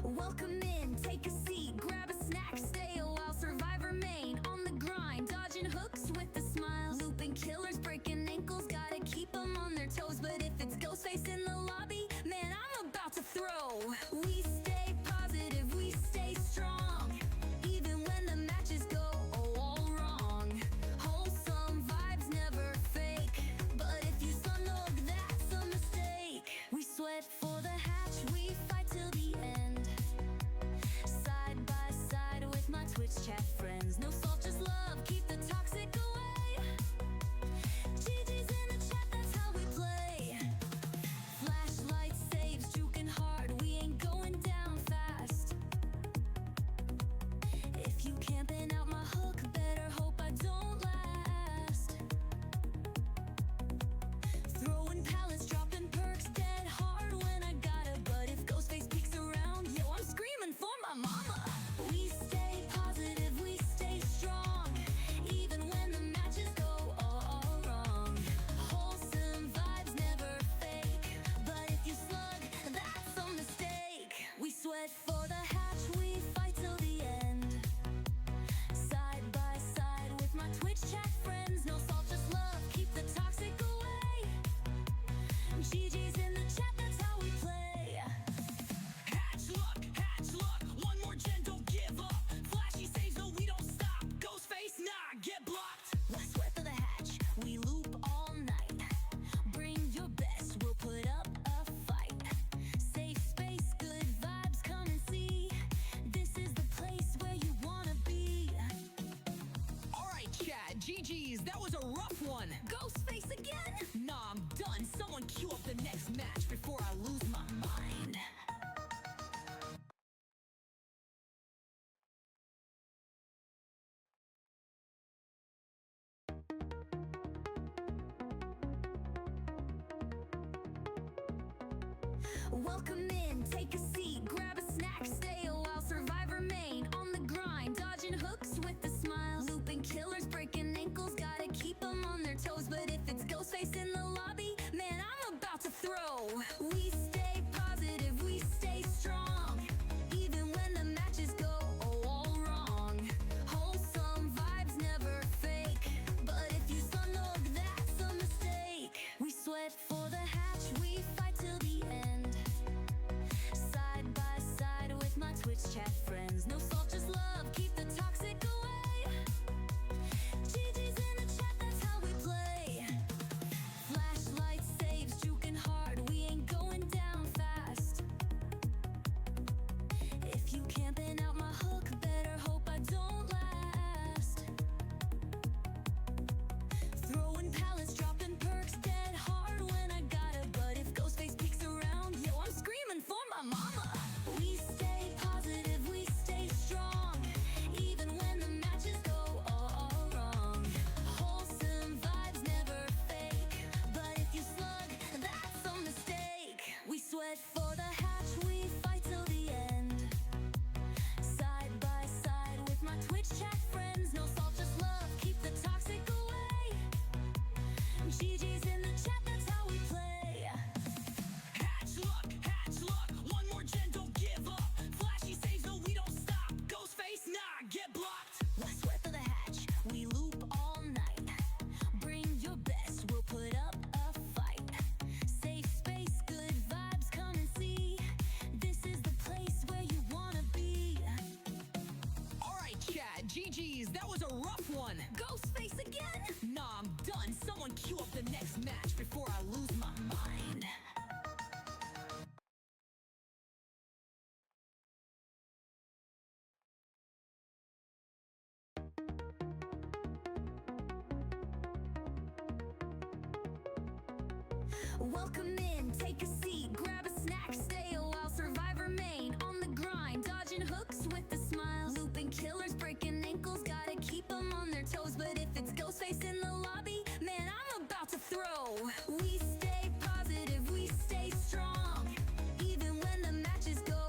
Welcome in, take a seat, grab a snack, stay a while. Survivor Maine, on the grind, dodging hooks with a smile. Looping killers, breaking ankles, gotta keep them on their toes. But if it's Ghostface in the lobby, man, I'm about to throw. We stay positive, we stay strong, even when the matches go all wrong. Wholesome vibes, never fake, but if you snug, that's a mistake. We sweat for the hatch, we fight till the end. Side by side with my Twitch chat friends. No salt, just love, keep the toxic away. GG's in the chat, that's how we play. Flashlight saves, juking hard, we ain't going down fast. If you camping out my hook, better hope I don't last. Throwing pallets, dropping perks, dead hard when I gotta. But if Ghostface peeks around, yo, I'm screaming for my mama. We stay positive, we stay strong, even when the matches go all wrong. Wholesome vibes, never fake, but if you slug, that's a mistake. We sweat for the hatch, we fight till the end. Side by side with my Twitch chat friends. No salt, just love, keep the toxic away. GG's in the chat, that's how we play. Hatch luck, one more gen, don't give up. Flashy saves, no, we don't stop. Ghostface, nah, get blocked. Let's sweat for the hatch, we loop all night. Bring your best, we'll put up a fight. Safe space, good vibes, come and see. This is the place where you wanna be. Alright, chat, GG's, that was a rough one. Ghostface again? Nah, I'm done. Someone queue up the next match before I lose my mind. Welcome in, take a seat, grab a snack, stay a while. Survivor Maine, on the grind, dodging hooks with a smile. Looping killers, breaking ankles, gotta keep them on their toes. But if it's Ghostface in the lobby, man, I'm about to throw. We stay positive, we stay strong, even when the matches go all wrong. Wholesome vibes, never fake, but if you snug, that's a mistake. We sweat for the hatch, we fight till the end. Side by side with my Twitch chat friends. No salt, just love, keep the toxic away. GG's in the chat, that's how we play. Flashlight saves, juking hard, we ain't going down fast. If you camping out my hook, better hope I don't last. Throwing pallets, dropping perks, dead hard when I gotta. But if Ghostface peeks around, yo, I'm screaming for my mama. We stay positive, we stay strong, even when the matches go all wrong. Wholesome vibes, never fake, but if you slug, that's a mistake. We sweat for the hatch, we fight till the end. Side by side with my Twitch chat friends. No salt, just love, keep the toxic away. GG's in the chat, that's how we play. Hatch luck, one more gen, don't give up. Flashy saves, no, we don't stop. Ghostface, nah, get blocked. Let's sweat for the hatch, we loop all night. Bring your best, we'll put up a fight. Safe space, good vibes, come and see. This is the place where you wanna be. Alright, chat, GG's, that was a rough one. Ghostface again? Nah, I'm done. Someone queue up the next match before I lose my mind. Welcome in, take a seat, grab a snack, stay a while. Survivor Maine, on the grind, dodging hooks with a smile. Looping killers, breaking ankles, gotta keep them on their toes. But if it's Ghostface in the lobby, man, I'm about to throw. We stay positive, we stay strong, even when the matches go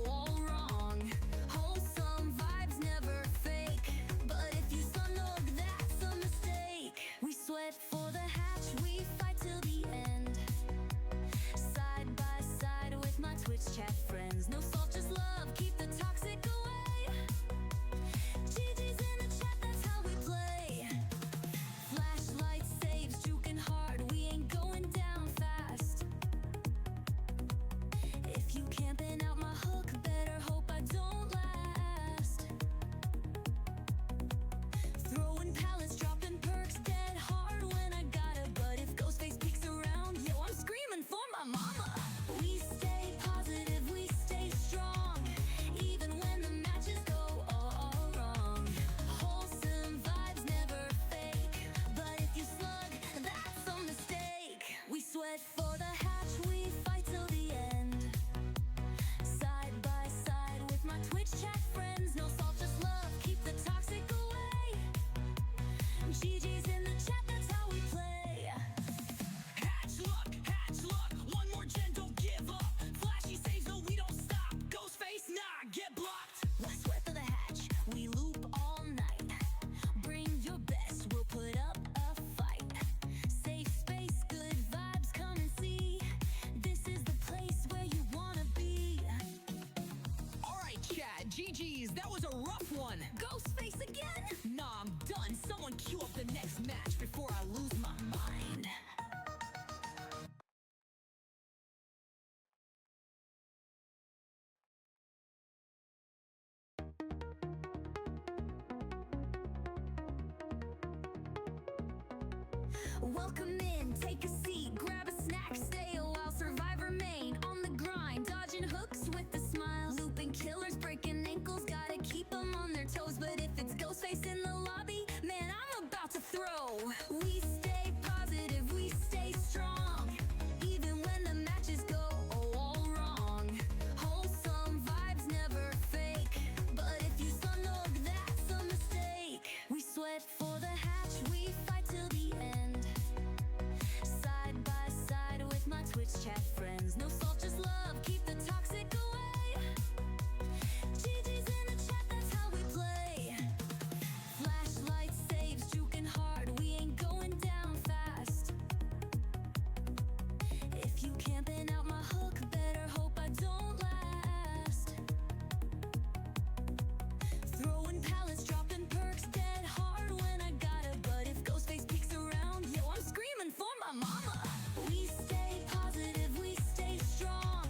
all wrong. Wholesome vibes, never fake, but if you snug, that's a mistake. We sweat for the hatch, we fight till the end. Welcome in, take a seat, grab a snack, stay a while, survive remain on the grind, dodging hooks with a smile, looping killers, breaking ankles, gotta keep them on their toes, but if it's Ghostface in the lobby, man, I'm about to throw. We stay positive, we stay strong, even when the matches go all wrong. Wholesome vibes never fake, but if you slug, that's a mistake. We sweat for the hatch, we fight till the end. Side by side with my Twitch chat friends. No salt, just love, keep the toxic away. GG's in the chat, that's how we play. Flashlight saves, juking hard, we ain't going down fast. If you camping out my hook, better hope I don't last. Throwing pallets, dropping perks, dead hard when I gotta. But if Ghostface peeks around, yo, I'm screaming for my mama. We stay positive, we stay strong,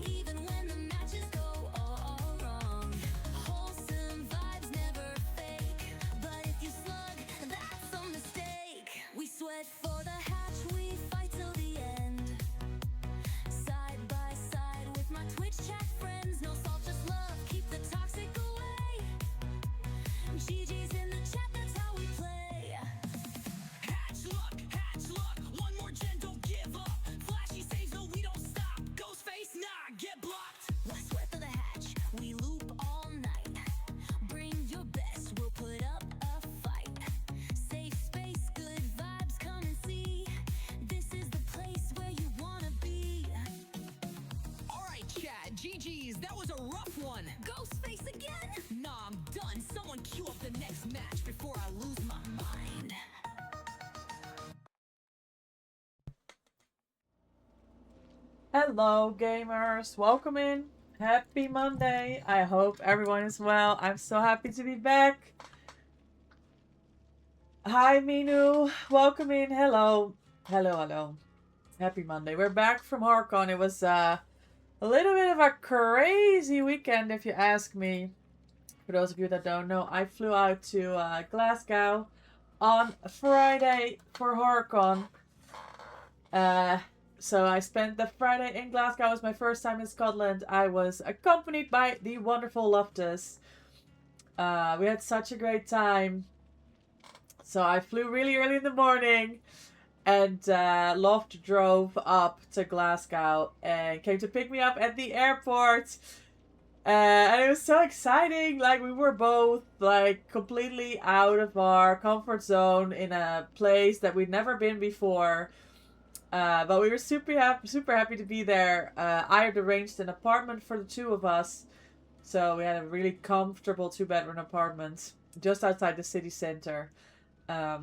even when the matches go all wrong. Wholesome vibes never fake, but if you slug, that's a mistake. We sweat for the hatch, we fight till the end. Side by side with my Twitch chat friends. No salt, just love, keep the toxic away. GG's in the chat, that's how we play. Hatch luck, one more gen, don't give up. Flashy saves, no, we don't stop. Ghostface, nah, get blocked. Let's sweat for the hatch, we loop all night. Bring your best, we'll put up a fight. Safe space, good vibes, come and see. This is the place where you wanna be. Alright, chat, GG's, that was a rough one. Ghostface again? Nah, I'm done. Someone queue up the next match before I lose my mind. Hello gamers, welcome in. Happy Monday. I hope everyone is well. I'm so happy to be back. Hi Minu, welcome in. Hello. Hello. Happy Monday. We're back from HorrorCon. It was a little bit of a crazy weekend if you ask me. For those of you that don't know, I flew out to Glasgow on Friday for HorrorCon. So I spent the Friday in Glasgow. It was my first time in Scotland. I was accompanied by the wonderful Loftus. We had such a great time. So I flew really early in the morning. And Loft drove up to Glasgow and came to pick me up at the airport. And it was so exciting. Like, we were both like completely out of our comfort zone in a place that we'd never been before. But we were super happy to be there. I had arranged an apartment for the two of us. So we had a really comfortable 2-bedroom apartment just outside the city center.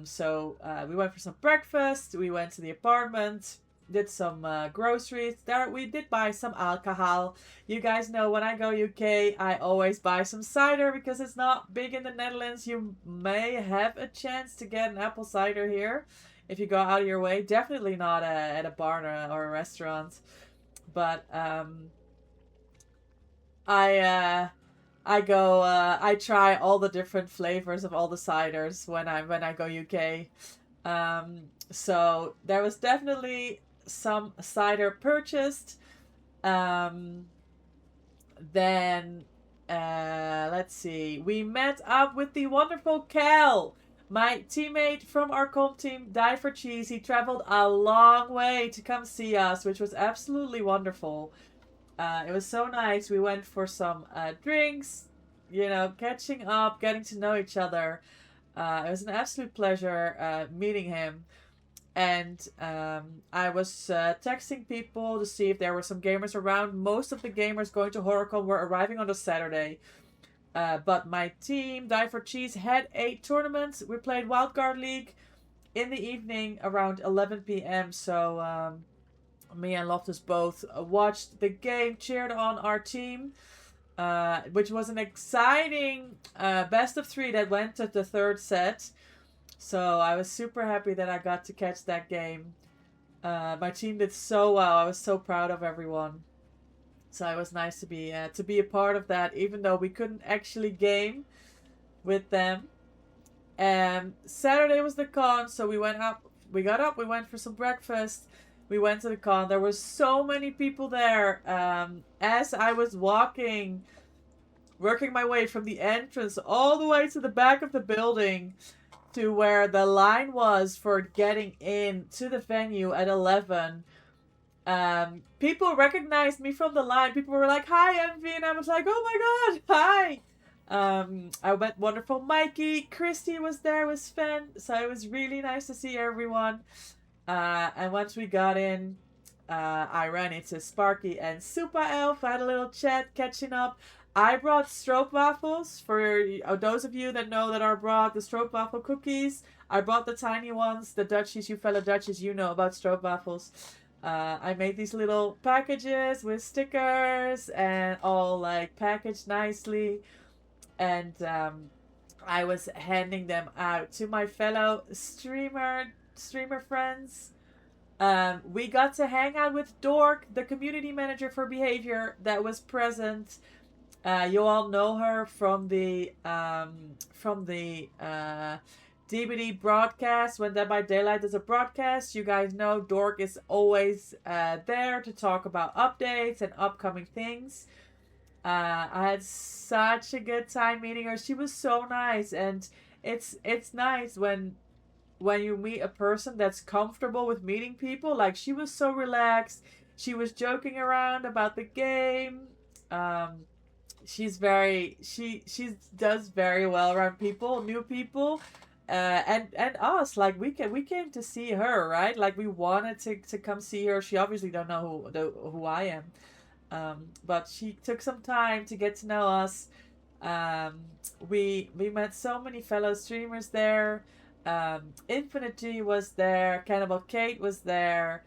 So we went for some breakfast. We went to the apartment, did some groceries. There we did buy some alcohol. You guys know when I go UK, I always buy some cider because it's not big in the Netherlands. You may have a chance to get an apple cider here if you go out of your way. Definitely not at a bar or a restaurant. But I try all the different flavors of all the ciders when I go UK. So there was definitely some cider purchased. Then let's see. We met up with the wonderful Cal, my teammate from our comp team, Die for Cheese. He traveled a long way to come see us, which was absolutely wonderful. It was so nice. We went for some drinks, you know, catching up, getting to know each other. It was an absolute pleasure meeting him. And I was texting people to see if there were some gamers around. Most of the gamers going to HorrorCon were arriving on the Saturday. But my team, Die for Cheese, had a tournament. We played Wildcard League in the evening around 11 p.m. So me and Loftus both watched the game, cheered on our team, which was an exciting best of 3 that went to the third set. So I was super happy that I got to catch that game. My team did so well. I was so proud of everyone. So it was nice to be a part of that, even though we couldn't actually game with them. Saturday was the con, so we went up we got up, we went for some breakfast, we went to the con. There were so many people there. As I was working my way from the entrance all the way to the back of the building to where the line was for getting in to the venue at 11. People recognized me from the line. People were like, "Hi, Envy," and I was like, "Oh my god, hi." I met wonderful Mikey. Christy was there with Sven, so it was really nice to see everyone. And once we got in, I ran into Sparky and Super Elf. I had a little chat, catching up. I brought stroopwafels for those of you that know that I brought the stroopwafel cookies. I brought the tiny ones, the Dutchies, you fellow Dutchies, you know about stroopwafels. I made these little packages with stickers and all like packaged nicely. And I was handing them out to my fellow streamer friends. We got to hang out with Dork, the community manager for Behavior, that was present. You all know her from the DBD broadcast. When Dead by Daylight does a broadcast, you guys know Dork is always there to talk about updates and upcoming things. I had such a good time meeting her. She was so nice, and it's nice when you meet a person that's comfortable with meeting people. Like, she was so relaxed. She was joking around about the game. She does very well around people, new people, and us. Like, we came to see her, right? Like, we wanted to come see her. She obviously don't know who I am, but she took some time to get to know us. We met so many fellow streamers there. Infinite G was there. Cannibal Kate was there.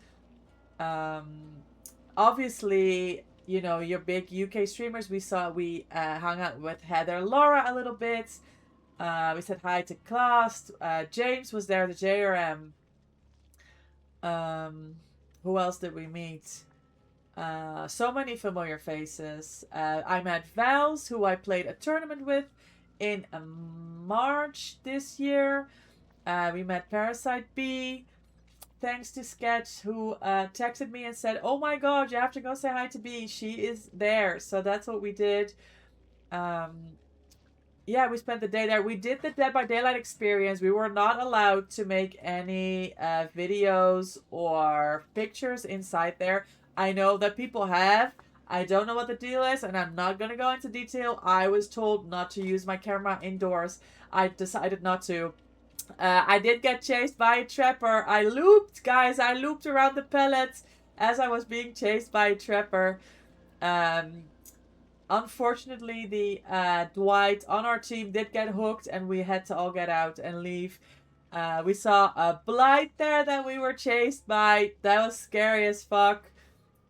Obviously, you know, your big UK streamers. We hung out with Heather Laura a little bit. We said hi to Klaus. James was there, the JRM. Who else did we meet? So many familiar faces. I met Vals, who I played a tournament with in March this year. We met Parasite B. Thanks to Sketch, who texted me and said, "Oh my god, you have to go say hi to B. She is there." So that's what we did. Yeah, we spent the day there. We did the Dead by Daylight experience. We were not allowed to make any videos or pictures inside there. I know that people have. I don't know what the deal is, and I'm not going to go into detail. I was told not to use my camera indoors. I decided not to. I did get chased by a trapper. I looped, guys. I looped around the pellets as I was being chased by a trapper. Unfortunately, the Dwight on our team did get hooked, and we had to all get out and leave. We saw a Blight there that we were chased by. That was scary as fuck.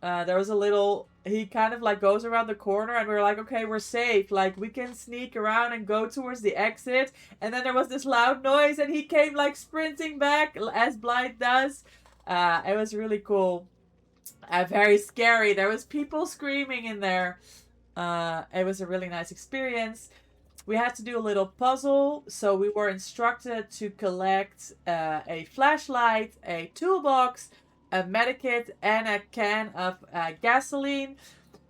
There was a little... He kind of like goes around the corner, and we were like, okay, we're safe. Like, we can sneak around and go towards the exit. And then there was this loud noise, and he came like sprinting back, as Blight does. It was really cool. Very scary. There was people screaming in there. It was a really nice experience. We had to do a little puzzle. So we were instructed to collect a flashlight, a toolbox, a medikit, and a can of gasoline.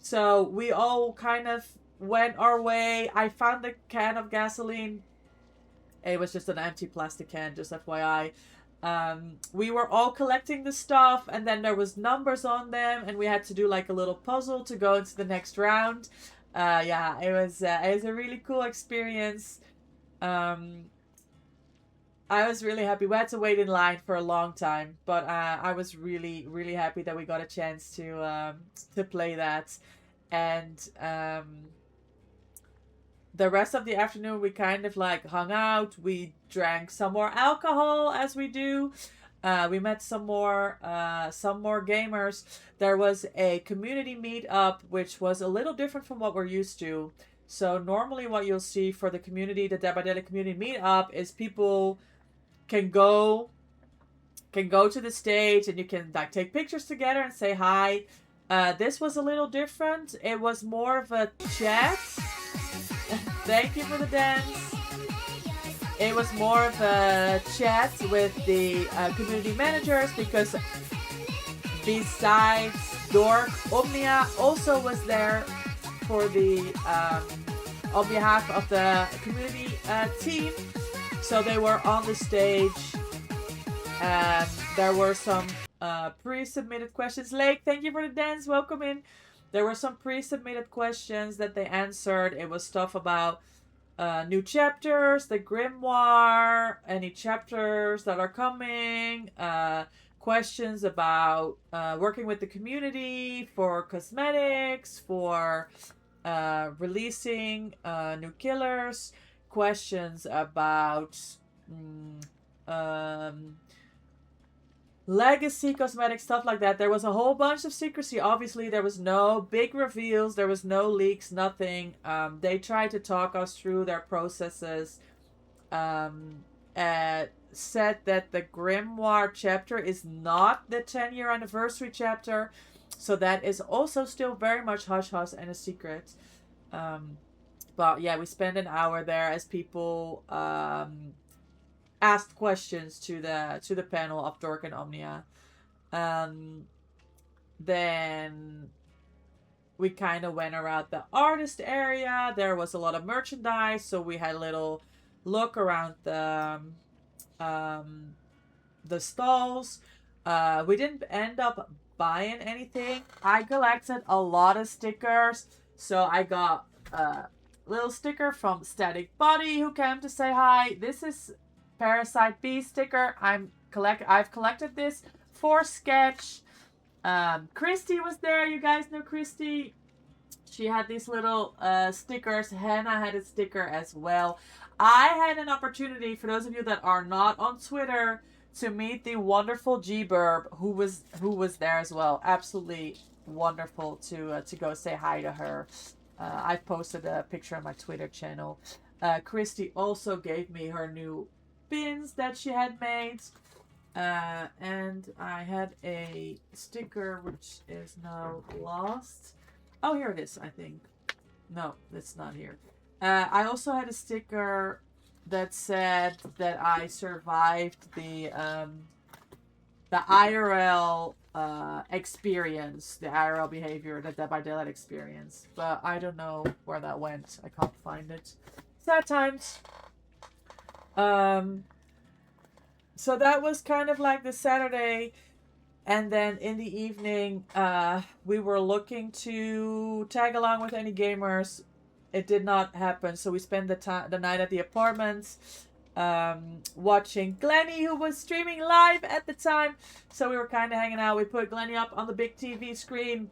So we all kind of went our way. I found the can of gasoline. It was just an empty plastic can, just FYI. We were all collecting the stuff, and then there was numbers on them, and we had to do like a little puzzle to go into the next round. Yeah, it was a really cool experience. I was really happy. We had to wait in line for a long time, but I was really, really happy that we got a chance to play that. And the rest of the afternoon, we kind of like hung out. We drank some more alcohol, as we do. We met some more gamers. There was a community meetup, which was a little different from what we're used to. So normally, what you'll see for the community, the Dead by Daylight community meetup, is people can go to the stage, and you can like take pictures together and say hi. This was a little different. It was more of a chat. Thank you for the dance. it was more of a chat with the community managers, because besides Dork, Omnia also was there for the on behalf of the community team. So they were on the stage, and there were some pre-submitted questions. Lake, thank you for the dance. Welcome in. There were some pre-submitted questions that they answered. It was stuff about new chapters, the Grimoire, any chapters that are coming, questions about working with the community for cosmetics, for releasing new killers, questions about legacy cosmetic, stuff like that. There was a whole bunch of secrecy. Obviously, there was no big reveals, there was no leaks, nothing. They tried to talk us through their processes. Said that the Grimoire chapter is not the 10-year anniversary chapter, so that is also still very much hush hush and a secret. But yeah, we spent an hour there as people asked questions to the panel of Dork and Omnia. Then we kind of went around the artist area. There was a lot of merchandise, so we had a little look around the stalls. We didn't end up buying anything. I collected a lot of stickers, so I got a little sticker from Static Body, who came to say hi. This is Parasite Bee sticker. I've collected this for Sketch. Christy was there. You guys know Christy. She had these little stickers. Hannah had a sticker as well. I had an opportunity, for those of you that are not on Twitter, to meet the wonderful G-Burb, who was there as well. Absolutely wonderful to go say hi to her. I've posted a picture on my Twitter channel. Christy also gave me her new pins that she had made. And I had a sticker which is now lost. Oh, here it is, I think. No, it's not here. I also had a sticker that said that I survived the IRL experience, the IRL behavior, the Dead by Daylight experience. But I don't know where that went. I can't find it. Sad times. So that was kind of like the Saturday. And then in the evening, we were looking to tag along with any gamers. It did not happen, so we spent the night at the apartment, watching Glenny, who was streaming live at the time. So we were kind of hanging out. We put Glenny up on the big TV screen,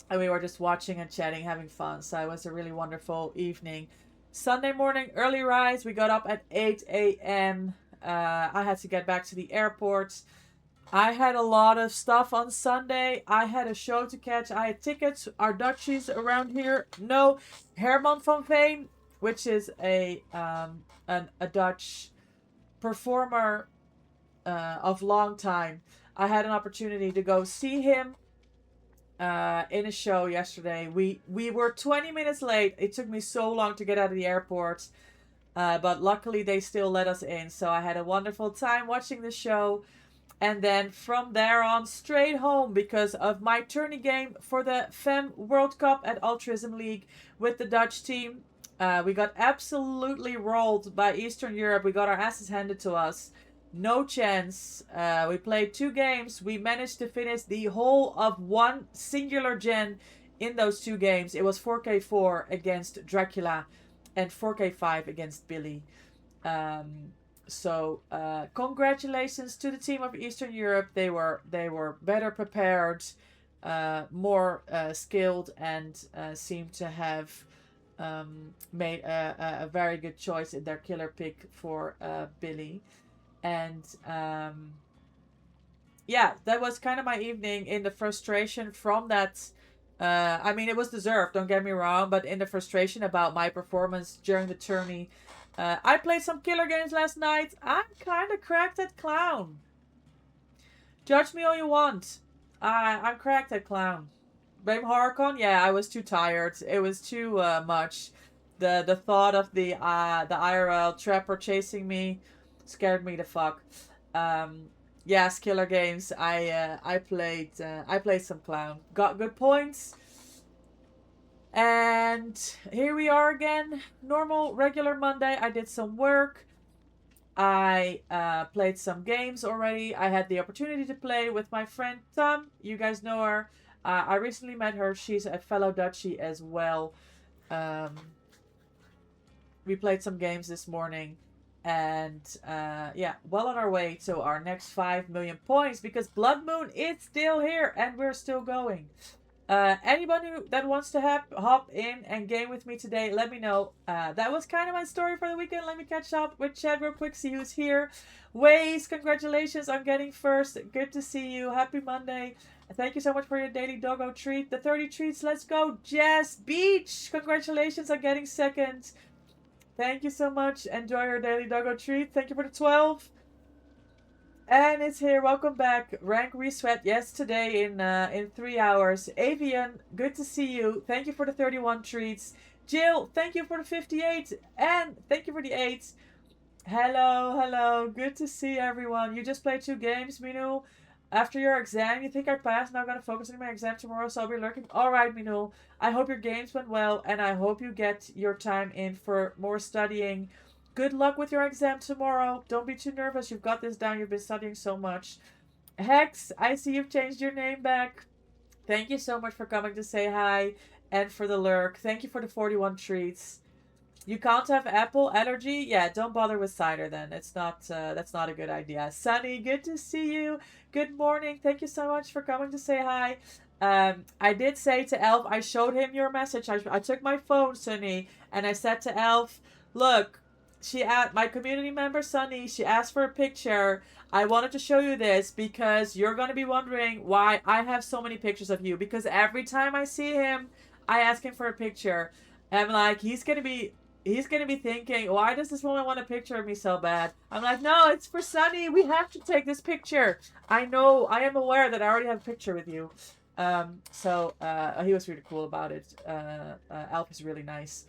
and we were just watching and chatting, having fun. So it was a really wonderful evening. Sunday morning, early rise. We got up at 8 a.m. I had to get back to the airport. I had a lot of stuff on Sunday. I had a show to catch. I had tickets. Our Dutchies around here know Herman van Veen, which is a Dutch performer of long time. I had an opportunity to go see him in a show yesterday. We were 20 minutes late. It took me so long to get out of the airport. But luckily they still let us in. So I had a wonderful time watching the show. And then from there on, straight home because of my tourney game for the FEM World Cup at Altruism League with the Dutch team. We got absolutely rolled by Eastern Europe. We got our asses handed to us. No chance. We played 2 games. We managed to finish the whole of one singular gen in those 2 games. It was 4K4 against Dracula and 4K5 against Billy. So congratulations to the team of Eastern Europe. They were better prepared, more skilled, and seemed to have made a very good choice in their killer pick for Billy. And yeah, that was kind of my evening in the frustration from that. I mean, it was deserved, don't get me wrong, but in the frustration about my performance during the tourney. I played some killer games last night. I'm kind of cracked at Clown. Judge me all you want. I'm cracked at Clown. Blame HorrorCon? Yeah, I was too tired. It was too much. the thought of the IRL trapper chasing me scared me the fuck. Yes, Killer Games. I played some clown. Got good points. And here we are again. Normal, regular Monday. I did some work. I played some games already. I had the opportunity to play with my friend Tom. You guys know her. I recently met her. She's a fellow Dutchie as well. We played some games this morning. And yeah, well on our way to our next 5 million points because Blood Moon is still here and we're still going. Anybody that wants to hop in and game with me today, let me know. That was kind of my story for the weekend. Let me catch up with Chad real quick, see who's here. Waze, congratulations on getting first. Good to see you. Happy Monday. Thank you so much for your daily doggo treat. The 30 treats, let's go. Jess Beach, congratulations on getting second. Thank you so much. Enjoy your daily doggo treat. Thank you for the 12. And it's here. Welcome back. Rank Resweat. Yes, today in 3 hours. Avian, good to see you. Thank you for the 31 treats. Jill, thank you for the 58. And thank you for the 8. Hello, hello. Good to see everyone. You just played 2 games, Minu. After your exam, you think I passed? Now I'm going to focus on my exam tomorrow, so I'll be lurking. Alright, Minu. I hope your games went well, and I hope you get your time in for more studying. Good luck with your exam tomorrow. Don't be too nervous. You've got this down. You've been studying so much. Hex, I see you've changed your name back. Thank you so much for coming to say hi and for the lurk. Thank you for the 41 treats. You can't have apple allergy? Yeah, don't bother with cider then. It's not that's not a good idea. Sunny, good to see you. Good morning. Thank you so much for coming to say hi. I did say to Elf, I showed him your message. I took my phone, Sunny, and I said to Elf, look, my community member Sunny, she asked for a picture. I wanted to show you this because you're going to be wondering why I have so many pictures of you. Because every time I see him, I ask him for a picture. And I'm like, he's going to be thinking, why does this woman want a picture of me so bad? I'm like, no, it's for Sunny. We have to take this picture. I know, I am aware that I already have a picture with you. So he was really cool about it. Alf is really nice.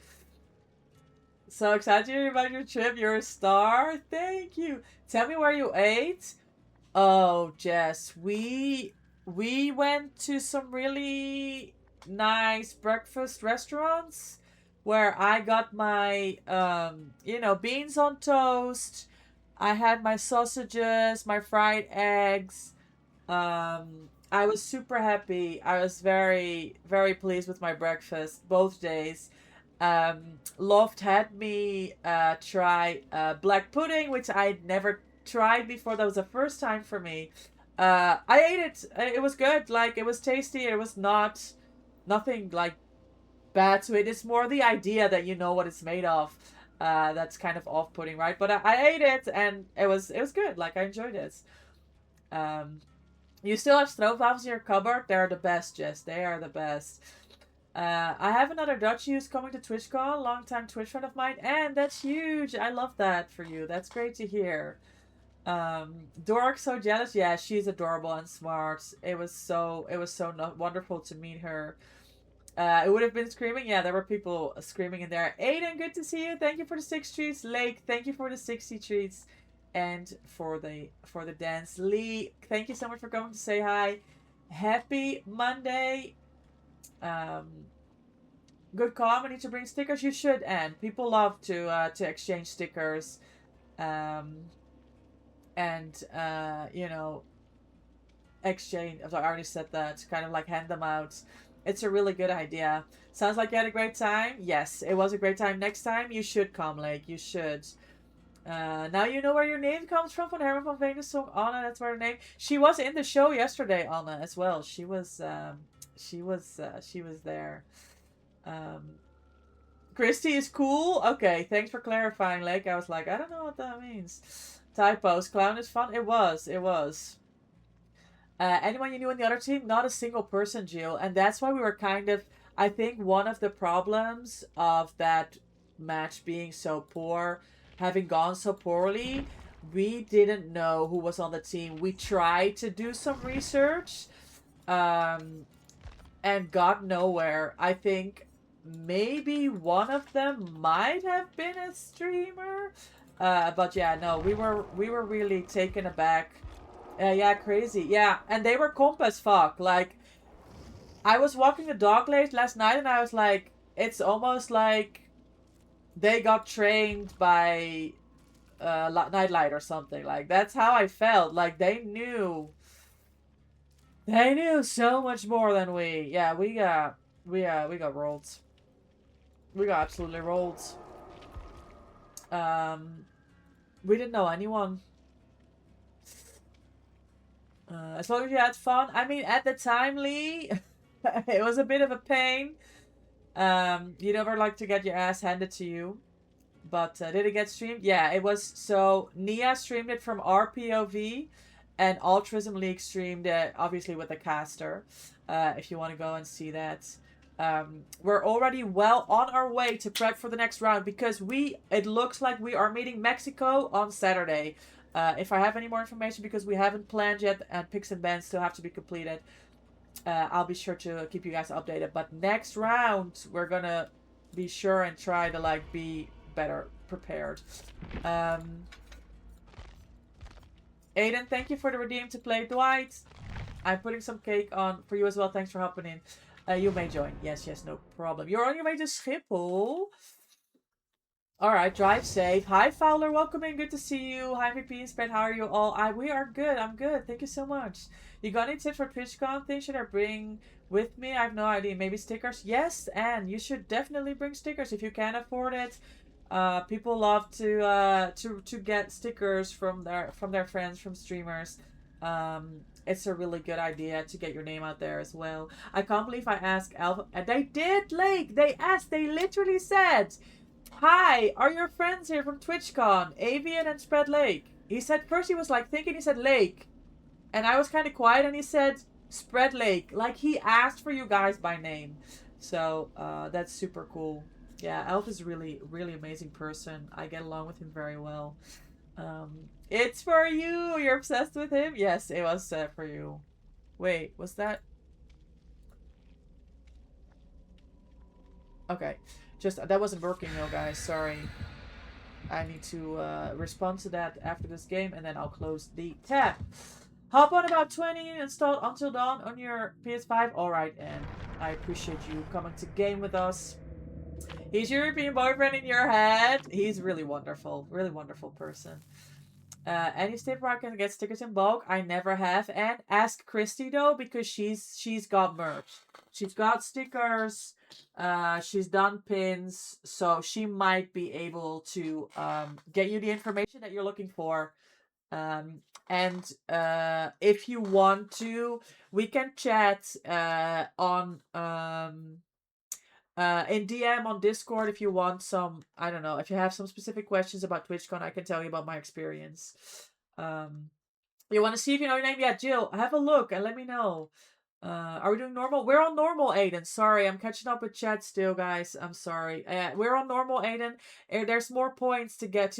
So excited to hear about your trip. You're a star. Thank you. Tell me where you ate. Oh, Jess, we went to some really nice breakfast restaurants where I got my, beans on toast. I had my sausages, my fried eggs. I was super happy. I was very, very pleased with my breakfast both days. Loft had me try black pudding, which I'd never tried before. That was the first time for me. I ate it. It was good. Like, it was tasty. It was nothing like bad to it. It's more the idea that you know what it's made of. That's kind of off-putting, right? But I ate it and it was good. Like, I enjoyed it. You still have stroopwafels in your cupboard? They're the best, Jess. They are the best. I have another Dutchie who's coming to TwitchCon, long-time Twitch friend of mine, and that's huge. I love that for you. That's great to hear. Dork, so jealous. Yeah, she's adorable and smart. It was so wonderful to meet her. It would have been screaming. Yeah, there were people screaming in there. Aiden, good to see you. Thank you for the 6 treats. Lake, thank you for the 60 treats. And for the dance. Lee, thank you so much for coming to say hi. Happy Monday. Good call. I need to bring stickers. You should, Anne. People love to exchange stickers. Exchange. I already said that. Kind of like hand them out. It's a really good idea. Sounds like you had a great time. Yes, it was a great time. Next time, you should come, Lake. You should. Now you know where your name comes from Herman van Veen's song Anna. That's where her name. She was in the show yesterday, Anna, as well. She was there. Christy is cool. Okay, thanks for clarifying, Lake. I was like, I don't know what that means. Typos. Clown is fun. It was. Anyone you knew in the other team? Not a single person, Jill. And that's why we were kind of, I think one of the problems of that match being so poor, having gone so poorly, we didn't know who was on the team. We tried to do some research and got nowhere. I think maybe one of them might have been a streamer. But yeah, no, we were really taken aback. Yeah, crazy. Yeah, and they were comp as fuck. Like, I was walking the dog last night and I was like, it's almost like they got trained by Nightlight or something. Like, that's how I felt. Like, they knew so much more than we. Yeah, we got rolled. We got absolutely rolled. We didn't know anyone. As long as you had fun. I mean, at the time, Lee, it was a bit of a pain. You never like to get your ass handed to you. But did it get streamed? Yeah, it was. So Nia streamed it from our POV, and Altruism League streamed it, obviously, with the caster. If you want to go and see that. We're already well on our way to prep for the next round because it looks like we are meeting Mexico on Saturday. If I have any more information, because we haven't planned yet and picks and bans still have to be completed, I'll be sure to keep you guys updated. But next round, we're gonna be sure and try to like be better prepared. Aiden, thank you for the redeem to play. Dwight, I'm putting some cake on for you as well. Thanks for hopping in. You may join. Yes, no problem. You're on your way to Schiphol. Alright, drive safe. Hi, Fowler. Welcome in. Good to see you. Hi, VP and Spread. How are you all? We are good. I'm good. Thank you so much. You got any tips for TwitchCon? Things should I bring with me? I have no idea. Maybe stickers? Yes, and you should definitely bring stickers if you can afford it. People love to get stickers from their friends, from streamers. It's a really good idea to get your name out there as well. I can't believe I asked Alpha. And they did, Lake. They asked. They literally said, "Hi, are your friends here from TwitchCon? Avian and Spread Lake." He said, first he was like thinking, he said Lake. And I was kind of quiet and he said Spread Lake. Like he asked for you guys by name. So that's super cool. Yeah, Elf is really, really amazing person. I get along with him very well. It's for you. You're obsessed with him? Yes, it was for you. Wait, was that? Okay. Just, that wasn't working though, guys. Sorry. I need to respond to that after this game, and then I'll close the tab. Hop on about 20 installed Until Dawn on your PS5. Alright, and I appreciate you coming to game with us. He's your European boyfriend in your head. He's really wonderful person. Any tip where I can get stickers in bulk? I never have. And ask Christy though, because she's got merch. She's got stickers. She's done pins, so she might be able to get you the information that you're looking for. And if you want to, we can chat on in DM on Discord if you want some. I don't know, if you have some specific questions about TwitchCon, I can tell you about my experience. You want to see if you know your name? Yeah, Jill, have a look and let me know. Are we doing normal? We're on normal, Aiden. Sorry, I'm catching up with chat still, guys. I'm sorry. We're on normal, Aiden. There's more points to get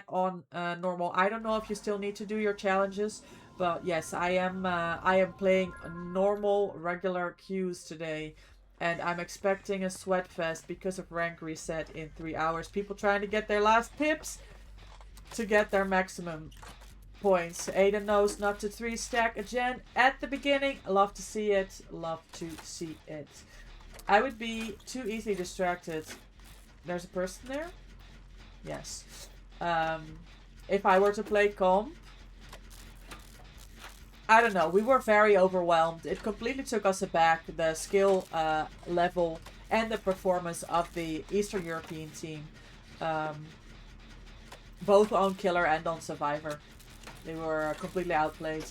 on normal. I don't know if you still need to do your challenges, but yes, I am playing normal regular queues today. And I'm expecting a sweat fest because of rank reset in 3 hours. People trying to get their last pips to get their maximum points. Aiden knows not to 3-stack a gen at the beginning. Love to see it. Love to see it. I would be too easily distracted. There's a person there? Yes. If I were to play comp, I don't know. We were very overwhelmed. It completely took us aback, the skill level and the performance of the Eastern European team. Both on Killer and on Survivor. They were completely outplayed.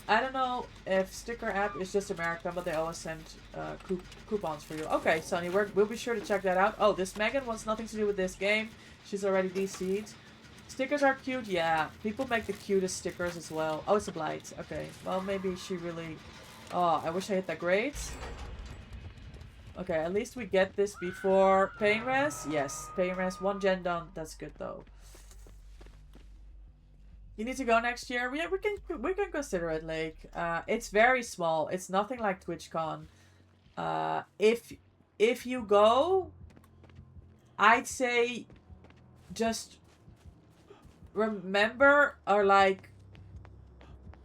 I don't know if Sticker app is just American, but they always send coupons for you. Okay, Sonny, we'll be sure to check that out. Oh, this Megan wants nothing to do with this game. She's already DC'd. Stickers are cute, yeah. People make the cutest stickers as well. Oh, it's a blight. Okay, well, maybe she really... Oh, I wish I hit that great. Okay, at least we get this before Pain Res. Yes, Pain Res, 1 gen done. That's good, though. You need to go next year? Yeah, we can consider it, Lake. It's very small. It's nothing like TwitchCon. If if you go, I'd say just remember, or like,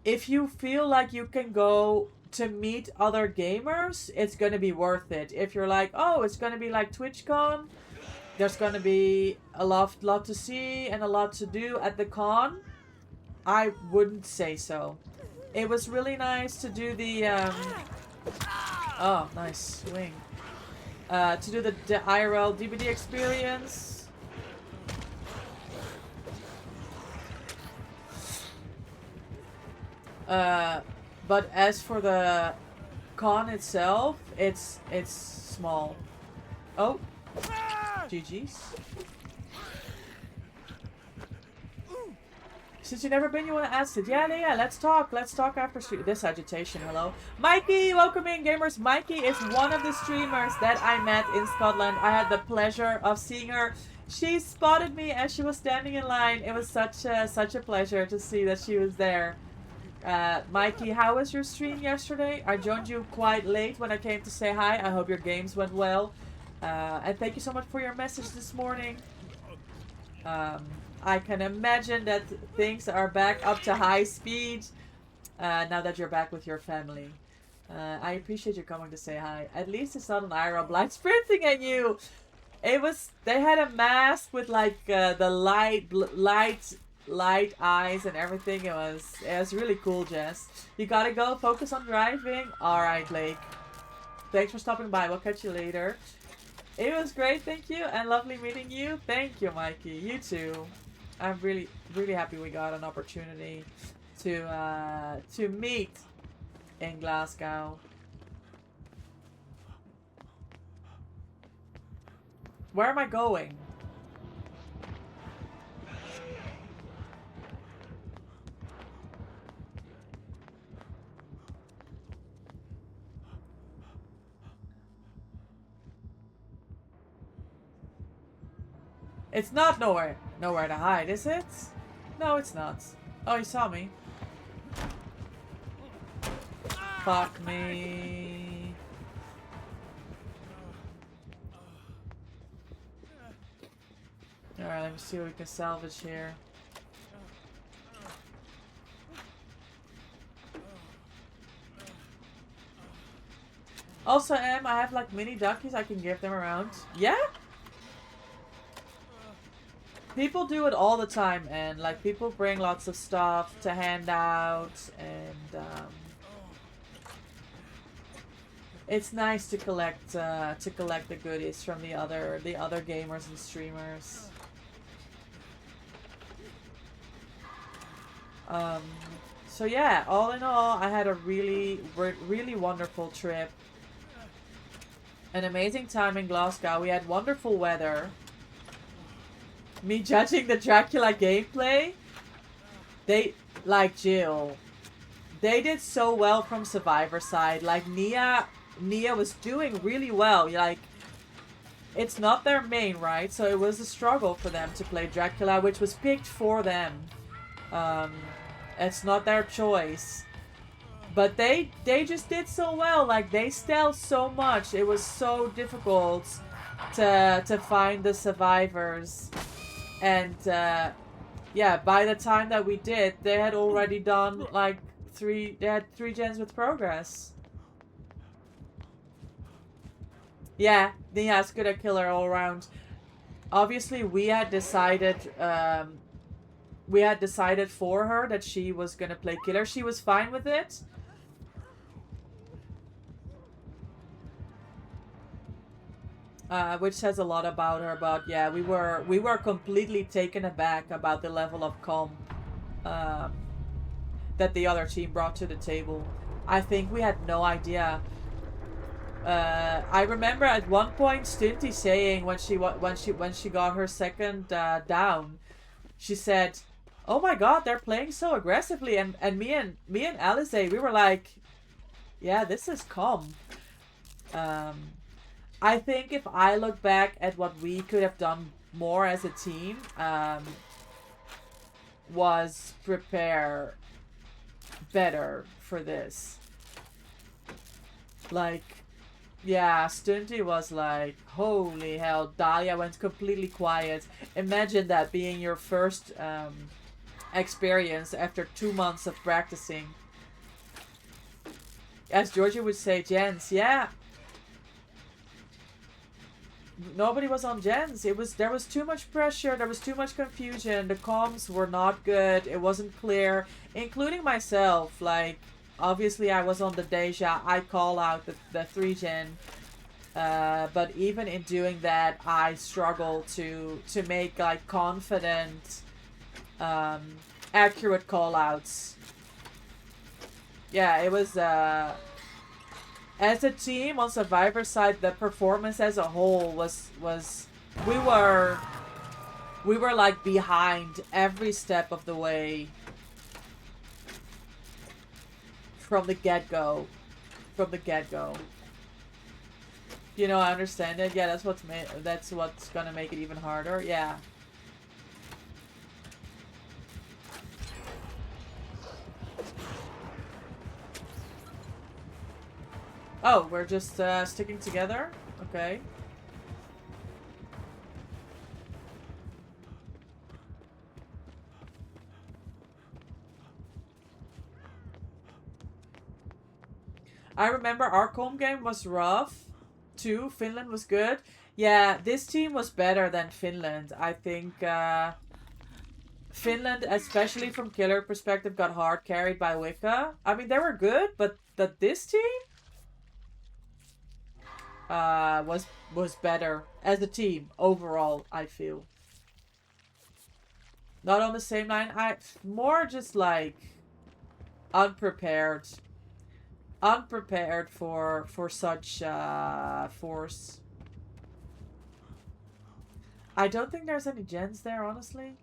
if you feel like you can go to meet other gamers, it's gonna be worth it. If you're like, oh, it's gonna be like TwitchCon, there's gonna be a lot to see and a lot to do at the con, I wouldn't say so. It was really nice to do the oh, nice swing. To do the IRL DVD experience. But as for the con itself, it's small. Oh, GG's. Since you've never been, you want to ask it? Yeah, let's talk. Let's talk after stream. This agitation, hello. Mikey, welcome in, gamers. Mikey is one of the streamers that I met in Scotland. I had the pleasure of seeing her. She spotted me as she was standing in line. It was such a pleasure to see that she was there. Mikey, how was your stream yesterday? I joined you quite late when I came to say hi. I hope your games went well. And thank you so much for your message this morning. I can imagine that things are back up to high speed now that you're back with your family. I appreciate you coming to say hi. At least it's not an IRL blind sprinting at you. It was, they had a mask with like the light eyes and everything. It was really cool, Jess. You gotta go focus on driving. All right, Blake. Thanks for stopping by. We'll catch you later. It was great, thank you, and lovely meeting you. Thank you, Mikey. You too. I'm really happy we got an opportunity to meet in Glasgow. Where am I going? It's not nowhere to hide, is it? No, it's not. Oh, he saw me. Fuck me. Alright, let me see what we can salvage here. Also, I have like mini duckies, I can give them around. Yeah? People do it all the time, and like people bring lots of stuff to hand out, and it's nice to collect the goodies from the other gamers and streamers. So yeah, all in all, I had a really wonderful trip. An amazing time in Glasgow. We had wonderful weather. Me judging the Dracula gameplay? They, like Jill, they did so well from Survivor side. Like Nia was doing really well. Like, it's not their main, right? So it was a struggle for them to play Dracula, which was picked for them. It's not their choice. But they just did so well. Like, they stealth so much. It was so difficult to find the survivors. And, yeah, by the time that we did, they had already done, like, they had 3 gens with progress. Yeah, Nia's good at killer all around. Obviously, we had decided for her that she was gonna play killer. She was fine with it. Which says a lot about her, but yeah, we were completely taken aback about the level of calm that the other team brought to the table. I think we had no idea. I remember at one point Stinty saying when she got her second down, she said, "Oh my God, they're playing so aggressively," and me and Alize, we were like, "Yeah, this is calm." I think if I look back at what we could have done more as a team, was prepare better for this. Like, Yeah, Stunty was like, holy hell, Dahlia went completely quiet. Imagine that being your first experience after 2 months of practicing. As Georgie would say, Jens, yeah. Nobody was on Jens. There was too much pressure, there was too much confusion, the comms were not good, it wasn't clear, including myself. Like, obviously I was on the Deja, I call out the 3-gen. But even in doing that, I struggle to make like confident, accurate callouts. Yeah, it was as a team on Survivor side, the performance as a whole was we were like behind every step of the way from the get-go. You know, I understand it. Yeah, that's what's gonna make it even harder. Yeah. Oh, we're just sticking together? Okay. I remember our home game was rough too. Finland was good. Yeah, this team was better than Finland. I think Finland, especially from killer perspective, got hard carried by Wicca. I mean, they were good, but this team was better as a team overall, I feel. Not on the same line. More just like unprepared for such force. I don't think there's any gens there, honestly.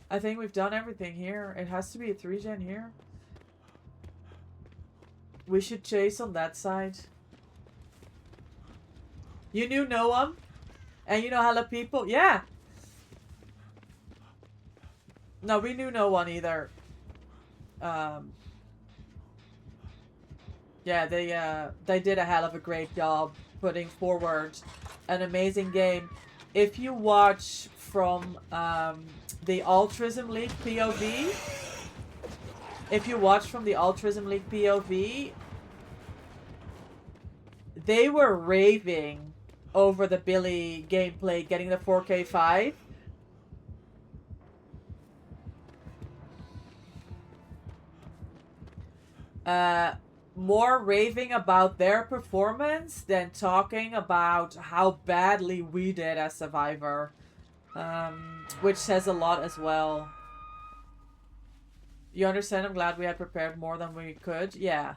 I think we've done everything here. It has to be a 3-gen here. We should chase on that side. You knew no one? And you know hella people? Yeah! No, we knew no one either. Yeah, they did a hell of a great job putting forward an amazing game. If you watch from the Altruism League POV, they were raving over the Billy gameplay, getting the 4K5. More raving about their performance than talking about how badly we did as Survivor. Which says a lot as well. You understand? I'm glad we had prepared more than we could. Yeah.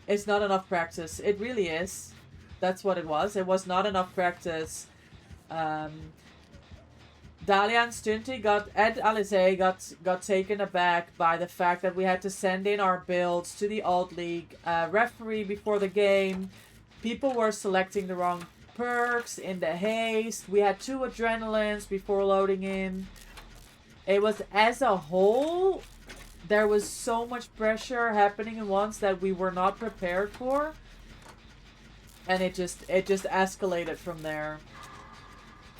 It's not enough practice. It really is. That's what it was. It was not enough practice. Dahlia and Stunty Ed Alize got taken aback by the fact that we had to send in our builds to the Alt League referee before the game. People were selecting the wrong perks in the haste. We had 2 adrenalines before loading in. It was, as a whole, there was so much pressure happening at once that we were not prepared for. And it just escalated from there.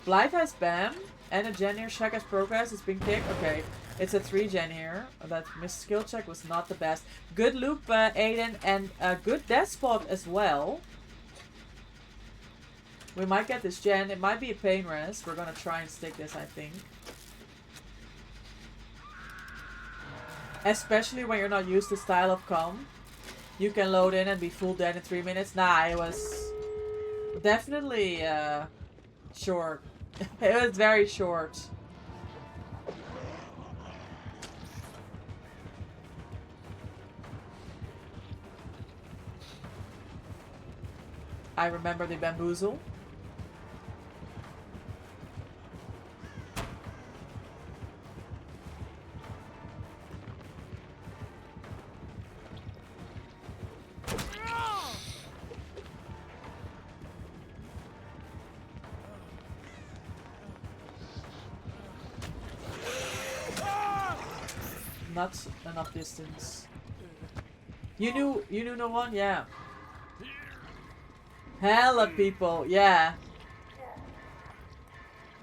Blythe has BAM. And a gen here. Check as progress. It's been kicked. Okay. It's a 3-gen here. That missed skill check was not the best. Good loop, Aiden. And a good death spot as well. We might get this gen. It might be a pain rest. We're gonna try and stick this, I think. Especially when you're not used to style of com. You can load in and be full dead in 3 minutes. Nah, it was definitely short. It was very short. I remember the bamboozle. not enough distance. You knew no one? Yeah. Hella people, yeah.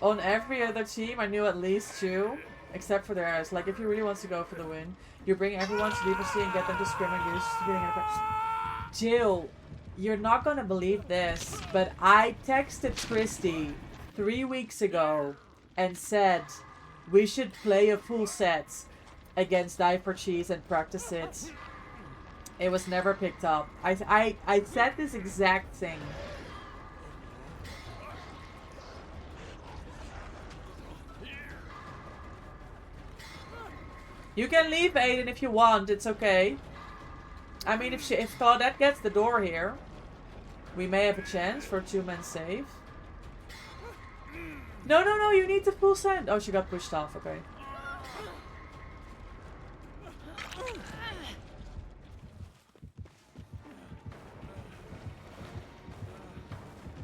On every other team, I knew at least 2. Except for theirs. Like, if he really wants to go for the win, you bring everyone to Deeper Sea and get them to scrimmage. You're just getting it. Jill, you're not gonna believe this, but I texted Christy 3 weeks ago and said we should play a full set against Die for Cheese and practice it. It was never picked up. I said this exact thing. You can leave, Aiden, if you want. It's okay. I mean, if Claudette gets the door here, we may have a chance for a 2-man save. No, no, no, you need the full send. Oh, she got pushed off. Okay.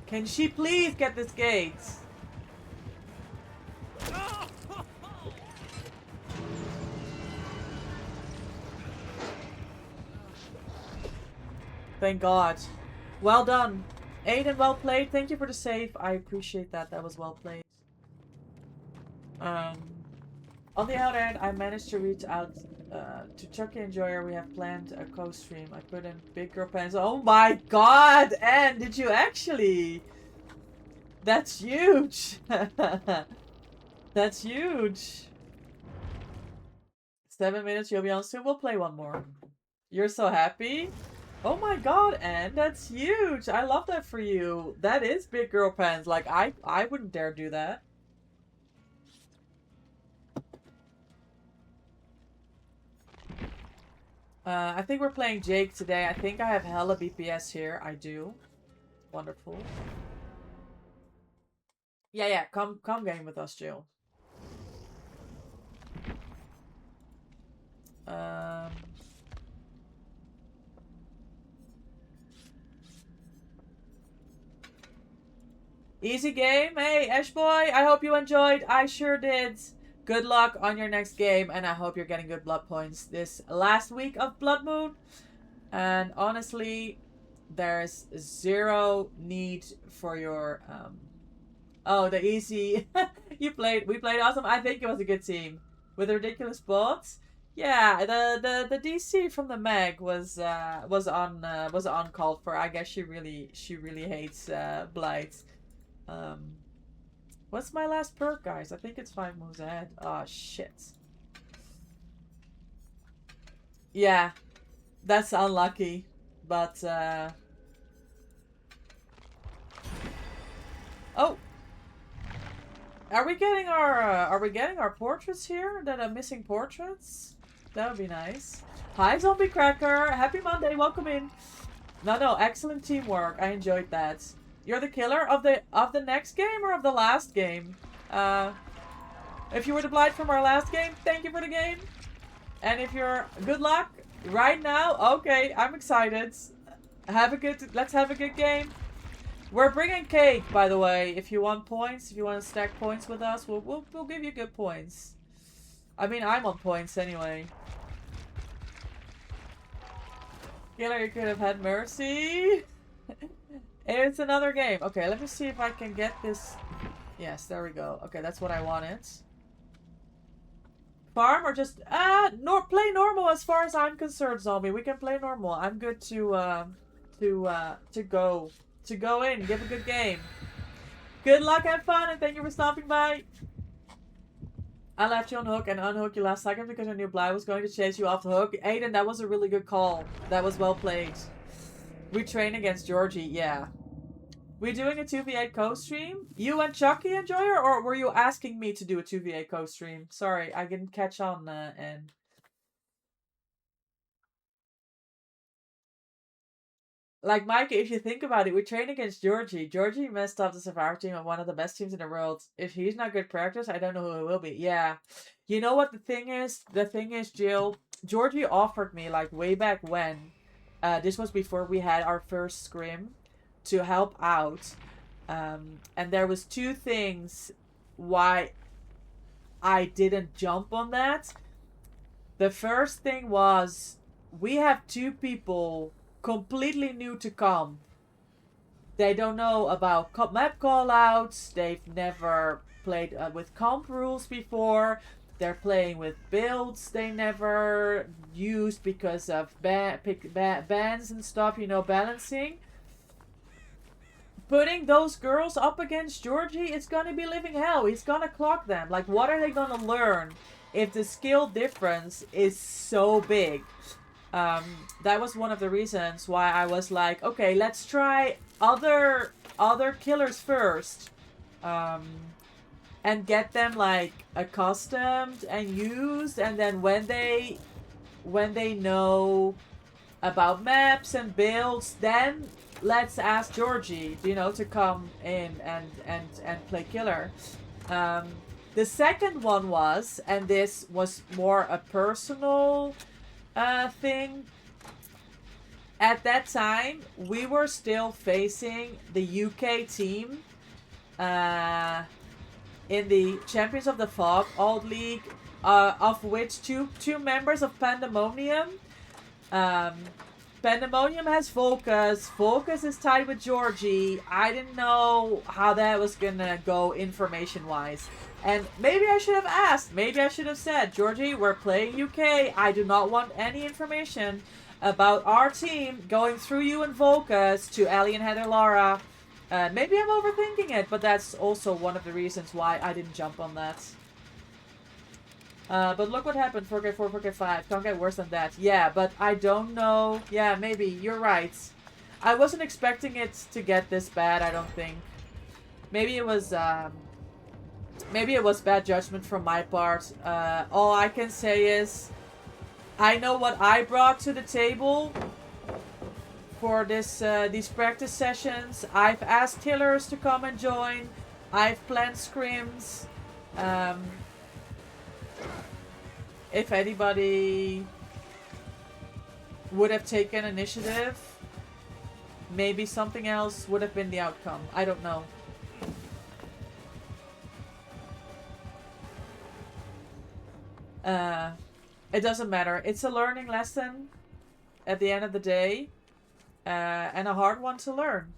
Can she please get this gate? Thank God. Well done. Aiden, well played. Thank you for the save. I appreciate that. That was well played. On the other hand, I managed to reach out to Chucky and Joyer. We have planned a co-stream. I put in big girl pants. Oh my God! And did you actually? That's huge. That's huge. 7 minutes. You'll be on soon. We'll play one more. You're so happy. Oh my God, Anne, that's huge. I love that for you. That is big girl pants. Like, I wouldn't dare do that. I think we're playing Jake today. I think I have hella BPS here. I do. Wonderful. Yeah, come game with us, Jill. Easy game. Hey, Ash boy, I hope you enjoyed. I sure did. Good luck on your next game, and I hope you're getting good blood points this last week of Blood Moon. And honestly, there's zero need for your oh, the easy. We played awesome. I think it was a good team with ridiculous bots. Yeah, the DC from the Meg was uncalled for. I guess she really hates Blight. What's my last perk, guys? I think it's 5 moves ahead. Oh, shit. Yeah, that's unlucky, but oh, are we getting our portraits here? That are missing portraits? That would be nice. Hi, Zombie Cracker. Happy Monday. Welcome in. No, excellent teamwork. I enjoyed that. You're the killer of the next game or of the last game? If you were the Blight from our last game, thank you for the game. And if you're good luck right now, okay, I'm excited. Let's have a good game. We're bringing cake, by the way. If you want points, if you want to stack points with us, we'll give you good points. I mean, I'm on points anyway. Killer, you could have had mercy. It's another game. Okay, let me see if I can get this. Yes, there we go. Okay, that's what I wanted. Farm or just play normal as far as I'm concerned, Zombie. We can play normal. I'm good to go in, give a good game. Good luck, have fun, and thank you for stopping by. I left you on hook and unhooked you last second because I knew Bly was going to chase you off the hook. Aiden, that was a really good call. That was well played. We train against Georgie, yeah. We doing a 2v8 co-stream? You and Chucky and Joyer, or were you asking me to do a 2v8 co-stream? Sorry, I didn't catch on, and... Like, Micah, if you think about it, we train against Georgie. Georgie messed up the Survivor team of one of the best teams in the world. If he's not good practice, I don't know who it will be. Yeah. You know what the thing is? The thing is, Jill, Georgie offered me, like, way back when, this was before we had our first scrim, to help out. And there was 2 things why I didn't jump on that. The first thing was we have two people completely new to comp. They don't know about map callouts. They've never played with comp rules before. They're playing with builds they never used because of bans and stuff, you know, balancing. Putting those girls up against Georgie, it's gonna be living hell. He's gonna clock them. Like, what are they gonna learn if the skill difference is so big? That was one of the reasons why I was like, okay, let's try other killers first. And get them like accustomed and used, and then when they know about maps and builds, then let's ask Georgie, you know, to come in and play killer. The second one was, and this was more a personal thing. At that time, we were still facing the UK team in the Champions of the Fog Old League, of which two members of Pandemonium. Pandemonium has Volcus. Volcus is tied with Georgie. I didn't know how that was gonna go information-wise. And maybe I should have asked. Maybe I should have said, Georgie, we're playing UK. I do not want any information about our team going through you and Volcus to Ellie and Heather Lara. Maybe I'm overthinking it, but that's also one of the reasons why I didn't jump on that. But look what happened, 4K4, 4K5. Can't get worse than that. Yeah, but I don't know. Yeah, maybe. You're right. I wasn't expecting it to get this bad, I don't think. Maybe it was bad judgment from my part. All I can say is, I know what I brought to the table for these practice sessions. I've asked killers to come and join. I've planned scrims. If anybody would have taken initiative, maybe something else would have been the outcome. I don't know. It doesn't matter. It's a learning lesson at the end of the day. And a hard one to learn.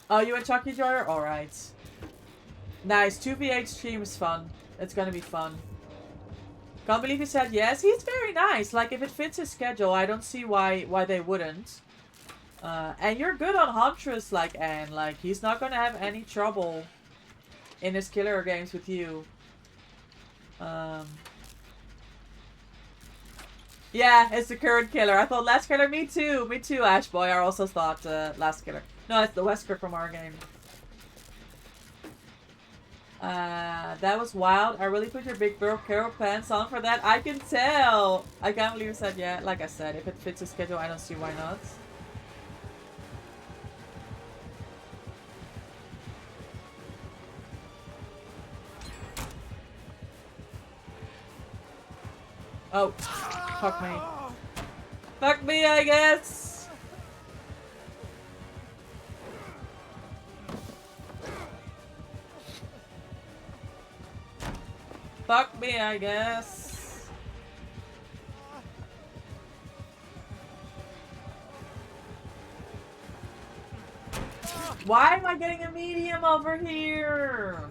Oh, you and Chucky Joyer? Alright. Nice. 2v8 stream is fun. It's gonna be fun. Can't believe he said yes. He's very nice. Like, if it fits his schedule, I don't see why they wouldn't. And you're good on Huntress, like, Anne. Like, he's not gonna have any trouble in his killer games with you. Yeah, it's the current killer. I thought last killer. Me too, Ash Boy. I also thought last killer. No, it's the Wesker from our game. That was wild. I really put your big bro Carol pants on for that. I can tell. I can't believe you said yeah. Like I said, if it fits his schedule, I don't see why not. Oh, fuck me. Fuck me, I guess. Fuck me, I guess. Why am I getting a medium over here?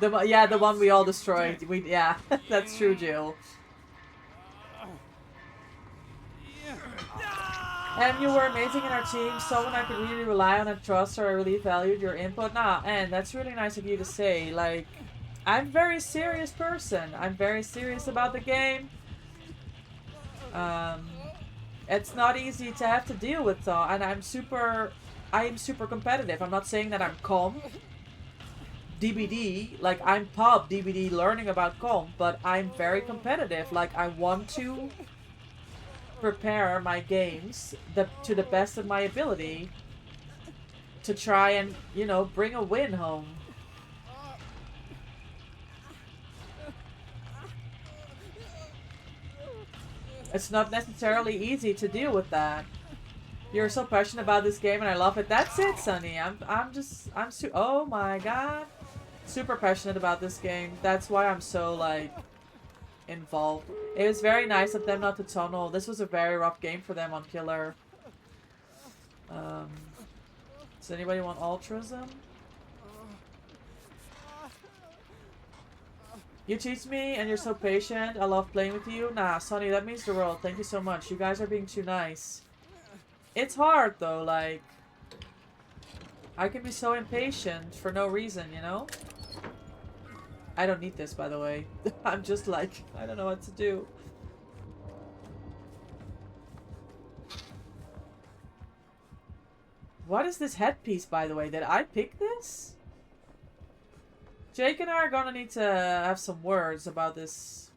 The one we all destroyed. Yeah, that's true, Jill. And you were amazing in our team, someone I could really rely on and trust, so I really valued your input. Nah, and that's really nice of you to say. Like, I'm a very serious person. I'm very serious about the game. It's not easy to have to deal with, though, and I am super competitive. I'm not saying that I'm calm. DBD, like, I'm pub DBD learning about comp, but I'm very competitive. Like, I want to prepare my games to the best of my ability to try and, you know, bring a win home. it's not necessarily easy to deal with that. You're so passionate about this game and I love it. That's it, Sunny. Oh my god. Super passionate about this game. That's why I'm so, like, involved. It was very nice of them not to tunnel. This was a very rough game for them on Killer. Does anybody want altruism? You teach me and you're so patient. I love playing with you. Nah, Sonny, that means the world. Thank you so much. You guys are being too nice. It's hard though, like... I can be so impatient for no reason, you know? I don't need this, by the way. I'm just like, I don't know what to do. What is this headpiece, by the way? Did I pick this? Jake and I are gonna need to have some words about this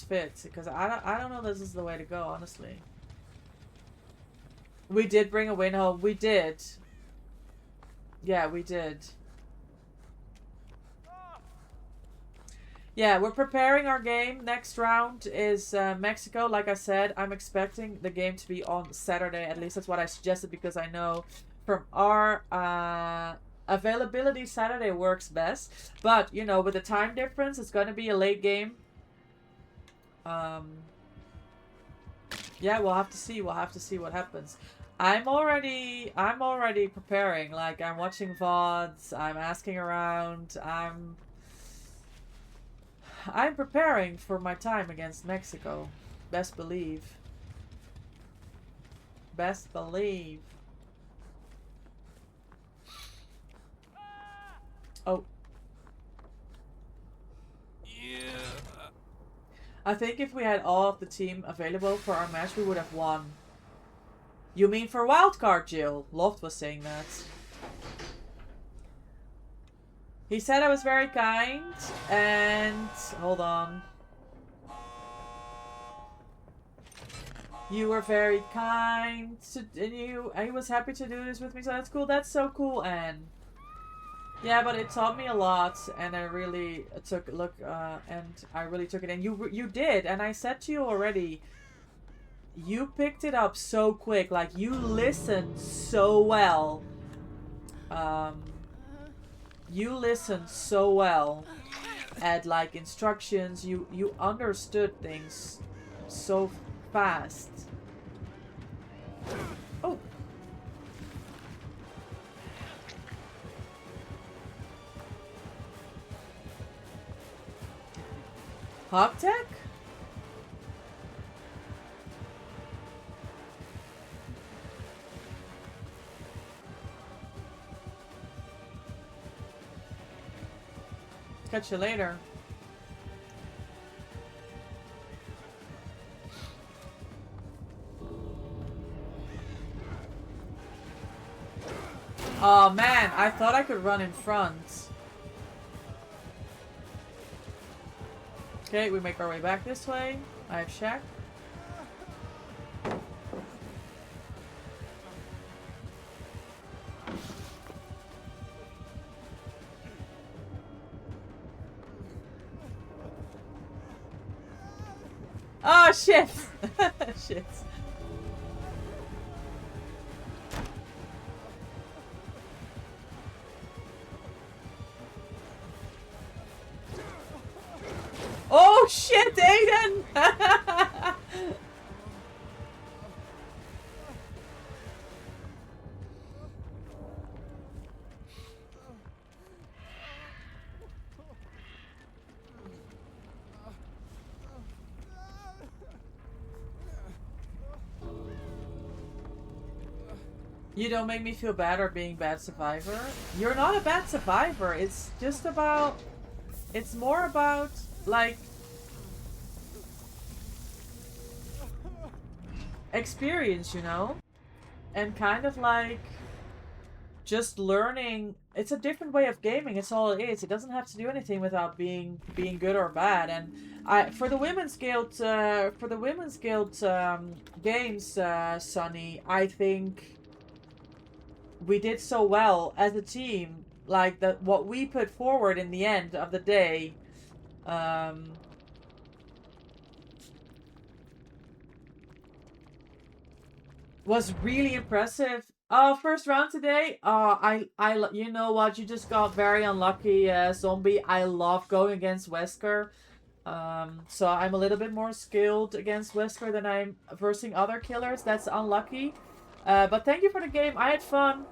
fit, because I don't know this is the way to go, honestly. We did bring a win home. We did. Yeah, we did. Yeah, we're preparing our game. Next round is Mexico. Like I said, I'm expecting the game to be on Saturday. At least that's what I suggested, because I know from our availability, Saturday works best. But, you know, with the time difference, it's going to be a late game. Yeah, we'll have to see. We'll have to see what happens. I'm already preparing. Like, I'm watching VODs. I'm asking around. I'm preparing for my time against Mexico. Best believe. Best believe. Oh. Yeah. I think if we had all of the team available for our match, we would have won. You mean for wildcard, Jill? Loft was saying that. He said I was very kind, and... Hold on. You were very kind, and he was happy to do this with me, so that's cool. That's so cool, Anne. Yeah, but it taught me a lot, and I really took a look, and I really took it. And you did, and I said to you already, you picked it up so quick. Like, you listened so well. You listened so well at, like, instructions. You understood things so fast. Oh. Hop tech? Catch you later. Oh man, I thought I could run in front. Okay, we make our way back this way. I have Shaq. Oh shit! Shit. Oh shit, Aiden! You don't make me feel bad or being bad survivor. You're not a bad survivor. It's just about... It's more about, like... experience, you know? And kind of like... just learning... It's a different way of gaming. It's all it is. It doesn't have to do anything without being good or bad. And for the Women's Guild... games, Sunny, I think... we did so well as a team, like that what we put forward in the end of the day, was really impressive. First round today. You know what? You just got very unlucky, Zombie. I love going against Wesker. So I'm a little bit more skilled against Wesker than I'm versing other killers. That's unlucky. But thank you for the game. I had fun.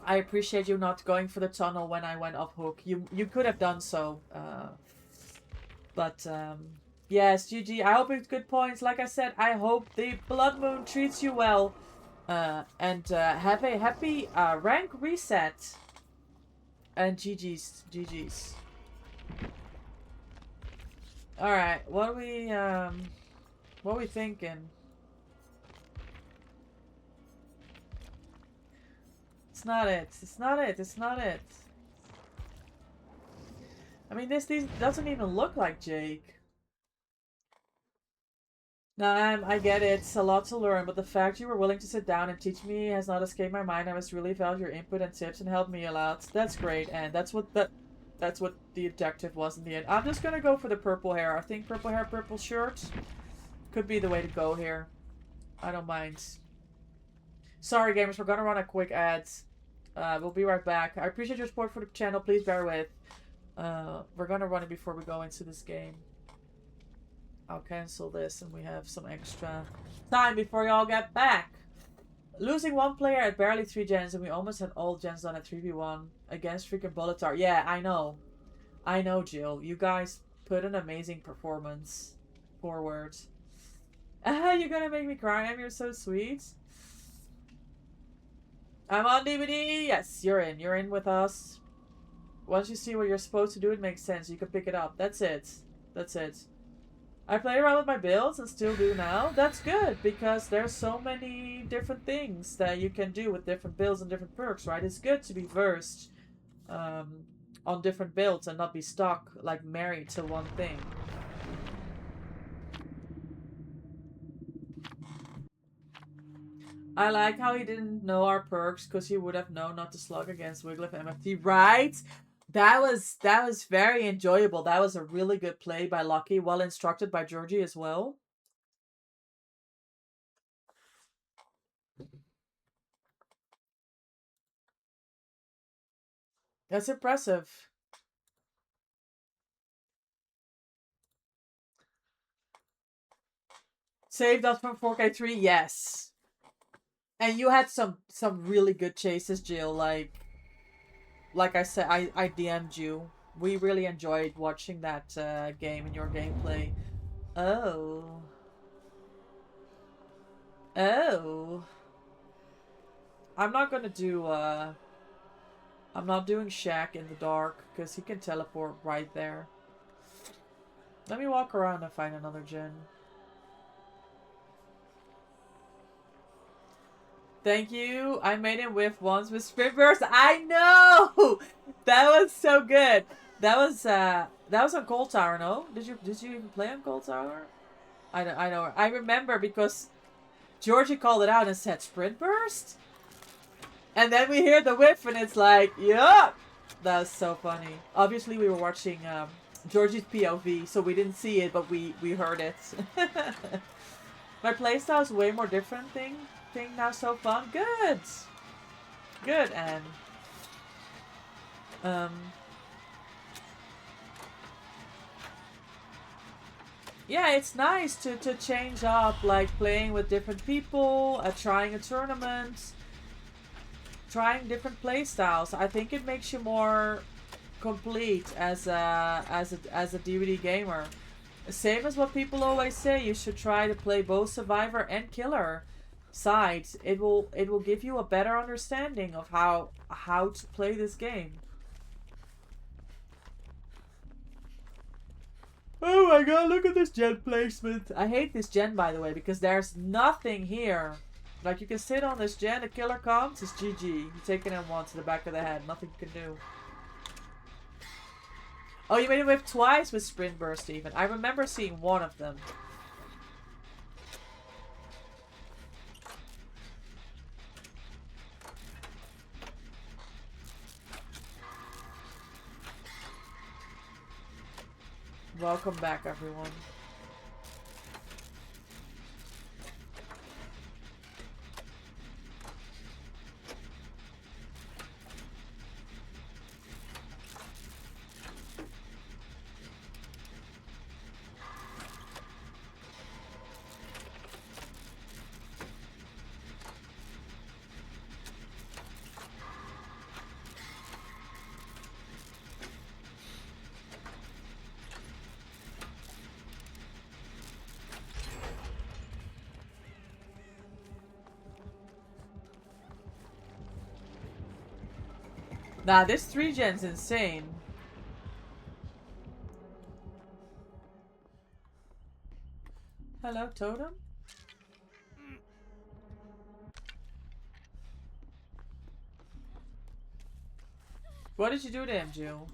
I appreciate you not going for the tunnel when I went off hook. You could have done so. But yes, GG. I hope it's good points. Like I said, I hope the Blood Moon treats you well. And have a happy rank reset. And GG's. GG's. Alright, what are we thinking? It's not it. It's not it. It's not it. I mean, this doesn't even look like Jake. Nah, I get it. It's a lot to learn, but the fact you were willing to sit down and teach me has not escaped my mind. I must really value your input and tips and helped me a lot. That's great, and that's what the objective was in the end. I'm just gonna go for the purple hair. I think purple hair, purple shirt could be the way to go here. I don't mind. Sorry, gamers, we're gonna run a quick ad. We'll be right back. I appreciate your support for the channel. Please bear with. We're gonna run it before we go into this game. I'll cancel this and we have some extra time before y'all get back. Losing one player at barely 3 gens and we almost had all gens done at 3v1 against freaking Bolitar. Yeah, I know. I know, Jill. You guys put an amazing performance forward. You're gonna make me cry, Em. You're so sweet. I'm on DVD. Yes, you're in. You're in with us. Once you see what you're supposed to do, it makes sense. You can pick it up. That's it. That's it. I play around with my builds and still do now. That's good because there's so many different things that you can do with different builds and different perks, right? It's good to be versed on different builds and not be stuck, like, married to one thing. I like how he didn't know our perks because he would have known not to slug against Wiglif MFT, right? That was very enjoyable. That was a really good play by Lucky, well instructed by Georgie as well. That's impressive. Saved us from 4K3, yes. And you had some really good chases, Jill. Like I said, I DM'd you. We really enjoyed watching that game and your gameplay. Oh. Oh. I'm not gonna do, I'm not doing Shaq in the dark, because he can teleport right there. Let me walk around and find another gen. Thank you. I made him whiff once with Sprint Burst. I know! That was so good. That was on Cold Tower, no? Did you even play on Cold Tower? I know. I remember because Georgie called it out and said Sprint Burst? And then we hear the whiff and it's like, yup! That was so funny. Obviously we were watching Georgie's POV, so we didn't see it, but we heard it. My playstyle is way more different thing now, so fun. Good! Good, Anne. Yeah, it's nice to change up, like playing with different people, trying a tournament, trying different playstyles. I think it makes you more complete as a DVD gamer. Same as what people always say, you should try to play both Survivor and Killer sides. It will give you a better understanding of how to play this game. Oh my god, look at this gen placement. I hate this gen, by the way, because there's nothing here. Like, you can sit on this gen, the killer comes, it's GG. You take an M1 to the back of the head, nothing you can do. Oh, you made it whip twice with Sprint Burst even. I remember seeing one of them. Welcome back, everyone. Nah, this 3-gen's insane. Hello, Totem? What did you do to him, Jill?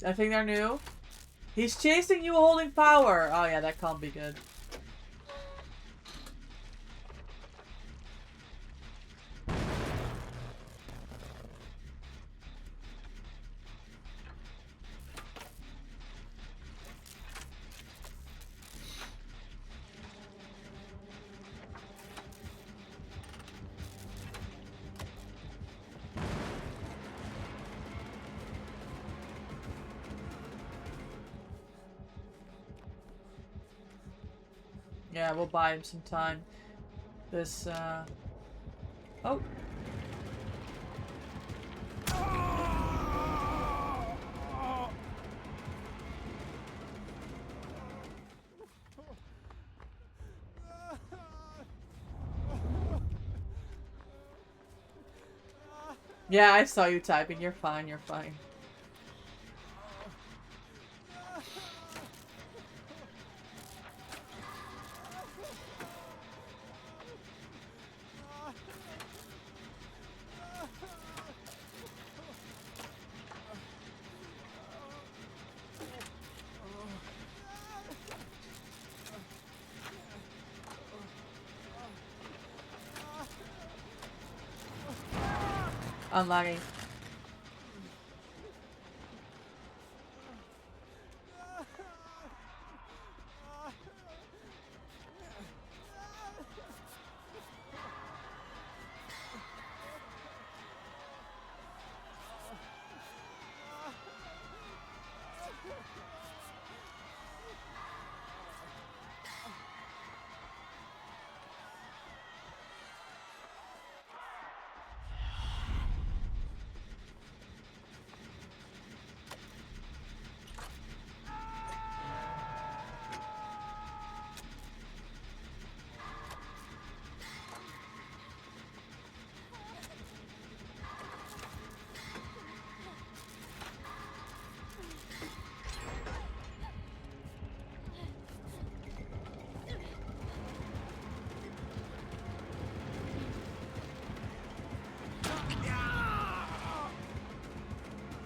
I think they're new. He's chasing you holding power. Oh yeah, that can't be good. Yeah, we'll buy him some time. This, Oh. Yeah, I saw you typing. You're fine, you're fine. Unlucky.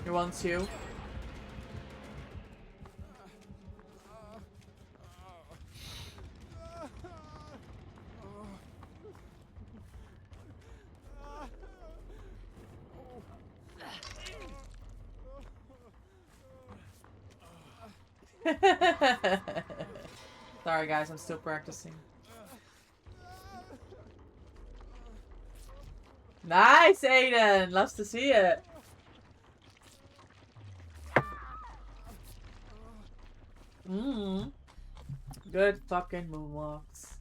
He wants you. Sorry guys, I'm still practicing. Nice, Aiden! Loves to see it. Good fucking moonwalks.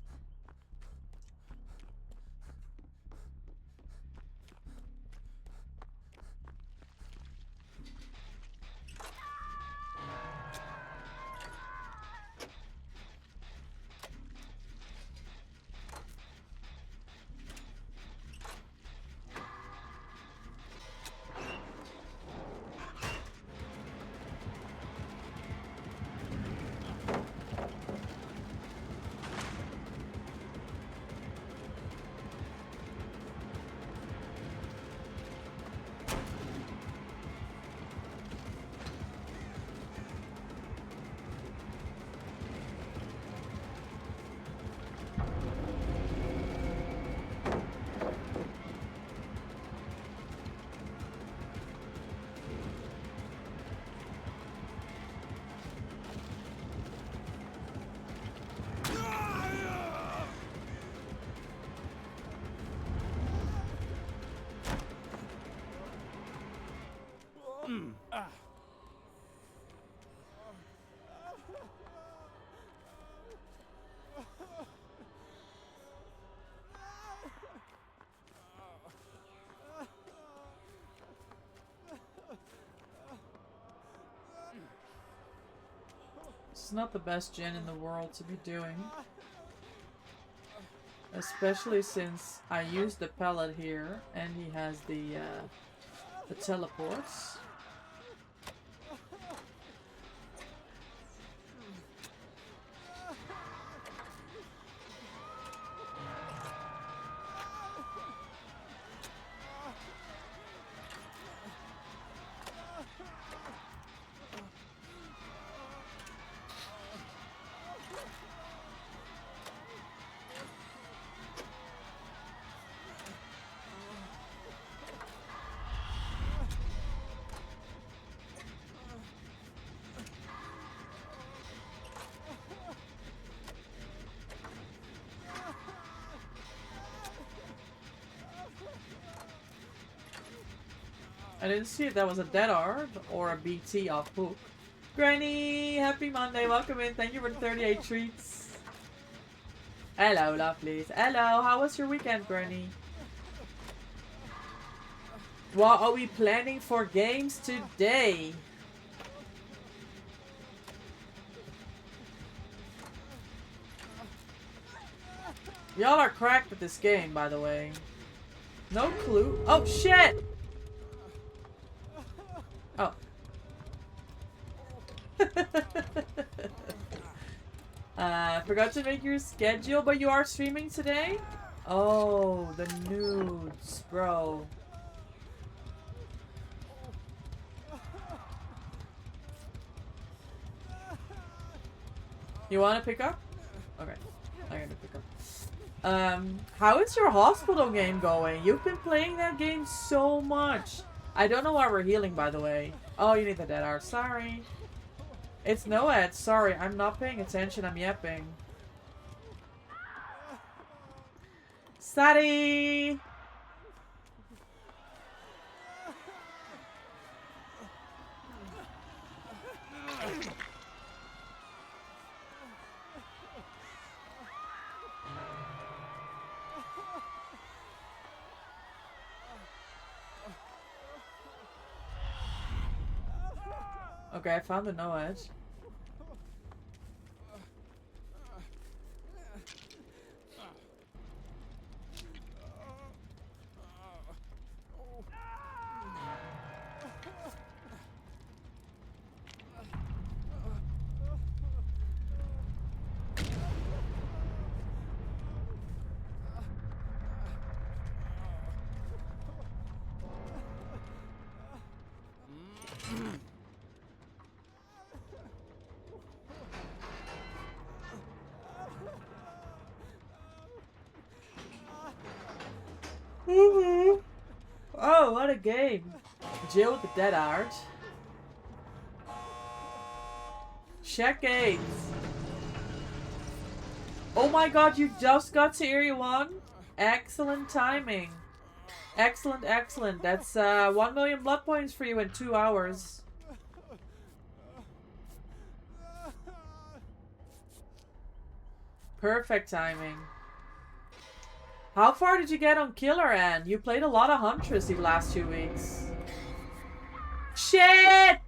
It's not the best gen in the world to be doing. Especially since I use the pellet here and he has the teleports. I didn't see if that was a dead art or a BT off hook. Granny, happy Monday, welcome in. Thank you for the 38 treats. Hello, lovelies. Hello, how was your weekend, Granny? What are we planning for games today? Y'all are cracked at this game, by the way. No clue. Oh, shit! Oh. Forgot to make your schedule, but you are streaming today? Oh, the nudes, bro. You want to pick up? Okay, I'm gonna pick up. How is your hospital game going? You've been playing that game so much. I don't know why we're healing, by the way. Oh, you need the dead art. Sorry. It's Noed. Sorry, I'm not paying attention. I'm yapping. Sorry. Okay, I found the no edge. Oh, what a game. Jill with the dead art. Check 8. Oh my god, you just got to Area 1? Excellent timing. Excellent, excellent. That's 1 million blood points for you in 2 hours. Perfect timing. How far did you get on Killer, Ann? You played a lot of Huntress the last 2 weeks. Shit!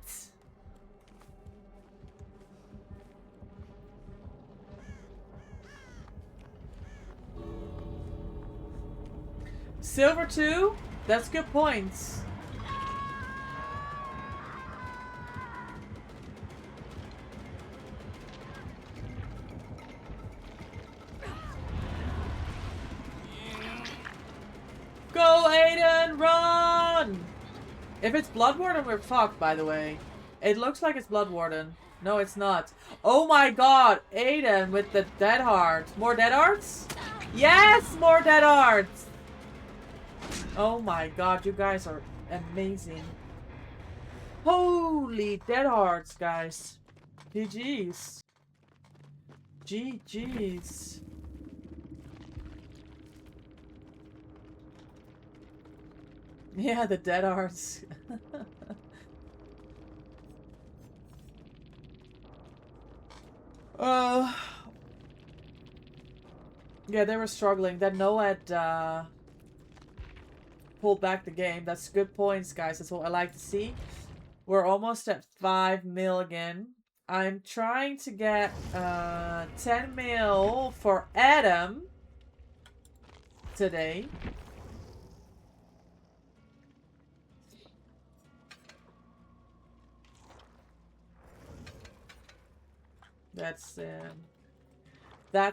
Silver 2? That's good points. Go, Aiden! Run! If it's Bloodwarden, we're fucked, by the way. It looks like it's Bloodwarden. No, it's not. Oh my god! Aiden with the dead heart. More dead hearts? Yes! More dead hearts! Oh my god, you guys are amazing. Holy dead hearts, guys. GG's. GG's. Yeah, the dead hearts. Yeah, they were struggling. Then Noed pulled back the game. That's good points, guys. That's what I like to see. We're almost at 5 mil again. I'm trying to get 10 mil for Adam today. That's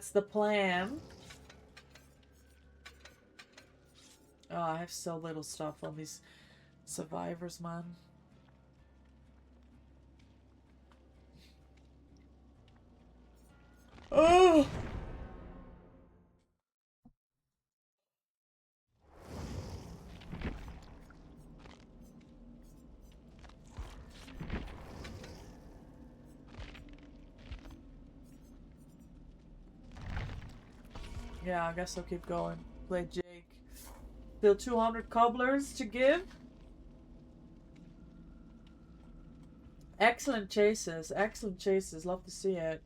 the plan. Oh, I have so little stuff on these survivors, man. Oh! Yeah, I guess I'll keep going. Play Jake. Still 200 cobblers to give. Excellent chases. Excellent chases. Love to see it.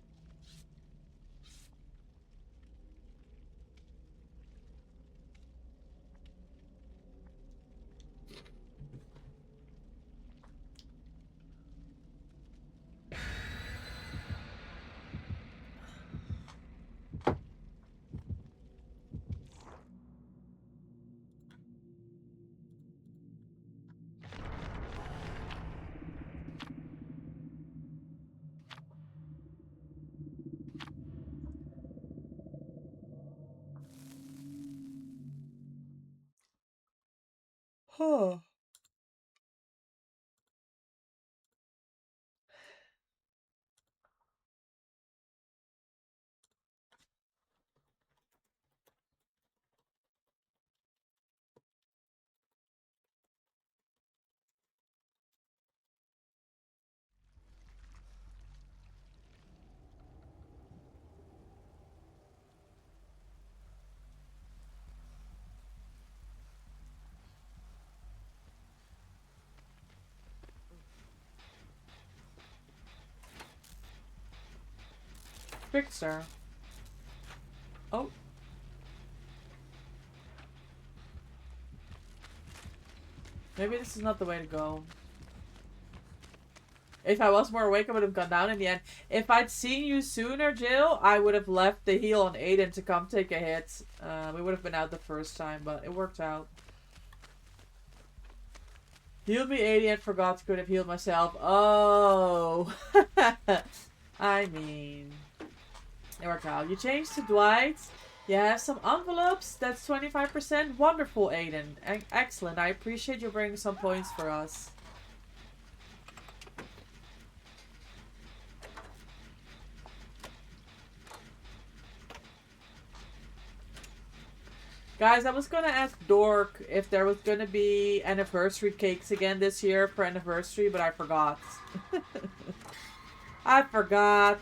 Huh. Trickster. Oh. Maybe this is not the way to go. If I was more awake, I would have gone down in the end. If I'd seen you sooner, Jill, I would have left the heal on Aiden to come take a hit. We would have been out the first time, but it worked out. Healed me, Aiden, forgot could have healed myself. Oh. I mean, it worked out. You changed to Dwight. You have some envelopes. That's 25%. Wonderful, Aiden. Excellent. I appreciate you bringing some points for us. Guys, I was gonna ask Dork if there was gonna be anniversary cakes again this year for anniversary, but I forgot. I forgot.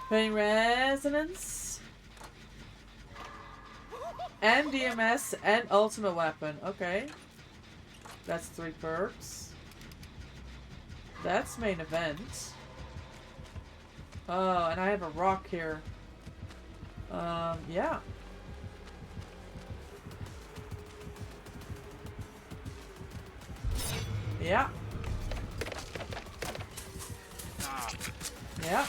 Pain Resonance. And DMS and Ultimate Weapon. Okay. That's 3 perks. That's main event. Oh, and I have a rock here. Yeah. Yeah. Yeah.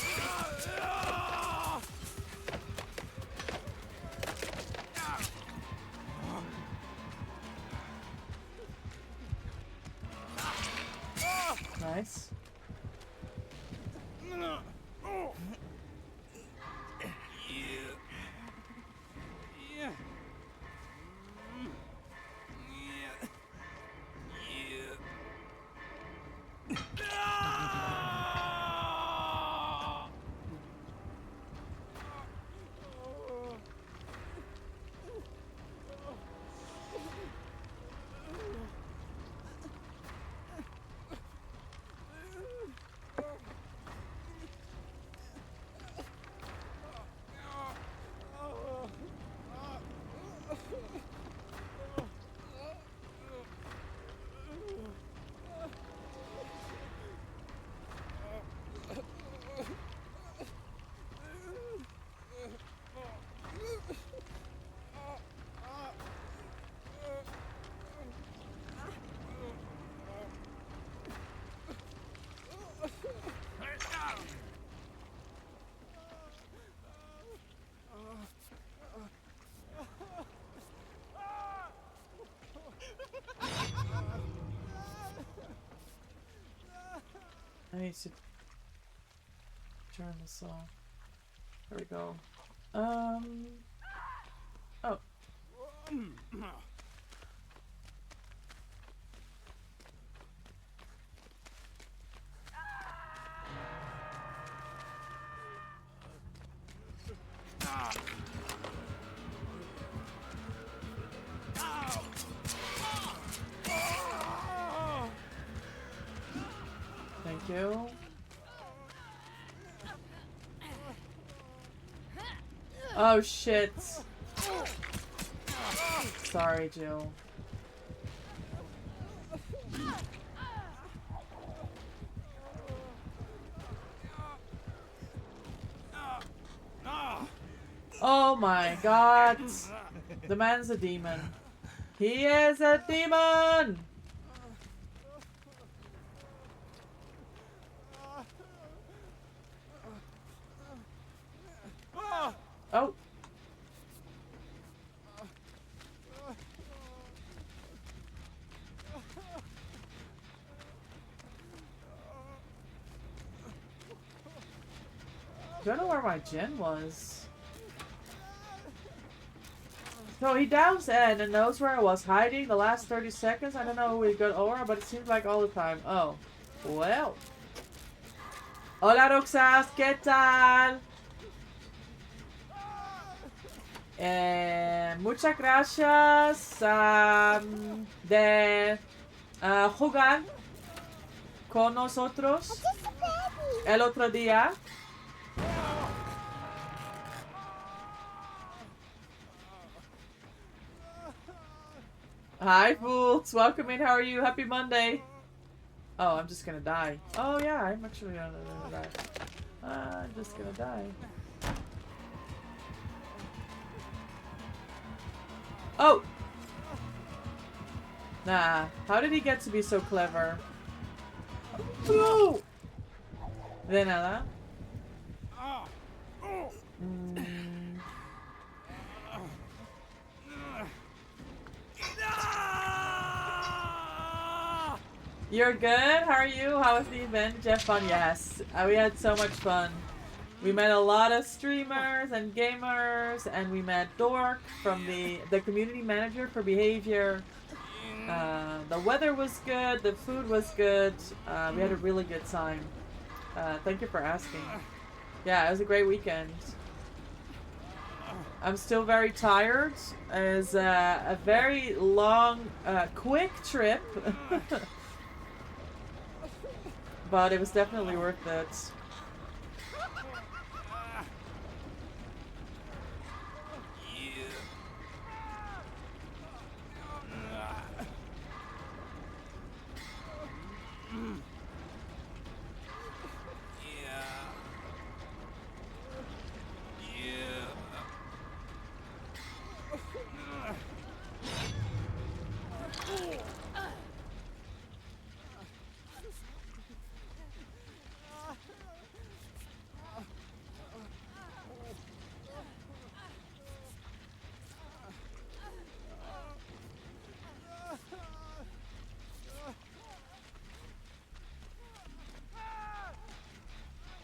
Nice. I need to turn this off. There we go. Oh. Thank you. Oh shit. Sorry, Jill. Oh my god. The man's a demon. He is a demon! Oh. Don't know where my gen was. So he dives in and knows where I was hiding the last 30 seconds. I don't know who we got over, but it seems like all the time. Oh. Well. Hola, Roxas. ¿Qué tal? Muchas gracias de jugar con nosotros el otro día. Hi, fools. Welcome in. How are you? Happy Monday. Oh, I'm just gonna die. Oh, yeah, I'm actually gonna die. I'm just gonna die. Oh! Nah. How did he get to be so clever? No! De nada. You're good? How are you? How was the event? Jeff fun? Yes. We had so much fun. We met a lot of streamers and gamers, and we met Dork from the community manager for Behavior. The weather was good, the food was good. We had a really good time. Thank you for asking. Yeah, it was a great weekend. I'm still very tired. It was a very long, quick trip. But it was definitely worth it.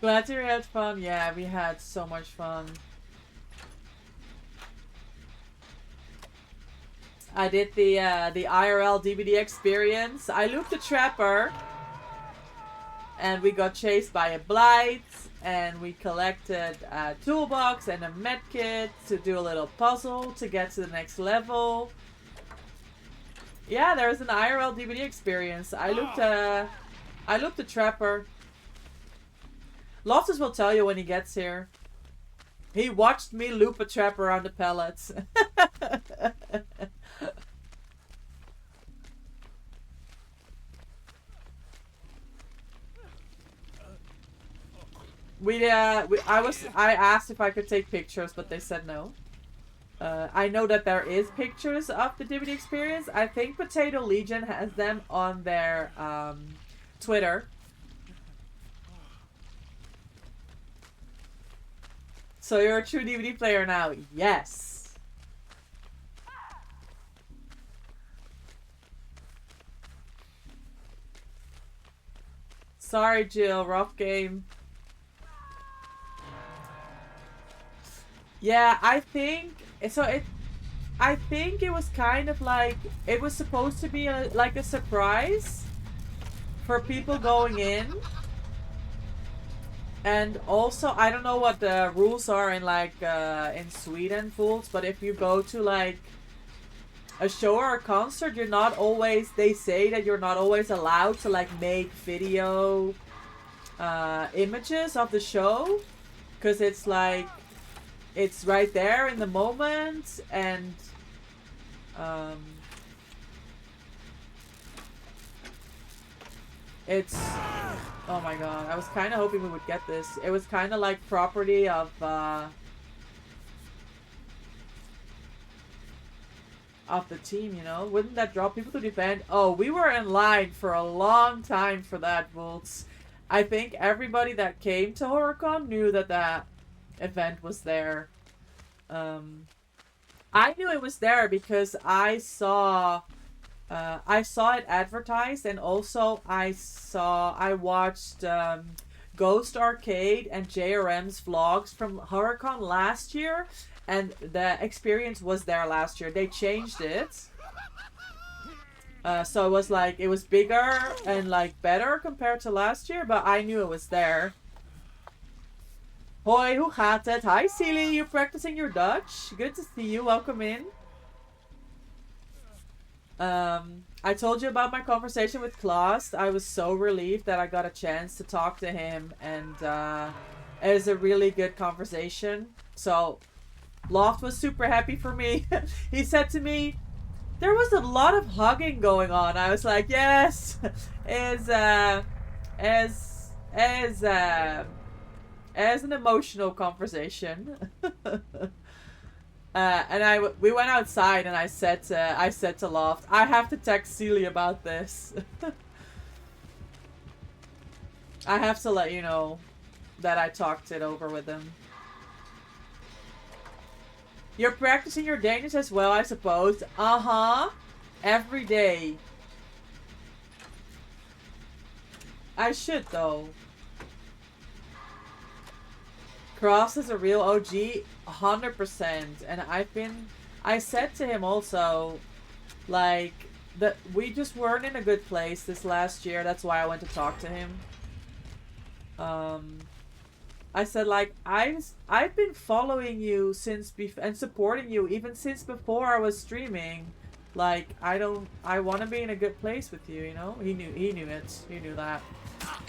Glad you had fun. Yeah, we had so much fun. I did the IRL DVD experience. I looped the Trapper, and we got chased by a Blight, and we collected a toolbox and a medkit to do a little puzzle to get to the next level. Yeah, there was an IRL DVD experience. I looped the Trapper. Loftus will tell you when he gets here. He watched me loop a trap around the pellets. I asked if I could take pictures, but they said no. I know that there is pictures of the DVD experience. I think Potato Legion has them on their Twitter. So you're a true DVD player now? Yes. Sorry, Jill. Rough game. Yeah, I think so. I think it was kind of like it was supposed to be like a surprise for people going in. And also, I don't know what the rules are in like in Sweden, fools, but if you go to like a show or a concert, you're not always, they say that you're not always allowed to like make video images of the show, because it's like it's right there in the moment. And it's, oh my god, I was kind of hoping we would get this. It was kind of like property of the team, you know? Wouldn't that draw people to defend? Oh, we were in line for a long time for that, Volts. I think everybody that came to HorrorCon knew that that event was there. I knew it was there because I saw it advertised, and also I watched Ghost Arcade and JRM's vlogs from HorrorCon last year, and the experience was there last year. They changed it. So it was like, it was bigger and like better compared to last year, but I knew it was there. Hoi, hoe gaat het? Hi, Celie, you practicing your Dutch? Good to see you. Welcome in. I told you about my conversation with Klaus. I was so relieved that I got a chance to talk to him, and it was a really good conversation. So Loft was super happy for me. He said to me, there was a lot of hugging going on. I was like, yes, as an emotional conversation. And we went outside, and I said to Loft, I have to text Celia about this. I have to let you know that I talked it over with him. You're practicing your Danish as well, I suppose. Uh-huh. Every day. I should, though. Cross is a real OG, 100%. And I said to him also, like, that we just weren't in a good place this last year. That's why I went to talk to him. I said, like, I've been following you and supporting you even since before I was streaming. Like, I want to be in a good place with you, you know? He knew it. He knew that.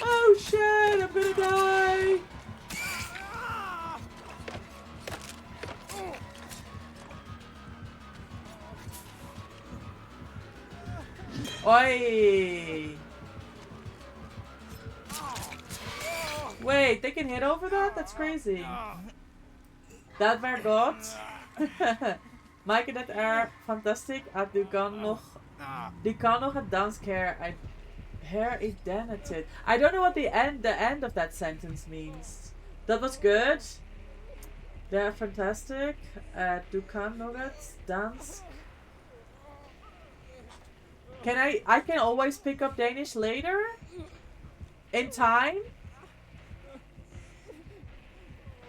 Oh shit, I'm gonna die. Oi! Wait, they can hit over that? That's crazy. Dat var gott. Maaike, dat är fantastiskt att du kan nog ett dansk hair identity. I don't know what the end of that sentence means. That was good. They're fantastic. Du kan något dansk. I can always pick up Danish later? In time?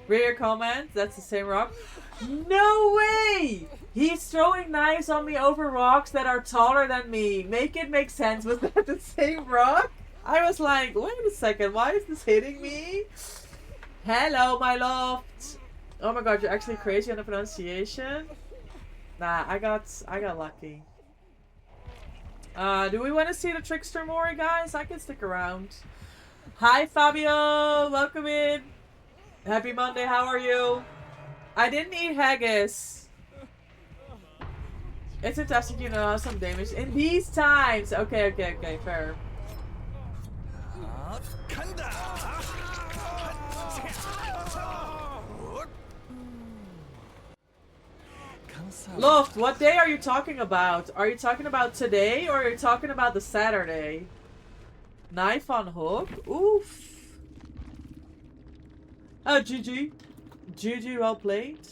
Rear comment, that's the same rock. No way! He's throwing knives on me over rocks that are taller than me. Make it make sense. Was that the same rock? I was like, wait a second, why is this hitting me? Hello, my loft. Oh my god, you're actually crazy on the pronunciation. Nah, I got lucky. Do we want to see the Trickster Mori, guys? I can stick around. Hi, Fabio. Welcome in. Happy Monday. How are you? I didn't eat haggis. It's fantastic, you know, some damage in these times. Okay, fair. Loft, what day are you talking about? Are you talking about today, or are you talking about the Saturday? Knife on hook? Oof. Oh, GG. GG, well played.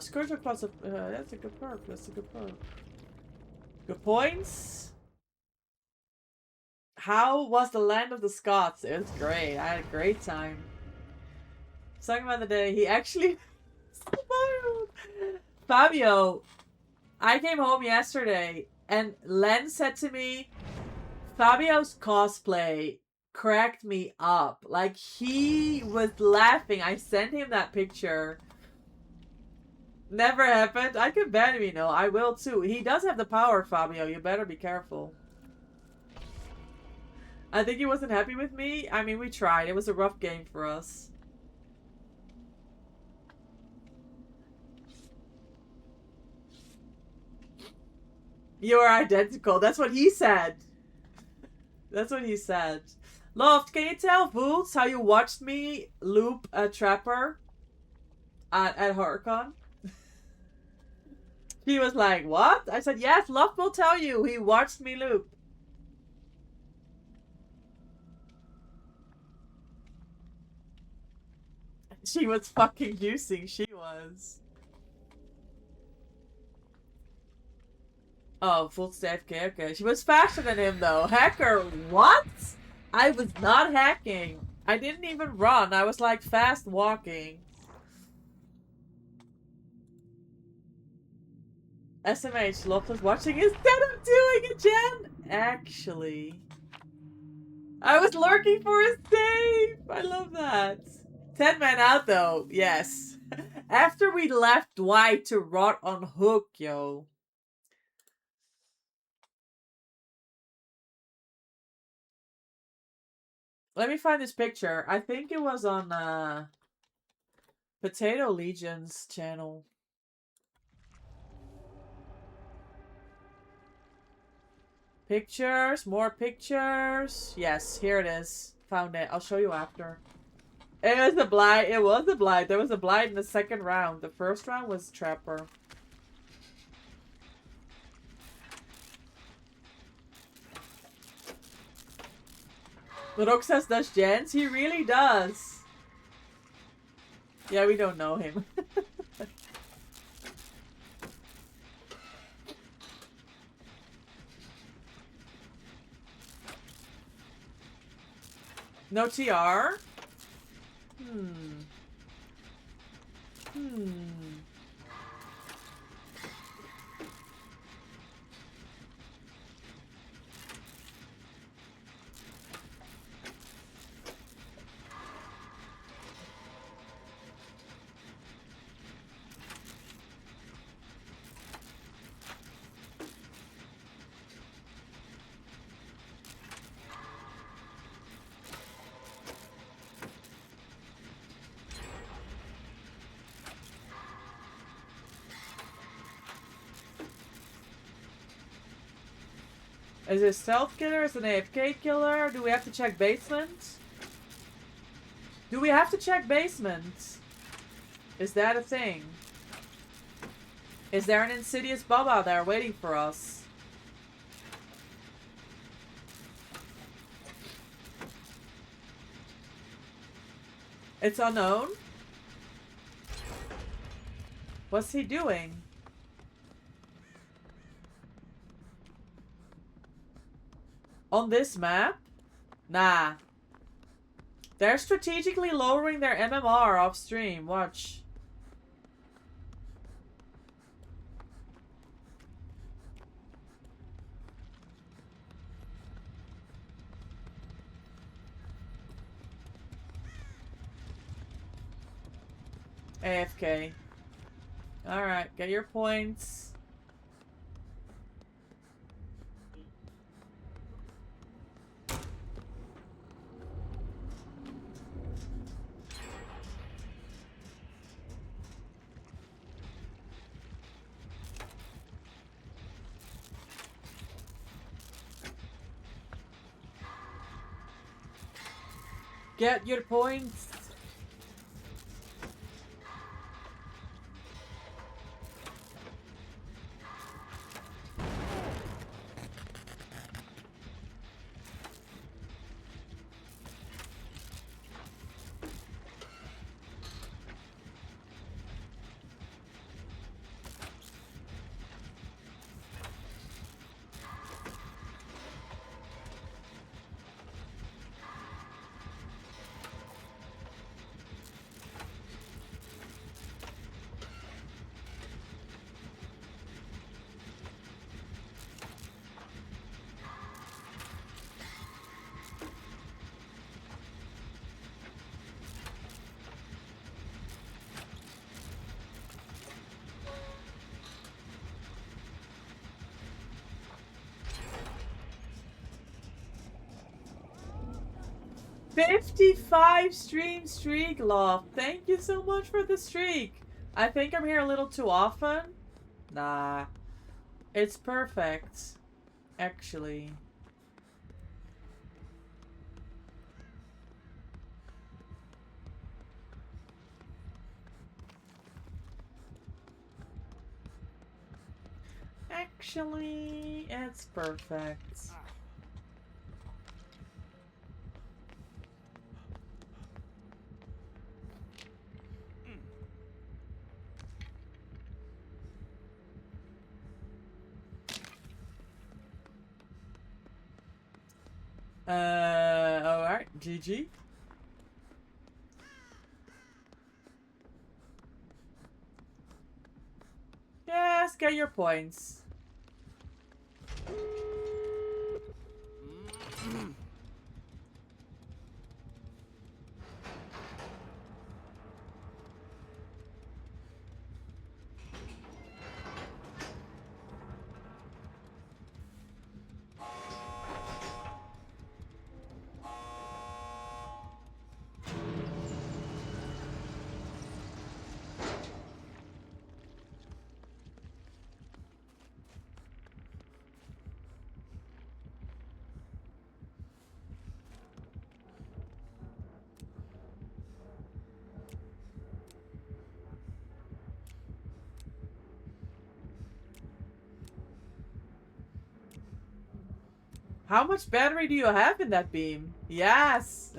Scourge of plus of, that's a good perk. That's a good perk. Good points. How was the land of the Scots? It was great. I had a great time. Talking about the day, he actually smiled. Fabio, I came home yesterday and Len said to me, Fabio's cosplay cracked me up. Like, he was laughing. I sent him that picture. Never happened. I can bet him, you know. I will too. He does have the power, Fabio. You better be careful. I think he wasn't happy with me. I mean, we tried. It was a rough game for us. You are identical. That's what he said. That's what he said. Loft, can you tell Vools how you watched me loop a trapper at HorrorCon? He was like, what? I said, yes, Loft will tell you. He watched me loop. She was fucking juicing. She was. Oh, full staff AFK. Okay. She was faster than him, though. Hacker, what? I was not hacking. I didn't even run. I was like fast walking. SMH, Love was watching instead of doing it, Jen. Actually, I was lurking for his save. I love that. 10 men out, though. Yes. After we left Dwight to rot on hook, yo. Let me find this picture. I think it was on Potato Legion's channel. Pictures, more pictures. Yes, here it is. Found it. I'll show you after. It was a blight. It was a blight. There was a blight in the second round. The first round was Trapper. Roxas does gens? He really does. Yeah, we don't know him. No TR? Is it stealth killer? Is it an AFK killer? Do we have to check basement? Do we have to check basement? Is that a thing? Is there an insidious bub out there waiting for us? It's unknown? What's he doing? On this map? Nah. They're strategically lowering their MMR off stream. Watch. AFK. Alright, get your points. Get your points. 55 stream streak, love. Thank you so much for the streak. I think I'm here a little too often. Nah. It's perfect. Actually. Actually, it's perfect. Alright, GG. Yes, get your points. How much battery do you have in that beam? Yes!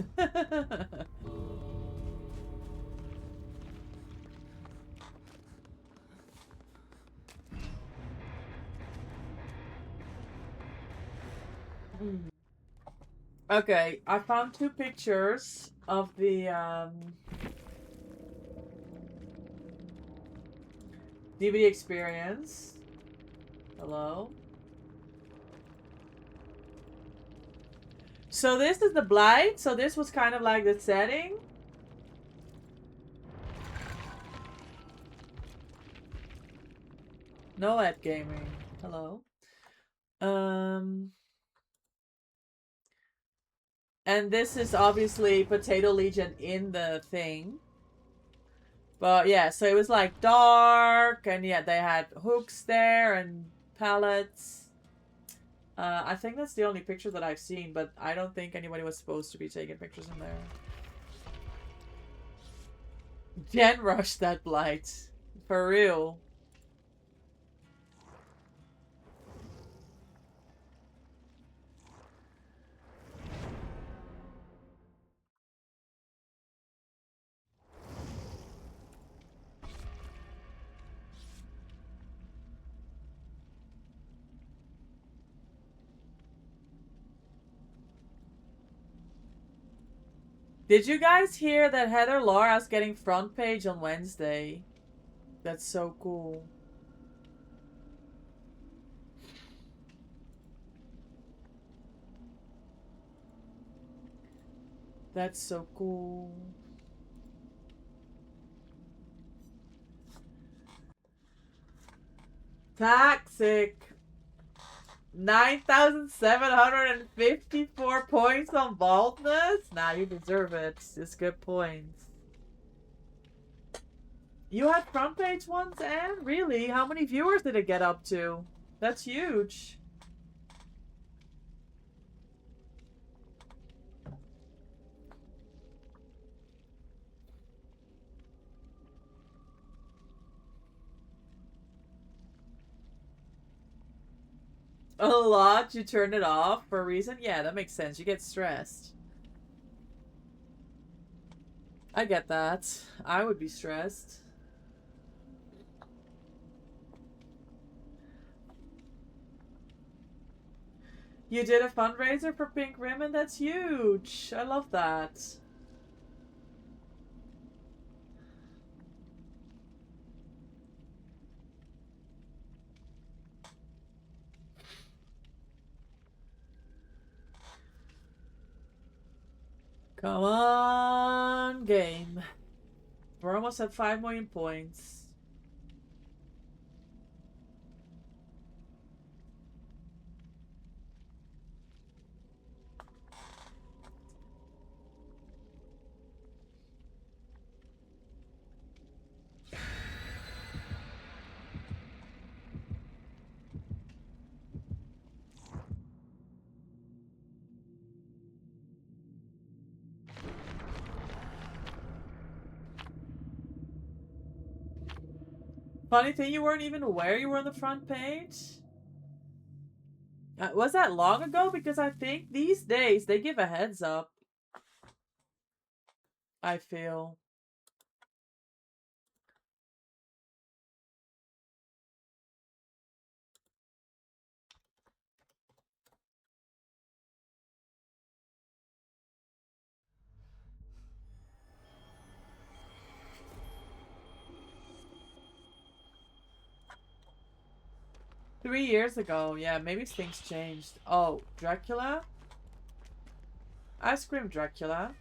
Okay, I found 2 pictures of the DVD experience. Hello? So this is the Blight. So this was kind of like the setting. No ad gaming. Hello. And this is obviously Potato Legion in the thing. But yeah, so it was like dark, and yeah, they had hooks there and pallets. I think that's the only picture that I've seen, but I don't think anybody was supposed to be taking pictures in there. Gen rush that Blight. For real. Did you guys hear that Heather Laura's getting front page on Wednesday? That's so cool. That's so cool. Toxic. 9,754 points on baldness? Nah, you deserve it. It's good points. You had front page once, Anne? Really? How many viewers did it get up to? That's huge. A lot? You turned it off for a reason? Yeah, that makes sense. You get stressed. I get that. I would be stressed. You did a fundraiser for Pink Ribbon? That's huge. I love that. Come on, game. We're almost at 5 million points. Funny thing, you weren't even aware you were on the front page? Was that long ago? Because I think these days they give a heads up. I feel. Three years ago, yeah, maybe things changed. Oh, Dracula? Ice Cream Dracula.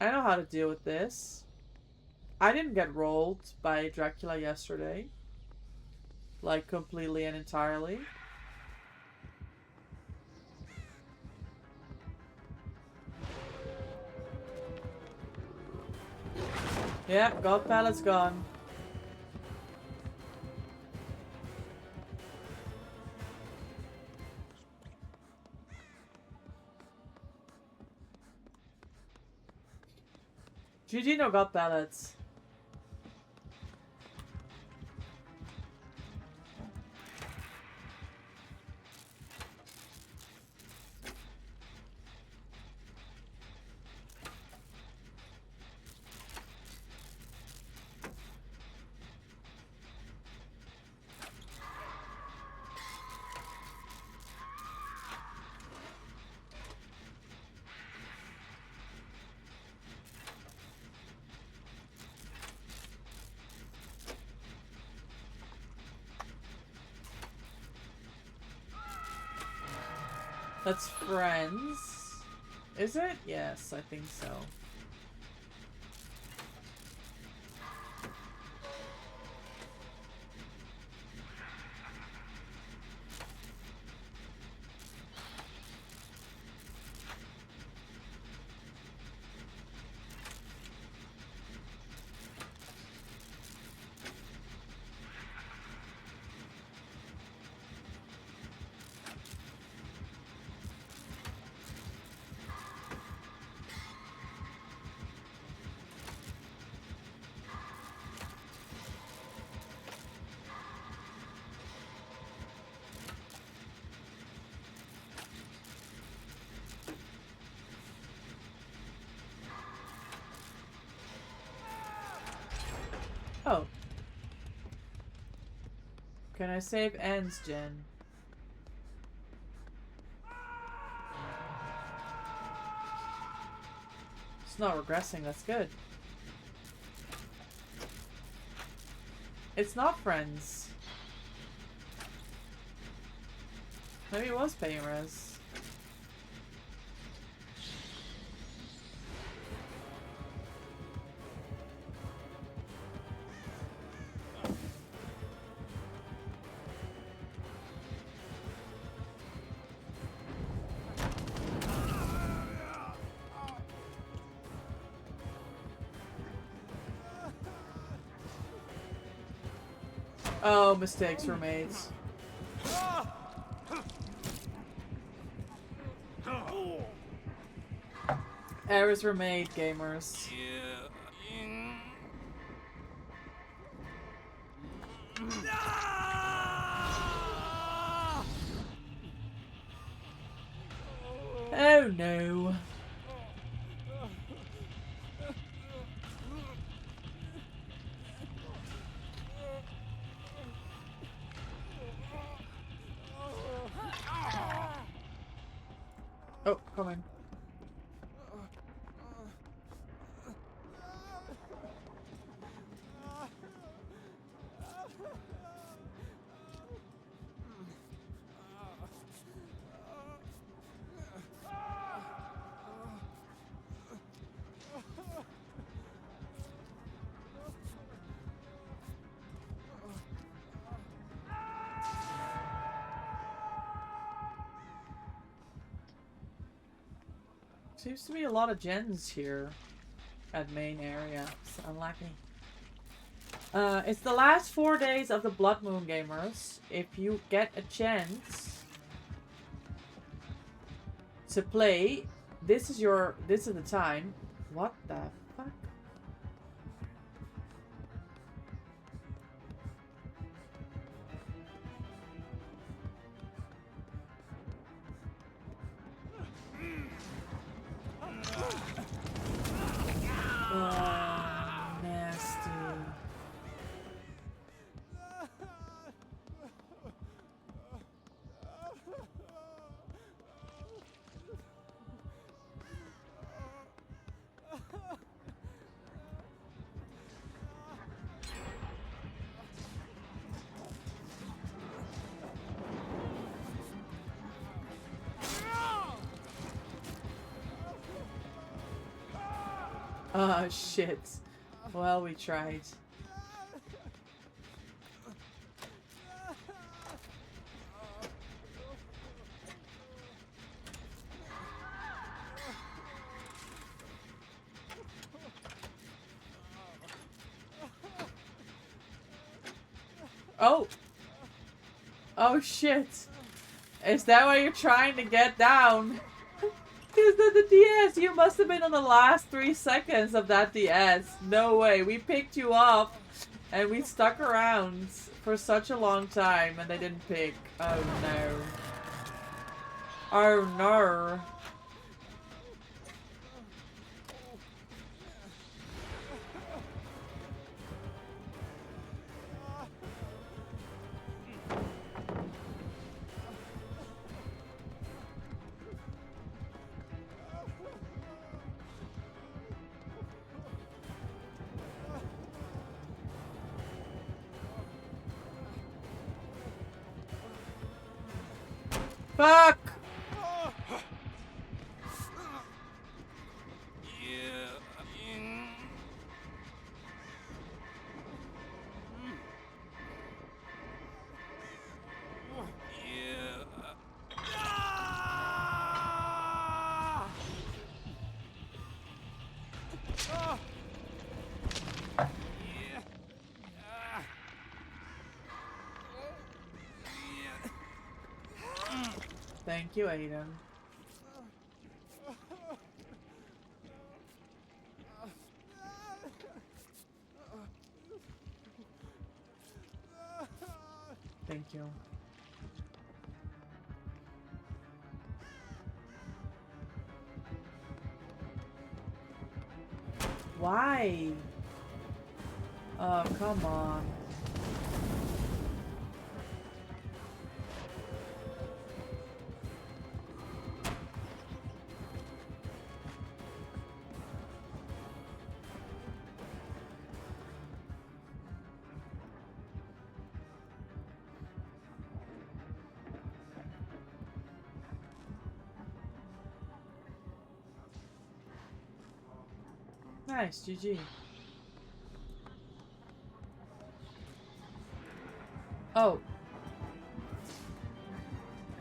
I know how to deal with this. I didn't get rolled by Dracula yesterday. Like, completely and entirely. Yeah, God Pallet's gone. GG no God Pallets. That's friends. Is it? Yes, I think so. Oh. Can I save ends, Jen? It's not regressing, that's good. It's not friends. Maybe it was paying res. Oh, mistakes were made. Errors were made, gamers. Oh no. Oh, coming. Seems to be a lot of gens here at main area. It's unlucky. It's the last 4 days of the Blood Moon, gamers. If you get a chance to play, this is the time. What the fuck? Oh, shit. Well, we tried. Oh! Oh, shit! Is that why you're trying to get down? Is that the DS? You must have been on the last 3 seconds of that DS. No way. We picked you up and we stuck around for such a long time and they didn't pick. Oh no. Oh no. Fuck! Thank you, Aiden. Thank you. Why? Oh, come on. Nice, GG. Oh.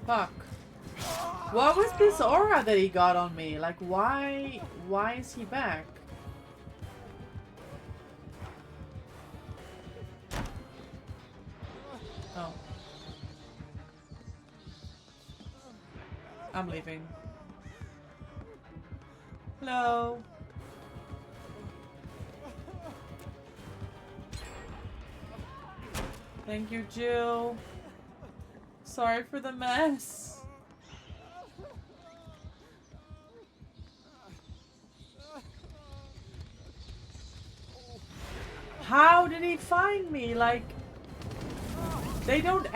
Fuck. What was this aura that he got on me? Like, why is he back? Oh. I'm leaving. Hello. Thank you, Jill. Sorry for the mess. How did he find me? Like, they can't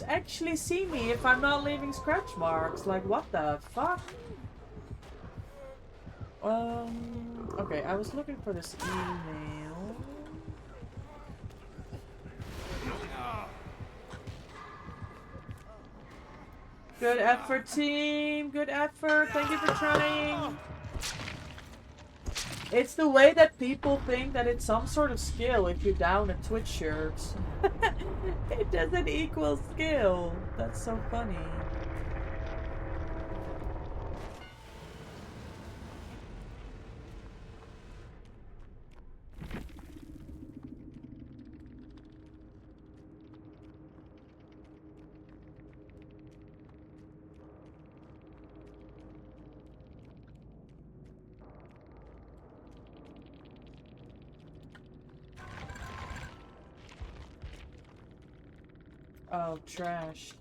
actually see me if I'm not leaving scratch marks. Like, what the fuck? Okay, I was looking for this email. Good effort, team. Good effort. Thank you for trying. It's the way that people think that it's some sort of skill if you down a Twitch shirt. It doesn't equal skill. That's so funny. Oh, trash.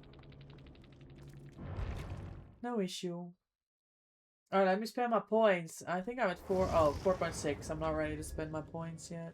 No issue. Alright, let me spend my points. I think I'm at 4.6. I'm not ready to spend my points yet.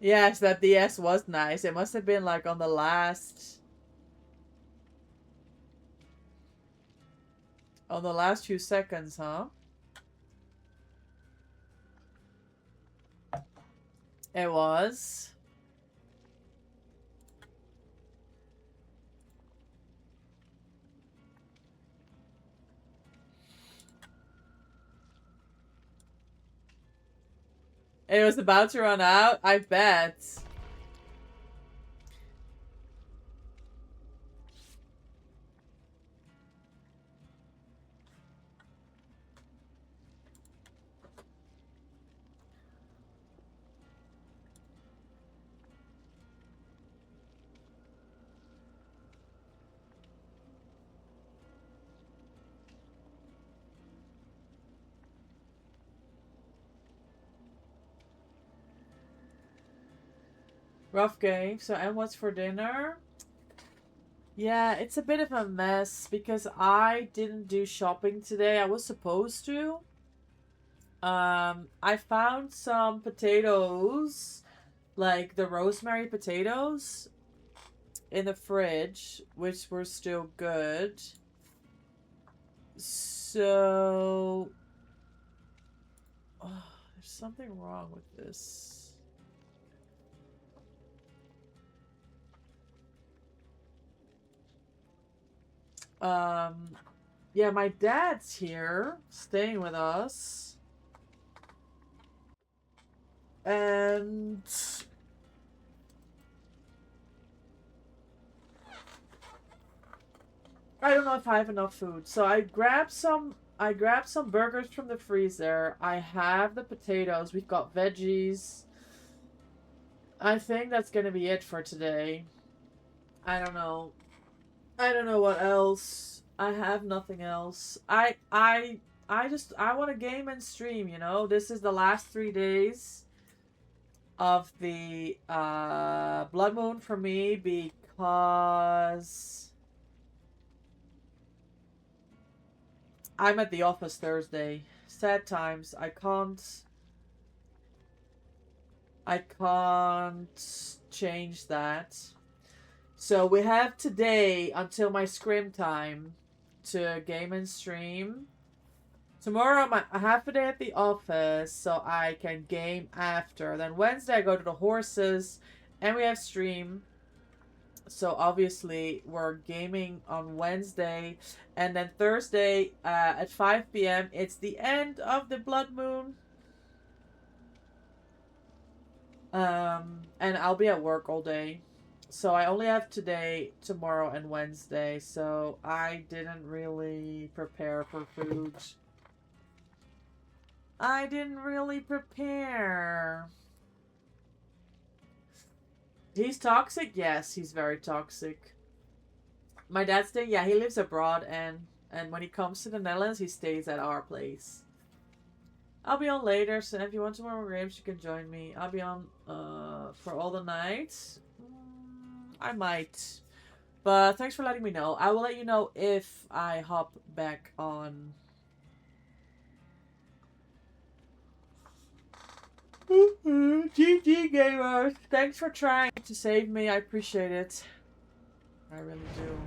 Yes, that DS was nice. It must have been like on the last few seconds, huh? It was. It was about to run out, I bet. Rough game. So, and what's for dinner? Yeah, it's a bit of a mess because I didn't do shopping today. I was supposed to. I found some potatoes, like the rosemary potatoes, in the fridge, which were still good. So, oh, there's something wrong with this. Um, yeah, my dad's here, staying with us. And I don't know if I have enough food. So I grabbed some burgers from the freezer. I have the potatoes. We've got veggies. I think that's gonna be it for today. I don't know. I don't know what else. I have nothing else. I want to game and stream, you know? This is the last 3 days of the Blood Moon for me because I'm at the office Thursday. Sad times. I can't change that. So we have today until my scrim time to game and stream. Tomorrow I have a day at the office so I can game after. Then Wednesday I go to the horses and we have stream. So obviously we're gaming on Wednesday, and then Thursday at 5 p.m. it's the end of the Blood Moon. And I'll be at work all day. So I only have today, tomorrow, and Wednesday. So I didn't really prepare for food. I didn't really prepare. He's toxic? Yes, he's very toxic. My dad's staying, yeah, he lives abroad, and when he comes to the Netherlands, he stays at our place. I'll be on later, so if you want some more games, you can join me. I'll be on for all the nights. I might. But thanks for letting me know. I will let you know if I hop back on. GG gamers. Thanks for trying to save me. I appreciate it. I really do.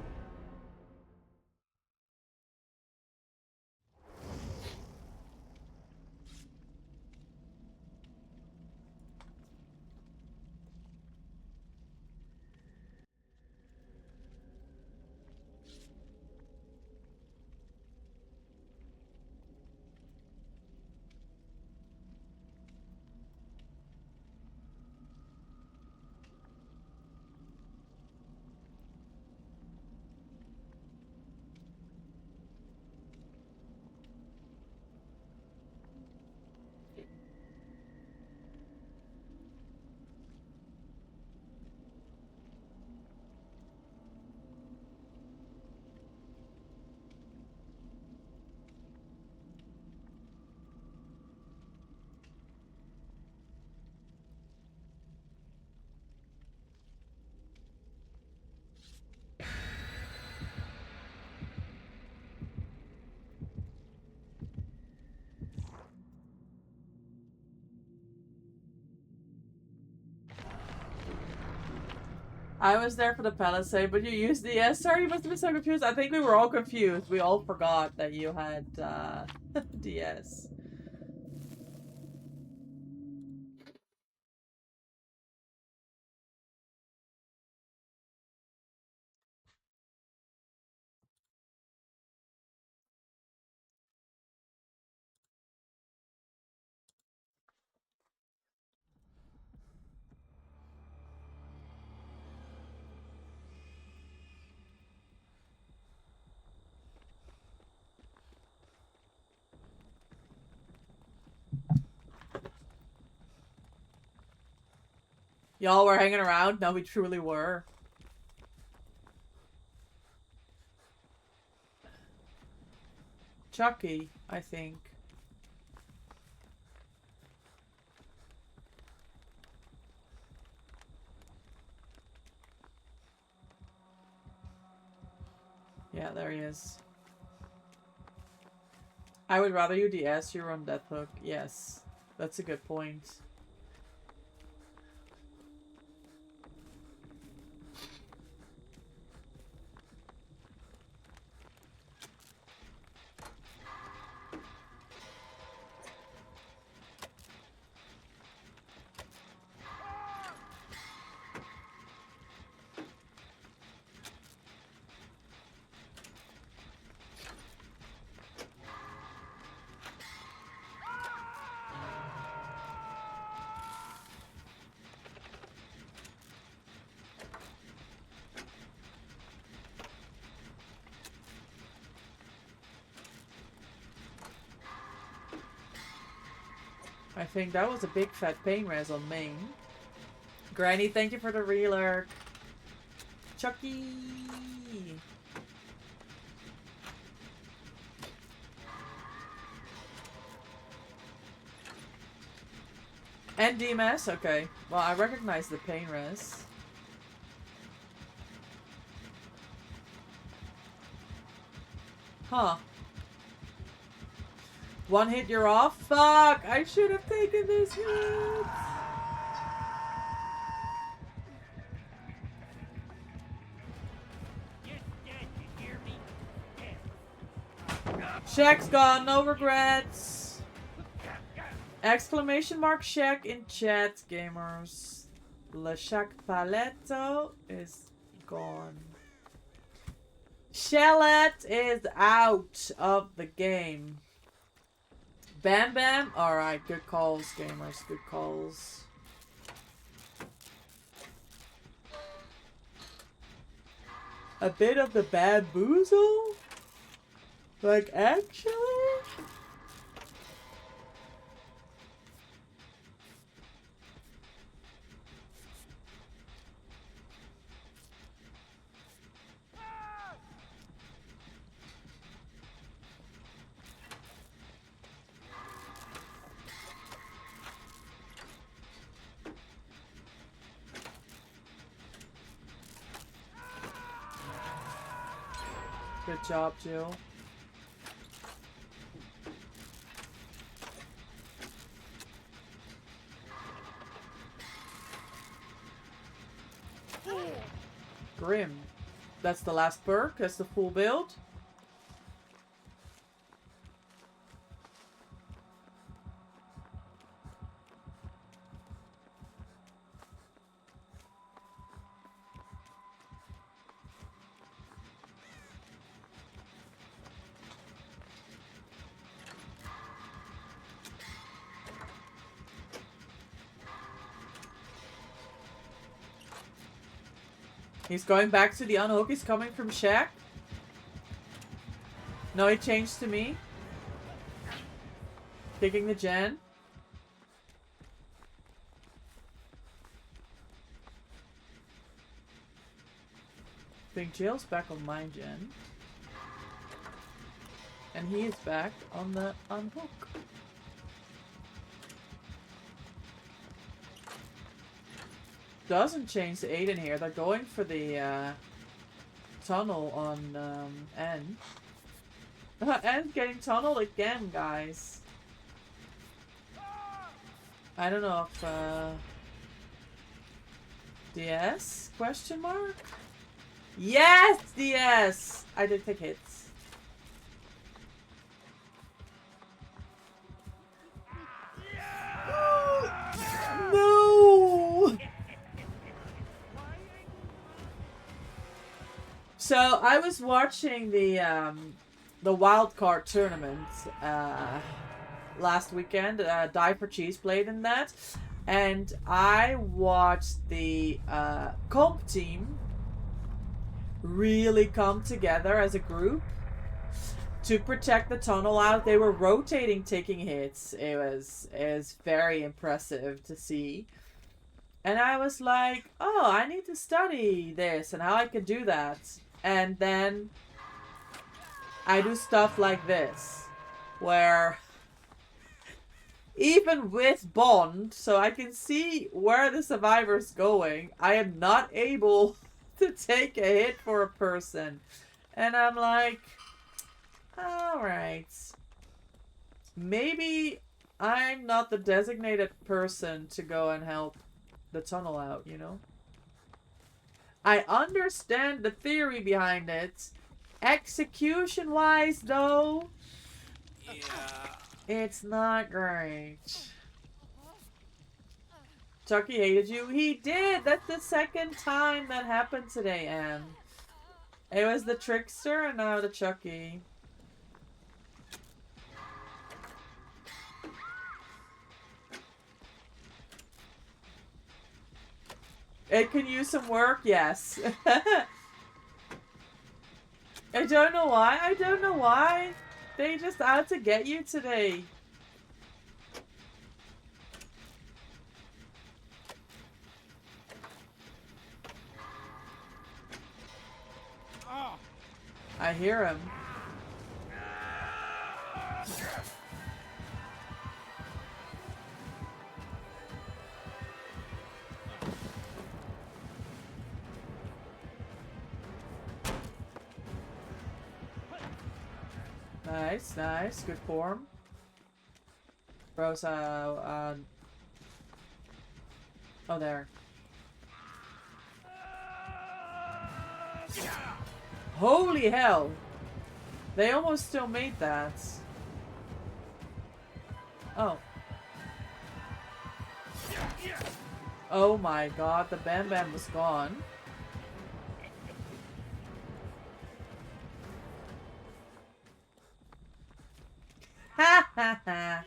I was there for the Palisade, but you used the S. Sorry, you must have been so confused. I think we were all confused. We all forgot that you had DS. Y'all were hanging around? No, we truly were. Chucky, I think. Yeah, there he is. I would rather you DS, you run Death Hook. Yes, that's a good point. I think that was a big fat pain res on main. Granny, thank you for the relurk. Chucky! And DMS? Okay. Well, I recognize the pain res. Huh. One hit, you're off? Fuck! I should have taken this hit! Shaq's gone, no regrets. Exclamation mark Shaq in chat, gamers. Le Shaq Paletto is gone. Shellette is out of the game. Bam Bam? Alright, good calls, gamers. Good calls. A bit of the bamboozle? Like, actually? Good job, Jill. Grim. That's the last perk. That's the full build. He's going back to the unhook. He's coming from Shaq. No, he changed to me. Kicking the gen. Big Jill's back on my gen. And he is back on the unhook. Doesn't change the 8 in here. They're going for the tunnel on N. N's getting tunneled again, guys. I don't know if DS? Question mark? Yes! DS! I did take hits. No! So I was watching the wildcard tournament last weekend. Die for Cheese played in that, and I watched the comp team really come together as a group to protect the tunnel out. They were rotating, taking hits. It was very impressive to see. And I was like, oh, I need to study this and how I can do that. And then I do stuff like this, where even with Bond, so I can see where the survivor's going, I am not able to take a hit for a person. And I'm like, alright. Maybe I'm not the designated person to go and help the tunnel out, you know? I understand the theory behind it. Execution-wise, though, Yeah. it's not great. Chucky hated you? He did! That's the second time that happened today, Anne. It was the Trickster and now the Chucky. It can use some work, yes. I don't know why. I don't know why. They just out to get you today. I hear him. Nice, nice. Good form. Bros, oh, there. Holy hell! They almost still made that. Oh. Oh my god, the Bam Bam was gone. Ha ha ha.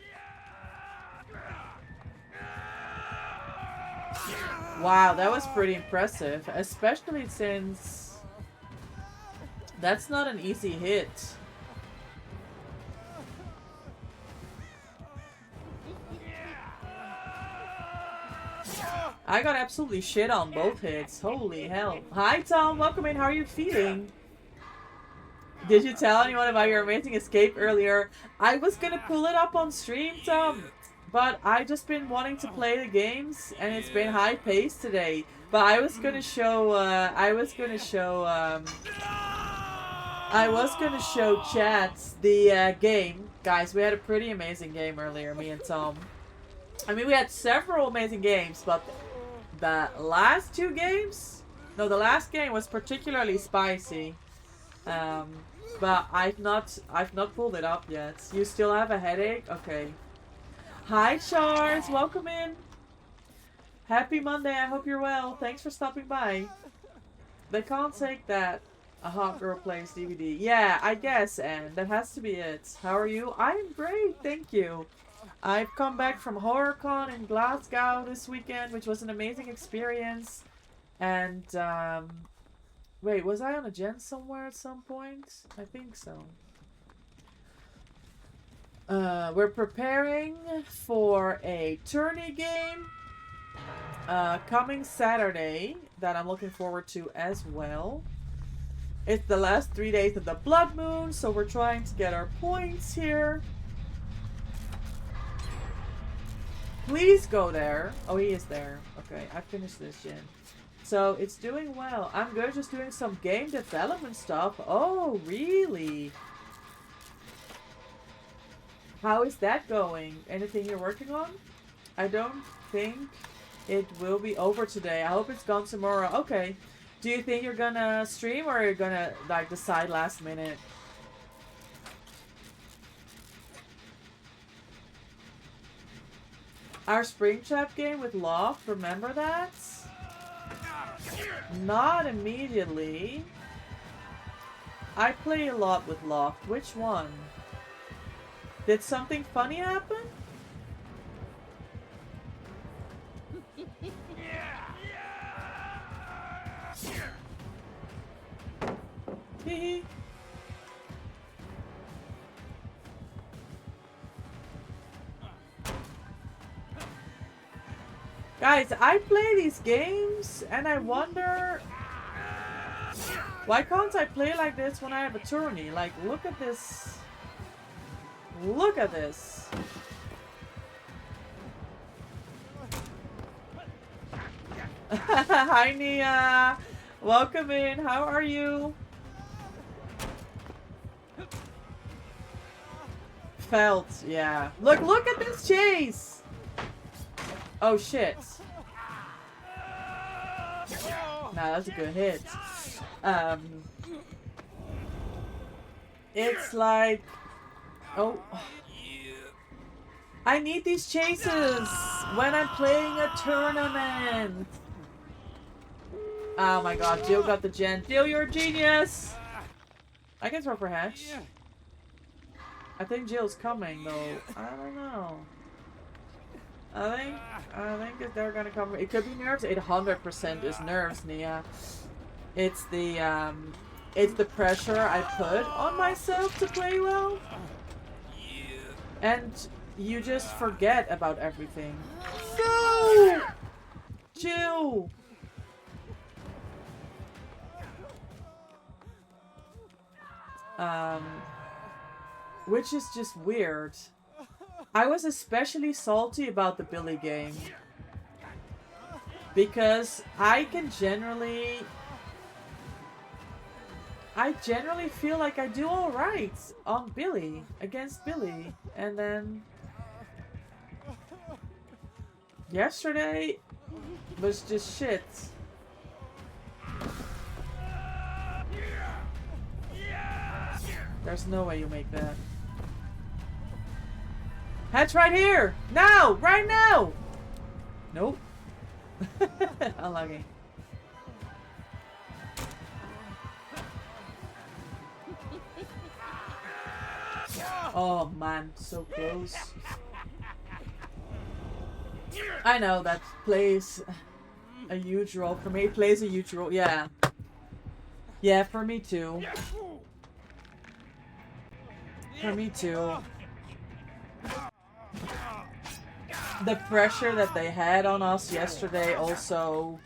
Wow, that was pretty impressive, especially since that's not an easy hit. I got absolutely shit on both hits. Holy hell. Hi Tom, welcome in. How are you feeling? Did you tell anyone about your amazing escape earlier? I was gonna pull it up on stream, Tom, but I've just been wanting to play the games, and it's been high paced today. But I was gonna show, I was gonna show chats the game. Guys, we had a pretty amazing game earlier, me and Tom. I mean, we had several amazing games, but the last two games? No, the last game was particularly spicy. But I've not pulled it up yet. You still have a headache? Okay. Hi Charles, welcome in. Happy Monday, I hope you're well. Thanks for stopping by. They can't take that a hot girl plays DVD. Yeah, I guess, and that has to be it. How are you? I'm great, thank you. I've come back from HorrorCon in Glasgow this weekend, which was an amazing experience. And wait, was I on a gen somewhere at some point? I think so. We're preparing for a tourney game coming Saturday that I'm looking forward to as well. It's the last 3 days of the Blood Moon, so we're trying to get our points here. Please go there. Oh, he is there. Okay, I finished this gen. So it's doing well. I'm good, just doing some game development stuff. Oh, really? How is that going? Anything you're working on? I don't think It will be over today. I hope it's gone tomorrow. Okay. Do you think you're gonna stream or you're gonna like decide last minute? Our spring trap game with Loft, remember that? Not immediately. I play a lot with Loft. Which one? Did something funny happen? Hehe. Guys, I play these games and I wonder why can't I play like this when I have a tourney? Like, look at this. Look at this. Hi, Nia. Welcome in. How are you? Felt, yeah. Look at this chase. Oh shit. Nah, that's a good hit. It's like, oh, I need these chases when I'm playing a tournament. Oh my god, Jill got the gen. Jill, you're a genius. I can throw for Hatch. I think Jill's coming though. I don't know. I think that they're gonna come. It could be nerves. It 100% is nerves, Nia. It's the pressure I put on myself to play well, and you just forget about everything. No, Jill. Which is just weird. I was especially salty about the Billy game because I generally feel like I do all right on Billy against Billy, and then yesterday was just shit. There's no way you make that. Hatch right here! Now! Right now! Nope. Unlucky. Oh man, so close. I know that plays a huge role for me. It plays a huge role, yeah. Yeah, for me too. For me too. The pressure that they had on us yesterday also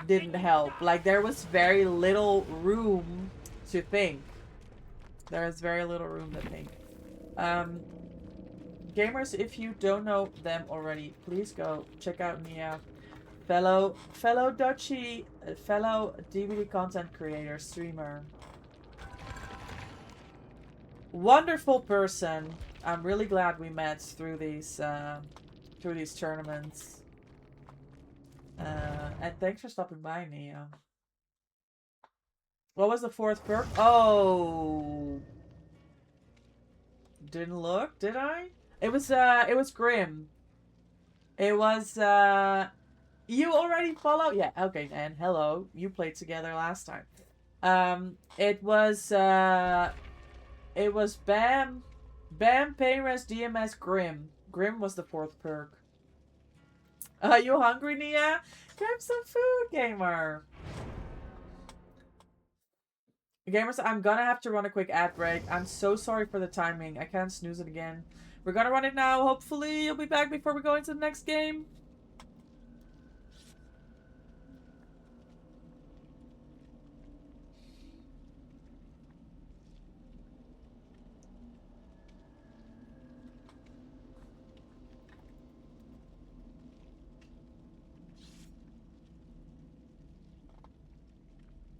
didn't help. Like, there was very little room to think. There is very little room to think. Gamers, if you don't know them already, please go check out Nia. Fellow Dutchie, fellow DVD content creator, streamer. Wonderful person. I'm really glad we met through these tournaments. And thanks for stopping by, Nia. What was the fourth perk? Oh, didn't look, did I? It was Grim. It was you already follow? Yeah, okay, and hello. You played together last time. It was Bam, Payres, DMS, Grim. Grim was the fourth perk. You hungry, Nia? Grab some food, gamer. Gamers, I'm gonna have to run a quick ad break. I'm so sorry for the timing. I can't snooze it again. We're gonna run it now. Hopefully, you'll be back before we go into the next game.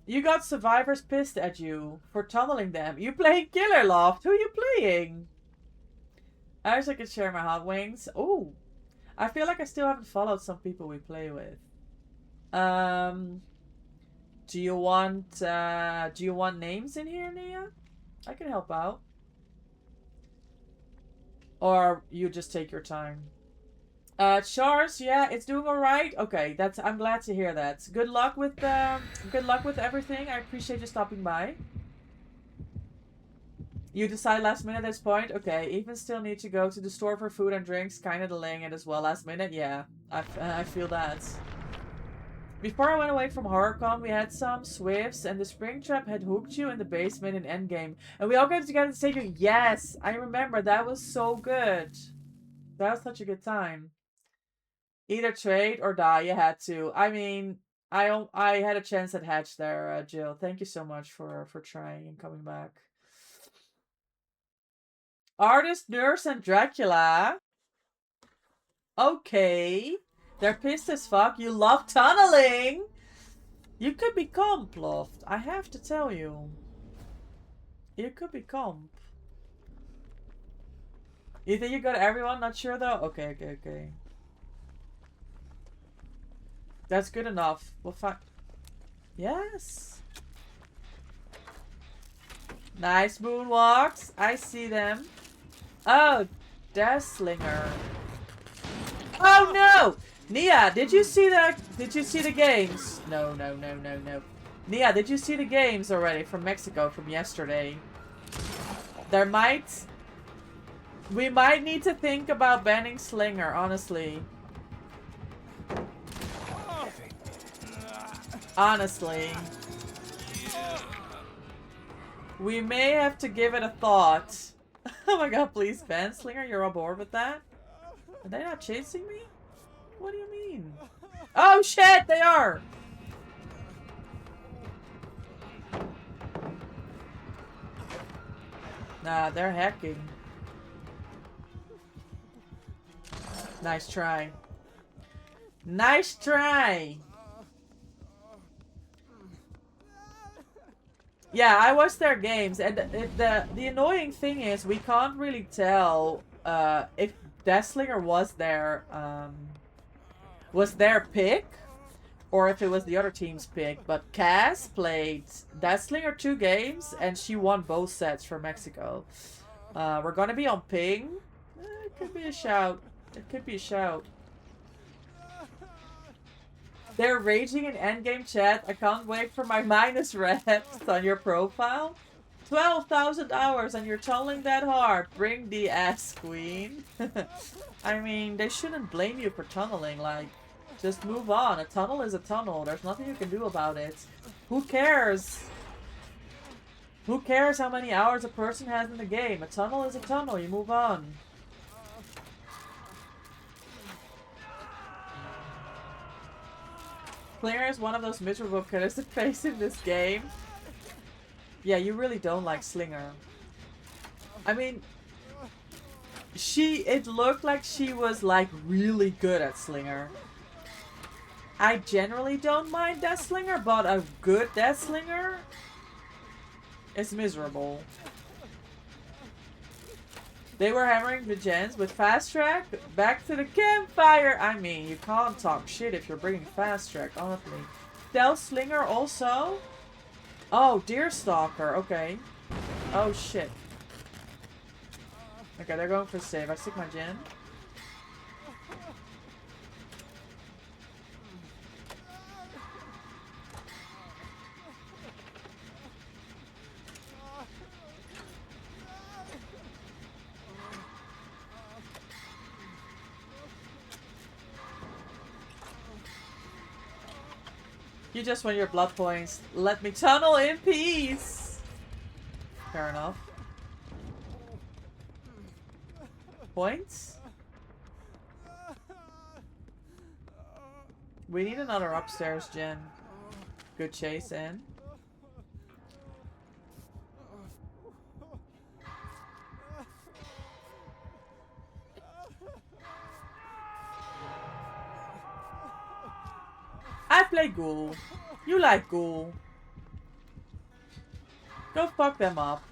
You got survivors pissed at you for tunneling them. You playing Killer Loft. Who are you playing? I wish I could share my hot wings. Oh, I feel like I still haven't followed some people we play with. Do you want names in here, Nia? I can help out. Or you just take your time. Chars, yeah, it's doing alright. Okay, I'm glad to hear that. Good luck with everything. I appreciate you stopping by. You decide last minute at this point? Okay, even still need to go to the store for food and drinks. Kinda delaying it as well last minute. Yeah, I feel that. Before I went away from HorrorCon, we had some Swifts, and the Springtrap had hooked you in the basement in Endgame. And we all got together to take you. Yes, I remember. That was so good. That was such a good time. Either trade or die, you had to. I mean, I had a chance at Hatch there, Jill. Thank you so much for trying and coming back. Artist, Nurse, and Dracula. Okay. They're pissed as fuck. You love tunneling. You could be comp, Loft. I have to tell you. You could be comp. You think you got everyone? Not sure though? Okay. That's good enough. We'll find... Yes. Nice moonwalks. I see them. Oh, Deathslinger. Oh no! Nia, did you see the games? No. Nia, did you see the games already from Mexico from yesterday? We might need to think about banning Slinger, honestly. Honestly. We may have to give it a thought. Oh my god, please ban Slinger, you're on board with that? Are they not chasing me? What do you mean? Oh shit, they are! Nah, they're hacking. Nice try. Nice try! Yeah, I watched their games, and the annoying thing is we can't really tell if Deathslinger was their pick, or if it was the other team's pick. But Cass played Deathslinger 2 games, and she won both sets for Mexico. We're gonna be on ping. It could be a shout. It could be a shout. They're raging in endgame chat. I can't wait for my minus reps on your profile. 12,000 hours and you're tunneling that hard. Bring the ass, queen. I mean, they shouldn't blame you for tunneling. Like, just move on. A tunnel is a tunnel. There's nothing you can do about it. Who cares? Who cares how many hours a person has in the game? A tunnel is a tunnel. You move on. Slinger is one of those miserable killers to face in this game. Yeah, you really don't like Slinger. I mean, it looked like she was like really good at Slinger. I generally don't mind Deathslinger, but a good Deathslinger is miserable. They were hammering the gens with fast track. Back to the campfire. I mean, you can't talk shit if you're bringing fast track, honestly. Deathslinger also. Oh, Deerstalker. Okay. Oh shit. Okay, they're going for save. I stick my gen. You just want your blood points. Let me tunnel in peace. Fair enough. Points? We need another upstairs gen. Good chase in. I play Ghoul. You like Ghoul. Go fuck them up.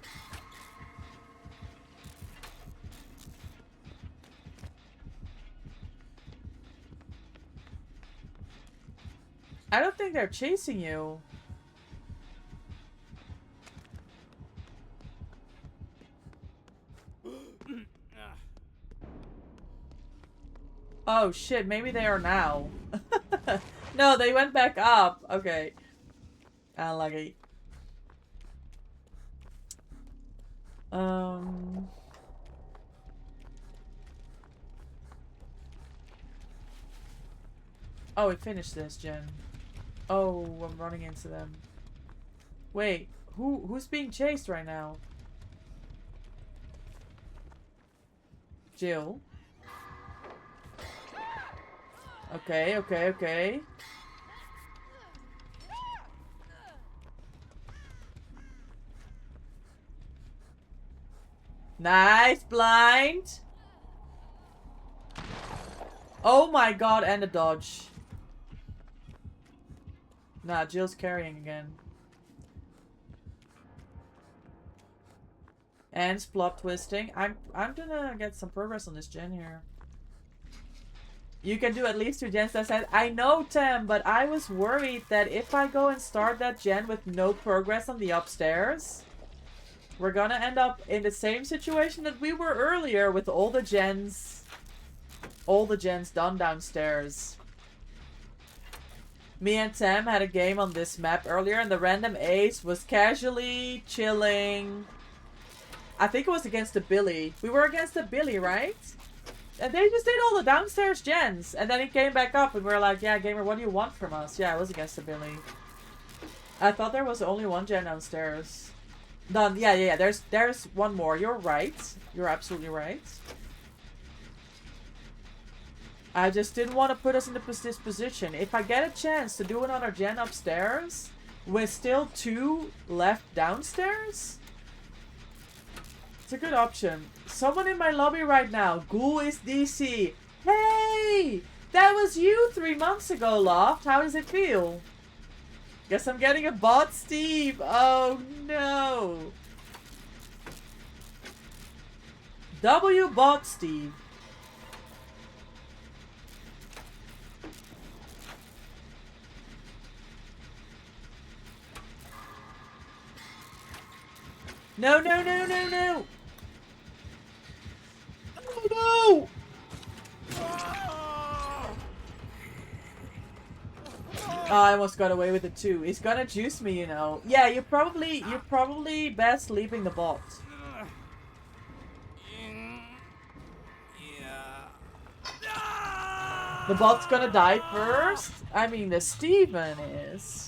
I don't think they're chasing you. Oh shit, maybe they are now. No, they went back up. Okay. Unlucky. Oh, we finished this, Jen. Oh, I'm running into them. Wait, who's being chased right now? Jill. Okay, okay, okay. Nice, blind. Oh my god, and a dodge. Nah, Jill's carrying again. And plot twisting. I'm gonna get some progress on this gen here. You can do at least 2 gens, I said. I know, Tem, but I was worried that if I go and start that gen with no progress on the upstairs, we're gonna end up in the same situation that we were earlier with all the gens done downstairs. Me and Tem had a game on this map earlier and the random ace was casually chilling. I think it was against the Billy. We were against the Billy, right? And they just did all the downstairs gens. And then he came back up and we were like, yeah, gamer, what do you want from us? Yeah, it was against the Billy. I thought there was only 1 gen downstairs. Done. Yeah. There's one more. You're right. You're absolutely right. I just didn't want to put us in this position. If I get a chance to do another gen upstairs, with still 2 left downstairs, it's a good option. Someone in my lobby right now. Ghoul is DC. Hey! That was you 3 months ago, Loft. How does it feel? Guess I'm getting a bot, Steve. Oh, no. W bot, Steve. No, no, no, no, no! Oh, no! Oh, I almost got away with it too. He's gonna juice me, you know. Yeah, you're probably best leaving the bot. The bot's gonna die first? I mean, the Steven is.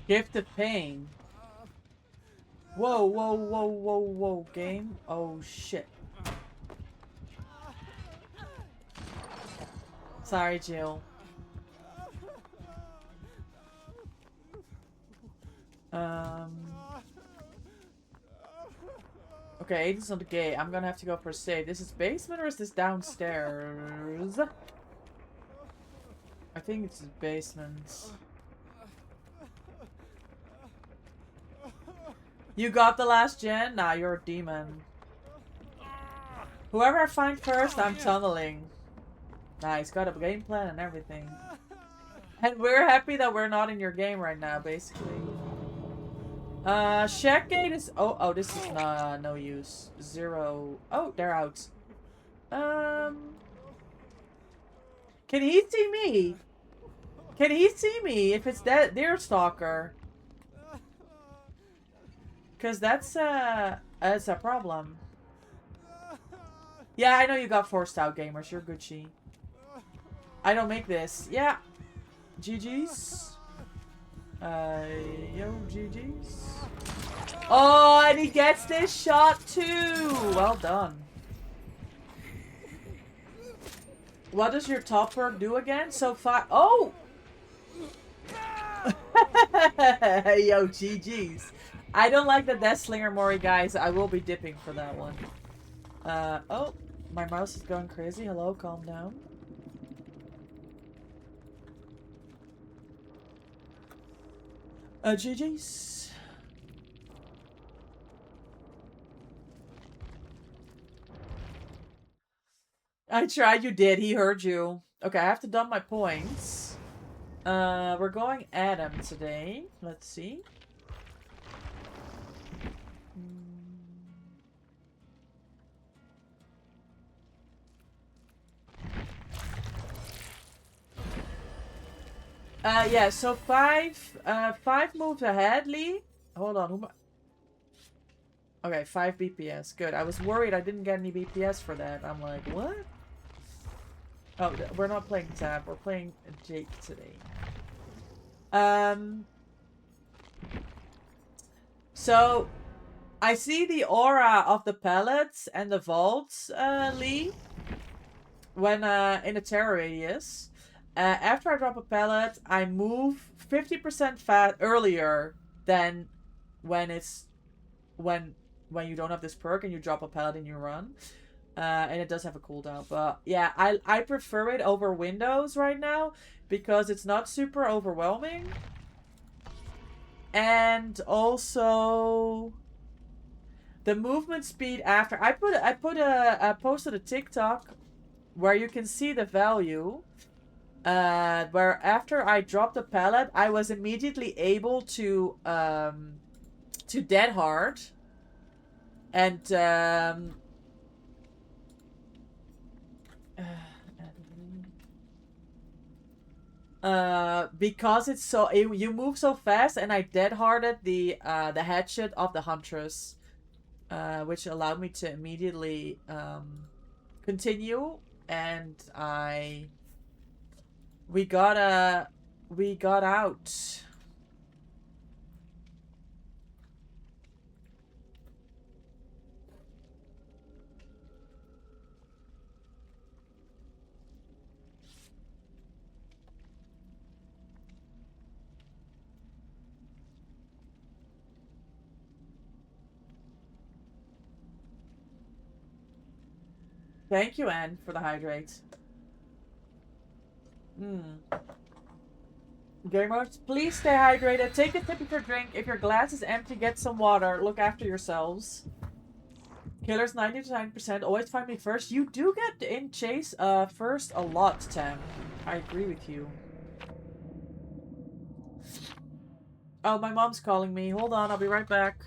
Gift of pain. Whoa, whoa, whoa, whoa, whoa, game. Oh, shit. Sorry, Jill. Okay, Aiden's on the gate. I'm gonna have to go for a save. This is basement or is this downstairs? I think it's basement. You got the last gen? Nah, you're a demon. Whoever I find first, I'm tunneling. Nah, he's got a game plan and everything. And we're happy that we're not in your game right now, basically. Shack gate is... Oh, this is no use. 0. Oh, they're out. Can he see me? Can he see me if it's that Deerstalker? Because that's a problem. Yeah, I know you got forced out, gamers. You're Gucci. I don't make this. Yeah. GG's. Yo, GG's. Oh, and he gets this shot too. Well done. What does your top perk do again? So far. Oh! Yo, GG's. I don't like the Death Slinger Mori, guys. I will be dipping for that one. Oh. My mouse is going crazy. Hello, calm down. GG's. I tried, you did. He heard you. Okay, I have to dump my points. We're going Adam today. Let's see. Yeah, so five moves ahead, Lee. Hold on, okay, 5 BPS. Good. I was worried I didn't get any BPS for that. I'm like, what? Oh, we're not playing Tab. We're playing Jake today. So, I see the aura of the pellets and the vaults, Lee, when in a terror radius. After I drop a pellet, I move 50% fast earlier than when you don't have this perk and you drop a pellet and you run. And it does have a cooldown, but yeah, I prefer it over Windows right now because it's not super overwhelming. And also the movement speed after I posted a TikTok where you can see the value. Where after I dropped the pellet, I was immediately able to dead hard. And because it's so you move so fast, and I dead harded the headshot of the Huntress, which allowed me to immediately continue, and we got out. Thank you, Anne, for the hydrate. Gamers, please stay hydrated. Take a sip of your drink. If your glass is empty, get some water. Look after yourselves. Killers 99%. Always find me first. You do get in chase first a lot, Tam. I agree with you. Oh, my mom's calling me. Hold on, I'll be right back.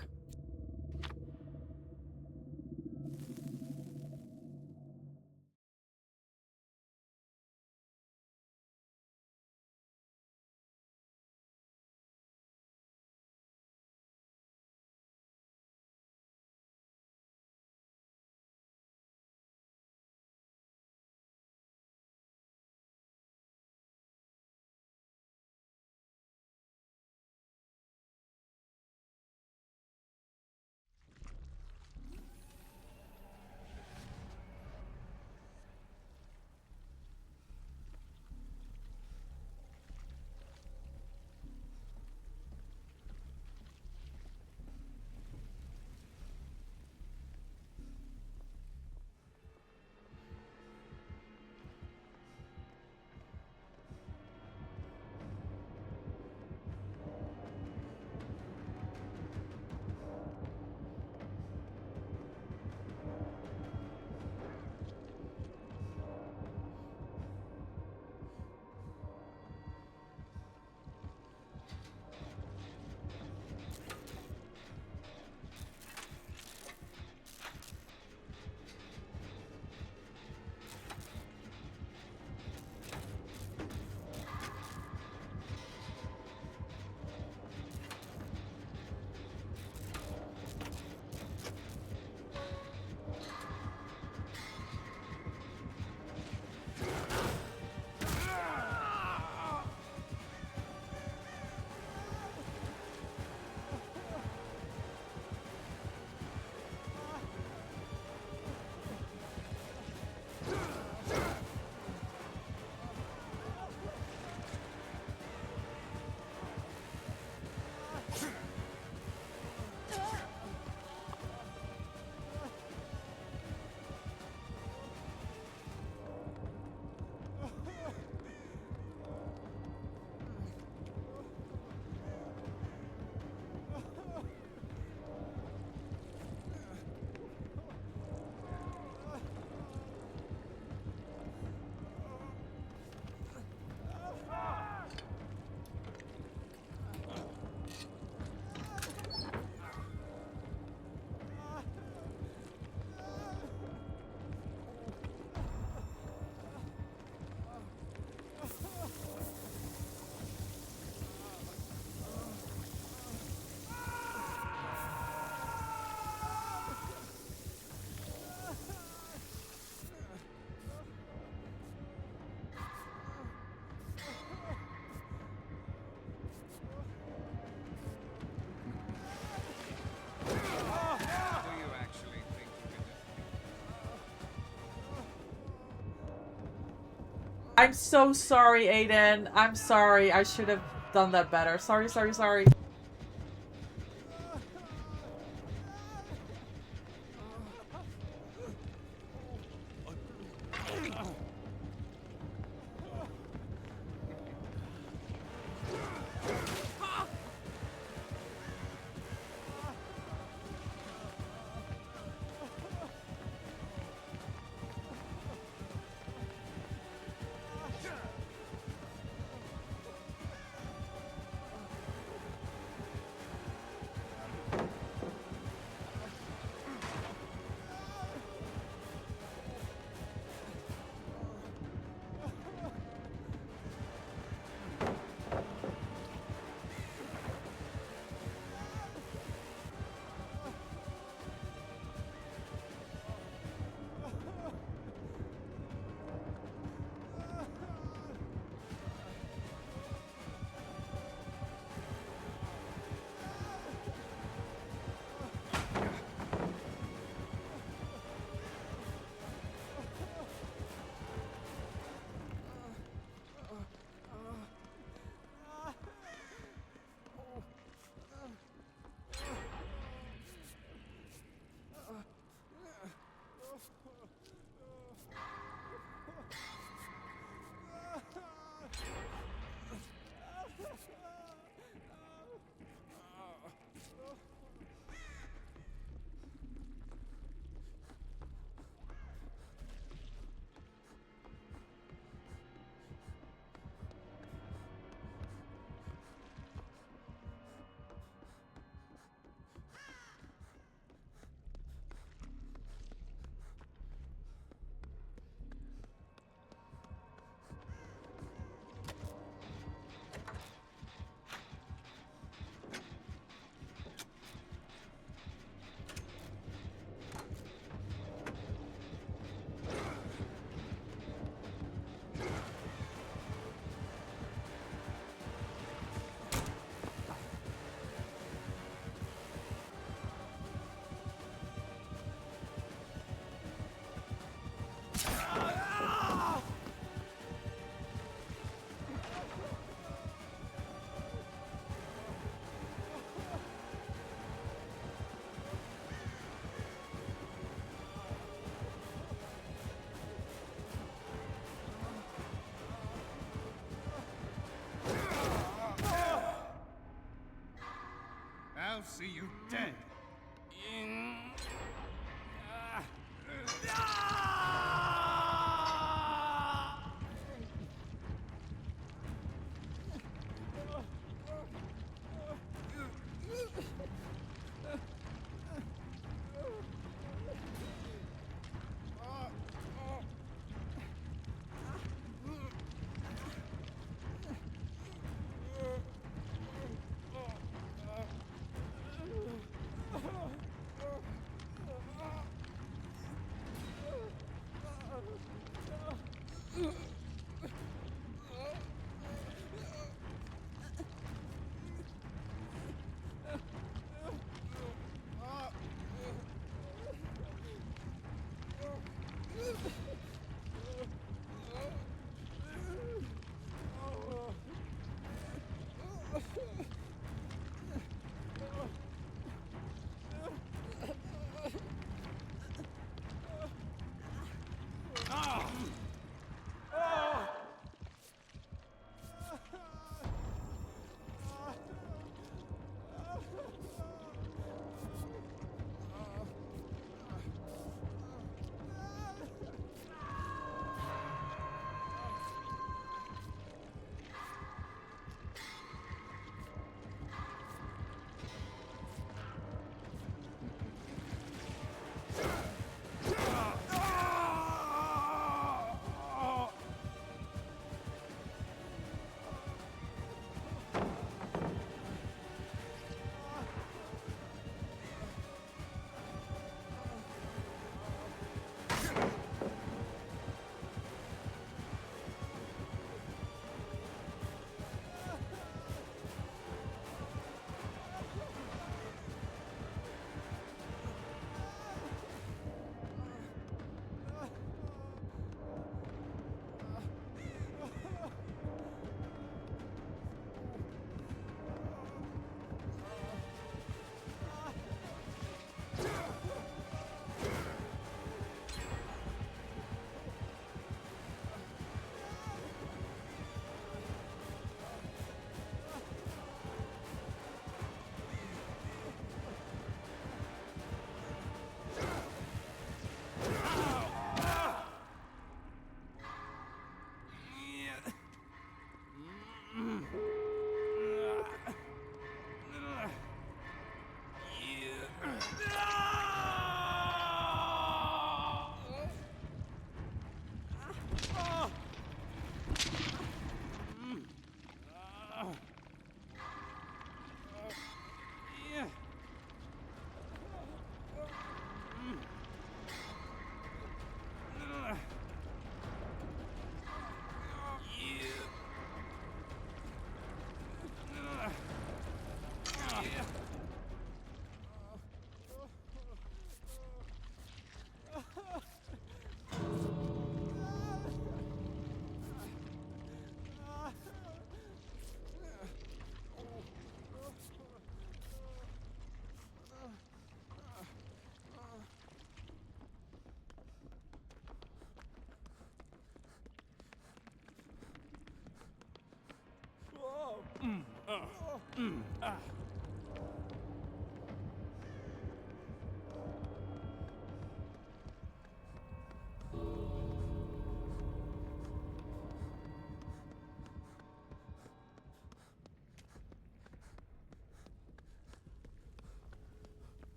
I'm so sorry, Aiden. I'm sorry. I should have done that better. Sorry, sorry, sorry. I'll see you dead.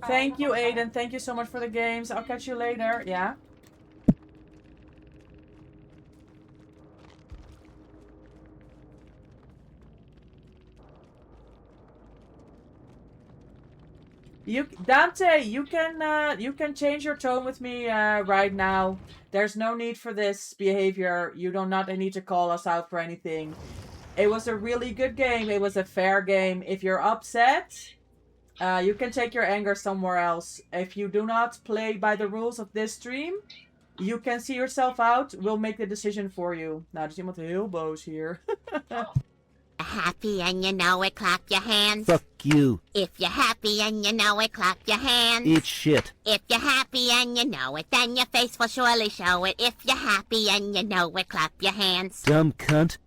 Thank you, Aiden. Thank you so much for the games. I'll catch you later. Yeah? Dante, you can change your tone with me right now. There's no need for this behavior. You do not need to call us out for anything. It was a really good game. It was a fair game. If you're upset, you can take your anger somewhere else. If you do not play by the rules of this stream, you can see yourself out. We'll make the decision for you. Nou, er is iemand heel boos hier. Happy and you know it, clap your hands. Fuck you. If you're happy and you know it, clap your hands. Eat shit. If you're happy and you know it, then your face will surely show it. If you're happy and you know it, clap your hands. Dumb cunt.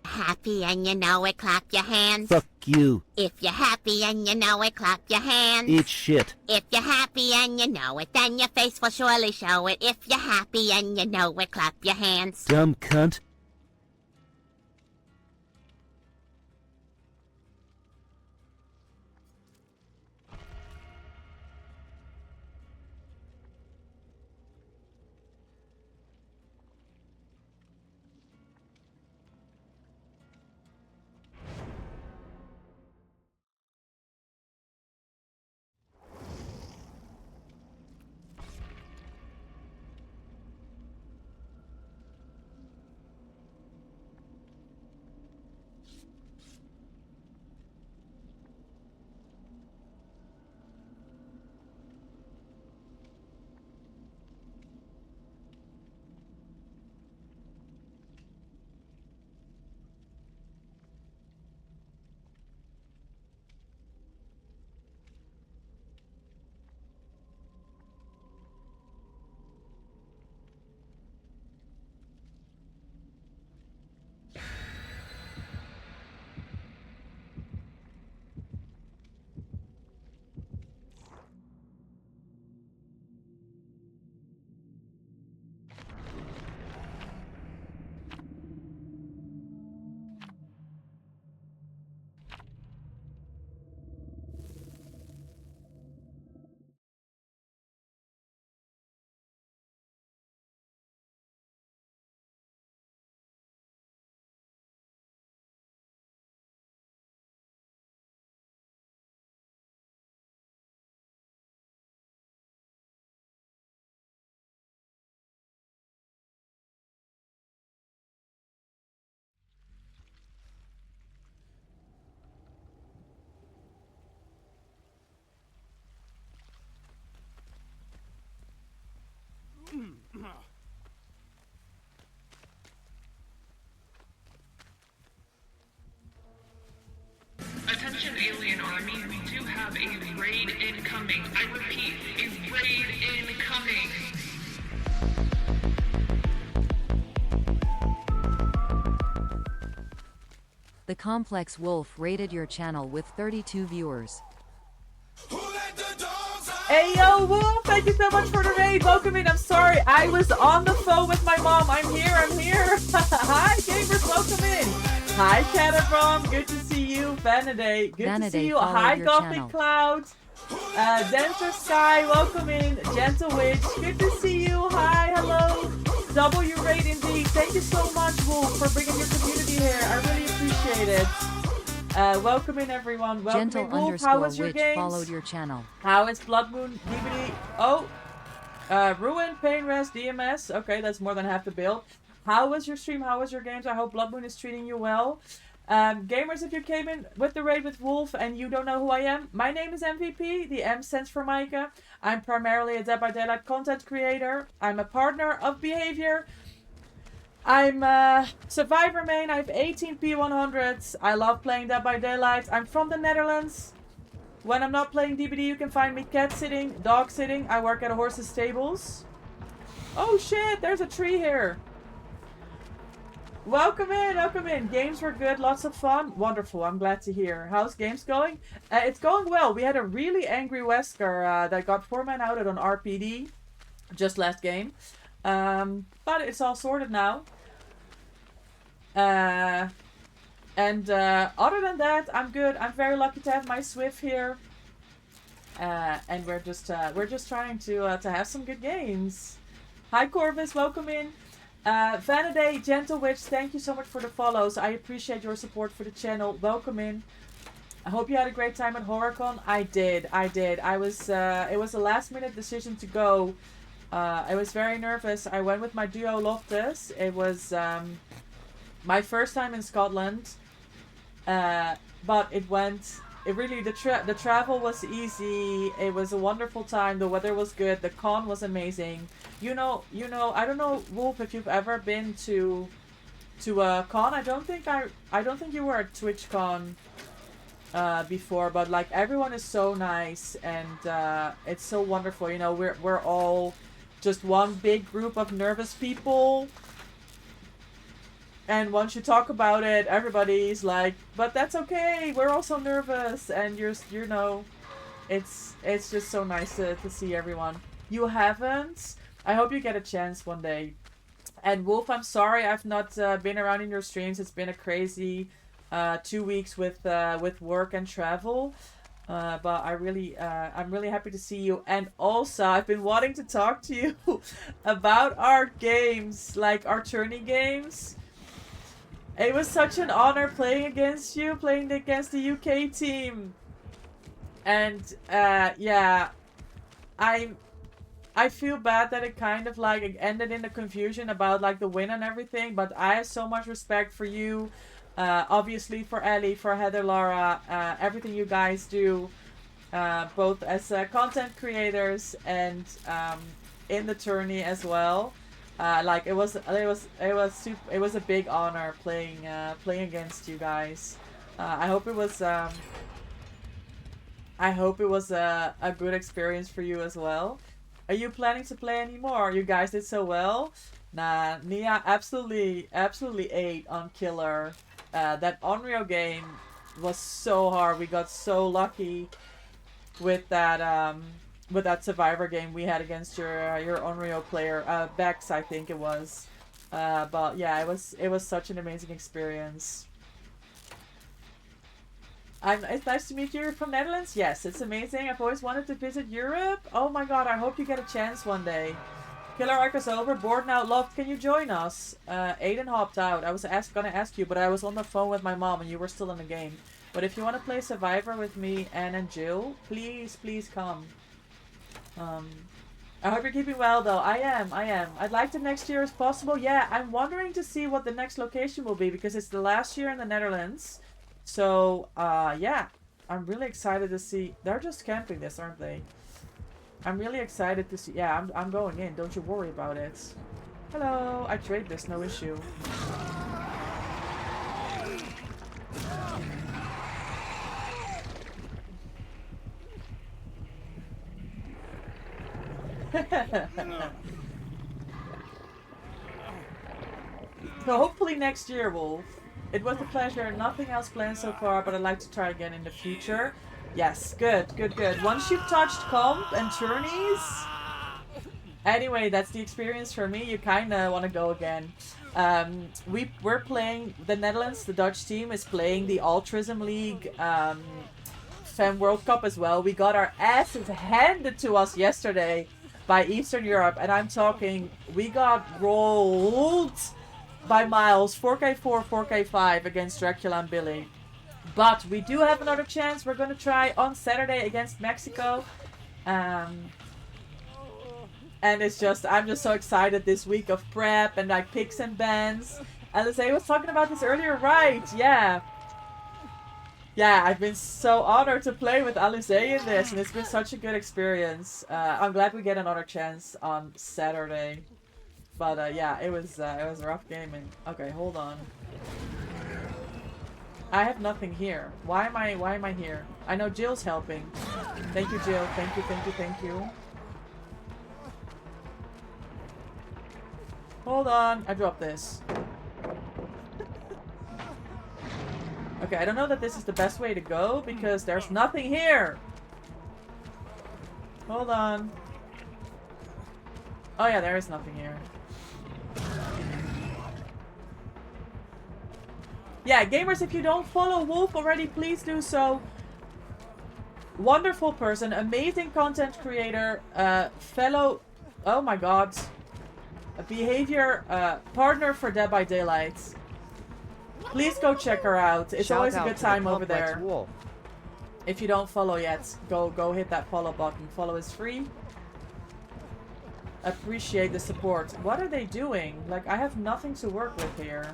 Happy and you know it, clap your hands. Fuck you. If you're happy and you know it, clap your hands. Eat shit. If you're happy and you know it, then your face will surely show it. If you're happy and you know it, clap your hands. Dumb cunt. such an alien army, we do have a raid incoming. I repeat, a raid incoming. The Complex Wolf rated your channel with 32 viewers. Hey yo, Wolf! Thank you so much for the raid. Welcome in. I'm sorry, I was on the phone with my mom. I'm here. Hi, gamers. Welcome in. Hi, Catabrom. Good to see you. Vanaday. Good to see you. Hi, Gothic channel. Clouds. Denser Sky. Welcome in. Gentle Witch. Good to see you. Hi, hello. W raid indeed. Thank you so much, Wolf, for bringing your community here. I really appreciate it. Welcome in, everyone. Welcome Gentle in. Wolf, underscore how was your witch games? followed your channel. How is Blood Moon DVD? Oh, Ruin, Pain Rest, DMS. Okay, that's more than half the build. How was your stream? How was your games? I hope Blood Moon is treating you well. Gamers, if you came in with the raid with Wolf and you don't know who I am, my name is MVP. The M stands for Micah. I'm primarily a Dead by Daylight content creator. I'm a partner of Behavior. I'm Survivor main. I have 18 P100s. I love playing Dead by Daylight. I'm from the Netherlands. When I'm not playing DBD, you can find me cat sitting, dog sitting. I work at a horse's stables. Oh shit, there's a tree here. Welcome in, welcome in. Games were good, lots of fun. Wonderful, I'm glad to hear. How's games going? It's going well. We had a really angry Wesker that got 4 men outed on RPD just last game. But it's all sorted now. Other than that, I'm good. I'm very lucky to have my Swift here. And we're just trying to have some good games. Hi Corvus, welcome in. Vanaday, Gentle Witch, thank you so much for the follows. I appreciate your support for the channel. Welcome in. I hope you had a great time at HorrorCon. I did. I was it was a last minute decision to go. I was very nervous. I went with my duo Loftus. It was my first time in Scotland. But it really, the travel was easy. It was a wonderful time. The weather was good. The con was amazing. You know, I don't know, Wolf, if you've ever been to a con. I don't think you were at TwitchCon before, but like everyone is so nice and it's so wonderful. You know, we're all just one big group of nervous people. And once you talk about it, everybody's like, but that's okay, we're also nervous. And you know, it's just so nice to see everyone. You haven't? I hope you get a chance one day. And Wolf, I'm sorry I've not been around in your streams. It's been a crazy 2 weeks with work and travel. But I'm really happy to see you. And also, I've been wanting to talk to you about our games, like our tourney games. It was such an honor playing against you, playing against the UK team. And yeah, I feel bad that it kind of like it ended in the confusion about like the win and everything, but I have so much respect for you, obviously for Ellie, for Heather, Laura, everything you guys do, both as content creators and in the tourney as well. Like it was a big honor playing against you guys. I hope it was a good experience for you as well. Are you planning to play anymore? You guys did so well. Nah, Nia absolutely ate on Killer. That Onryo game was so hard. We got so lucky with that Survivor game we had against your Onryo player, Vex, I think it was. But yeah, it was such an amazing experience. It's nice to meet you from Netherlands. Yes, it's amazing. I've always wanted to visit Europe. Oh my god, I hope you get a chance one day. Killer Arc is over. Bored now. Loft, can you join us? Aiden hopped out. I was gonna ask you, but I was on the phone with my mom and you were still in the game. But if you want to play Survivor with me, Anne and Jill, please come. I hope you're keeping well though. I am. I'd like to next year as possible. Yeah, I'm wondering to see what the next location will be because it's the last year in the Netherlands. So, yeah, I'm really excited to see. They're just camping this, aren't they? I'm really excited to see. Yeah, I'm going in. Don't you worry about it. Hello. I trade this, no issue. So hopefully next year, Wolf. It was a pleasure. Nothing else planned so far, but I'd like to try again in the future. Yes, good, good, good. Once you've touched comp and tourneys, anyway, that's the experience for me. You kind of want to go again. We're playing the Netherlands. The Dutch team is playing the Altruism League Fem World Cup as well. We got our asses handed to us yesterday by Eastern Europe, and I'm talking, we got rolled by miles, 4k4, 4k5 against Dracula and Billy. But we do have another chance. We're going to try on Saturday against Mexico. And it's just, I'm just so excited this week of prep and like picks and bans. Alizé was talking about this earlier, right? Yeah. Yeah, I've been so honored to play with Alizé in this, and it's been such a good experience. I'm glad we get another chance on Saturday. But yeah, it was a rough game. And okay, hold on. I have nothing here. Why am I here? I know Jill's helping. Thank you, Jill. Thank you, thank you, thank you. Hold on, I dropped this. Okay, I don't know that this is the best way to go because there's nothing here. Hold on. Oh yeah, there is nothing here. Yeah, gamers, if you don't follow Wolf already, please do so. Wonderful person, amazing content creator, fellow, oh my god, a behavior partner for Dead by Daylight. Please go check her out. It's always a good time over there. Wolf. If you don't follow yet, go hit that follow button. Follow is free. Appreciate the support. What are they doing? Like, I have nothing to work with here.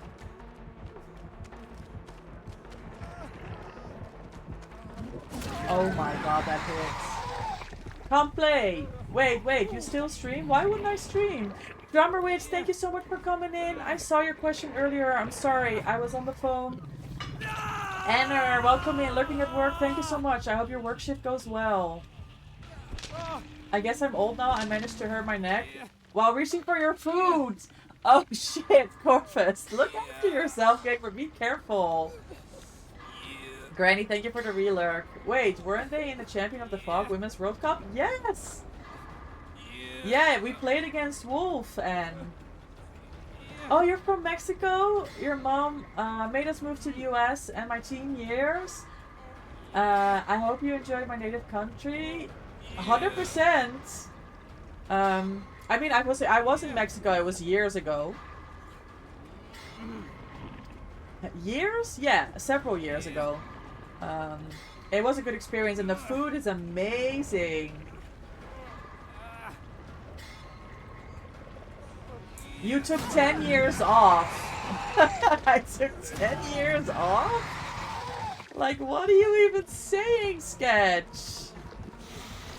Oh my god, that hits. Come play! Wait, you still stream? Why wouldn't I stream? Drummer Witch, thank you so much for coming in. I saw your question earlier. I'm sorry, I was on the phone. Anna, welcome in. Lurking at work, thank you so much. I hope your work shift goes well. I guess I'm old now. I managed to hurt my neck while reaching for your food. Oh shit, Corvus. Look after yourself, gamer. Be careful. Granny, thank you for the relurk. Wait, weren't they in the Champion of the Fog Women's World Cup? Yes! Yeah, we played against Wolf and... Oh, you're from Mexico? Your mom made us move to the US and my teen years. I hope you enjoy my native country. 100%. I mean, I was in Mexico. It was years ago. Years? Yeah, several years ago. It was a good experience, and the food is amazing. You took 10 years off. I took 10 years off? Like, what are you even saying, Sketch?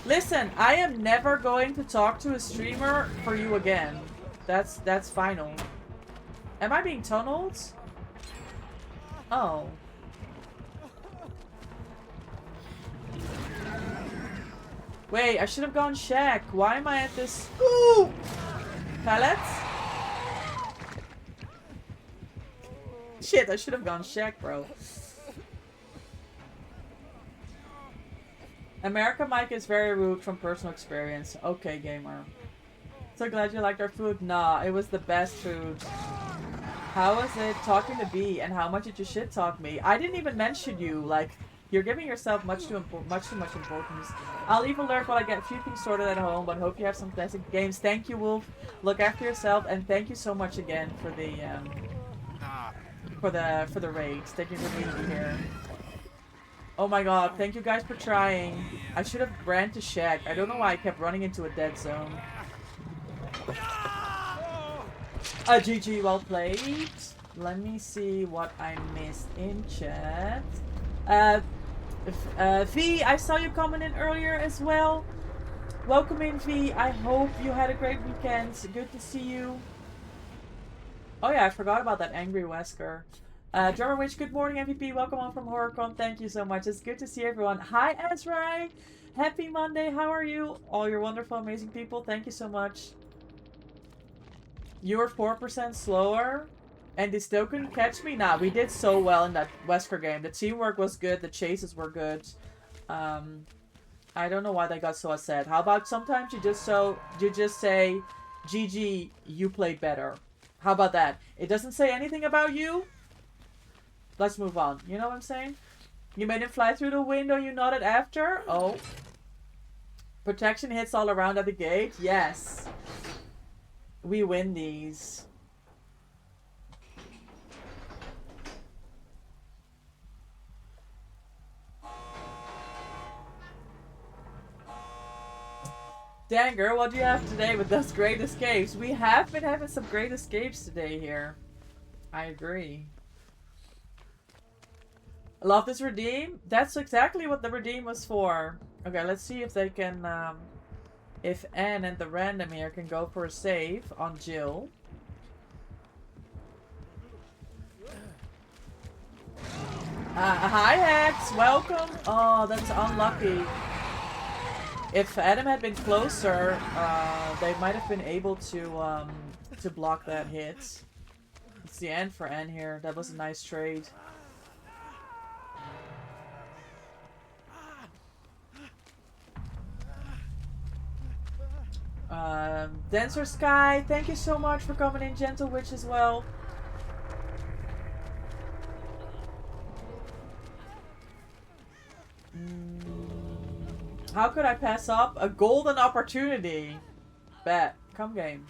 Listen, I am never going to talk to a streamer for you again. That's final. Am I being tunneled? Oh. Wait, I should have gone Shack. Why am I at this? Ooh! Pallets? Shit, I should have gone Shack, bro. America Mike is very rude from personal experience. Okay, gamer. So glad you liked our food. Nah, it was the best food. How was it talking to B, and how much did you shit talk me? I didn't even mention you. Like, you're giving yourself much too much importance. I'll leave a lurk while I get a few things sorted at home, but hope you have some classic games. Thank you, Wolf. Look after yourself, and thank you so much again for the raid. Thank you for being here. Oh my god, thank you guys for trying. I should have ran to Shack. I don't know why I kept running into a dead zone. GG, well played. Let me see what I missed in chat. V, I saw you coming in earlier as well. Welcome in, V. I hope you had a great weekend. Good to see you. Oh yeah, I forgot about that angry Wesker. Drummer Witch, good morning, MVP. Welcome on from HorrorCon. Thank you so much. It's good to see everyone. Hi, Ezra. Happy Monday. How are you? All your wonderful, amazing people. Thank you so much. You were 4% slower and they still couldn't catch me? Nah, we did so well in that Wesker game. The teamwork was good. The chases were good. I don't know why they got so upset. How about sometimes you just say, GG, you played better. How about that? It doesn't say anything about you. Let's move on. You know what I'm saying? You made him fly through the window. You nodded after. Oh. Protection hits all around at the gate. Yes. We win these. Danger, what do you have today with those great escapes? We have been having some great escapes today here. I agree. Love this redeem? That's exactly what the redeem was for. Okay, let's see if they can, if Anne and the random here can go for a save on Jill. Hi, Hex! Welcome! Oh, that's unlucky. If Adam had been closer, they might have been able to block that hit. It's the end for Anne here. That was a nice trade. Dancer Sky, thank you so much for coming in. Gentle Witch as well. How could I pass up a golden opportunity? Bet. Come game.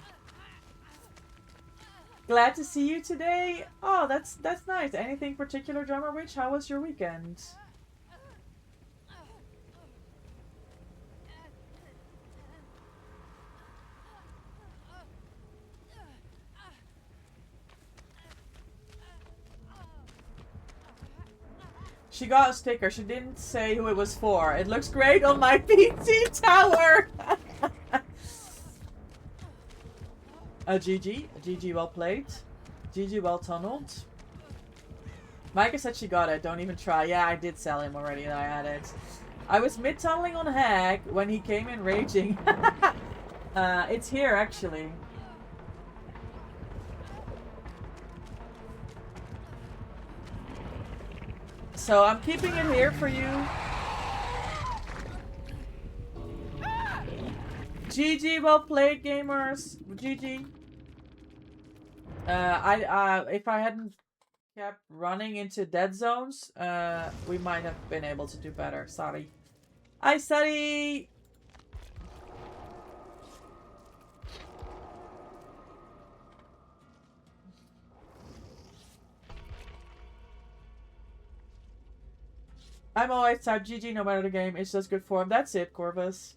Glad to see you today. Oh, that's nice. Anything particular, Drummer Witch? How was your weekend? She got a sticker. She didn't say who it was for. It looks great on my PC tower. GG. GG well played. GG well tunneled. Micah said she got it. Don't even try. Yeah, I did sell him already. I had it. I was mid-tunneling on Hag when he came in raging. It's here, actually. So I'm keeping it here for you. GG, well played, gamers. GG. If I hadn't kept running into dead zones, we might have been able to do better. Sorry. I study. I'm always type GG no matter the game. It's just good form. That's it, Corvus.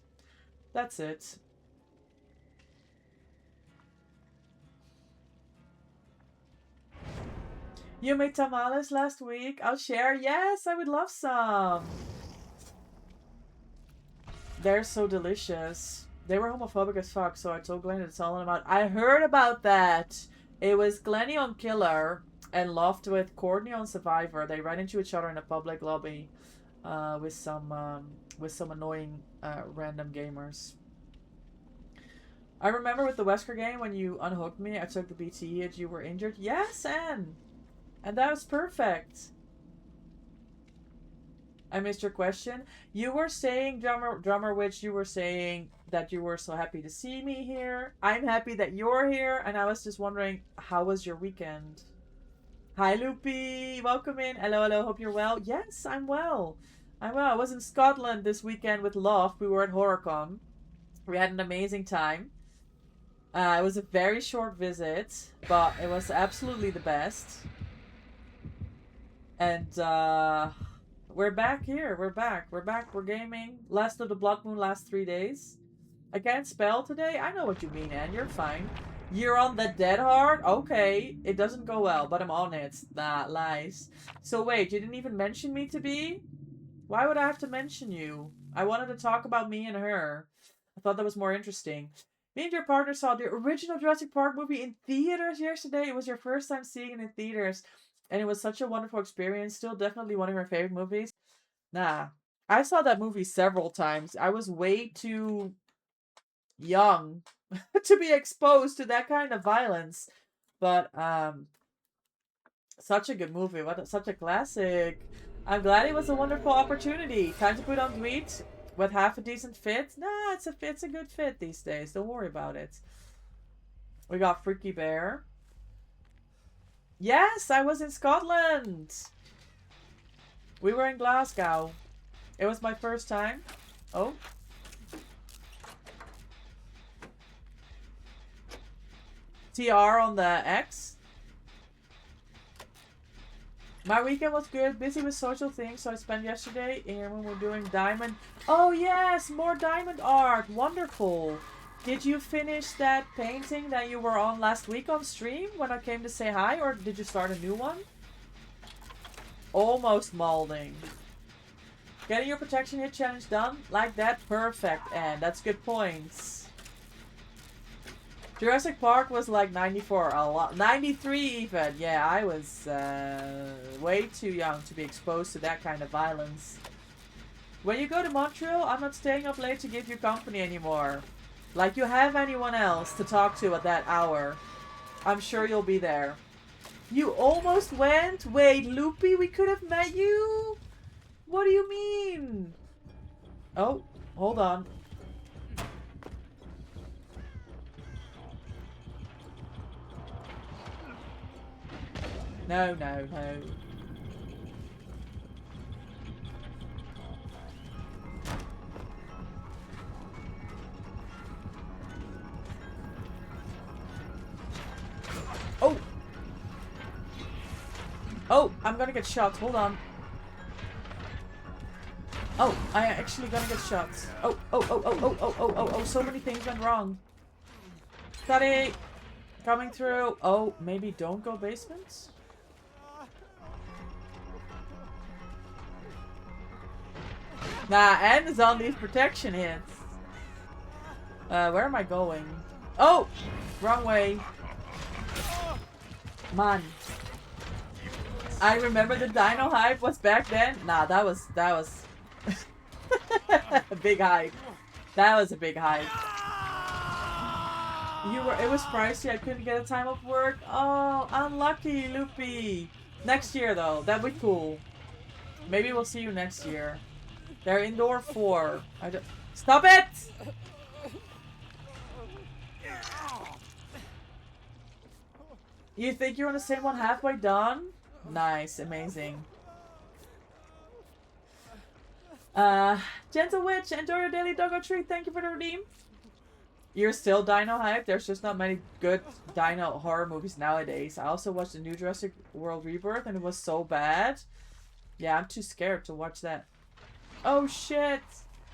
That's it. You made tamales last week. I'll share. Yes, I would love some. They're so delicious. They were homophobic as fuck, so I told Glenny to tell them about. I heard about that. It was Glenny on Killer and Loft with Courtney on Survivor. They ran into each other in a public lobby. With some annoying random gamers. I remember with the Wesker game when you unhooked me, I took the BT and you were injured. Yes, Anne! And that was perfect. I missed your question. You were saying, Drummer Witch, you were saying that you were so happy to see me here. I'm happy that you're here, and I was just wondering, how was your weekend? Hi, Loopy. Welcome in. Hello, hello. Hope you're well. Yes, I'm well. I'm well. I was in Scotland this weekend with Loft. We were at HorrorCon. We had an amazing time. It was a very short visit, but it was absolutely the best. And we're back here. We're back. We're back. We're gaming. Last of the Blood Moon last 3 days. I can't spell today. I know what you mean, Anne. You're fine. You're on the dead hard? Okay. It doesn't go well, but I'm on it. Nah, lies. So wait, you didn't even mention me to be? Why would I have to mention you? I wanted to talk about me and her. I thought that was more interesting. Me and your partner saw the original Jurassic Park movie in theaters yesterday. It was your first time seeing it in theaters. And it was such a wonderful experience. Still definitely one of my favorite movies. Nah. I saw that movie several times. I was way too young to be exposed to that kind of violence. But such a good movie. Such a classic. I'm glad it was a wonderful opportunity. Time to put on Dweet with half a decent fit. Nah, it's a good fit these days. Don't worry about it. We got Freaky Bear. Yes, I was in Scotland. We were in Glasgow. It was my first time. Oh. TR on the X. My weekend was good. Busy with social things, so I spent yesterday here when we're doing diamond. Oh yes, more diamond art. Wonderful. Did you finish that painting that you were on last week on stream when I came to say hi, or did you start a new one? Almost molding. Getting your protection hit challenge done like that, perfect. And that's good points. Jurassic Park was like 94, a lot, 93 even. Yeah, I was way too young to be exposed to that kind of violence. When you go to Montreal, I'm not staying up late to give you company anymore. Like you have anyone else to talk to at that hour. I'm sure you'll be there. You almost went? Wait, Loopy, we could have met you? What do you mean? Oh, hold on. No, no, no. Oh! Oh, I'm gonna get shot. Hold on. Oh, I actually gonna get shot. Oh, oh, oh, oh, oh, oh, oh, oh, oh, so many things went wrong. Daddy! Coming through. Oh, maybe don't go basements? Nah, N is on these protection hits. Where am I going? Oh! Wrong way. Man. I remember the dino hype was back then. Nah, that was a big hype. That was a big hype. It was pricey. I couldn't get a time off work. Oh, unlucky, Loopy. Next year though, that'd be cool. Maybe we'll see you next year. They're indoor 4. Stop it! You think you're on the same one halfway done? Nice, amazing. Gentle Witch, enjoy your daily doggo treat. Thank you for the redeem. You're still dino hype? There's just not many good dino horror movies nowadays. I also watched the new Jurassic World Rebirth and it was so bad. Yeah, I'm too scared to watch that. Oh shit!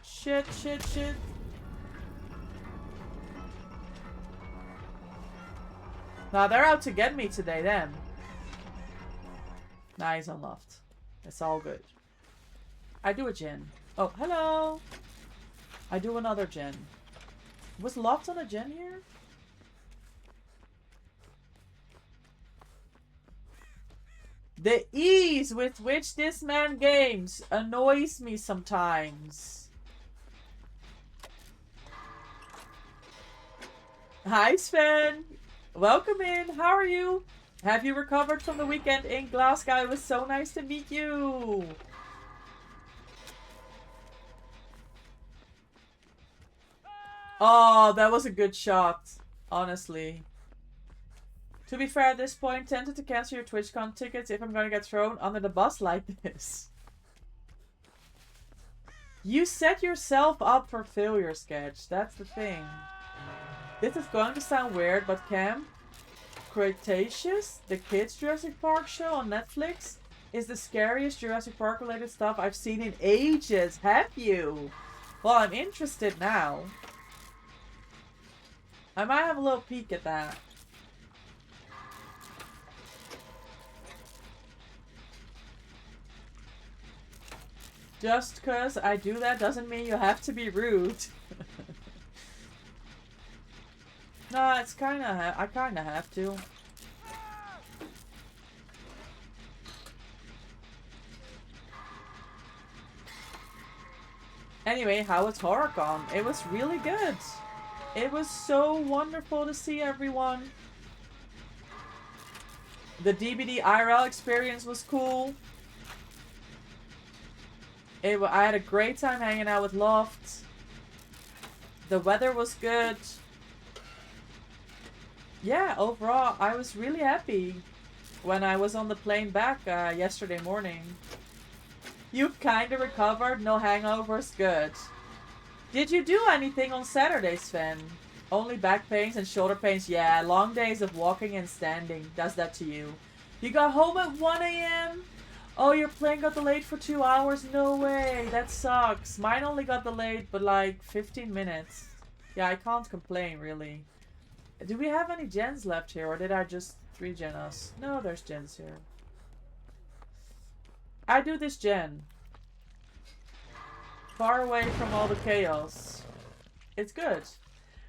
Shit, shit, shit. Nah, they're out to get me today then. Nah, he's on loft. It's all good. I do a gen. Oh, hello! I do another gen. Was loft on a gen here? The ease with which this man games annoys me sometimes. Hi Sven! Welcome in, how are you? Have you recovered from the weekend in Glasgow? It was so nice to meet you! Oh, that was a good shot, honestly. To be fair, at this point, tempted to cancel your TwitchCon tickets if I'm gonna get thrown under the bus like this. You set yourself up for failure, Sketch. That's the thing. This is going to sound weird, but Camp Cretaceous, the kids Jurassic Park show on Netflix, is the scariest Jurassic Park related stuff I've seen in ages. Have you? Well, I'm interested now. I might have a little peek at that. Just because I do that doesn't mean you have to be rude. No, it's kinda I kinda have to. Anyway, how was HorrorCon? It was really good. It was so wonderful to see everyone. The DBD IRL experience was cool. I had a great time hanging out with Loft. The weather was good. Yeah, overall, I was really happy when I was on the plane back yesterday morning. You've kind of recovered, no hangovers, good. Did you do anything on Saturday, Sven? Only back pains and shoulder pains? Yeah, long days of walking and standing does that to you. You got home at 1 a.m.? Oh, your plane got delayed for 2 hours? No way, that sucks. Mine only got delayed, but like 15 minutes. Yeah, I can't complain, really. Do we have any gens left here, or did I just regen us? No, there's gens here. I do this gen. Far away from all the chaos. It's good.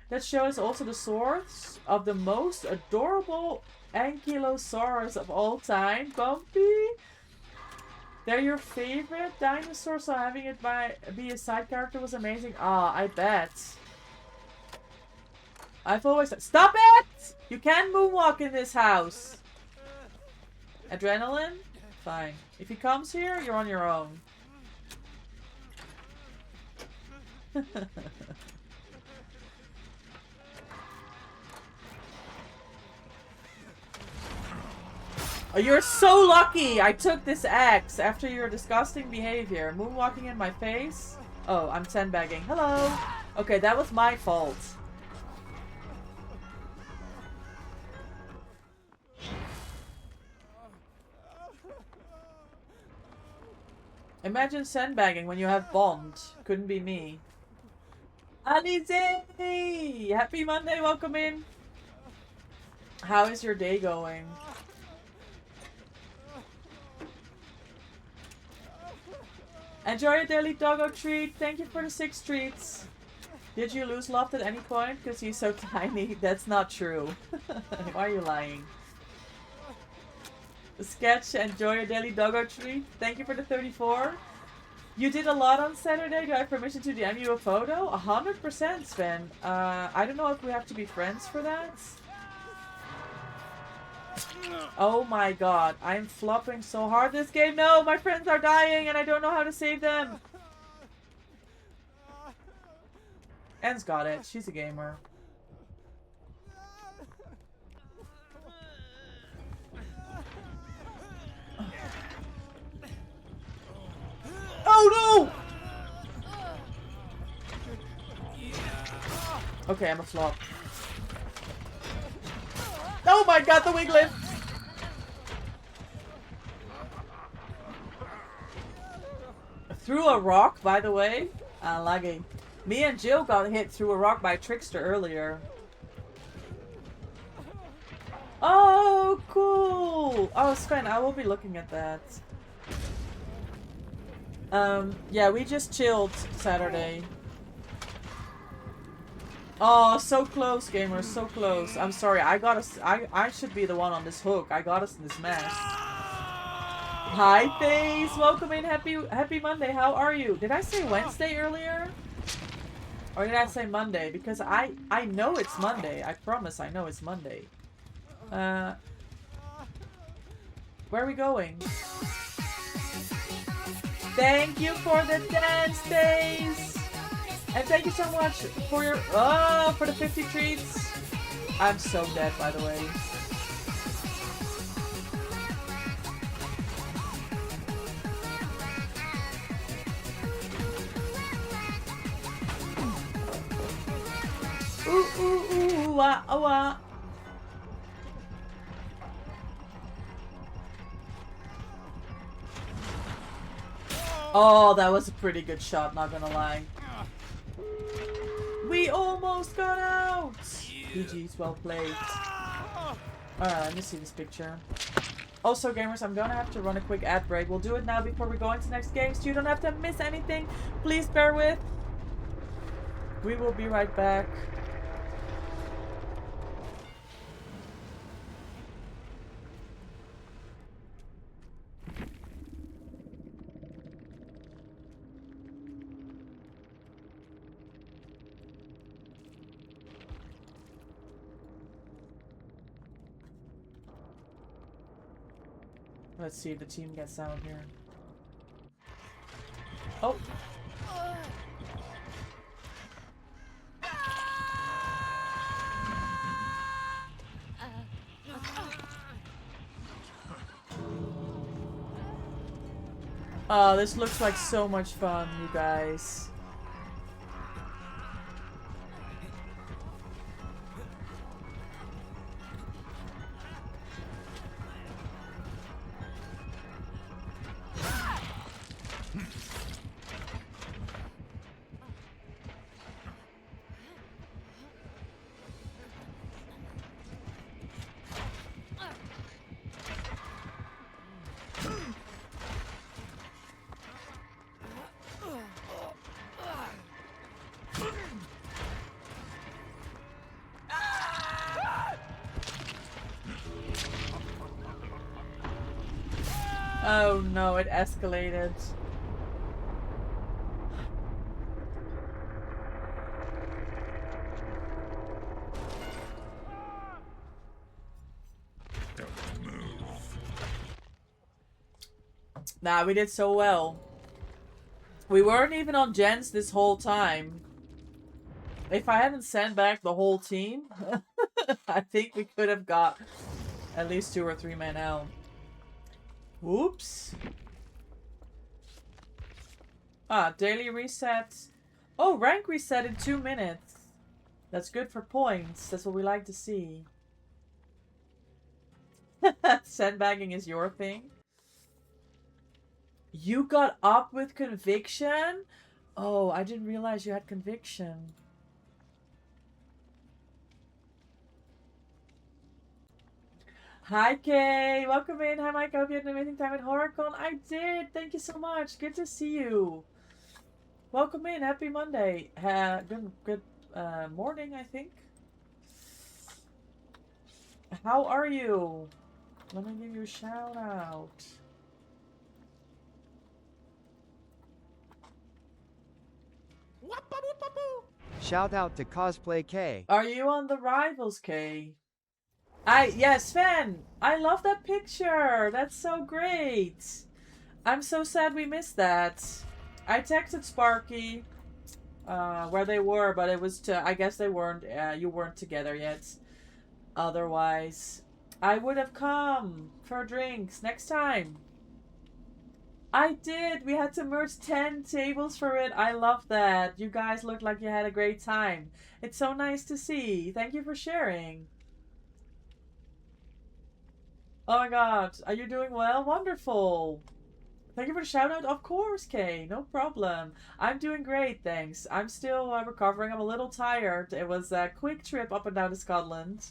That shows also the source of the most adorable Ankylosaurus of all time. Bumpy? They're your favorite dinosaur, so having it be a side character was amazing. Ah, I bet. I've always said, stop it! You can't moonwalk in this house. Adrenaline? Fine. If he comes here, you're on your own. Oh, you're so lucky! I took this axe after your disgusting behavior. Moonwalking in my face? Oh, I'm sandbagging. Hello! Okay, that was my fault. Imagine sandbagging when you have Bond. Couldn't be me. Alize! Happy Monday, welcome in. How is your day going? Enjoy your daily doggo treat. Thank you for the 6 treats. Did you lose Loft at any point? Because he's so tiny. That's not true. Why are you lying? Sketch, enjoy your daily doggo treat. Thank you for the 34. You did a lot on Saturday. Do I have permission to DM you a photo? 100%, Sven. I don't know if we have to be friends for that. Oh my god. I'm flopping so hard this game. No, my friends are dying and I don't know how to save them. En's got it. She's a gamer. Oh no! Okay, I'm a flop. Oh my god, the Wigglytuff! Through a rock, by the way. Lagging. Me and Jill got hit through a rock by Trickster earlier. Oh, cool! Oh, Sven, I will be looking at that. Yeah, we just chilled Saturday. Oh, so close, gamers, so close. I'm sorry, I should be the one on this hook. I got us in this mess. Hi, Face! Welcome in, happy Monday, how are you? Did I say Wednesday earlier? Or did I say Monday? Because I know it's Monday. I promise I know it's Monday. Where are we going? Thank you for the dance days! And thank you so much for your for the 50 treats. I'm so dead, by the way. Ooh ooh ooh wah wah. Oh, that was a pretty good shot, not gonna lie. We almost got out! GG's, well played. Alright, let me see this picture. Also, gamers, I'm gonna have to run a quick ad break. We'll do it now before we go into the next game, so you don't have to miss anything. Please bear with. We will be right back. Let's see if the team gets out here. Oh. Oh, this looks like so much fun, you guys. Oh no, it escalated. Nah, we did so well. We weren't even on gens this whole time. If I hadn't sent back the whole team, I think we could have got at least 2 or 3 men out. Whoops. Ah, daily reset. Oh, rank reset in 2 minutes. That's good for points. That's what we like to see. Sandbagging is your thing. You got up with conviction? Oh, I didn't realize you had conviction. Hi Kay, welcome in. Hi Mike, I hope you had an amazing time at HorrorCon. I did, thank you so much. Good to see you. Welcome in, happy Monday. Good morning, I think. How are you? Let me give you a shout out. Shout out to Cosplay K. Are you on the Rivals, Kay? Yes, Sven! I love that picture! That's so great! I'm so sad we missed that. I texted Sparky where they were, but it was I guess they weren't, you weren't together yet. Otherwise, I would have come for drinks next time. I did! We had to merge 10 tables for it. I love that. You guys looked like you had a great time. It's so nice to see. Thank you for sharing. Oh my god, are you doing well? Wonderful. Thank you for the shout out. Of course, Kay. No problem. I'm doing great, thanks. I'm still recovering. I'm a little tired. It was a quick trip up and down to Scotland.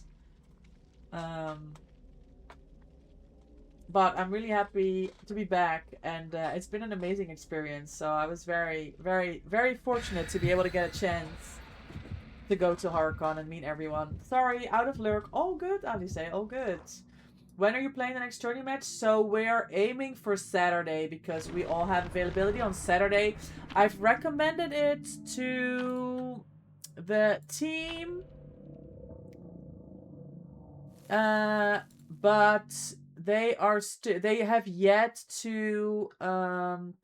But I'm really happy to be back, and it's been an amazing experience. So I was very, very, very fortunate to be able to get a chance to go to HorrorCon and meet everyone. Sorry, out of lurk. All good, Alice. All good. When are you playing the next tourney match? So we are aiming for Saturday because we all have availability on Saturday. I've recommended it to the team. But they are they have yet to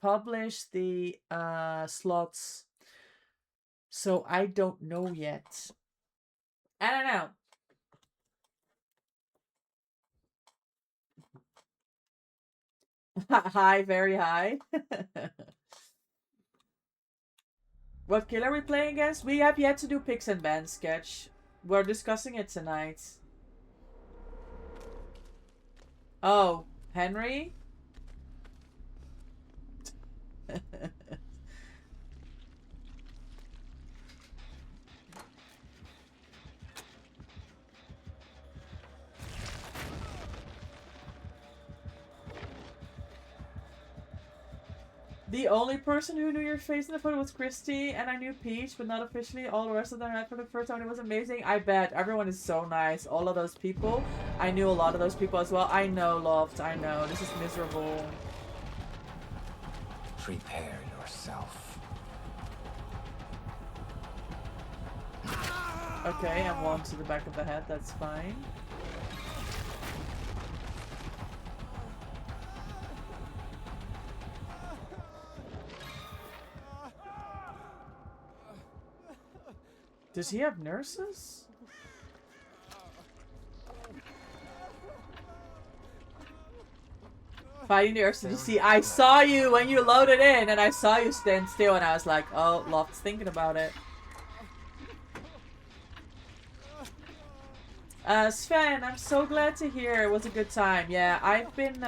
publish the slots. So I don't know yet. I don't know. High, very high. What kill are we playing against? We have yet to do Picks and Bans sketch. We're discussing it tonight. Oh, Henry? The only person who knew your face in the photo was Christy, and I knew Peach, but not officially. All the rest of them I met for the first time. It was amazing. I bet. Everyone is so nice. All of those people. I knew a lot of those people as well. I know, Loft. I know. This is miserable. Prepare yourself. Okay, I'm one to the back of the head. That's fine. Does he have nurses? Fighting the Ursa. You see, I saw you when you loaded in, and I saw you stand still, and I was like, oh, Loft's thinking about it. Sven, I'm so glad to hear it was a good time. Yeah, I've been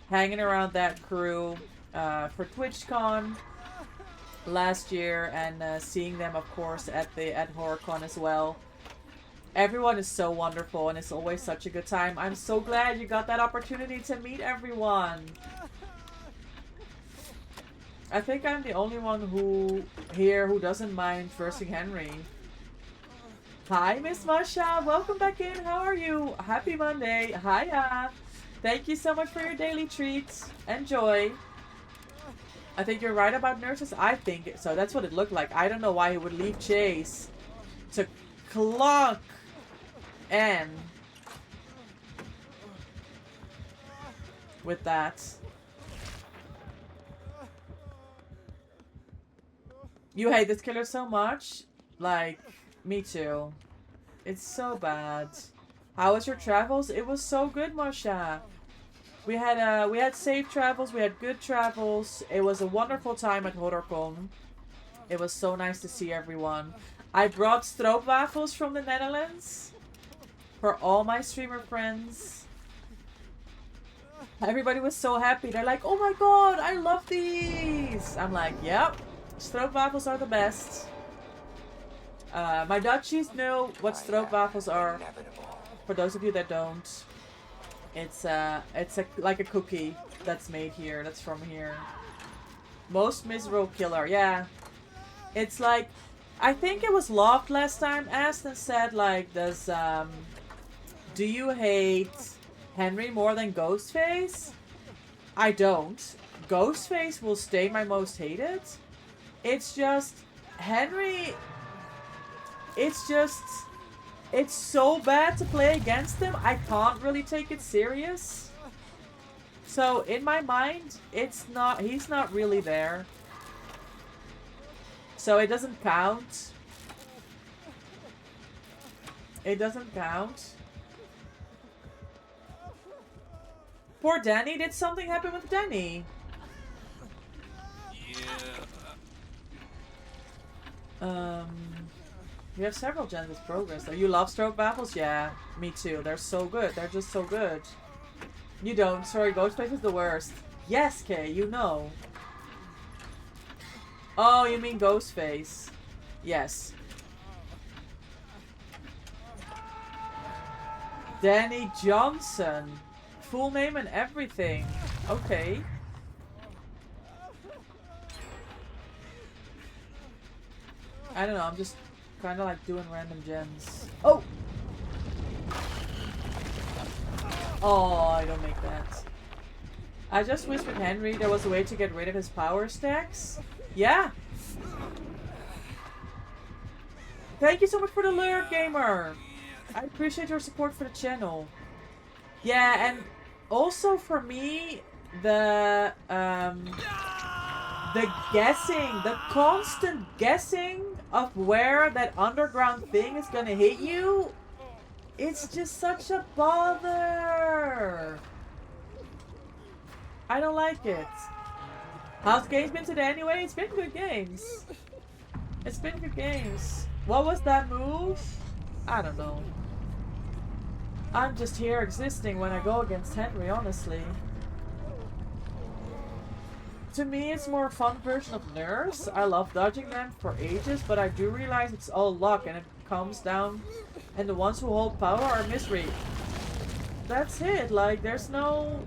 hanging around that crew for TwitchCon last year, and seeing them, of course, at HorrorCon as well. Everyone is so wonderful, and it's always such a good time. I'm so glad you got that opportunity to meet everyone. I think I'm the only one who doesn't mind versing Henry. Hi, Miss Masha. Welcome back in. How are you? Happy Monday. Hiya. Thank you so much for your daily treats. Enjoy. I think you're right about nurses. I think so. That's what it looked like. I don't know why he would leave Chase to clock N with that. You hate this killer so much? Like, me too. It's so bad. How was your travels? It was so good, Marsha. We had safe travels, we had good travels. It was a wonderful time at HorrorCon. It was so nice to see everyone. I brought stroopwafels from the Netherlands for all my streamer friends. Everybody was so happy. They're like, oh my god, I love these. I'm like, yep, stroopwafels are the best. My Dutchies know what stroopwafels are. For those of you that don't, it's like a cookie that's made here. That's from here. Most miserable killer, yeah. It's like, I think it was Loft last time asked and said like, do you hate Henry more than Ghostface? I don't. Ghostface will stay my most hated. It's just Henry. It's so bad to play against him. I can't really take it serious. So in my mind, he's not really there. So it doesn't count. It doesn't count. Poor Danny. Did something happen with Danny? You have several gens with progress though. You love stroopwafels? Yeah, me too. They're so good. They're just so good. You don't. Sorry, Ghostface is the worst. Yes, Kay, you know. Oh, you mean Ghostface. Yes. Danny Johnson. Full name and everything. Okay. I don't know, I'm just kind of like doing random gens. Oh! Oh, I don't make that. I just wish with Henry there was a way to get rid of his power stacks. Yeah! Thank you so much for the lure, gamer! I appreciate your support for the channel. Yeah, and also for me, the guessing, the constant guessing of where that underground thing is gonna hit you, it's just such a bother. I don't like it. How's the games been today anyway? It's been good games. It's been good games. What was that move? I don't know. I'm just here existing when I go against Henry, honestly. To me, it's more a fun version of Nurse. I love dodging them for ages, but I do realize it's all luck and it comes down, and the ones who hold power are misery. That's it. Like, there's no...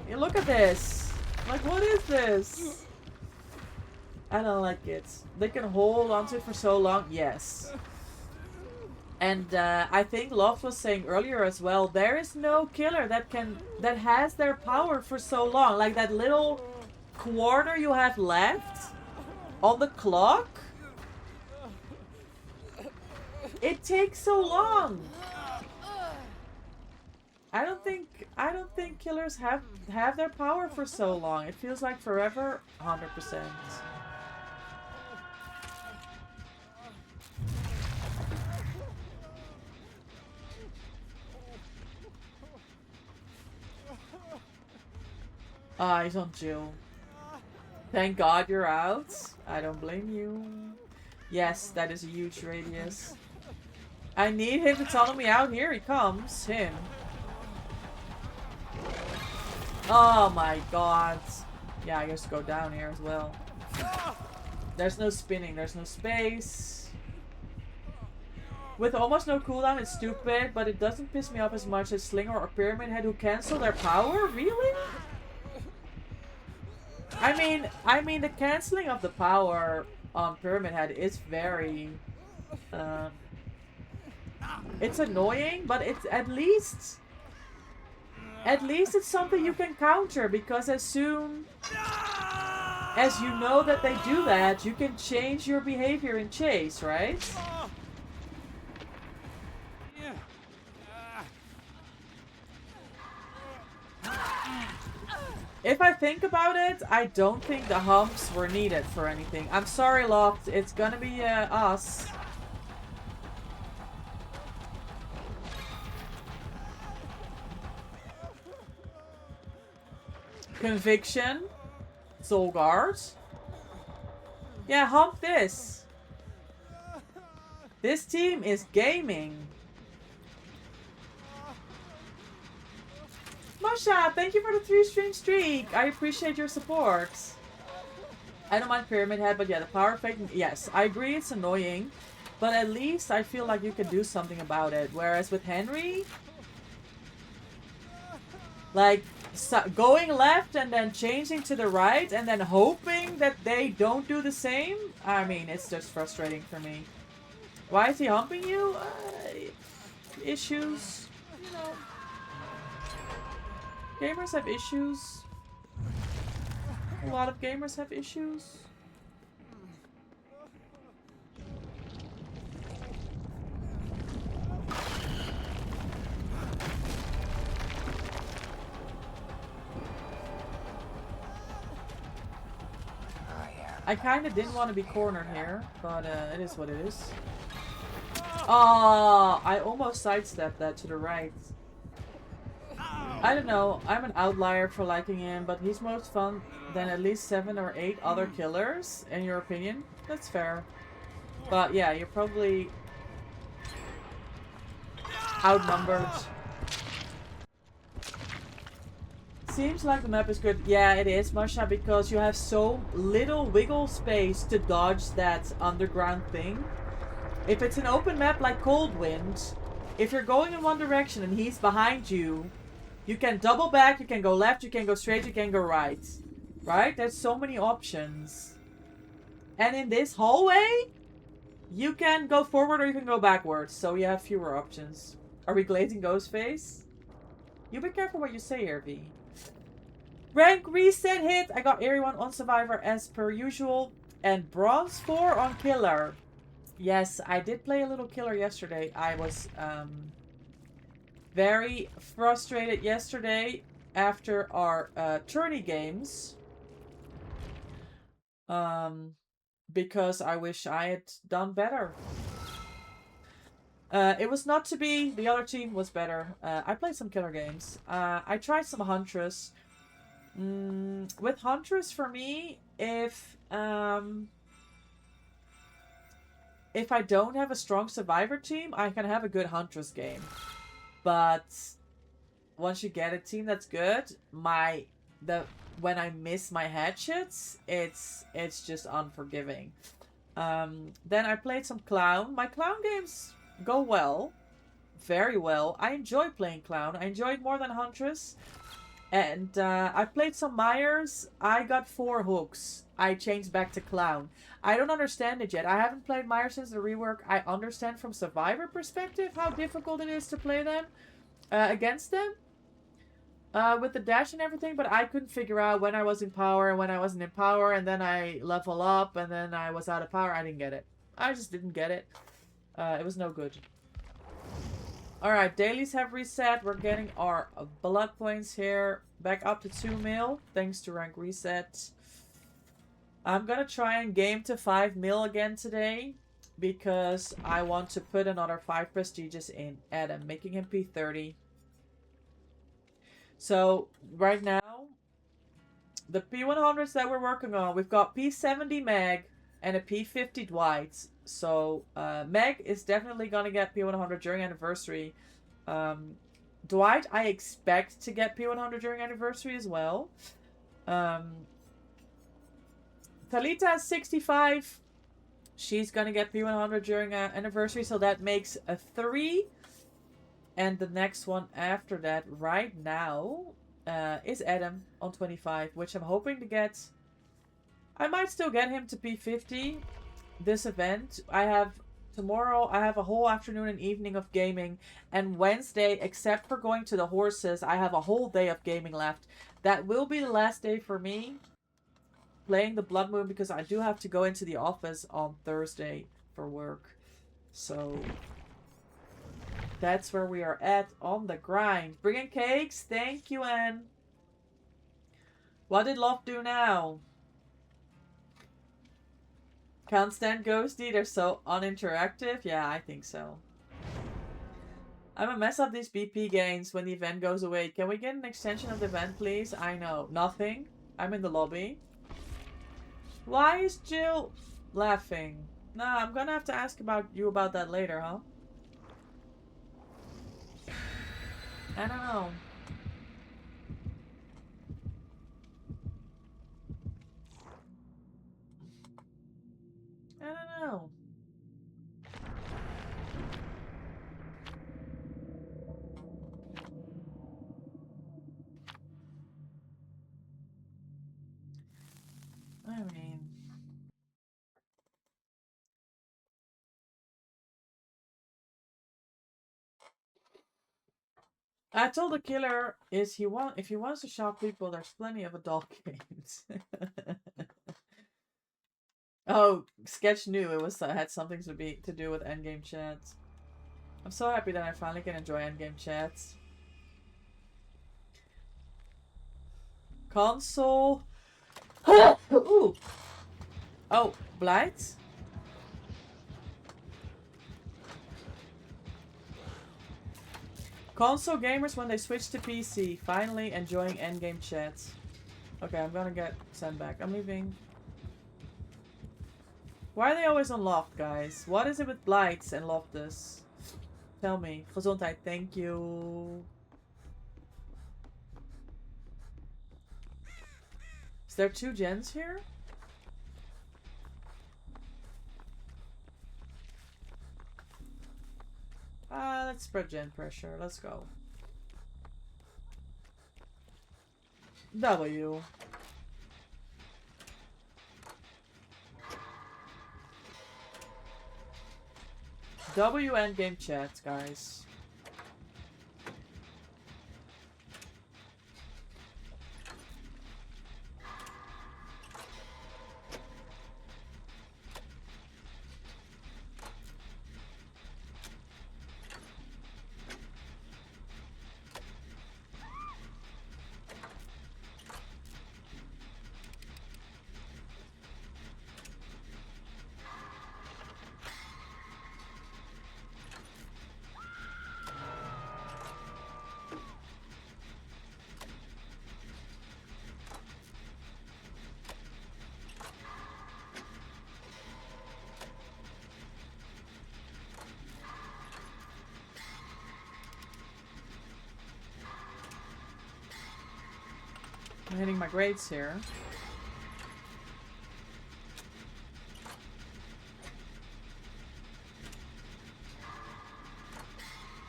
Look at this. Like, what is this? I don't like it. They can hold onto it for so long. Yes. And I think Loft was saying earlier as well, there is no killer that has their power for so long. Like that little quarter you have left on the clock. It takes so long. I don't think killers have their power for so long. It feels like forever. 100%. Ah, he's on Jill. Thank God you're out. I don't blame you. Yes, that is a huge radius. I need him to tunnel me out. Here he comes. Him. Oh my god. Yeah, I guess go down here as well. There's no spinning. There's no space. With almost no cooldown, it's stupid, but it doesn't piss me off as much as Slinger or Pyramid Head who cancel their power? Really? I mean, the canceling of the power on Pyramid Head is very... it's annoying, but it's at least it's something you can counter, because as soon as you know that they do that, you can change your behavior in chase, right? If I think about it, I don't think the humps were needed for anything. I'm sorry, Loft. It's gonna be us. Conviction. Soul Guard. Yeah, hump this. This team is gaming. Masha, thank you for the 3-stream streak. I appreciate your support. I don't mind Pyramid Head, but yeah, the power fake... Yes, I agree it's annoying. But at least I feel like you can do something about it. Whereas with Henry... Like, going left and then changing to the right and then hoping that they don't do the same? I mean, it's just frustrating for me. Why is he humping you? Issues, you know. Gamers have issues. A lot of gamers have issues. I kind of didn't want to be cornered here, but it is what it is. Oh, I almost sidestepped that to the right. I don't know, I'm an outlier for liking him, but he's most fun than at least 7 or 8 other killers, in your opinion. That's fair. But yeah, you're probably outnumbered. Seems like the map is good. Yeah, it is, Masha, because you have so little wiggle space to dodge that underground thing. If it's an open map like Cold Wind, if you're going in one direction and he's behind you, you can double back, you can go left, you can go straight, you can go right. Right? There's so many options. And in this hallway, you can go forward or you can go backwards. So you have fewer options. Are we glazing Ghostface? You be careful what you say here, V. Rank reset hit. I got Area 1 on Survivor as per usual. And Bronze 4 on Killer. Yes, I did play a little Killer yesterday. I was very frustrated yesterday after our tourney games. Because I wish I had done better. It was not to be. The other team was better. I played some Killer games. I tried some Huntress. With Huntress, for me, if I don't have a strong Survivor team, I can have a good Huntress game. But once you get a team that's good, when I miss my hatchets, it's just unforgiving. Then I played some Clown. My Clown games go well, very well. I enjoy playing Clown. I enjoy it more than Huntress. And I played some Myers. I got 4 hooks. I changed back to Clown. I don't understand it yet. I haven't played Myers since the rework. I understand from Survivor perspective how difficult it is to play them against them. With the dash and everything, but I couldn't figure out when I was in power and when I wasn't in power, and then I level up and then I was out of power. I didn't get it. I just didn't get it. It was no good. Alright, dailies have reset. We're getting our blood points here back up to 2 mil, thanks to rank reset. I'm gonna try and game to 5 mil again today, because I want to put another 5 prestiges in Adam, making him P30. So, right now, the P100s that we're working on, we've got P70 Meg and a P50 Dwight. So Meg is definitely gonna get P100 during anniversary. Dwight, I expect to get P100 during anniversary as well. Talita has 65. She's gonna get P100 during anniversary, so that makes a 3. And the next one after that, right now, is Adam on 25, which I'm hoping to get. I might still get him to P50 this event. Tomorrow I have a whole afternoon and evening of gaming, and Wednesday, except for going to the horses, I have a whole day of gaming left. That will be the last day for me playing the Blood Moon, because I do have to go into the office on Thursday for work. So that's where we are at on the grind. Bringing cakes. Thank you, Anne. What did Love do now? Can't stand Ghosty. They're so uninteractive. Yeah, I think so. I'm a mess up these BP gains when the event goes away. Can we get an extension of the event, please? I know. Nothing. I'm in the lobby. Why is Jill laughing? Nah, I'm gonna have to ask you about that later, huh? I don't know. I don't know. I mean, I told the killer if he wants to shock people, there's plenty of adult games. Oh, Sketch knew it had something to do with endgame chats. I'm so happy that I finally can enjoy endgame chats. Console. Ooh. Oh, Blight. Console gamers when they switch to PC, finally enjoying endgame chats. Okay, I'm gonna get sent back. I'm leaving. Why are they always on Loft, guys? What is it with Blights and Loftus? Tell me. Gezondheid, thank you. Is there 2 gens here? Let's spread gen pressure. Let's go. W. W endgame chats, guys. I'm hitting my grades here.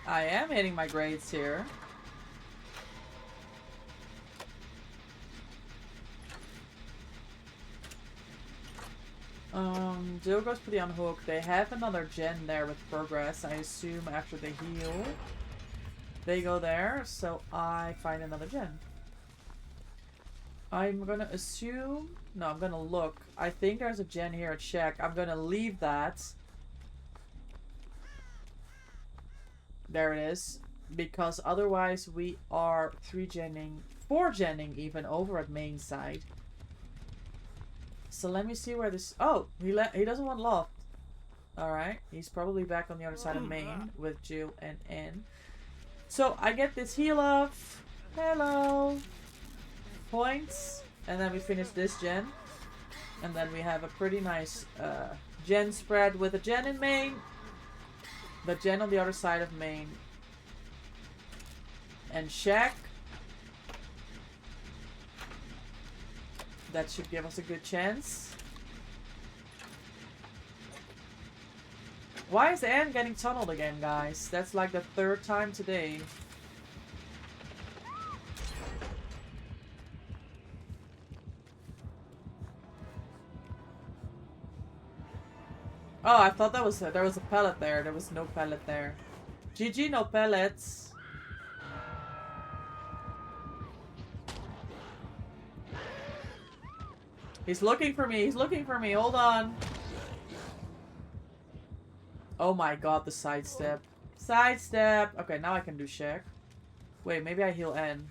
I am hitting my grades here. Jill goes pretty unhooked. They have another gen there with progress. I assume after they heal, they go there. So I find another gen. I'm gonna assume... No, I'm gonna look. I think there's a gen here at check. I'm gonna leave that. There it is. Because otherwise we are 3-genning, 4-genning even over at main side. So let me see where this... Oh, he doesn't want loft. Alright, he's probably back on the other side of main with Jill and N. So I get this heal off. Hello. Points. And then we finish this gen. And then we have a pretty nice gen spread with a gen in main. The gen on the other side of main. And Shack. That should give us a good chance. Why is Anne getting tunneled again, guys? That's like the 3rd time today. Oh, I thought there was a pellet there. There was no pellet there. GG, no pellets. He's looking for me. He's looking for me. Hold on. Oh my god, the sidestep. Sidestep. Okay, now I can do Shack. Wait, maybe I heal N.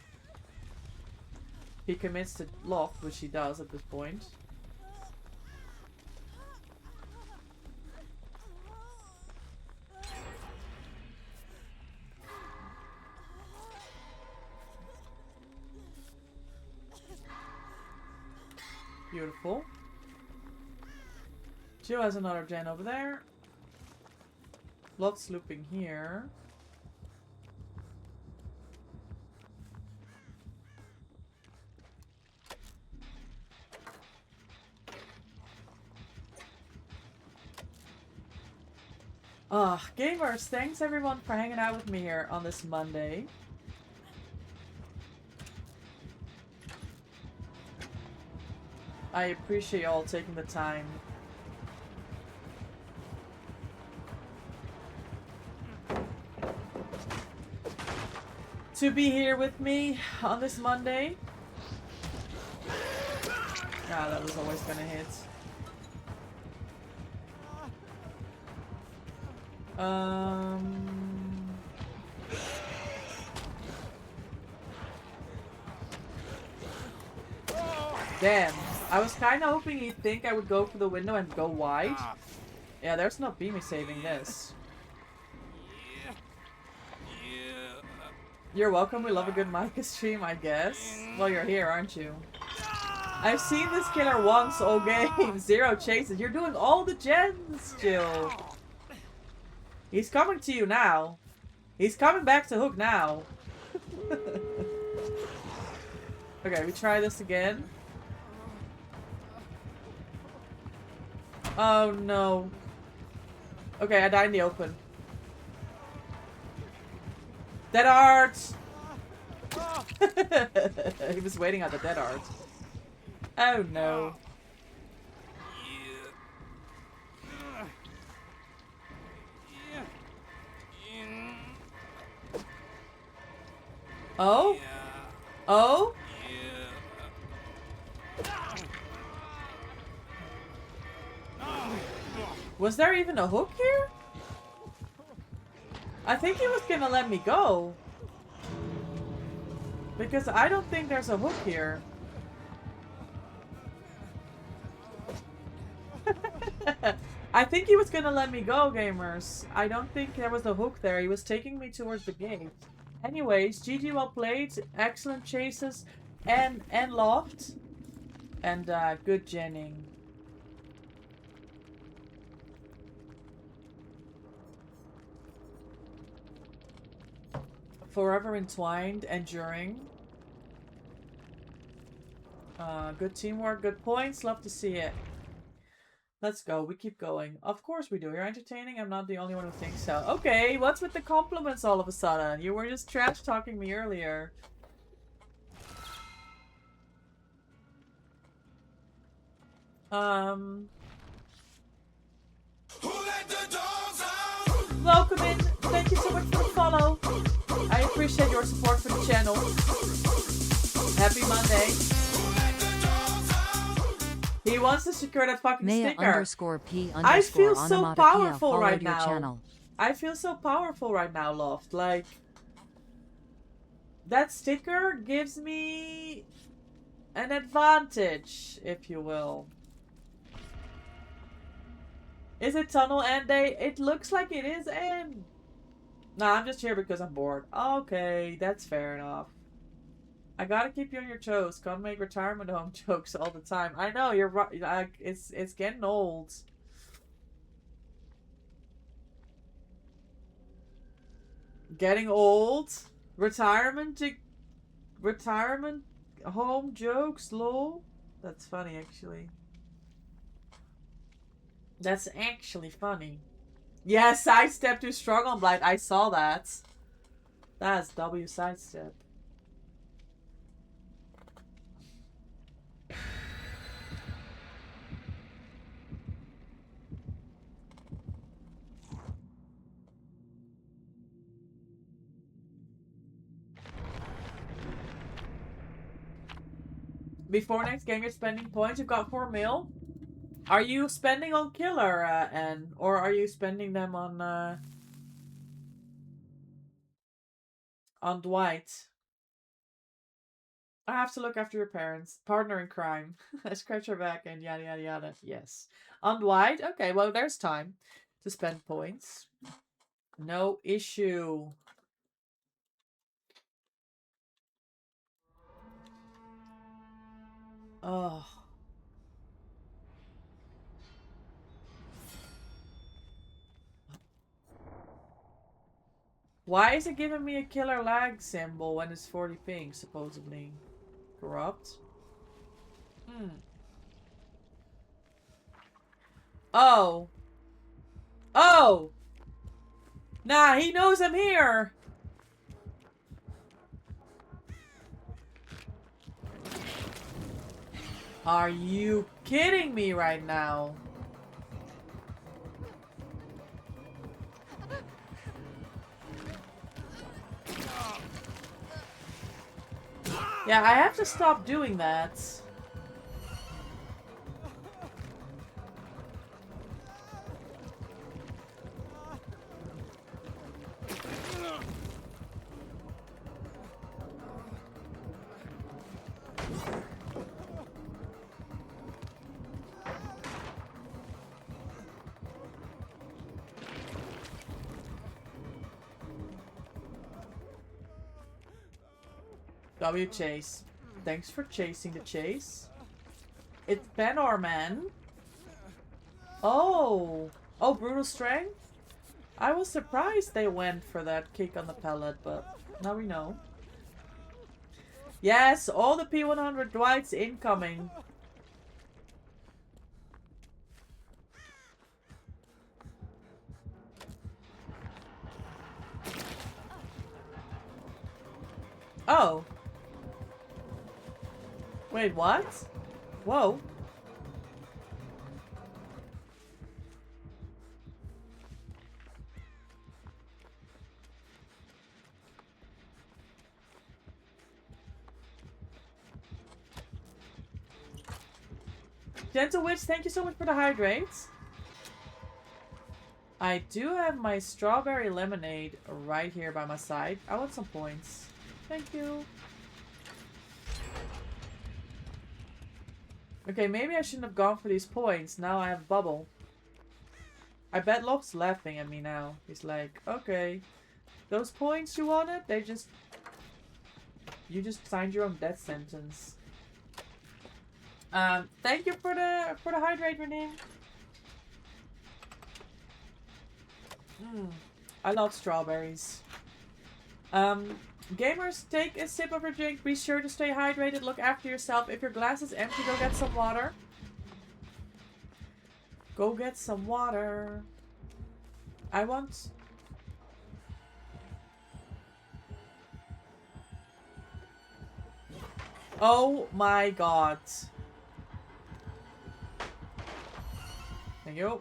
He commits to lock, which he does at this point. Beautiful. Jill has another gen over there. Lots looping here. Gamers, thanks everyone for hanging out with me here on this Monday. I appreciate y'all taking the time. To be here with me on this Monday. Ah, that was always gonna hit. Damn. I was kind of hoping he'd think I would go for the window and go wide. Yeah, there's no Beamy saving this. You're welcome. We love a good Micah stream, I guess. Well, you're here, aren't you? I've seen this killer once all game. 0 chases. You're doing all the gens, Jill. He's coming to you now. He's coming back to hook now. Okay, we try this again. Oh no. Okay, I died in the open. Dead art! He was waiting at the dead art. Oh no. Oh? Oh? Was there even a hook here? I think he was gonna let me go. Because I don't think there's a hook here. I think he was gonna let me go, gamers. I don't think there was a hook there. He was taking me towards the gate. Anyways, GG, well played. Excellent chases and loft. And good genning. Forever entwined, enduring. Good teamwork, good points. Love to see it. Let's go. We keep going. Of course we do. You're entertaining. I'm not the only one who thinks so. Okay, what's with the compliments all of a sudden? You were just trash talking me earlier. Welcome in. Thank you so much for the follow. I appreciate your support for the channel. Happy Monday. He wants to secure that fucking sticker. I feel so powerful right now. I feel so powerful right now, Loft. Like, that sticker gives me an advantage, if you will. Is it tunnel end day? It looks like it is end. Nah, I'm just here because I'm bored. Okay, that's fair enough. I gotta keep you on your toes. Can't make retirement home jokes all the time. I know, you're right. Like, it's getting old. Getting old? Retirement home jokes, lol. That's funny, actually. That's actually funny. Yeah, sidestep too strong on Blight. I saw that. That's W sidestep. Before next game, you're spending points. You've got 4 mil. Are you spending on Killer, N? Or are you spending them on Dwight? I have to look after your parents. Partner in crime. Scratch your back and yada yada yada. Yes. On Dwight? Okay, well, there's time to spend points. No issue. Oh. Why is it giving me a killer lag symbol when it's 40 ping, supposedly? Corrupt? Oh. Oh! Nah, he knows I'm here! Are you kidding me right now? Yeah, I have to stop doing that. W chase. Thanks for chasing the chase. It's Benorman. Oh. Oh, brutal strength? I was surprised they went for that kick on the pellet, but now we know. Yes, all the P100 Dwights incoming. Oh. Wait, what? Whoa. Gentle Witch, thank you so much for the hydrates. I do have my strawberry lemonade right here by my side. I want some points. Thank you. Okay, maybe I shouldn't have gone for these points. Now I have bubble. I bet Locke's laughing at me now. He's like, okay, those points you wanted, they just... You just signed your own death sentence. Thank you for the hydrate, Renee. I love strawberries. Gamers, take a sip of your drink. Be sure to stay hydrated. Look after yourself. If your glass is empty, go get some water. Go get some water. I want... Oh my god. Thank you.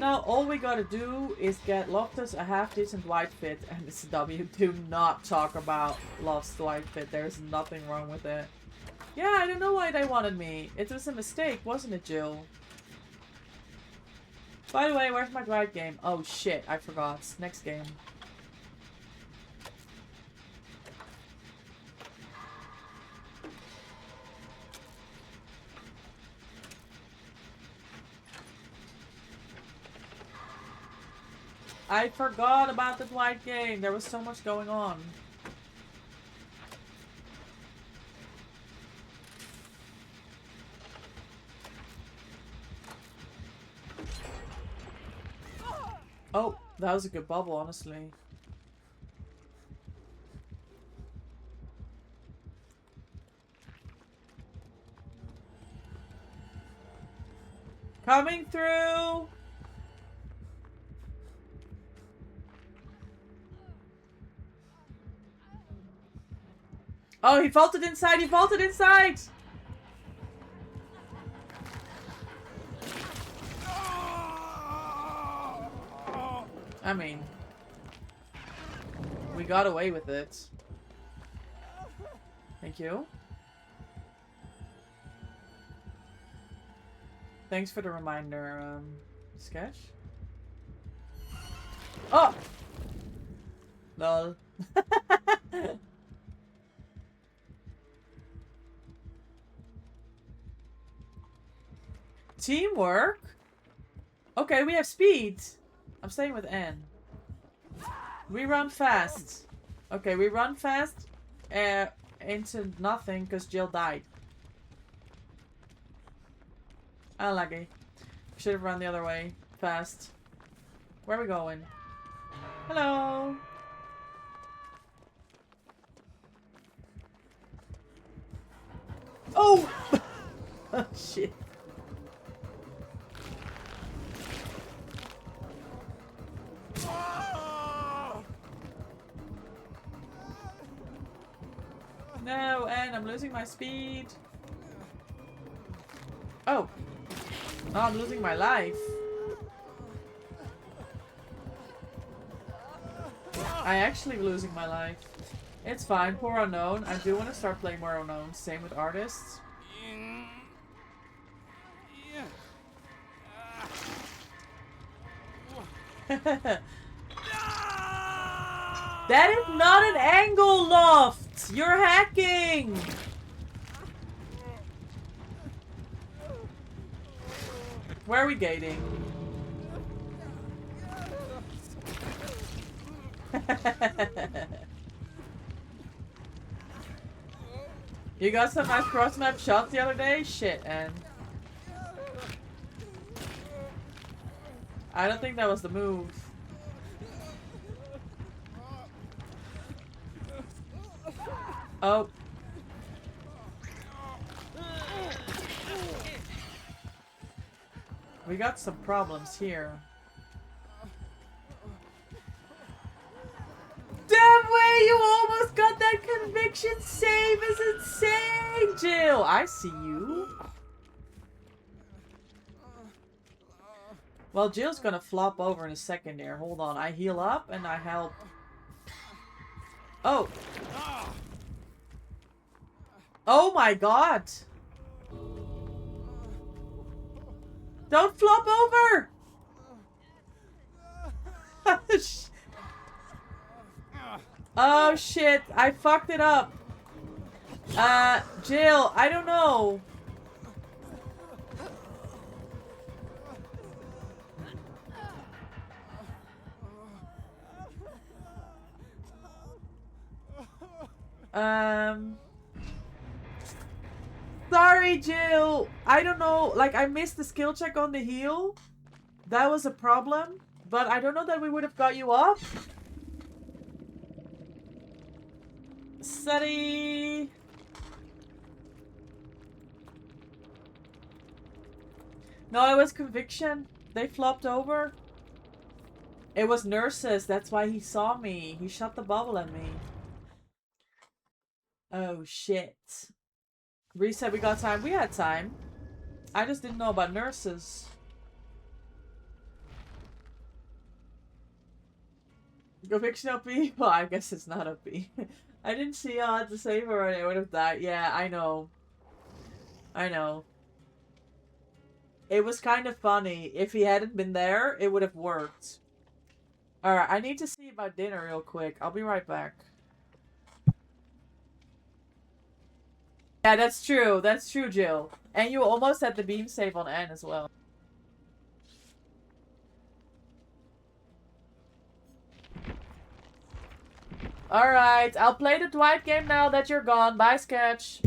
Now, all we gotta do is get Loftus a half-decent white fit, and it's W. Do not talk about Lost white fit. There's nothing wrong with it. Yeah, I don't know why they wanted me. It was a mistake, wasn't it, Jill? By the way, where's my grind game? Oh shit, I forgot. Next game. I forgot about the Dwight game. There was so much going on. Oh, that was a good bubble, honestly. Coming through! Oh, he vaulted inside! He vaulted inside! I mean, we got away with it. Thank you. Thanks for the reminder, Sketch. Oh! Lol. Teamwork? Okay, we have speed. I'm staying with N. We run fast. Okay, we run fast into nothing because Jill died. Unlucky. Should have run the other way. Fast. Where are we going? Hello. Oh! Oh shit. No, and I'm losing my speed. Oh. Oh, I'm losing my life. I actually losing my life. It's fine, poor unknown. I do want to start playing more unknown. Same with artists. That is not an angle loft! You're hacking! Where are we gating? You got some nice cross-map shots the other day? Shit, and I don't think that was the move. Oh. We got some problems here. Damn way, you almost got that conviction save is insane, Jill. I see you. Well, Jill's gonna flop over in a second there. Hold on, I heal up and I help. Oh. Oh my god. Don't flop over! Oh shit, I fucked it up. Jill, I don't know. Sorry, Jill. I don't know. Like, I missed the skill check on the heal. That was a problem. But I don't know that we would have got you up. Steady. No, it was conviction. They flopped over. It was nurses. That's why he saw me. He shot the bubble at me. Oh, shit. Reset, we got time. We had time. I just didn't know about nurses. Conviction OP? Well, I guess it's not OP. I didn't see y'all had to save her and I would have died. Yeah, I know. I know. It was kind of funny. If he hadn't been there, it would have worked. Alright, I need to see about dinner real quick. I'll be right back. Yeah, that's true. That's true, Jill. And you almost had the beam save on N as well. Alright, I'll play the Dwight game now that you're gone. Bye, Sketch.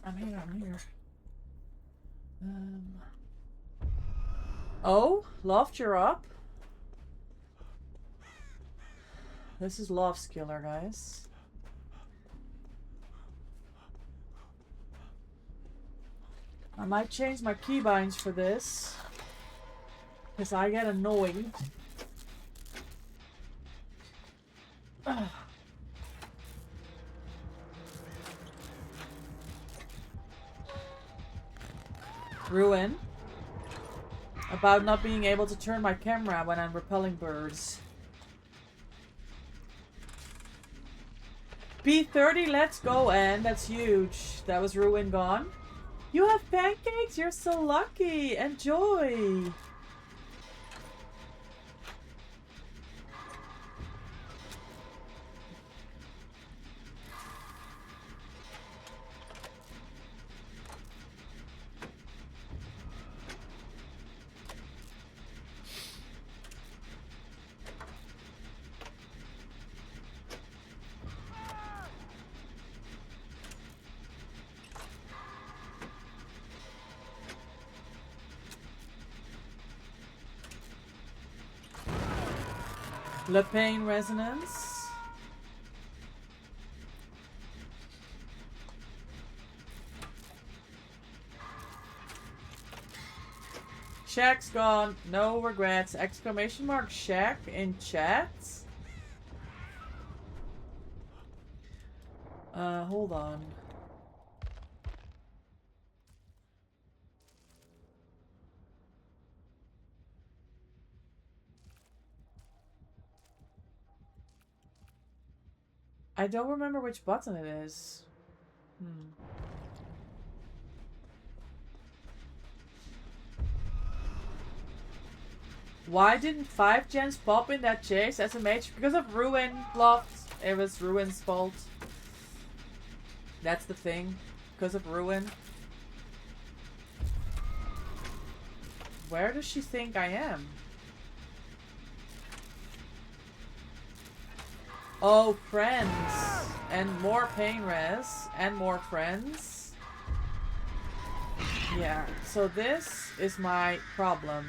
I'm here. Oh, Loft, you're up. This is Loft's killer, guys. I might change my keybinds for this, because I get annoyed. Ruin. About not being able to turn my camera when I'm repelling birds. B30, let's go, and that's huge. That was Ruin gone. You have pancakes? You're so lucky. Enjoy. Le Pain Resonance. Shaq's gone. No regrets. Exclamation mark Shaq in chat. Hold on. I don't remember which button it is. Why didn't 5 gens pop in that chase SMH? Because of Ruin, Loft. It was Ruin's fault. That's the thing. Because of Ruin. Where does she think I am? Oh, friends. And more pain res. And more friends. Yeah, so this is my problem.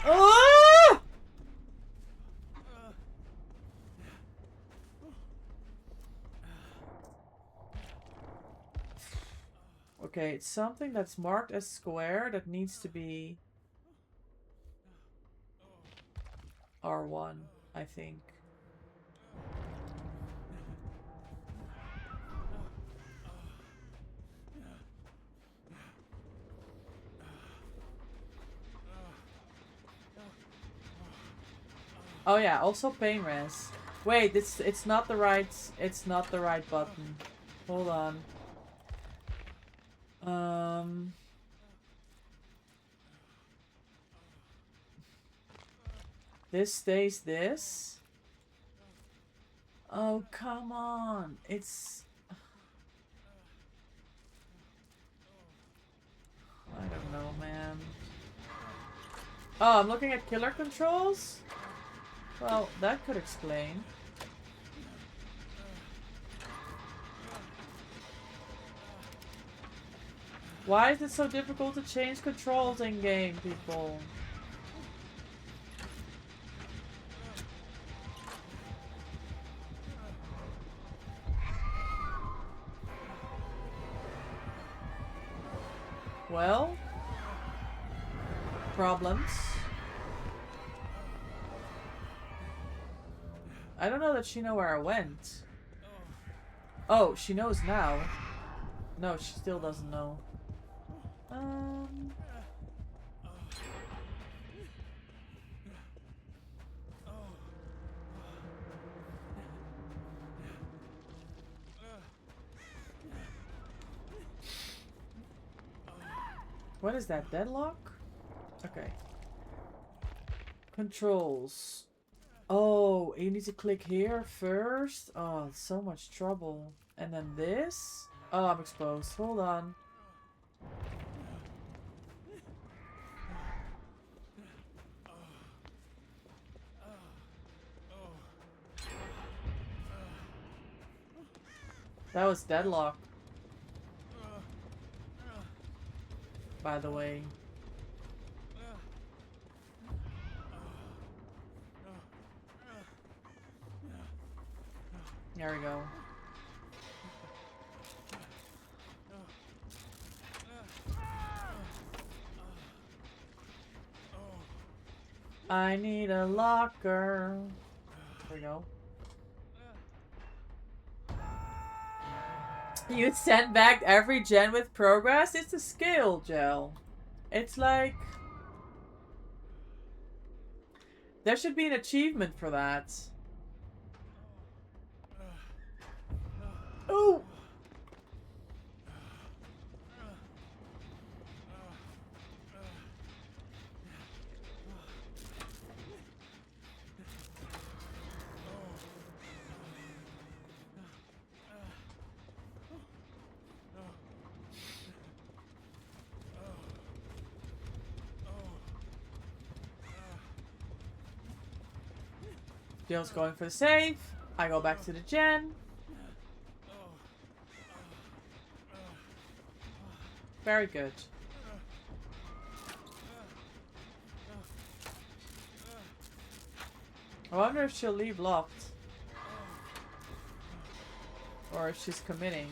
Oh! Okay, it's something that's marked as square that needs to be R1, I think. Oh yeah, also pain res. Wait, it's not the right button. Hold on. This stays this. Oh, come on. It's... I don't know, man. Oh, I'm looking at killer controls? Well, that could explain. Why is it so difficult to change controls in game, people? Well, problems. I don't know that she knows where I went. Oh, she knows now. No, she still doesn't know. What is that? Deadlock? Okay. Controls. Oh, you need to click here first? Oh, it's so much trouble. And then this? Oh, I'm exposed. Hold on. That was Deadlock. By the way. There we go. I need a locker. There we go. You send back every gen with progress? It's a skill, Gel. It's like... There should be an achievement for that. Ooh! Dale's going for the save. I go back to the gen. Very good. I wonder if she'll leave locked. Or if she's committing.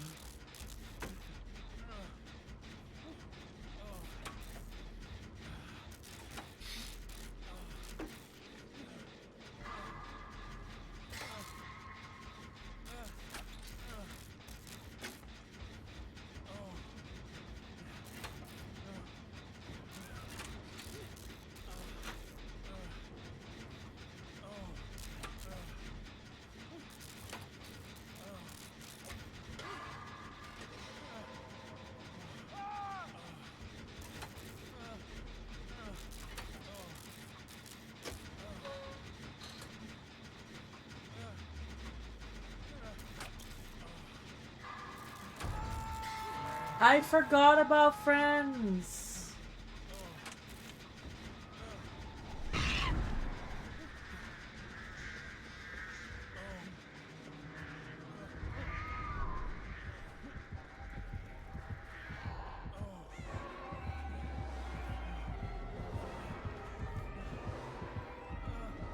I forgot about friends.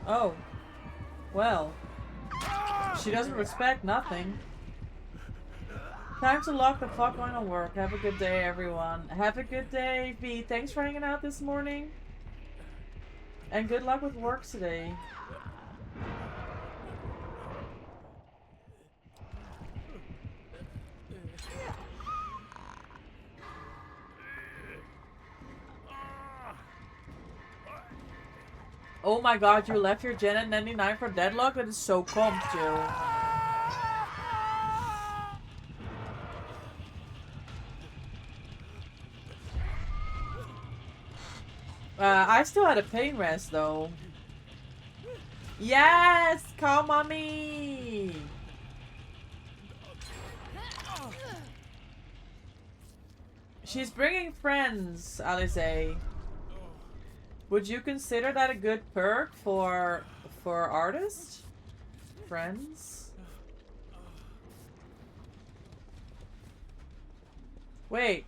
Oh. Well. She doesn't respect nothing. Time to lock the fuck on and work. Have a good day, everyone. Have a good day, V. Thanks for hanging out this morning. And good luck with work today. Oh my god, you left your Gen at 99 for Deadlock? That is so comp, Jill. I still had a pain rest though. Yes! Come on me! She's bringing friends, Alize. Would you consider that a good perk for artists? Friends? Wait.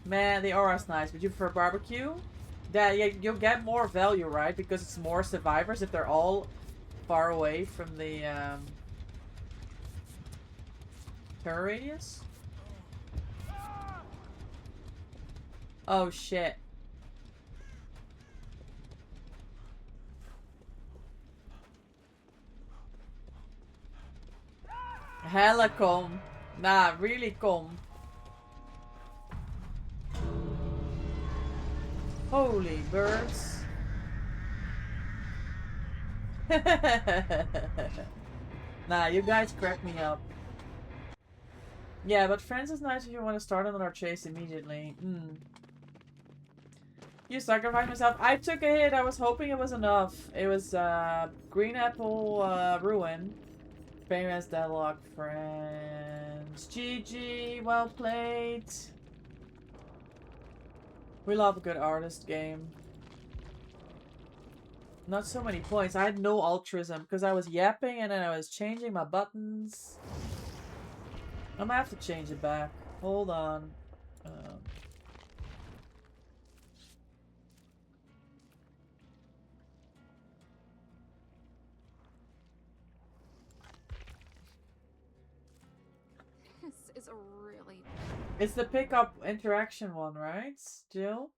Man, the aura's nice. Would you prefer barbecue? Yeah, you'll get more value, right? Because it's more survivors if they're all far away from the terror radius. Oh shit. Hella calm. Nah, really calm. Holy birds. Nah, you guys crack me up. Yeah, but friends is nice if you want to start another chase immediately. You sacrificed myself. I took a hit. I was hoping it was enough. It was Green Apple Ruin. Famous Deadlock friends. GG. Well played. We love a good artist game. Not so many points. I had no altruism because I was yapping and then I was changing my buttons. I'm gonna have to change it back. Hold on. This is a really... It's the pickup interaction one, right, Jill?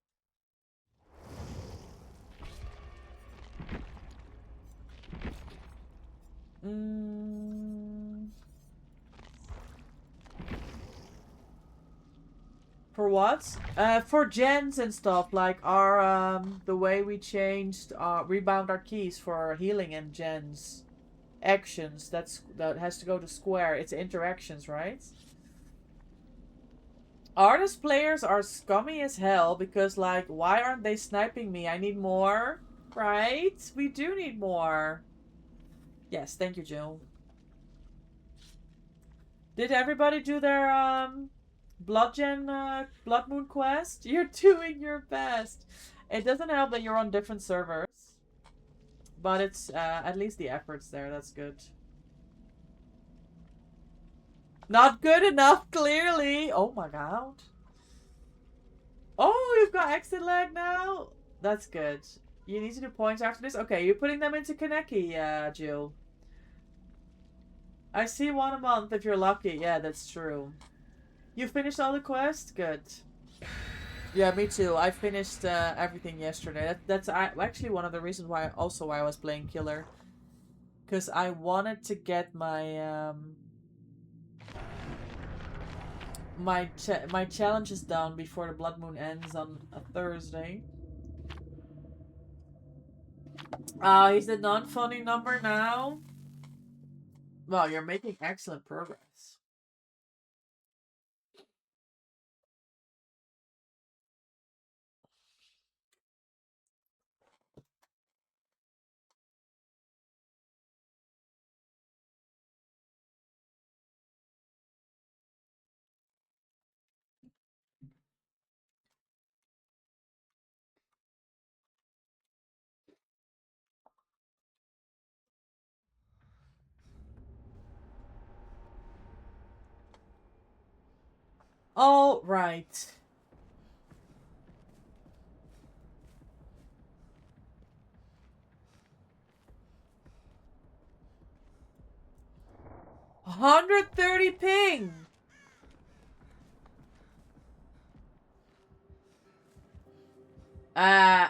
For what? For gens and stuff, like our the way we changed rebound our keys for healing and gens actions. That has to go to square. It's interactions, right? Artist players are scummy as hell because, like, why aren't they sniping me? I need more, right? We do need more. Yes, thank you, Jill. Did everybody do their Blood Moon quest? You're doing your best. It doesn't help that you're on different servers, but it's at least the effort's there. That's good. Not good enough, clearly. Oh my god. Oh, you've got exit lag now? That's good. You need to do points after this? Okay, you're putting them into Kaneki, Jill. I see one a month if you're lucky. Yeah, that's true. You finished all the quests? Good. Yeah, me too. I finished everything yesterday. That's actually one of the reasons why I was playing Killer. Because I wanted to get my my challenges done before the Blood Moon ends on a Thursday. He's the non-funny number now. Well, you're making excellent progress. All right. $130 ping.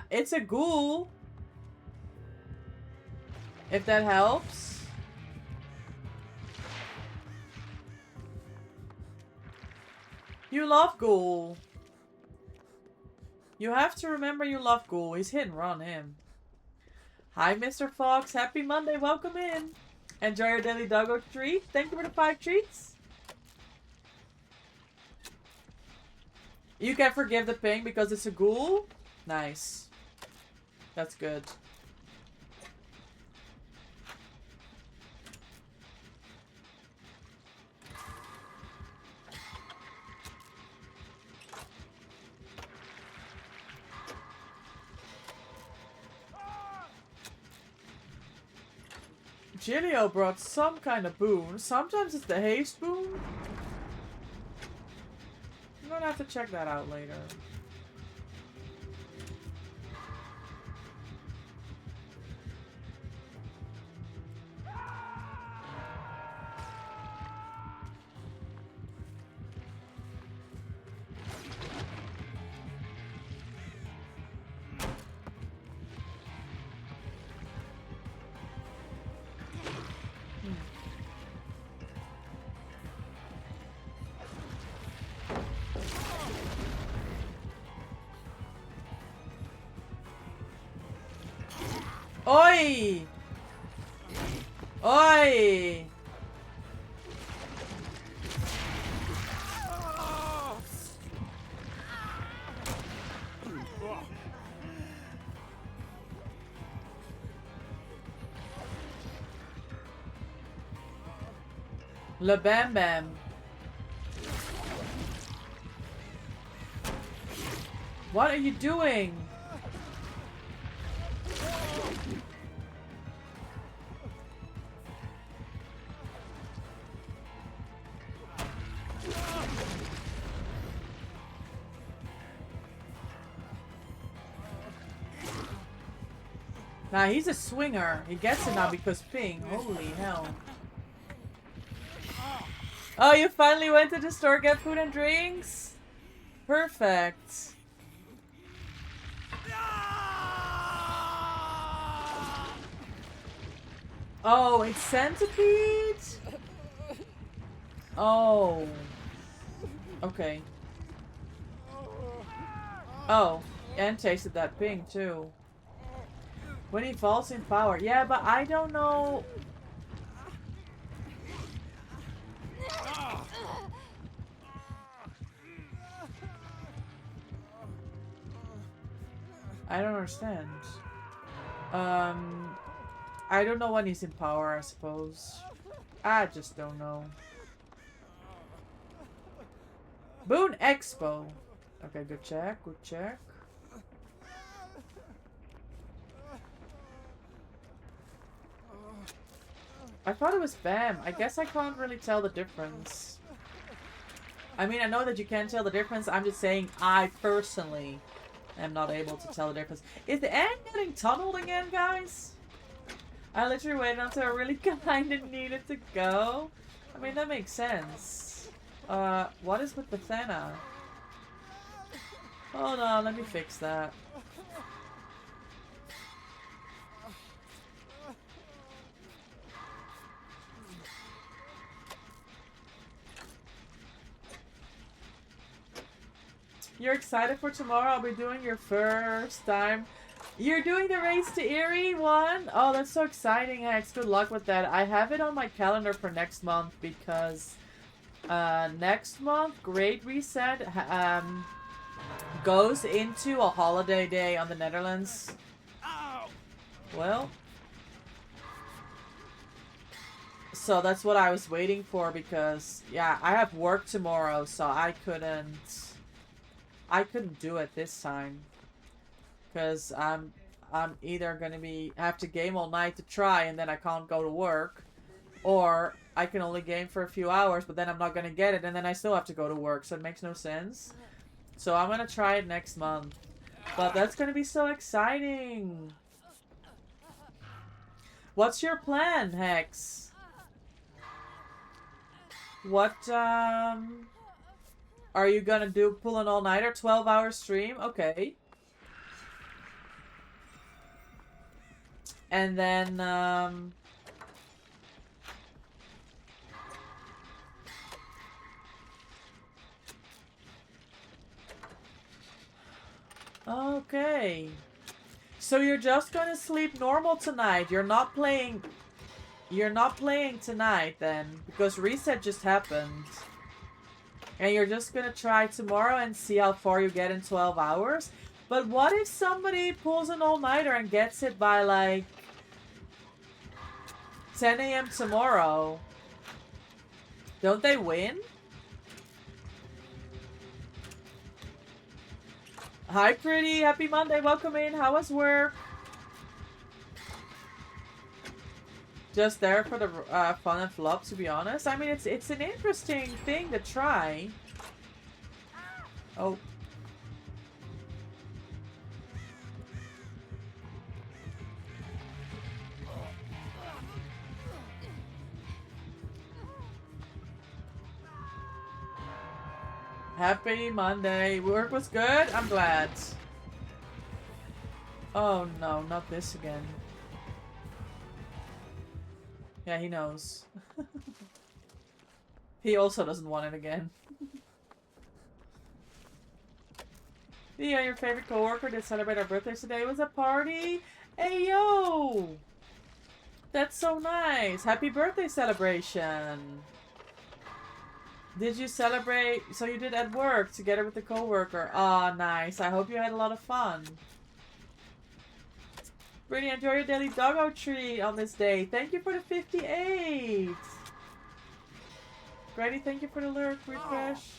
It's a ghoul. If that helps. You love Ghoul. You have to remember you love Ghoul. He's hit and run him. Hi, Mr. Fox. Happy Monday. Welcome in. Enjoy your daily doggo treat. Thank you for the 5 treats. You can forgive the ping because it's a ghoul? Nice. That's good. Gilio brought some kind of boon. Sometimes it's the haste boon. I'm gonna have to check that out later. Oi! Oi! Le Bam Bam. What are you doing? Nah, he's a swinger. He gets it now because ping. Holy hell. Oh, you finally went to the store, get food and drinks? Perfect. Oh, it's centipede? Oh. Okay. Oh, and tasted that ping too. When he falls in power. Yeah, but I don't know. I don't understand. I don't know when he's in power, I suppose. I just don't know. Boon Expo. Okay, good check, good check. I thought it was Bam. I guess I can't really tell the difference. I mean, I know that you can tell the difference. I'm just saying I personally am not able to tell the difference. Is the end getting tunneled again, guys? I literally waited until I really kind of needed to go. I mean, that makes sense. What is with Bethana? Hold on, let me fix that. You're excited for tomorrow? I'll be doing your first time. You're doing the race to Erie one? Oh, that's so exciting, Hex. Good luck with that. I have it on my calendar for next month because next month, Great Reset goes into a holiday day on the Netherlands. Well, so that's what I was waiting for because, yeah, I have work tomorrow, so I couldn't do it this time. Because I'm either gonna have to game all night to try and then I can't go to work. Or I can only game for a few hours but then I'm not gonna get it and then I still have to go to work, so it makes no sense. So I'm gonna try it next month. But that's gonna be so exciting. What's your plan, Hex? What are you gonna pull an all-nighter? 12-hour stream? Okay. And then, okay. So you're just gonna sleep normal tonight. You're not playing tonight then, because reset just happened. And you're just gonna try tomorrow and see how far you get in 12 hours. But what if somebody pulls an all-nighter and gets it by like 10 a.m. tomorrow? Don't they win? Hi, pretty. Happy Monday. Welcome in. How was work? Just there for the fun and flop, to be honest. I mean, it's an interesting thing to try. Oh. Happy Monday. Work was good? I'm glad. Oh no, not this again. Yeah, he knows. He also doesn't want it again. Yeah, your favorite coworker did celebrate our birthdays today. It was a party? Hey, yo! That's so nice. Happy birthday celebration. Did you celebrate? So you did at work together with the coworker. Ah, nice. I hope you had a lot of fun. Brittany, enjoy your daily doggo treat on this day. Thank you for the 58. Grady, thank you for the lurk. Refresh.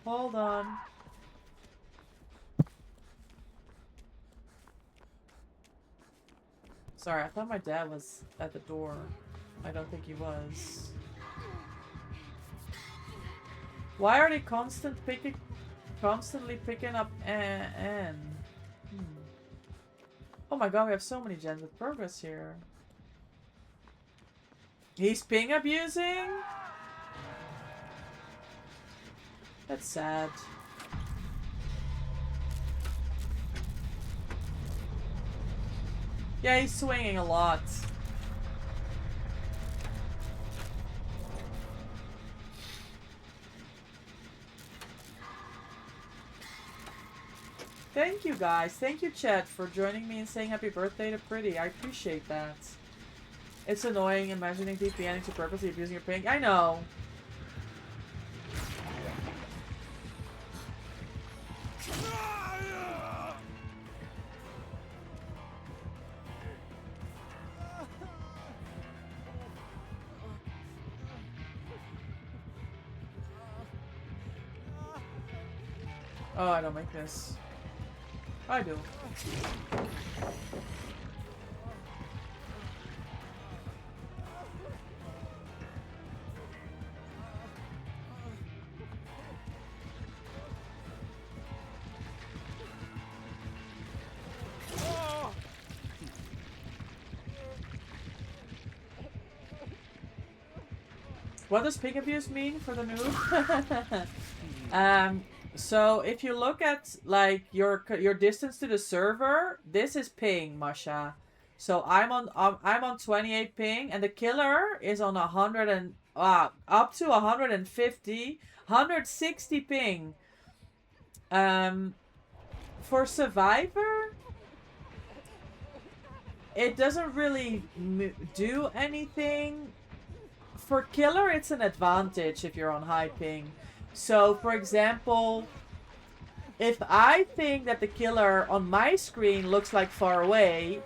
Hold on. Sorry, I thought my dad was at the door. I don't think he was. Why are they constantly picking up N? Oh my god, we have so many gens with progress here. He's ping abusing? That's sad. Yeah, he's swinging a lot. Thank you guys. Thank you, chat, for joining me and saying happy birthday to Pretty. I appreciate that. It's annoying imagining VPNing to purposely abusing your ping. I know. Oh, I don't make this. I do. What does ping abuse mean for the noob? So if you look at like your distance to the server, this is ping, Masha. So I'm on 28 ping, and the killer is on 100 and up to 150, 160 ping. For Survivor, it doesn't really do anything. For killer, it's an advantage if you're on high ping. So, for example, if I think that the killer on my screen looks like far away,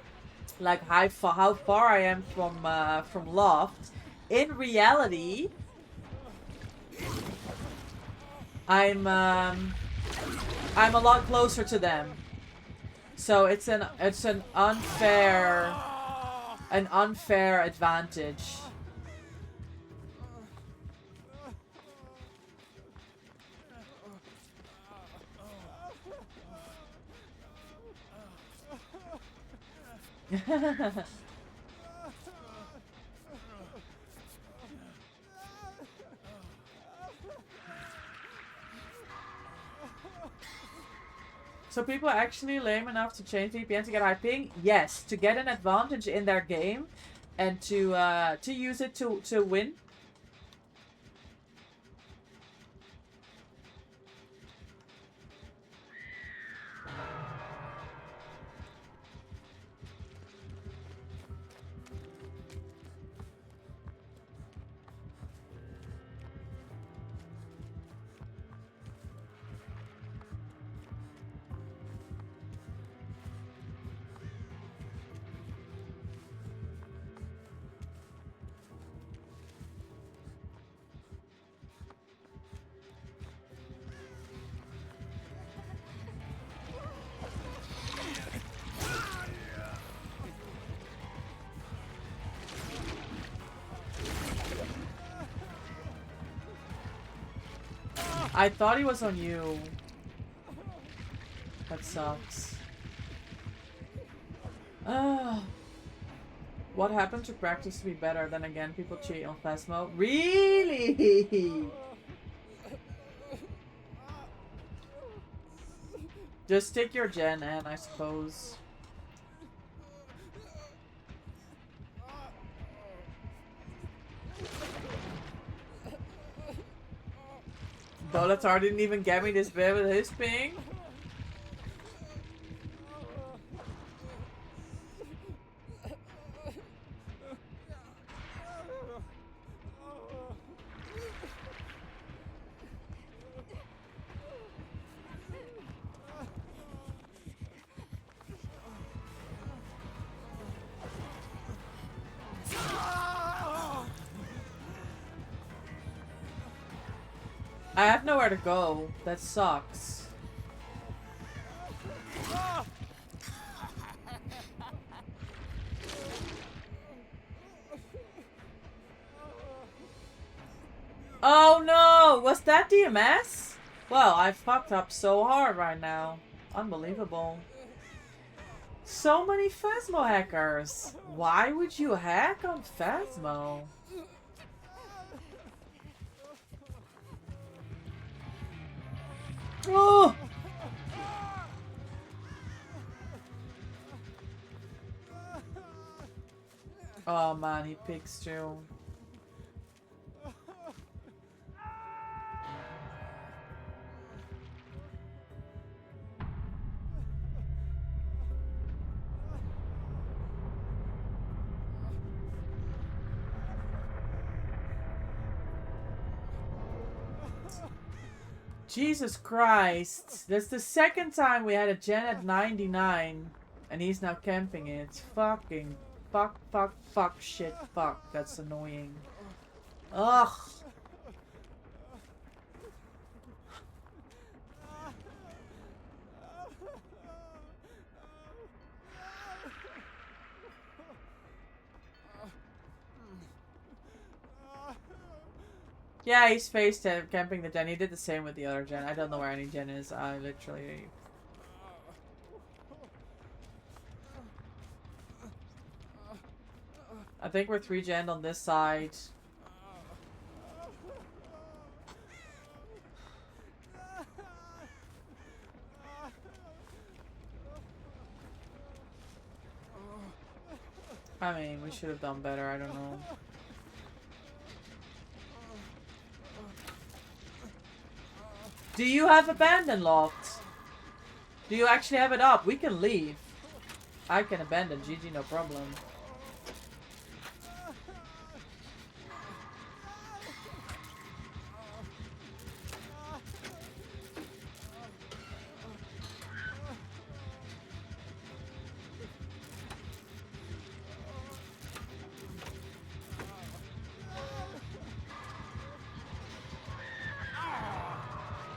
like how far I am from Loft, in reality, I'm a lot closer to them. So it's an unfair advantage. So people are actually lame enough to change VPN to get high ping? Yes, to get an advantage in their game and to use it to win. I thought he was on you. That sucks. What happened to practice to be better? Then again, people cheat on Phasmo. Really? Just stick your gen in, I suppose. Bolatar didn't even get me this bad with his ping. I have nowhere to go. That sucks. Oh no! Was that DMS? Well, I fucked up so hard right now. Unbelievable. So many Phasmo hackers. Why would you hack on Phasmo? Oh! Oh man, he picks too. Jesus Christ. That's the second time we had a gen at 99. And he's now camping it. Fucking fuck, shit, fuck. That's annoying. Ugh. Yeah, he's faced camping the gen. He did the same with the other gen. I don't know where any gen is. I literally... I think we're 3 gen on this side. I mean, we should have done better. I don't know. Do you have abandon locked? Do you actually have it up? We can leave. I can abandon. GG, no problem.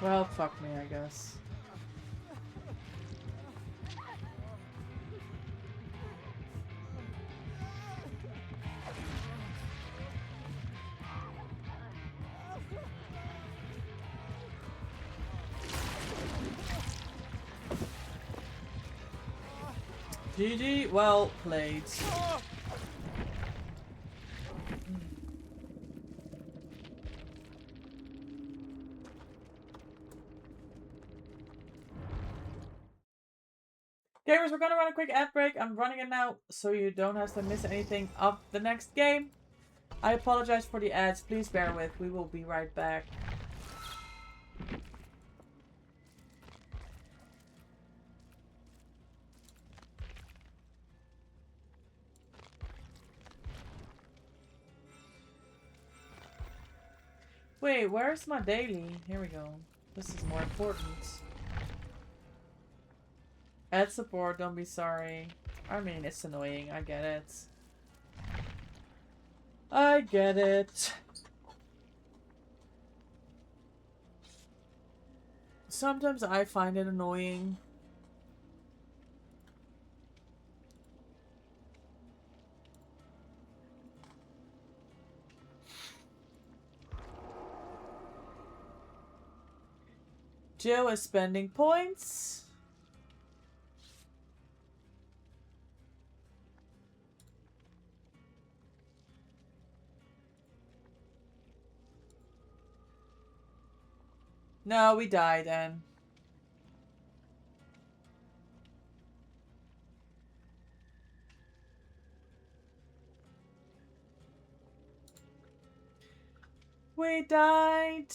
Well, fuck me, I guess. GG, well played. Gamers, we're gonna run a quick ad break. I'm running it now so you don't have to miss anything of the next game. I apologize for the ads. Please bear with. We will be right back. Wait, where's my daily? Here we go. This is more important. Ad support, don't be sorry. I mean, it's annoying. I get it. I get it. Sometimes I find it annoying. Jill is spending points. No, we died then. We died.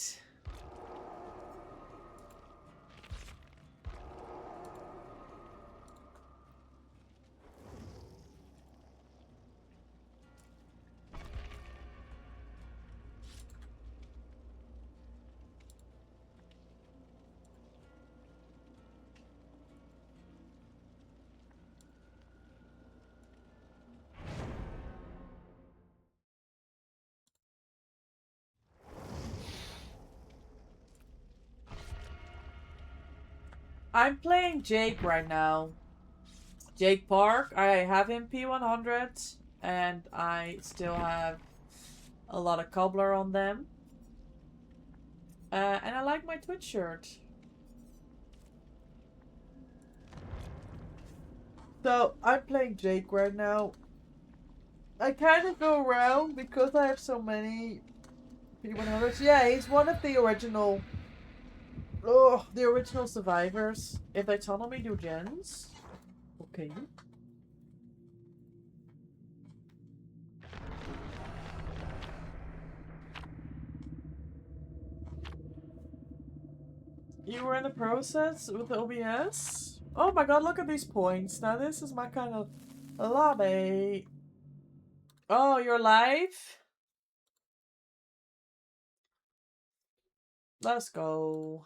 I'm playing Jake right now. Jake Park. I have him P100 and I still have a lot of cobbler on them. And I like my Twitch shirt. So I'm playing Jake right now. I kind of go around because I have so many P100s. Yeah, he's one of the original. Oh, the original survivors. If they tunnel me, do gens. Okay. You were in the process with the OBS? Oh my god, look at these points. Now this is my kind of lobby. Oh, you're live? Let's go.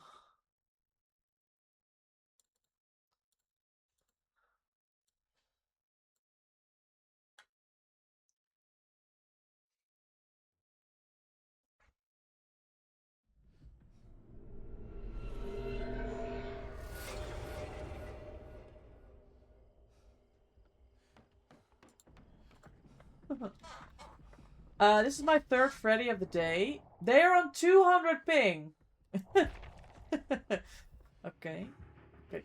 This is my third Freddy of the day. They are on 200 ping. Okay. Okay.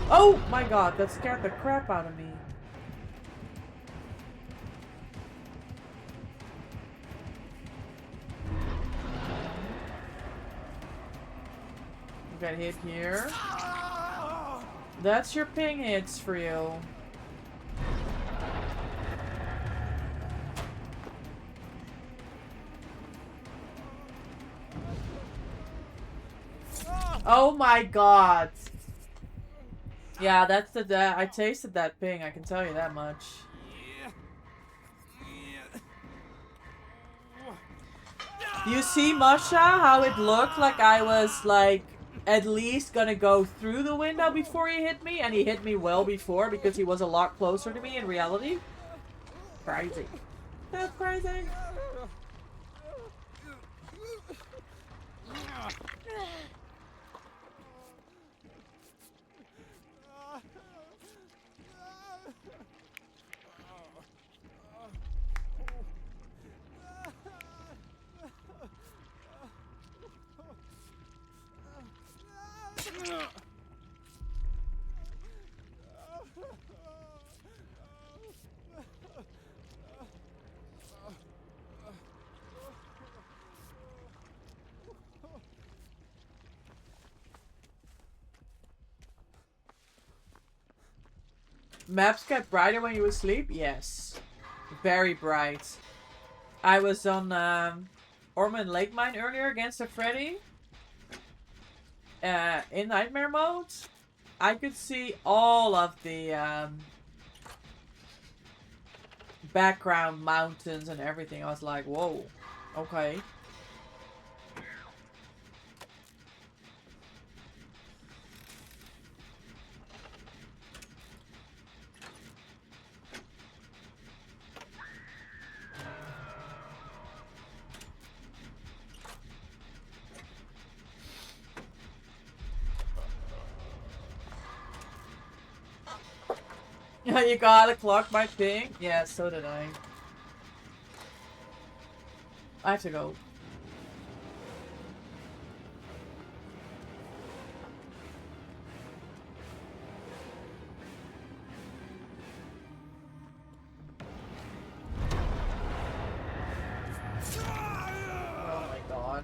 Oh my god, that scared the crap out of me. You got hit here. That's your ping hits for you. Oh my god. Yeah, that's the I tasted that ping, I can tell you that much. You see, Masha, how it looked like I was like at least gonna go through the window before he hit me, and he hit me well before because he was a lot closer to me in reality. Crazy. That's crazy. Maps get brighter when you sleep? Yes. Very bright. I was on Ormond Lake Mine earlier against a Freddy. In nightmare mode. I could see all of the background mountains and everything. I was like, whoa. Okay. You gotta clock my ping? Yeah, so did I. I have to go. Oh my god.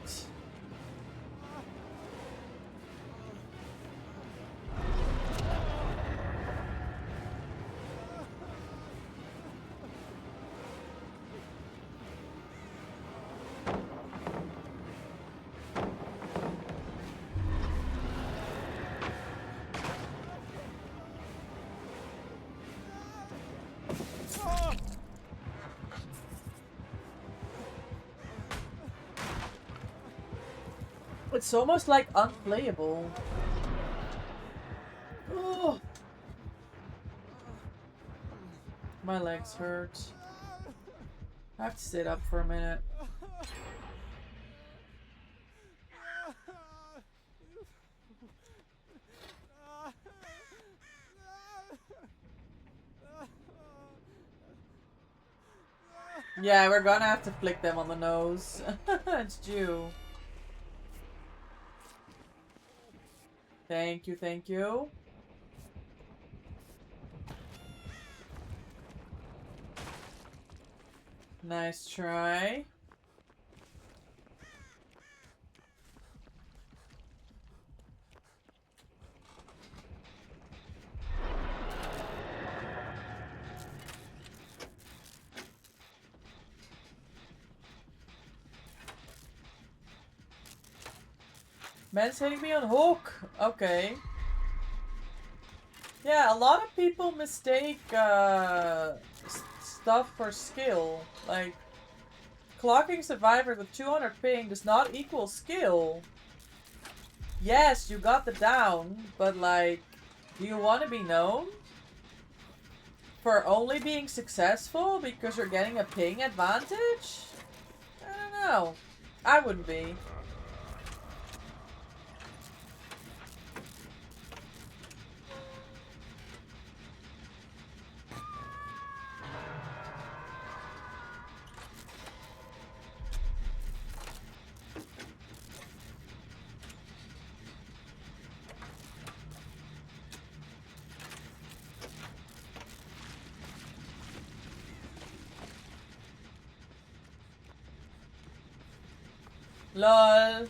It's almost like unplayable. Oh. My legs hurt. I have to sit up for a minute. Yeah, we're gonna have to flick them on the nose. It's due. Thank you, thank you. Nice try. Man's hitting me on hook. Okay. Yeah, a lot of people mistake stuff for skill. Like, clocking survivor with 200 ping does not equal skill. Yes, you got the down, but like, do you want to be known for only being successful because you're getting a ping advantage? I don't know. I wouldn't be. LOL.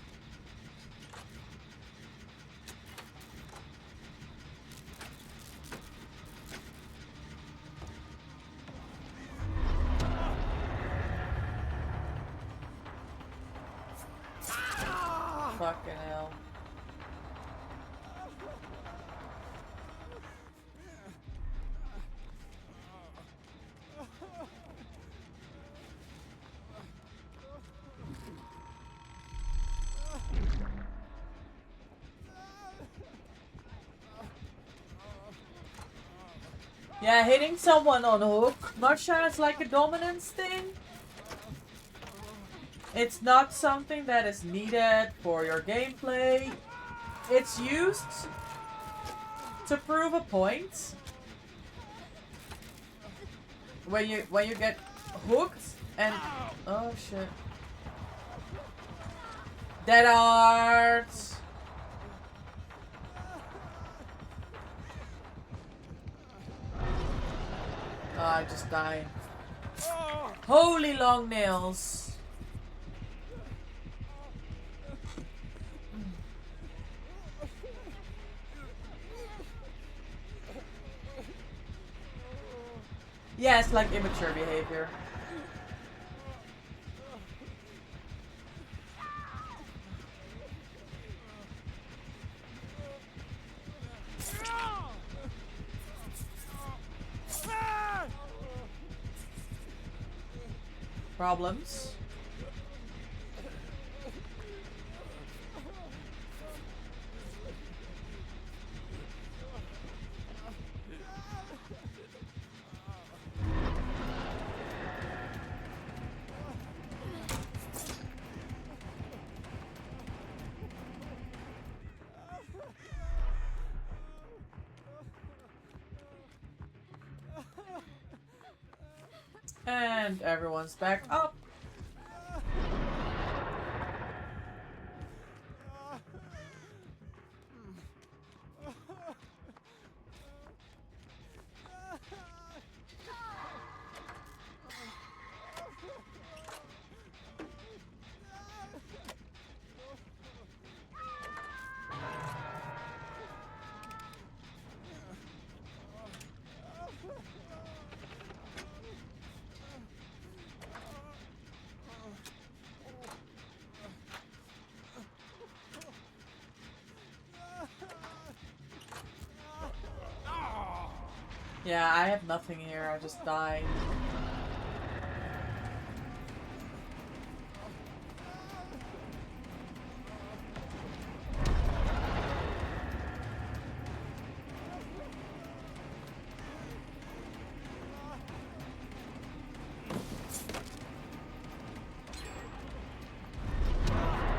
Fucking hell. Yeah, hitting someone on hook, not sure it's like a dominance thing. It's not something that is needed for your gameplay. It's used to prove a point. When you get hooked and oh shit. Dead art. Oh, I just died. Holy long nails. Yeah, it's like immature behavior. Problems. And everyone's back up. Yeah, I have nothing here. I just died.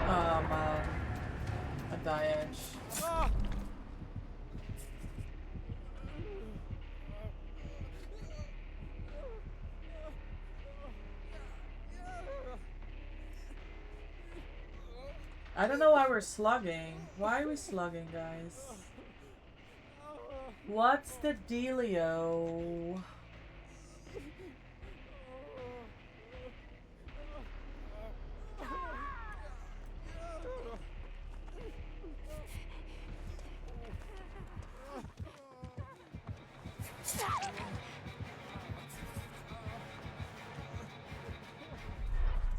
Oh man. I die edge. I don't know why we're slugging. Why are we slugging, guys? What's the dealio?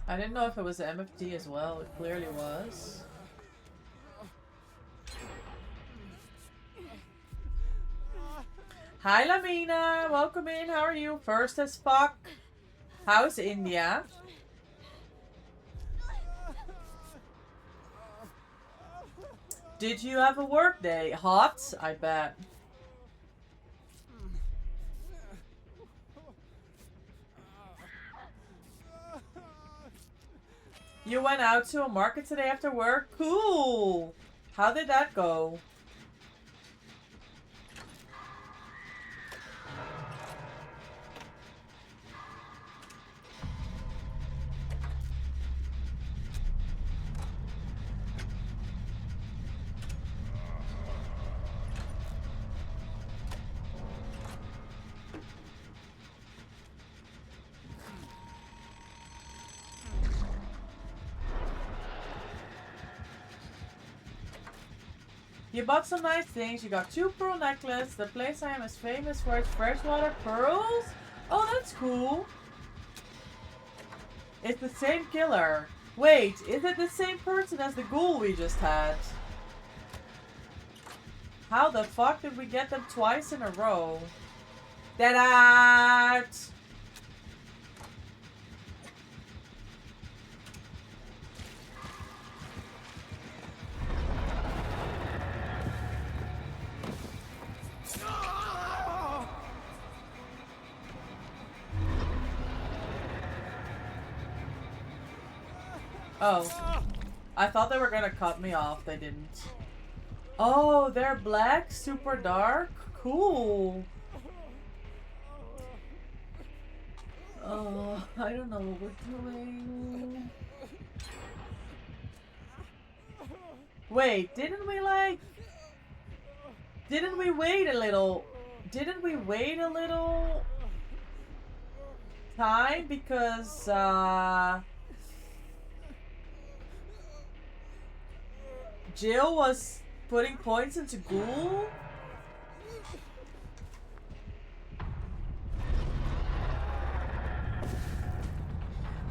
I didn't know if it was MFD as well. It clearly was. Hi Lamina, welcome in. How are you? First as fuck. How's India? Did you have a work day? Hot? I bet. You went out to a market today after work? Cool! How did that go? You bought some nice things. You got 2 pearl necklaces. The place I am is famous for its freshwater pearls. Oh, that's cool. It's the same killer. Wait, is it the same person as the ghoul we just had? How the fuck did we get them twice in a row? Da-da! Oh. I thought they were gonna cut me off. They didn't. Oh, they're black? Super dark? Cool. Oh, I don't know what we're doing. Wait, didn't we like... Didn't we wait a little... Didn't we wait a little... time? Because, Jill was putting points into Ghoul?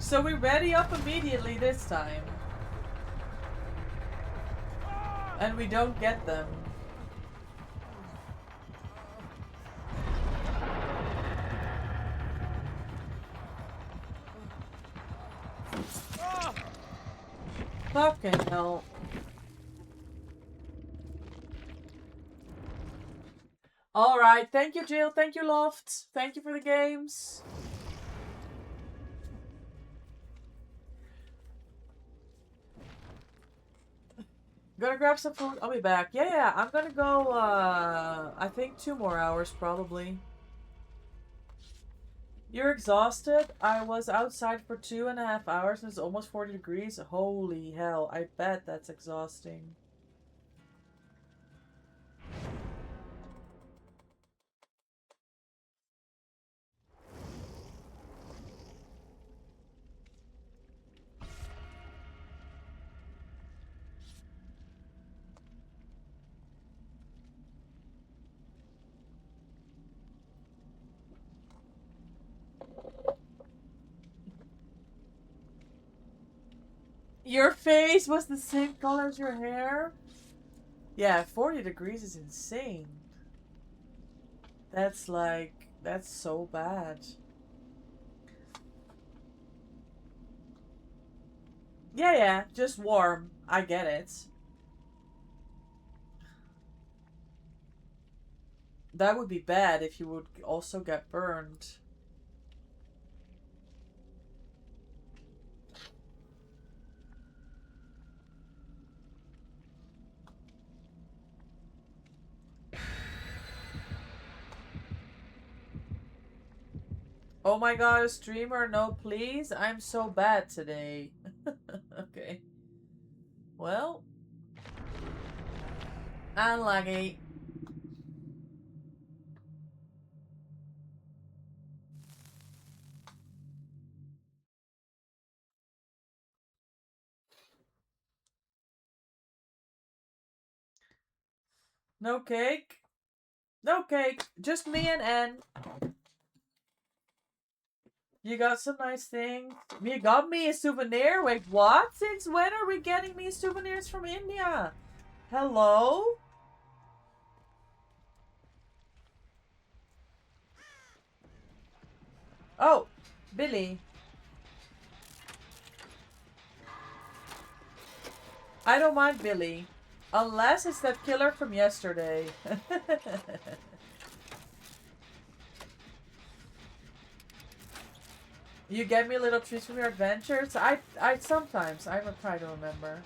So we ready up immediately this time. And we don't get them. Fucking hell. Alright, thank you Jill, thank you Loft, thank you for the games. Gonna grab some food, I'll be back. Yeah, I'm gonna go, I think 2 more hours probably. You're exhausted? I was outside for 2.5 hours and it's almost 40 degrees. Holy hell, I bet that's exhausting. Your face was the same color as your hair? Yeah, 40 degrees is insane. That's like, that's so bad. Yeah, just warm. I get it. That would be bad if you would also get burned. Oh my god, a streamer? No, please. I'm so bad today. Okay. Well. Unlucky. No cake? No cake. Just me and Anne. You got some nice things. You got me a souvenir? Wait, what? Since when are we getting me souvenirs from India? Hello? Oh, Billy. I don't mind Billy. Unless it's that killer from yesterday. You get me little treats from your adventures? I sometimes. I will try to remember.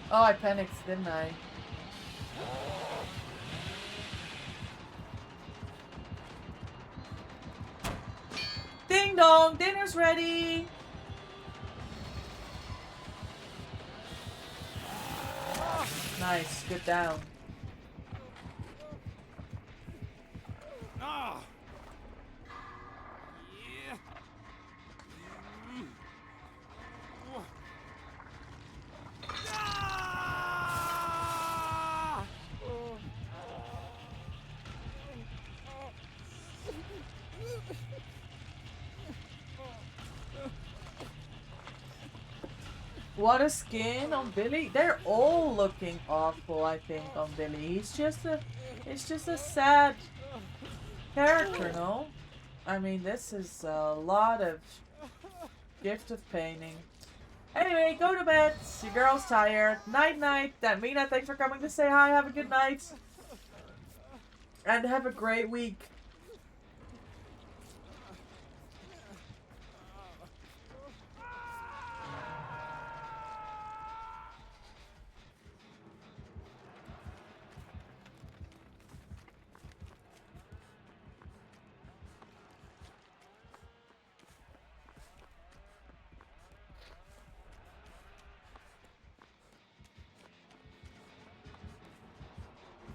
Oh, I panicked, didn't I? Ding dong! Dinner's ready! Nice, good down. What a skin on Billy. They're all looking awful, I think, on Billy. It's just a sad character, no? I mean, this is a lot of gift of painting. Anyway, go to bed. Your girl's tired. Night night. Mina, thanks for coming to say hi. Have a good night. And have a great week.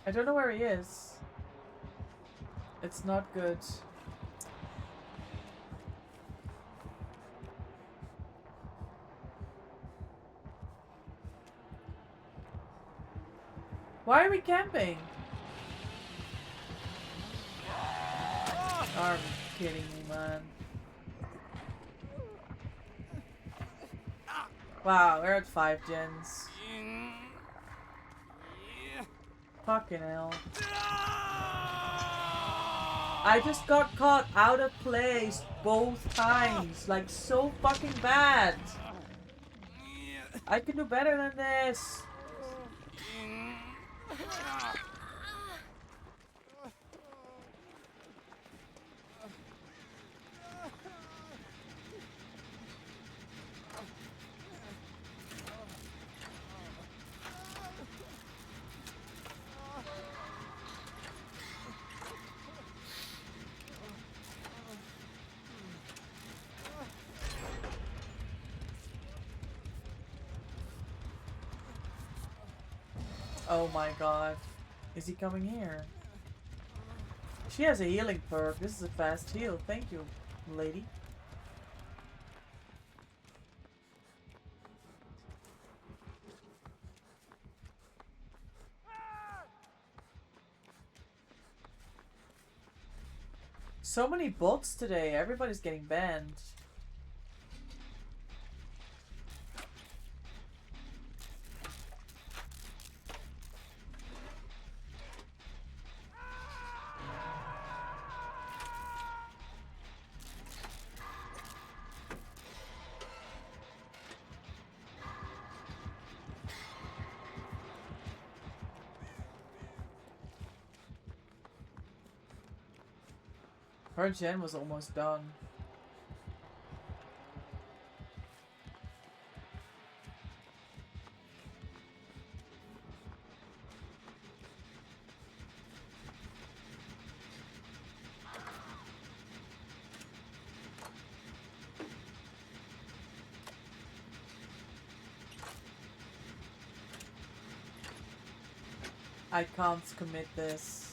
I don't know where he is. It's not good. Why are we camping? Arm kidding me, man. Wow, we're at 5 gens. Fucking hell. I just got caught out of place both times. Like, so fucking bad. I can do better than this. Oh my god. Is he coming here? She has a healing perk. This is a fast heal. Thank you, lady. So many bots today. Everybody's getting banned. Her gen was almost done. I can't commit this.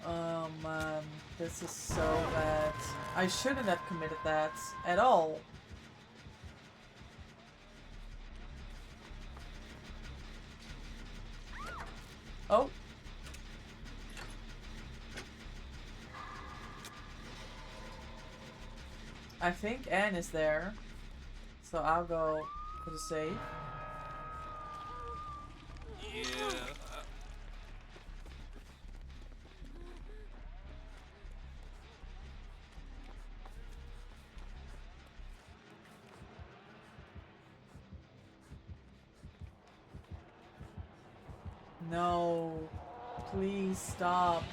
Oh man, this is so bad. I shouldn't have committed that at all. Oh. I think Anne is there. So I'll go for the save. No, please stop.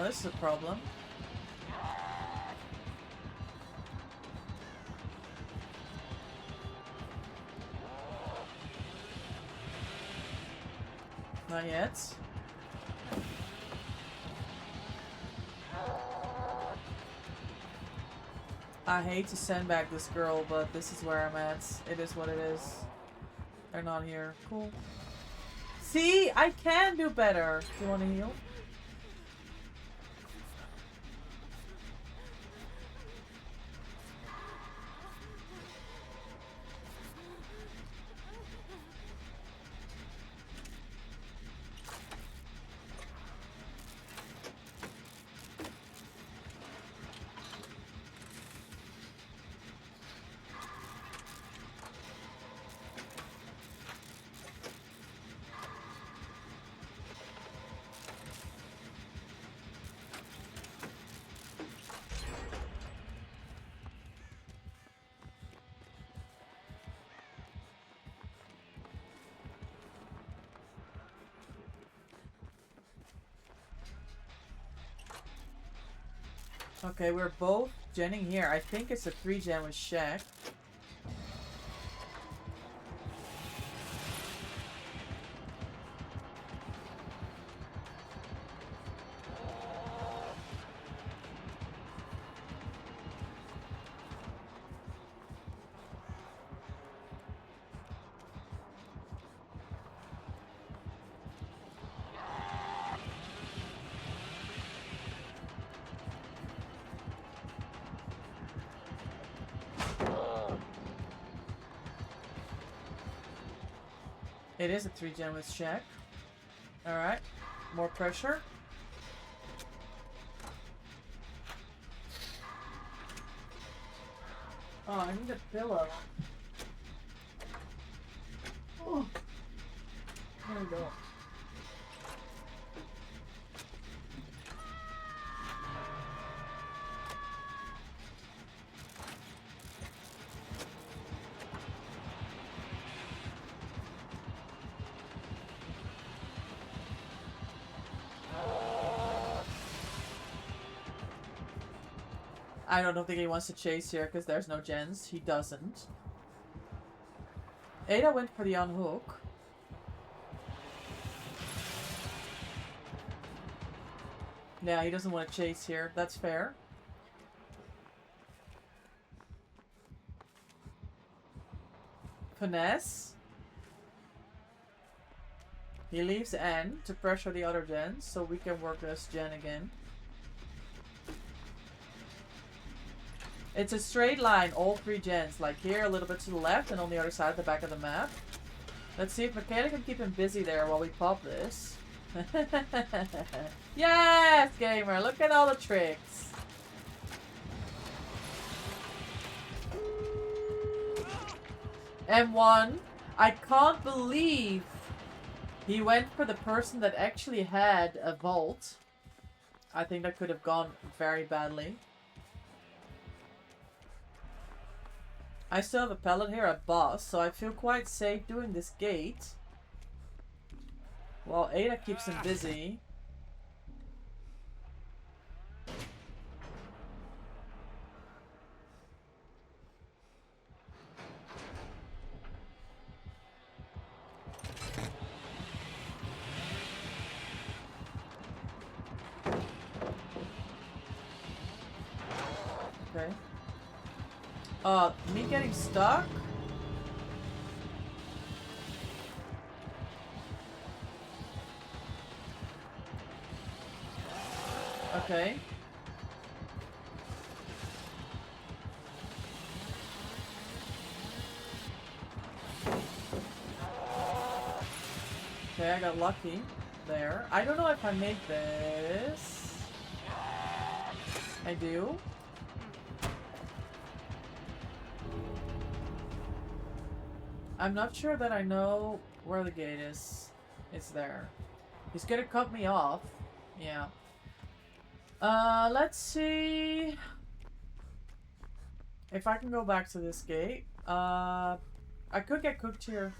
This is a problem. Not yet. I hate to send back this girl, but this is where I'm at. It is what it is. They're not here. Cool. See? I can do better. Do you want to heal? Okay, we're both genning here. I think it's a 3-gen with Shaq. It is a 3-gen with check. Alright. More pressure. Oh, I need a pillow. Oh. There we go. I don't think he wants to chase here because there's no gens. He doesn't. Ada went for the unhook. Yeah, he doesn't want to chase here. That's fair. Finesse. He leaves N to pressure the other gens so we can work this gen again. It's a straight line, all 3 gens. Like here, a little bit to the left, and on the other side, the back of the map. Let's see if Michaela can keep him busy there while we pop this. Yes, gamer! Look at all the tricks. M1. I can't believe he went for the person that actually had a vault. I think that could have gone very badly. I still have a pellet here at boss, so I feel quite safe doing this gate. While Ada keeps him busy. Okay. Me getting stuck? Okay. Okay, I got lucky there. I don't know if I make this. I do. I'm not sure that I know where the gate is. It's there. He's gonna cut me off. Yeah. Let's see if I can go back to this gate. I could get cooked here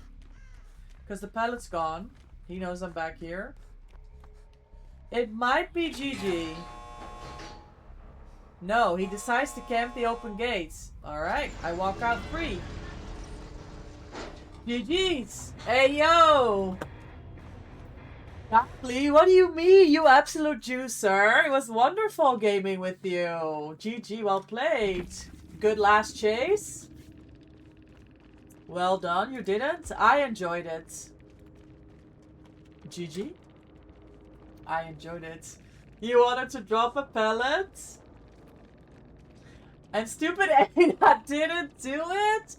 because the pallet's gone. He knows I'm back here. It might be GG. No, he decides to camp the open gates. Alright, I walk out free. GG's! Hey, yo! Lee, what do you mean, you absolute juicer? It was wonderful gaming with you. GG, well played. Good last chase. Well done, you didn't? I enjoyed it. GG. I enjoyed it. You wanted to drop a pellet? And stupid Ada didn't do it?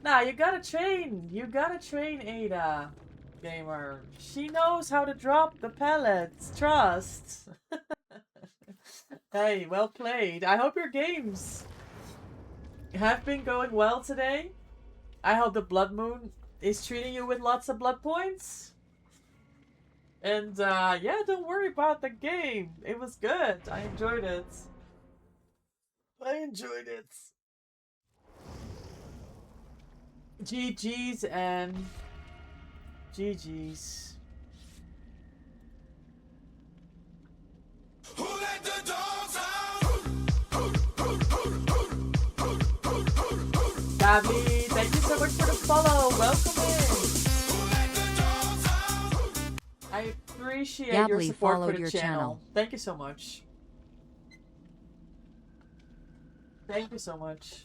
Nah, you gotta train. You gotta train Ada, gamer. She knows how to drop the pellets. Trust. Hey, well played. I hope your games have been going well today. I hope the Blood Moon is treating you with lots of blood points. And yeah, don't worry about the game. It was good. I enjoyed it. I enjoyed it. GG's and GG's. Who let the dogs out? Gabby, thank you so much for the follow. Welcome in. I appreciate your Gabby support followed for the your channel. channel. Thank you so much. Thank you so much.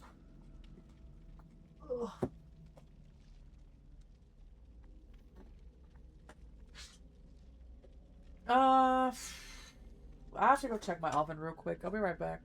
Ugh. I have to go check my oven real quick. I'll be right back.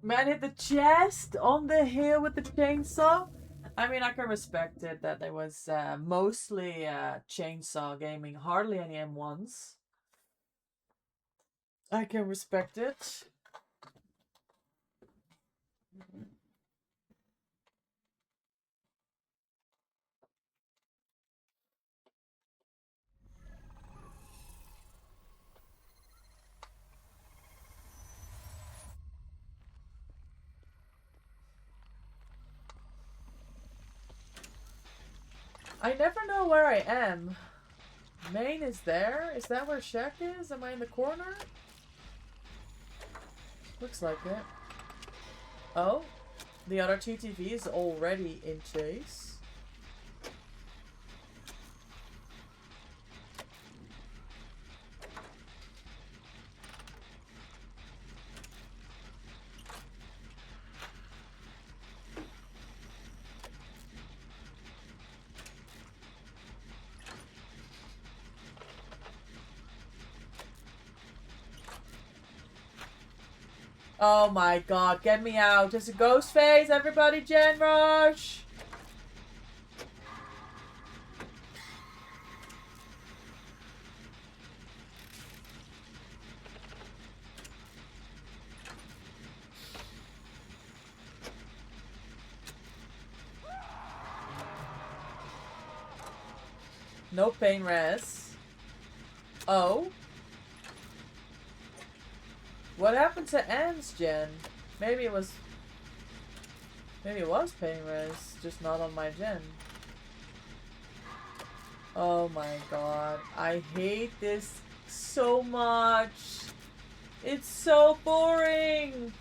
Man hit the chest on the hill with the chainsaw. I mean, I can respect it that there was mostly chainsaw gaming, hardly any M1s. I can respect it. I never know where I am. Main is there? Is that where Shaq is? Am I in the corner? Looks like it. Oh, the other TTV is already in chase. Oh my god, get me out. There's a ghost face. Everybody, Gen Rush. No pain res. Oh. What happened to Anne's gen? Maybe it was pain res, just not on my gen. Oh my god. I hate this so much. It's so boring.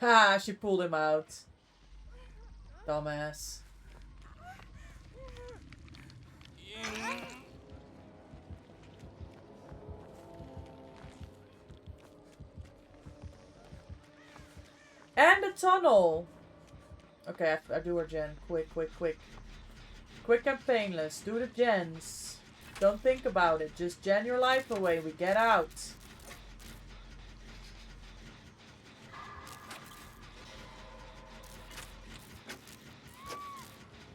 Ha! She pulled him out. Dumbass. And a tunnel! Okay, I do her gen. Quick, quick, quick. Quick and painless. Do the gens. Don't think about it. Just gen your life away. We get out.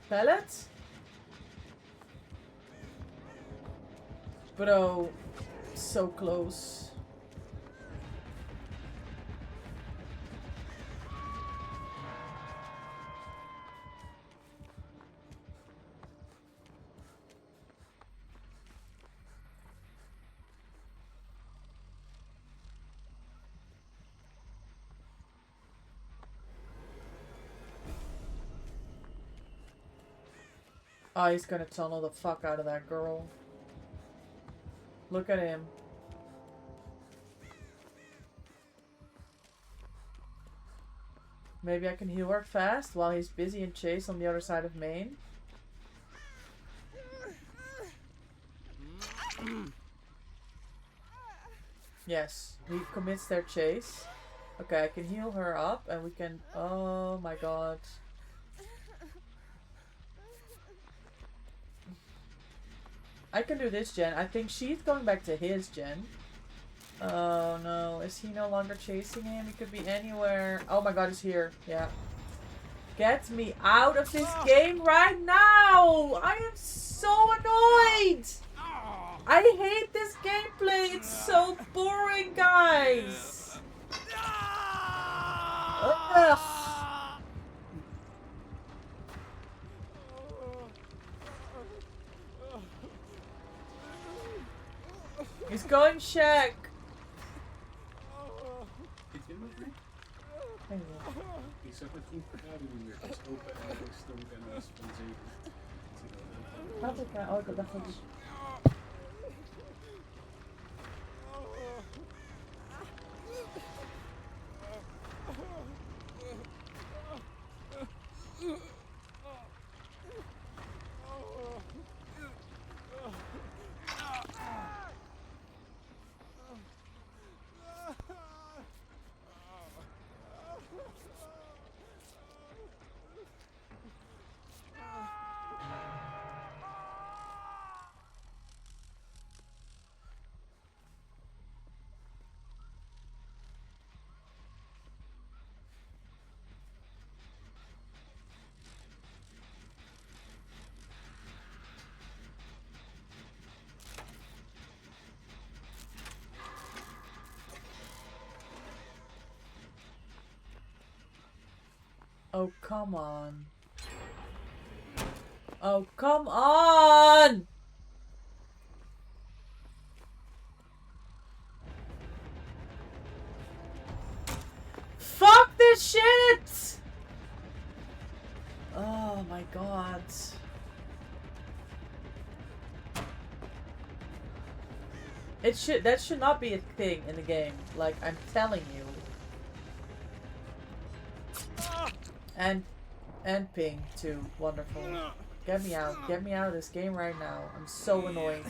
Pellet? Bro. So close. Oh, he's gonna tunnel the fuck out of that girl. Look at him. Maybe I can heal her fast while he's busy in chase on the other side of main. Yes, he commits their chase. Okay, I can heal her up and we can... Oh my god. I can do this gen. I think she's going back to his gen. Oh no, is he no longer chasing him? He could be anywhere. Oh my god, he's here. Yeah. Get me out of this game right now! I am so annoyed! I hate this gameplay. It's so boring, guys. Ugh. He's going Shaq. Ik zag het toen vergadering weer. Dus open en ik stond en was van 7. Had ik oh, ik dacht dat ik... Oh, come on. Oh, come on! Fuck this shit! Oh my god. That should not be a thing in the game. Like, I'm telling you. And ping too. Wonderful. Get me out. Get me out of this game right now. I'm so annoyed.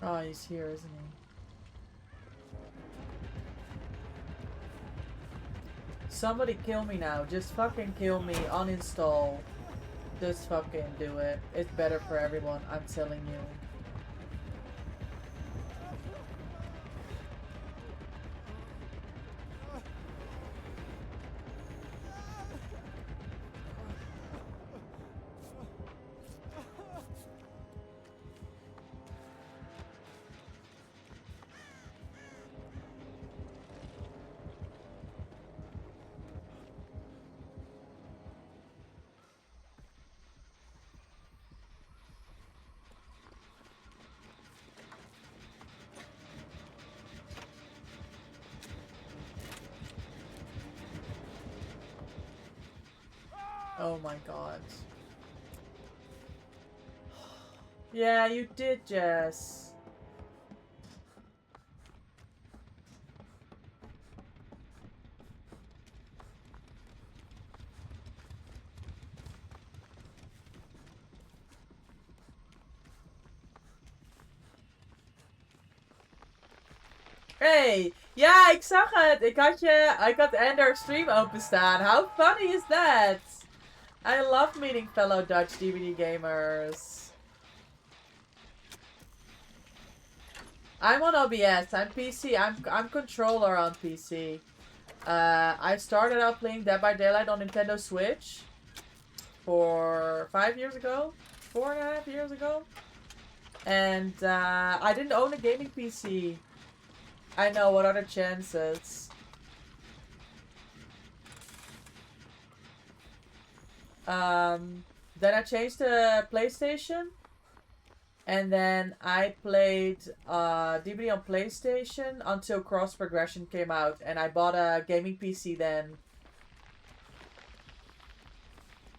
Oh, he's here, isn't he? Somebody kill me now. Just fucking kill me. Uninstall. Just fucking do it. It's better for everyone. I'm telling you. Oh my god. Yeah, you did, Jess. Hey, ja, ik zag het. Ik had Ender stream openstaan. How funny is that? I love meeting fellow Dutch DVD gamers. I'm on OBS. I'm PC. I'm controller on PC. I started out playing Dead by Daylight on Nintendo Switch for 5 years ago, 4.5 years ago, and I didn't own a gaming PC. I know, what are the chances? Then I changed to PlayStation, and then I played DBD on PlayStation until Cross Progression came out, and I bought a gaming PC then.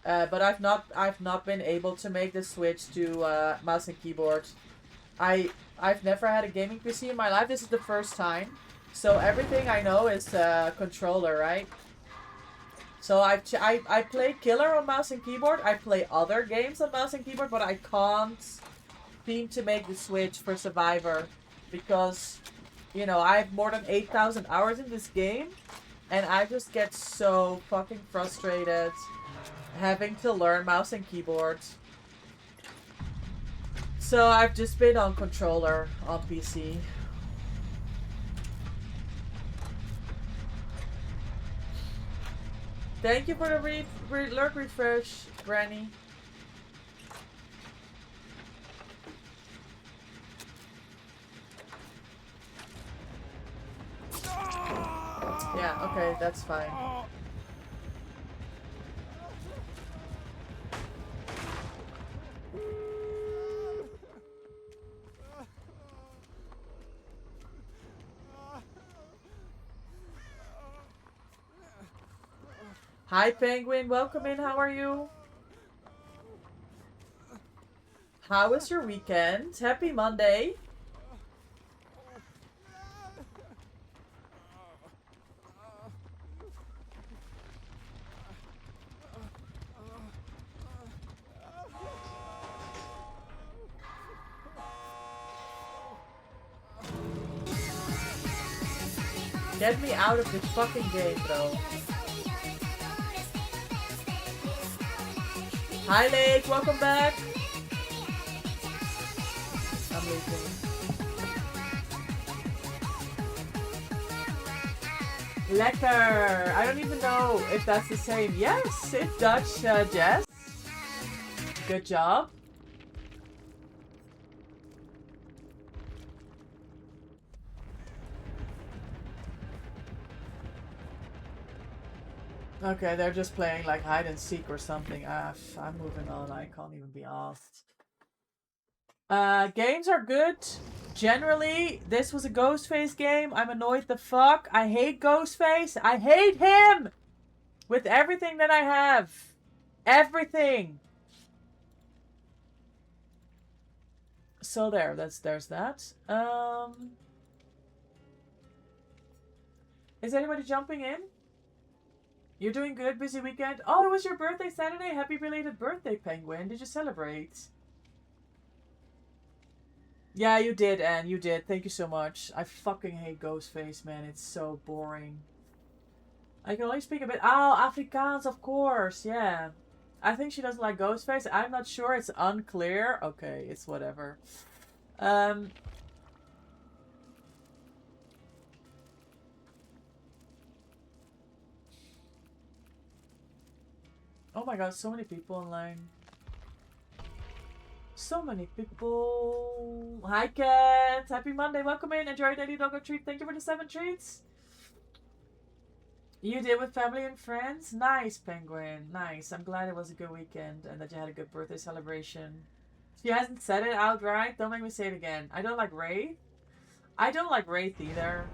But I've not been able to make the switch to mouse and keyboard. I've never had a gaming PC in my life. This is the first time, so everything I know is controller, right? So I play Killer on mouse and keyboard. I play other games on mouse and keyboard, but I can't seem to make the switch for Survivor because, you know, I have more than 8,000 hours in this game, and I just get so fucking frustrated having to learn mouse and keyboard. So I've just been on controller on PC. Thank you for the lurk refresh, Granny. Yeah, okay, that's fine. Hi, Penguin. Welcome in. How are you? How was your weekend? Happy Monday. Get me out of this fucking game, bro. Hi, Lake. Welcome back. I'm leaving. Lekker. I don't even know if that's the same. Yes, it's Dutch, Jess. Good job. Okay, they're just playing like hide and seek or something. I'm moving on. I can't even be asked. Games are good. Generally, this was a Ghostface game. I'm annoyed the fuck. I hate Ghostface. I hate him! With everything that I have. Everything! So there's that. Is anybody jumping in? You're doing good? Busy weekend? Oh, it was your birthday Saturday? Happy belated birthday, Penguin. Did you celebrate? Yeah, you did, Anne. You did. Thank you so much. I fucking hate Ghostface, man. It's so boring. I can only speak a bit. Oh, Afrikaans, of course. Yeah. I think she doesn't like Ghostface. I'm not sure. It's unclear. Okay, it's whatever. Oh my god, so many people online. So many people. Hi, Kat. Happy Monday. Welcome in. Enjoy your daily doggo treat. Thank you for the 7 treats. You did with family and friends? Nice, Penguin. Nice. I'm glad it was a good weekend and that you had a good birthday celebration. She hasn't said it outright. Don't make me say it again. I don't like Wraith. I don't like Wraith either.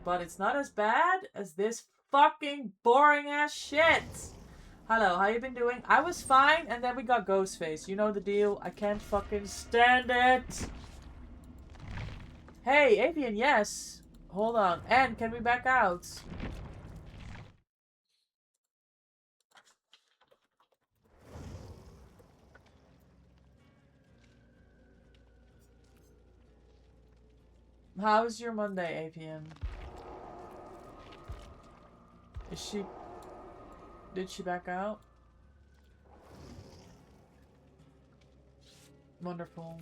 But it's not as bad as this fucking boring ass shit. Hello, how you been doing? I was fine, and then we got Ghostface. You know the deal. I can't fucking stand it. Hey, Avian, yes. Hold on. And can we back out? How's your Monday, Avian? Is she... Did she back out? Wonderful.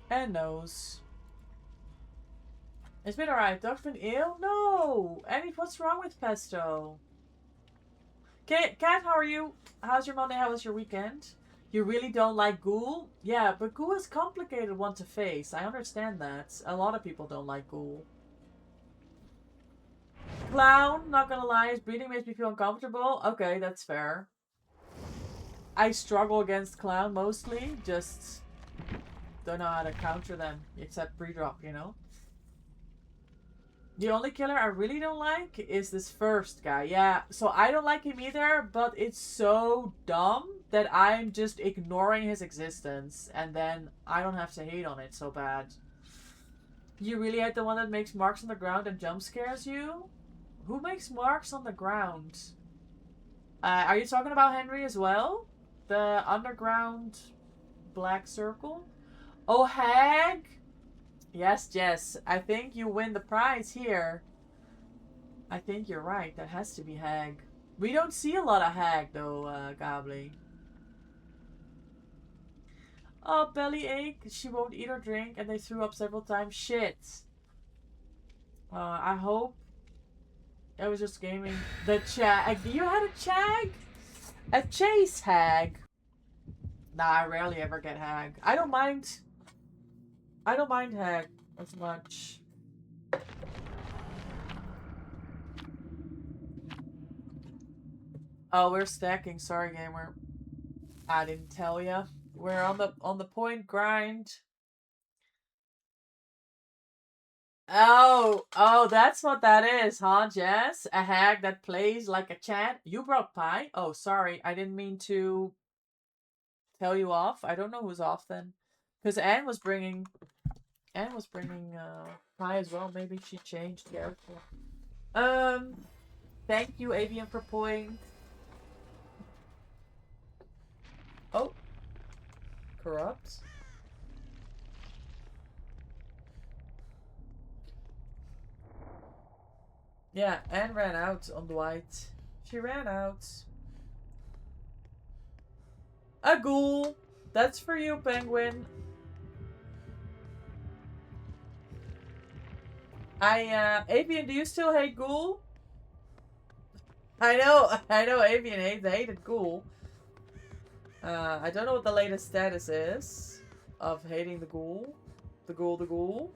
And nose. It's been alright. Dog's been ill? No! Annie, what's wrong with Pesto? Kat, how are you? How's your Monday? How was your weekend? You really don't like Ghoul? Yeah, but Ghoul is a complicated one to face. I understand that. A lot of people don't like Ghoul. Clown, not gonna lie, his breathing makes me feel uncomfortable. Okay, that's fair. I struggle against Clown mostly, just don't know how to counter them, except pre-drop, you know? The only killer I really don't like is this first guy. Yeah, so I don't like him either, but it's so dumb that I'm just ignoring his existence, and then I don't have to hate on it so bad. You really hate the one that makes marks on the ground and jump scares you? Who makes marks on the ground? Are you talking about Henry as well? The underground black circle? Oh, Hag? Yes, Jess. I think you win the prize here. I think you're right. That has to be Hag. We don't see a lot of Hag, though, Gobly. Oh, bellyache. She won't eat or drink, and they threw up several times. Shit. I hope it was just gaming. The Chag. You had a Chag? A chase Hag. Nah, I rarely ever get Hag. I don't mind Hag as much. Oh, we're stacking. Sorry, gamer. I didn't tell ya. We're on the point grind. Oh, that's what that is, huh, Jess? A hag that plays like a Chad? You brought pie? Oh, sorry. I didn't mean to tell you off. I don't know who's off then. Because Anne was bringing pie as well. Maybe she changed character. Thank you, Avian, for point. Oh. Corrupt. Yeah, Anne ran out on Dwight. She ran out. A ghoul. That's for you, Penguin. Avian, do you still hate ghoul? I know Avian hated ghoul. I don't know what the latest status is of hating the ghoul. The ghoul.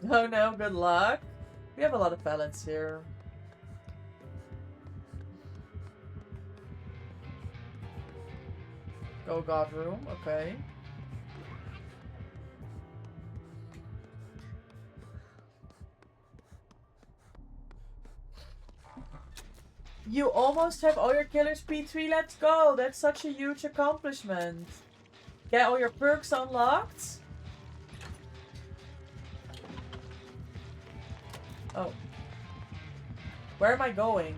Oh no, good luck. We have a lot of pellets here. Go God room, okay. You almost have all your killers P3, let's go! That's such a huge accomplishment. Get all your perks unlocked? Oh. Where am I going?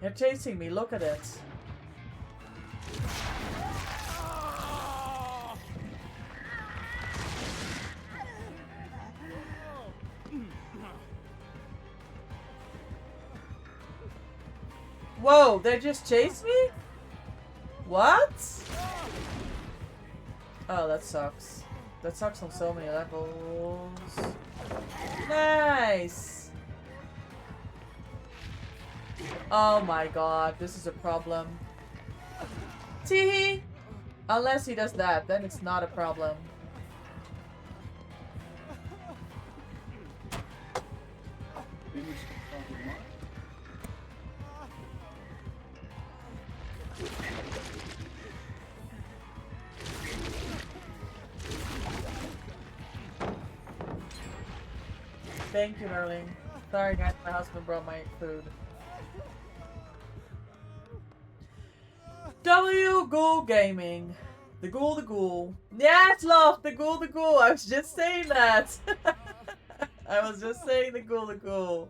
You're chasing me, look at it. Whoa, they just chased me? What? Oh, that sucks. That sucks on so many levels. Nice! Oh my god, this is a problem. Teehee! Unless he does that, then it's not a problem. Thank you, darling. Sorry guys, my husband brought my food. W Ghoul Gaming. The Ghoul. Yes, love! The Ghoul. I was just saying that. I was just saying the Ghoul.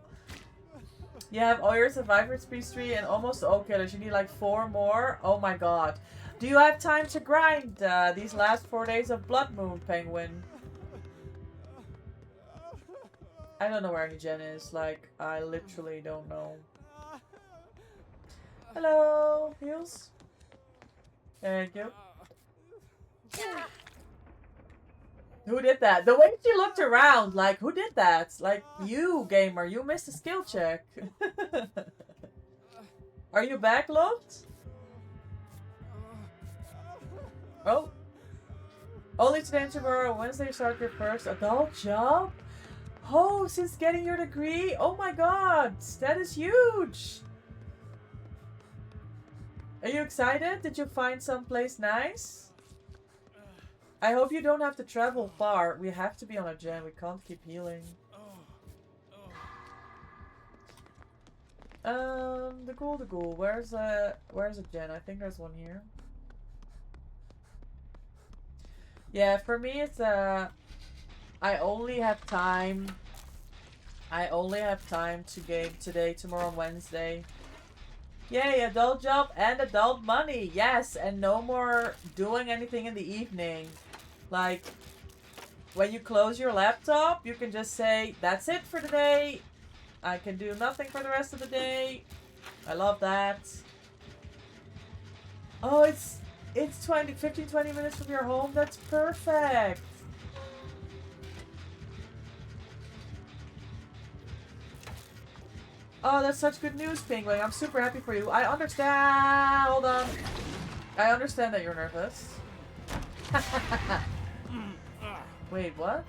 You have all your survivors P3 and almost all killers. You need like 4 more. Oh my god. Do you have time to grind these last 4 days of Blood Moon, Penguin? I don't know where any Jen is. Like, I literally don't know. Hello, Heels. Thank you. Who did that? The way she looked around, like, who did that? Like, you, gamer, you missed a skill check. Are you backlogged? Oh. Only today and tomorrow, Wednesday, you start your first adult job? Oh, since getting your degree? Oh my god, that is huge! Are you excited? Did you find someplace nice? I hope you don't have to travel far. We have to be on a gen. We can't keep healing. The ghoul. Where's a gen? I think there's one here. Yeah, for me it's I only have time to game today, tomorrow, and Wednesday. Yay, adult job and adult money. Yes, and no more doing anything in the evening. Like, when you close your laptop, you can just say, that's it for today. I can do nothing for the rest of the day. I love that. Oh, it's 15-20 minutes from your home. That's perfect. Oh, that's such good news, Penguin. I'm super happy for you. I understand. Hold on. I understand that you're nervous. Wait, what?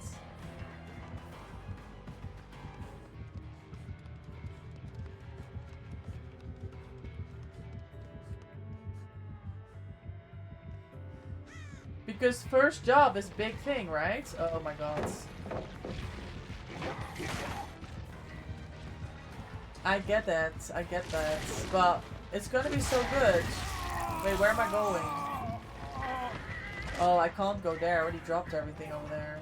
Because first job is big thing, right? Oh my god. I get that. I get that. But it's gonna be so good. Wait, where am I going? Oh, I can't go there. I already dropped everything over there.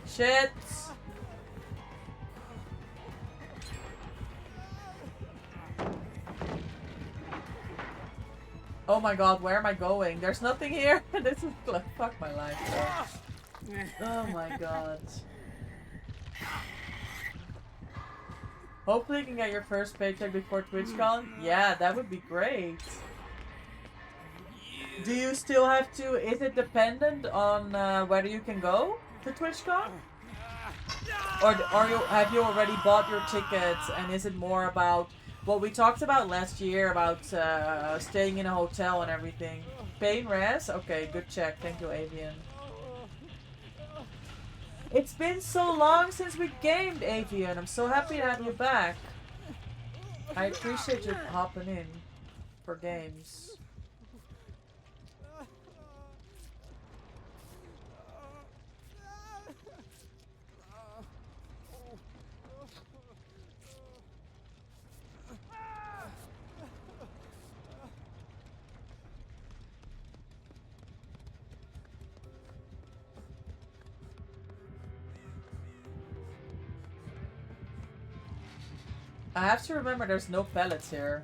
Shit! Oh my god, where am I going? There's nothing here! This is like, fuck my life. Oh my god. Hopefully you can get your first paycheck before TwitchCon. Yeah, that would be great. Do you still have to... Is it dependent on whether you can go to TwitchCon? Or have you already bought your tickets and is it more about what we talked about last year about staying in a hotel and everything? Pain res? Okay, good check. Thank you, Avian. It's been so long since we gamed, Avian. I'm so happy to have you back. I appreciate you hopping in for games. I have to remember there's no pellets here.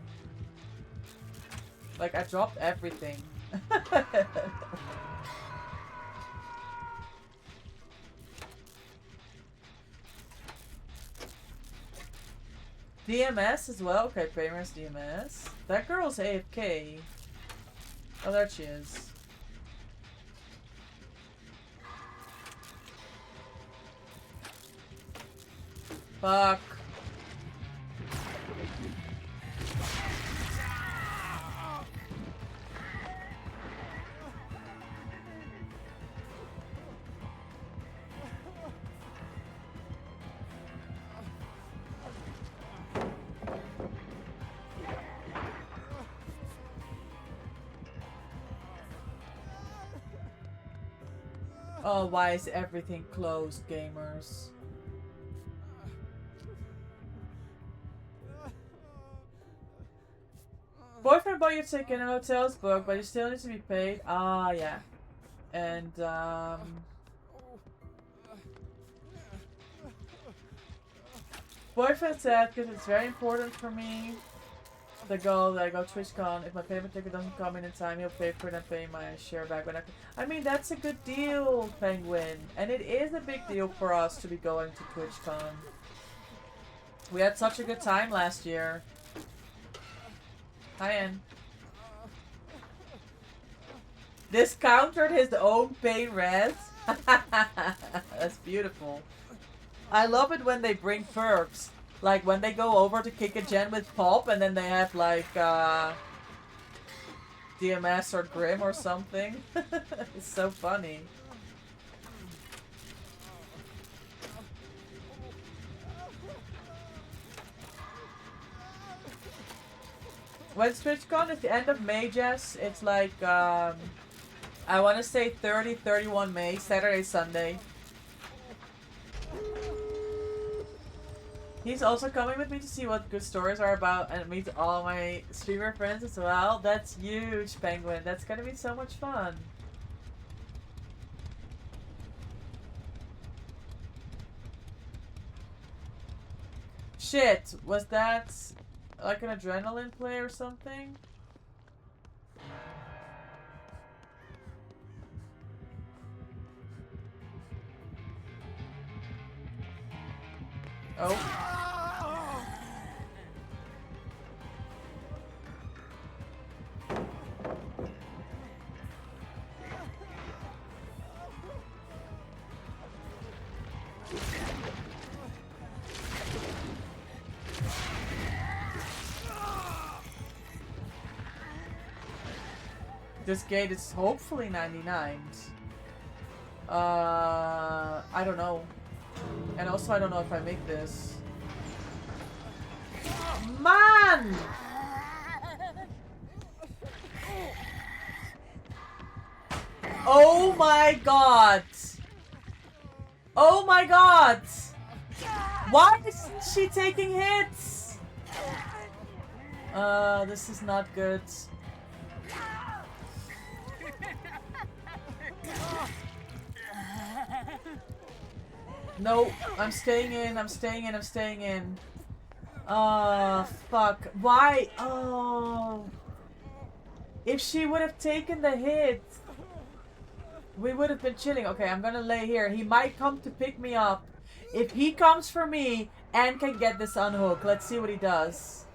Like, I dropped everything. DMS as well? Okay, Kramer's DMS. That girl's AFK. Oh, there she is. Fuck. Oh, why is everything closed, gamers? Boyfriend bought your ticket and hotel's booked, but you still need to be paid. Ah, yeah. And, boyfriend said, because it's very important for me to go, that I go TwitchCon. If my payment ticket doesn't come in time, he'll pay for it and pay my share back. When I mean, that's a good deal, Penguin. And it is a big deal for us to be going to TwitchCon. We had such a good time last year. Hi, Ann. Discounted his own pain res. That's beautiful. I love it when they bring perks. Like when they go over to kick a gen with Pop and then they have like DMS or Grim or something. It's so funny. When's TwitchCon? It's the end of May, Jess. It's like, I want to say 30, 31 May, Saturday, Sunday. He's also coming with me to see what good stories are about and meet all my streamer friends as well. That's huge, Penguin. That's gonna be so much fun. Shit, was that like an adrenaline play or something? Oh. This gate is hopefully 99. I don't know. And also, I don't know if I make this. Man! Oh my god! Oh my god! Why isn't she taking hits? This is not good. No, I'm staying in, I'm staying in, I'm staying in. Fuck. Why? Oh. If she would have taken the hit, we would have been chilling. Okay, I'm gonna lay here. He might come to pick me up. If he comes for me and can get this unhooked, let's see what he does.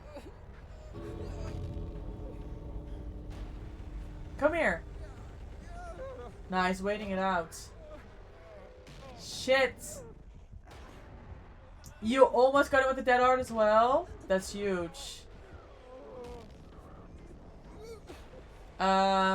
Come here. Nah, he's waiting it out. Shit. You almost got it with the dead art as well? That's huge. Yeah.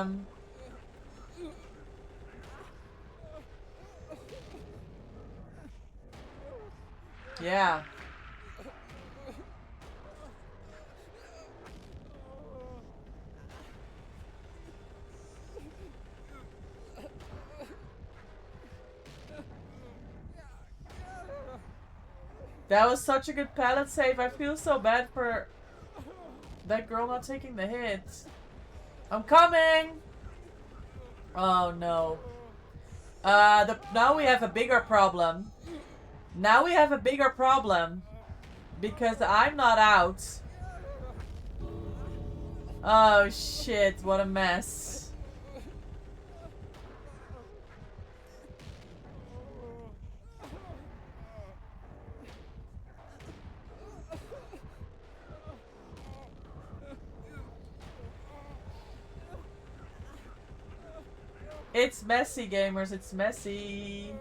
That was such a good pallet save. I feel so bad for that girl not taking the hit. I'm coming! Oh no. Now we have a bigger problem. Now we have a bigger problem. Because I'm not out. Oh shit, what a mess. It's messy, gamers. It's messy.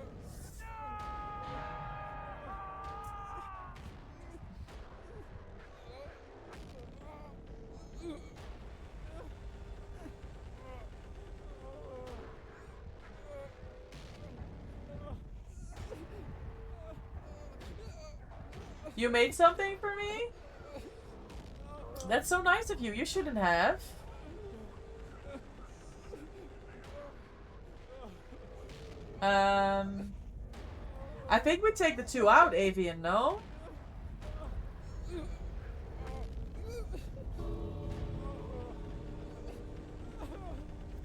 You made something for me? That's so nice of you. You shouldn't have. I think we take the 2 out, Avian, no?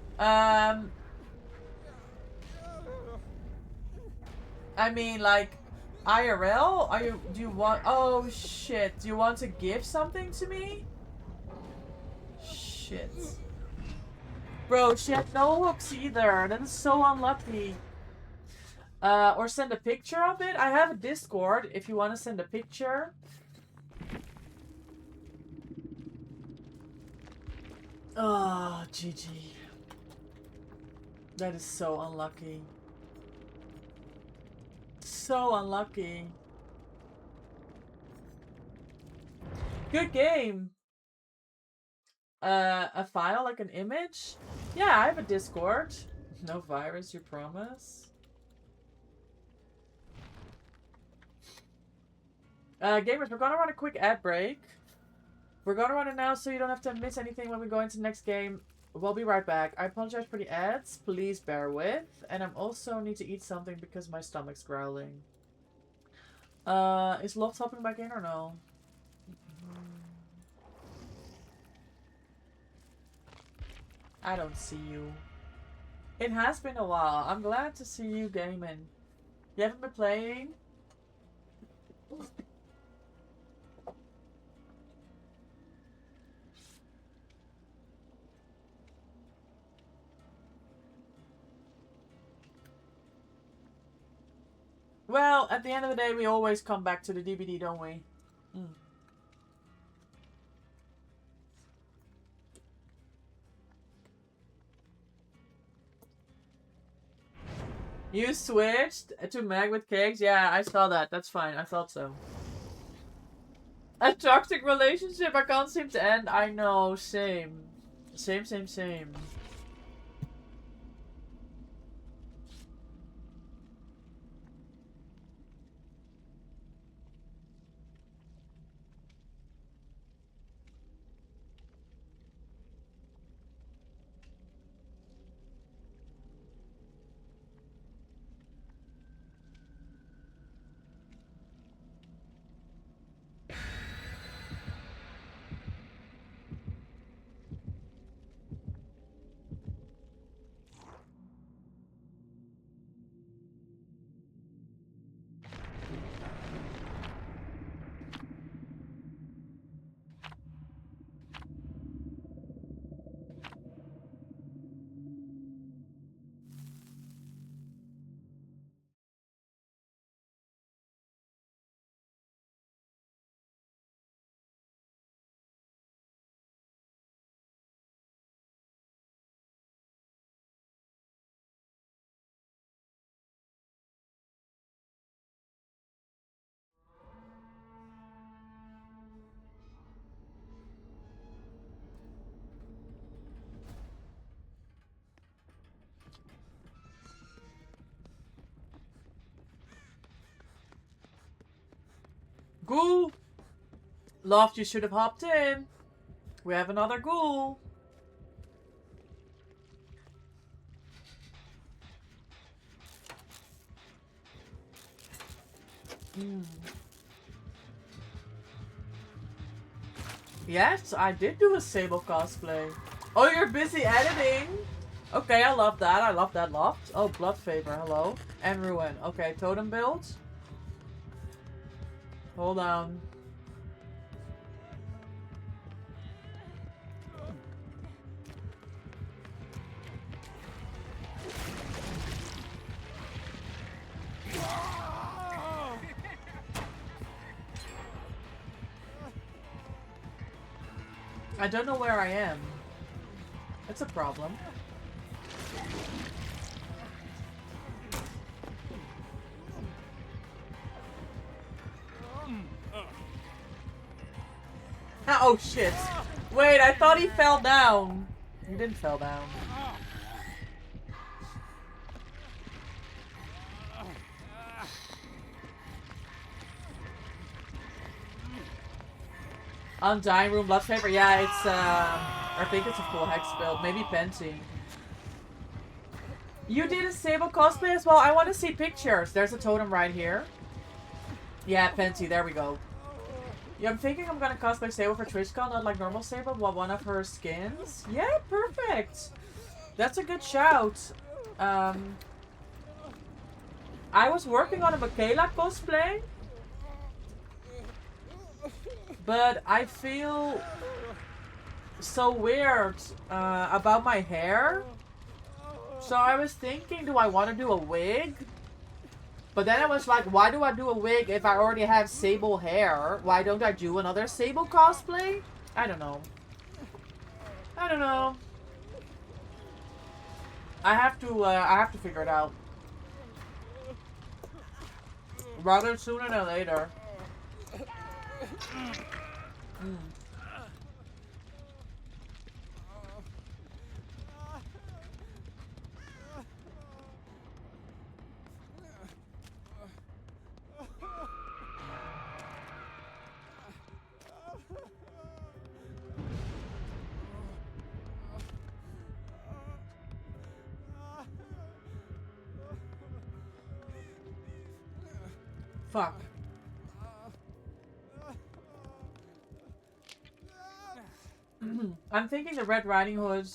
I mean, like, IRL? Do you want, oh shit, do you want to give something to me? Shit. Bro, she had no hooks either. That is so unlucky. Or send a picture of it. I have a Discord if you want to send a picture. Oh, GG. That is so unlucky. So unlucky. Good game. A file, like an image? Yeah, I have a Discord. No virus, you promise? Gamers, we're gonna run a quick ad break. We're gonna run it now so you don't have to miss anything when we go into the next game. We'll be right back. I apologize for the ads. Please bear with. And I'm also need to eat something because my stomach's growling. Is Loft hopping back in or no? I don't see you. It has been a while. I'm glad to see you gaming. You haven't been playing? Well, at the end of the day, we always come back to the DVD, don't we? Mm. You switched to Mag with cakes? Yeah, I saw that. That's fine. I thought so. A toxic relationship I can't seem to end. I know. Same. Same, same, same. Ghoul! Loft, you should have hopped in. We have another ghoul. Yes, I did do a Sable cosplay. Oh, you're busy editing? Okay, I love that. I love that Loft. Oh, Blood Favor, hello. And Ruin. Okay, totem build. Hold on. I don't know where I am. That's a problem. Oh shit. Wait, I thought he fell down. He didn't fall down. Undying Room, Blood Favor. Yeah, it's I think it's a full hex build. Maybe Penty. You did a Sable cosplay as well? I want to see pictures. There's a totem right here. Yeah, Penty, there we go. Yeah, I'm thinking I'm gonna cosplay Sable for TwitchCon, not like normal Sable, but one of her skins. Yeah, perfect. That's a good shout. I was working on a Michaela cosplay, but I feel so weird about my hair. So I was thinking, do I want to do a wig? But then I was like, why do I do a wig if I already have Sable hair? Why don't I do another Sable cosplay? I don't know. I don't know. I have to figure it out. Rather sooner than later. Fuck. I'm thinking the Red Riding Hood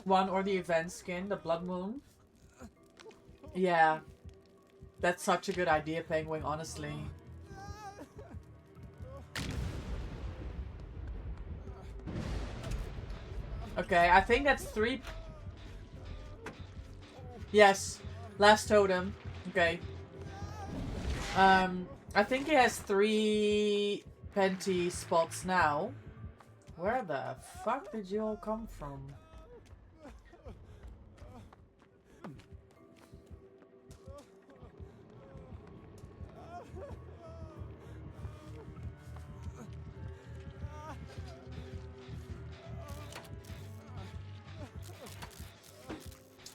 one or the event skin, the Blood Moon. Yeah. That's such a good idea, Penguin, honestly. Okay, I think that's 3. Yes. Last totem. Okay. I think he has 3 Penty spots now. Where the fuck did you all come from?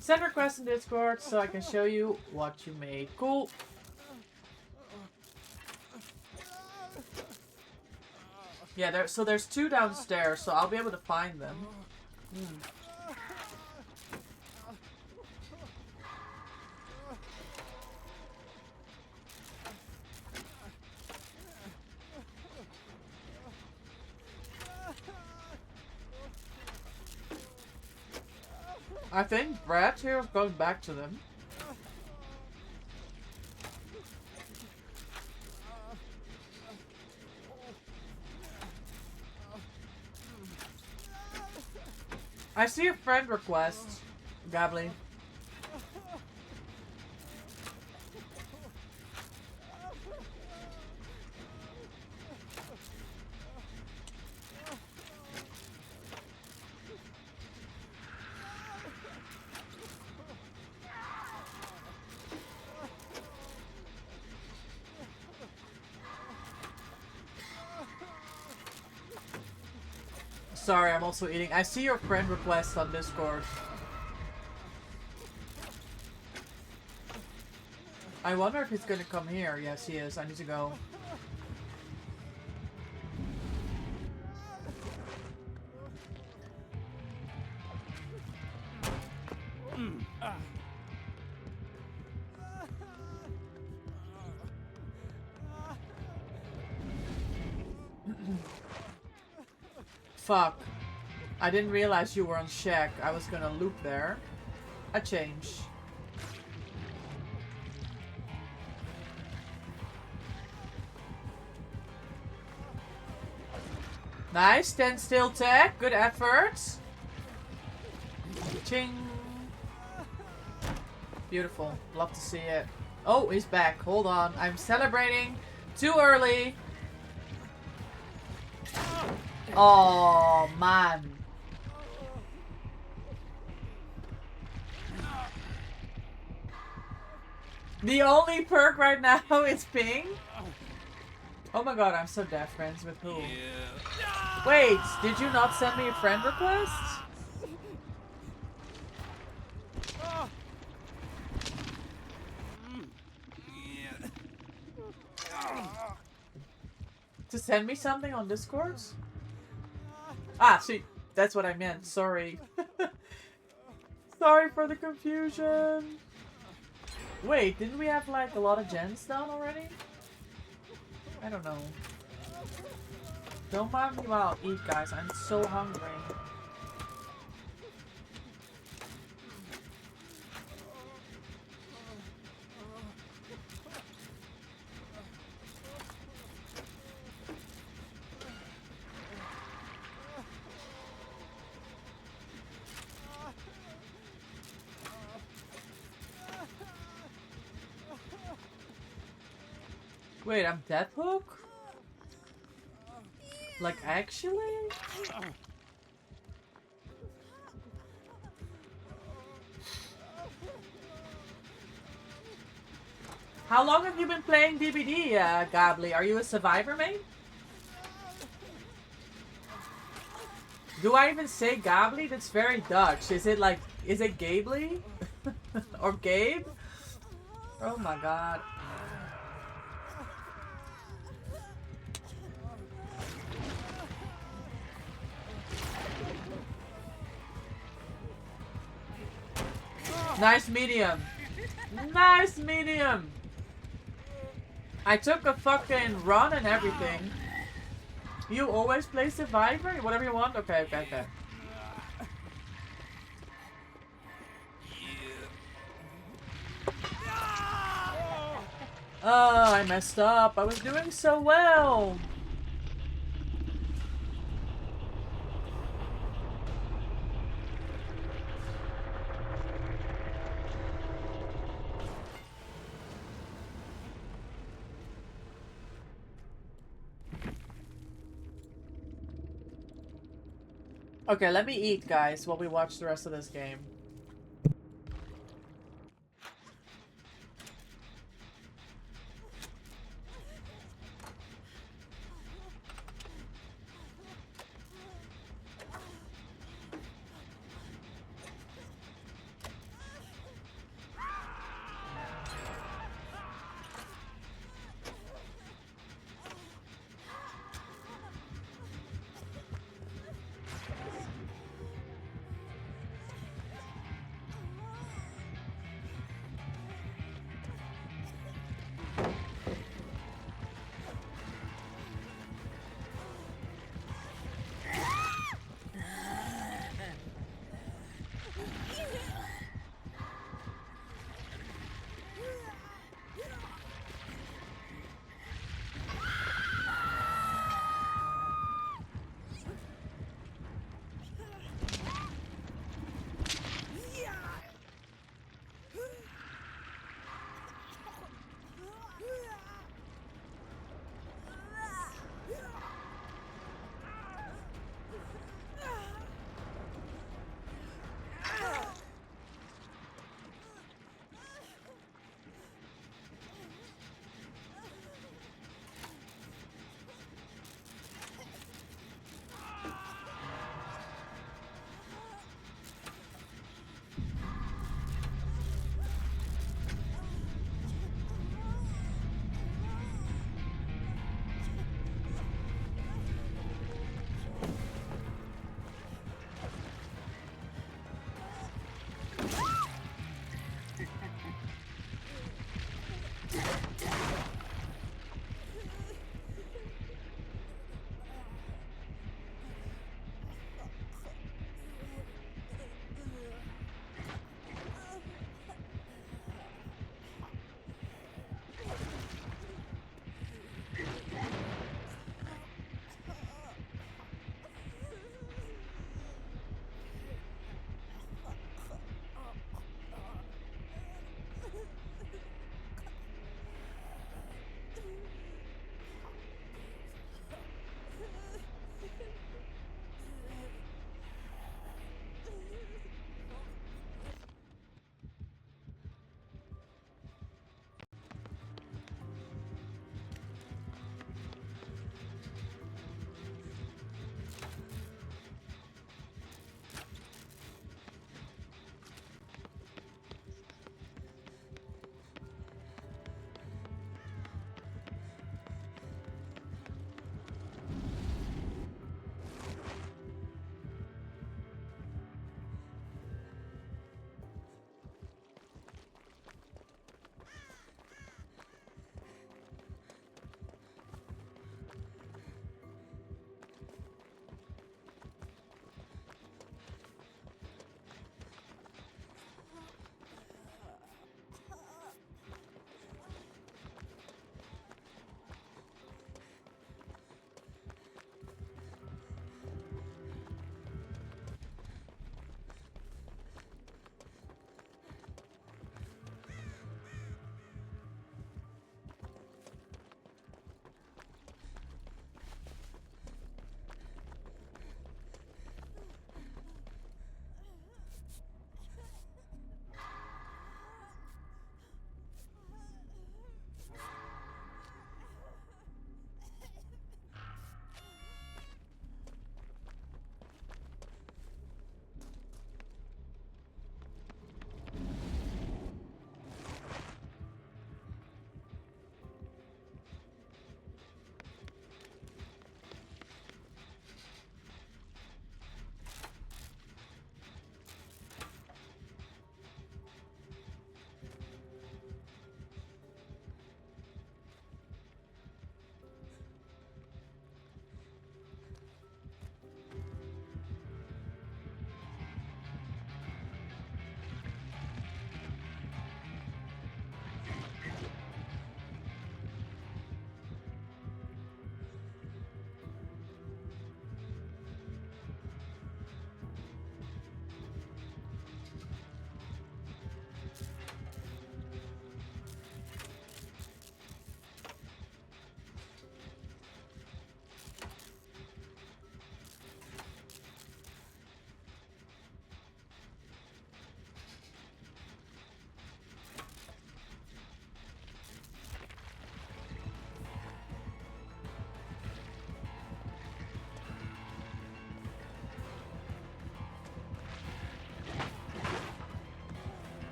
Send request in Discord so I can show you what you made. Cool. Yeah, so there's 2 downstairs, so I'll be able to find them. I think Brad here is going back to them. I see a friend request, Gably. Sorry, I'm also eating. I see your friend request on Discord. I wonder if he's gonna come here. Yes, he is. I need to go. Fuck. I didn't realize you were on Shack. I was gonna loop there. A change. Nice, stand still tech. Good effort. Ching. Beautiful. Love to see it. Oh, he's back. Hold on. I'm celebrating too early. Oh, man. The only perk right now is ping. Oh my god, I'm so deaf. Friends with who? Wait, did you not send me a friend request? To send me something on Discord? Ah, see, that's what I meant. Sorry. Sorry for the confusion. Wait, didn't we have like a lot of gens done already? I don't know. Don't mind me while I eat, guys. I'm so hungry. Wait, I'm Deathhook? Like, actually? How long have you been playing DBD, Gably? Are you a survivor, mate? Do I even say Gably? That's very Dutch. Is it like, is it Gably? Or Gabe? Oh my god. Nice medium. Nice medium. I took a fucking run and everything. You always play Survivor? Whatever you want? Okay, okay, okay. Oh, I messed up. I was doing so well. Okay, let me eat, guys, while we watch the rest of this game.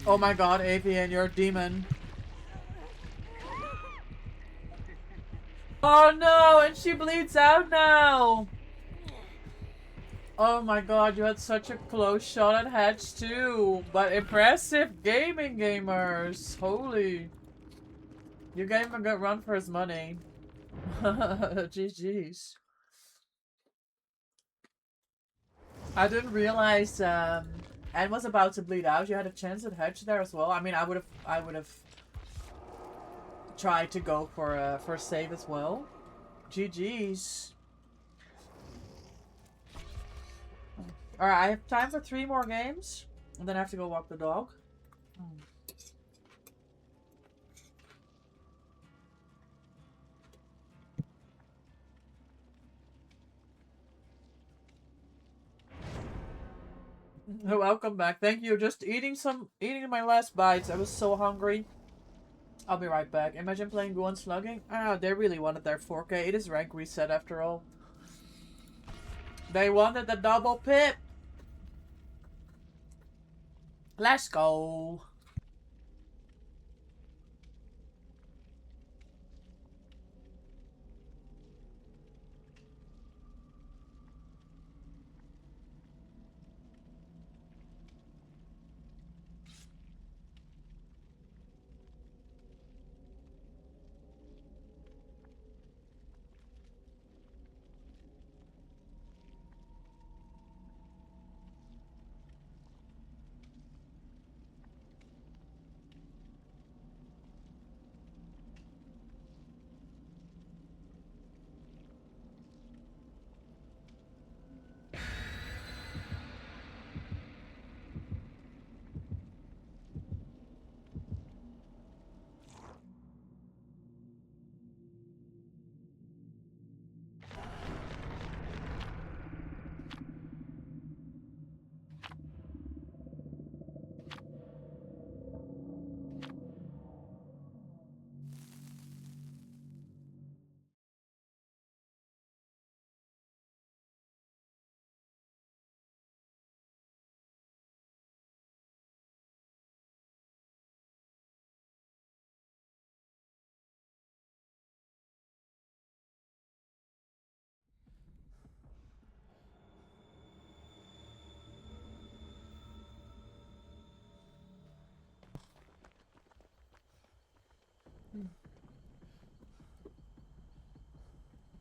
Oh my god, Avian, you're a demon. Oh no, and she bleeds out now. Oh my god, you had such a close shot at Hedge too. But impressive gaming, gamers. Holy. You gave him a good run for his money. GG's. I didn't realize Anne was about to bleed out. You had a chance at Hedge there as well. I mean, I would have tried to go for a save as well. GG's. Alright, I have time for 3 more games. And then I have to go walk the dog. Welcome back. Thank you. Just eating my last bites. I was so hungry. I'll be right back. Imagine playing Go on Slugging. Ah, they really wanted their 4K. It is rank reset after all. They wanted the double pip. Let's go.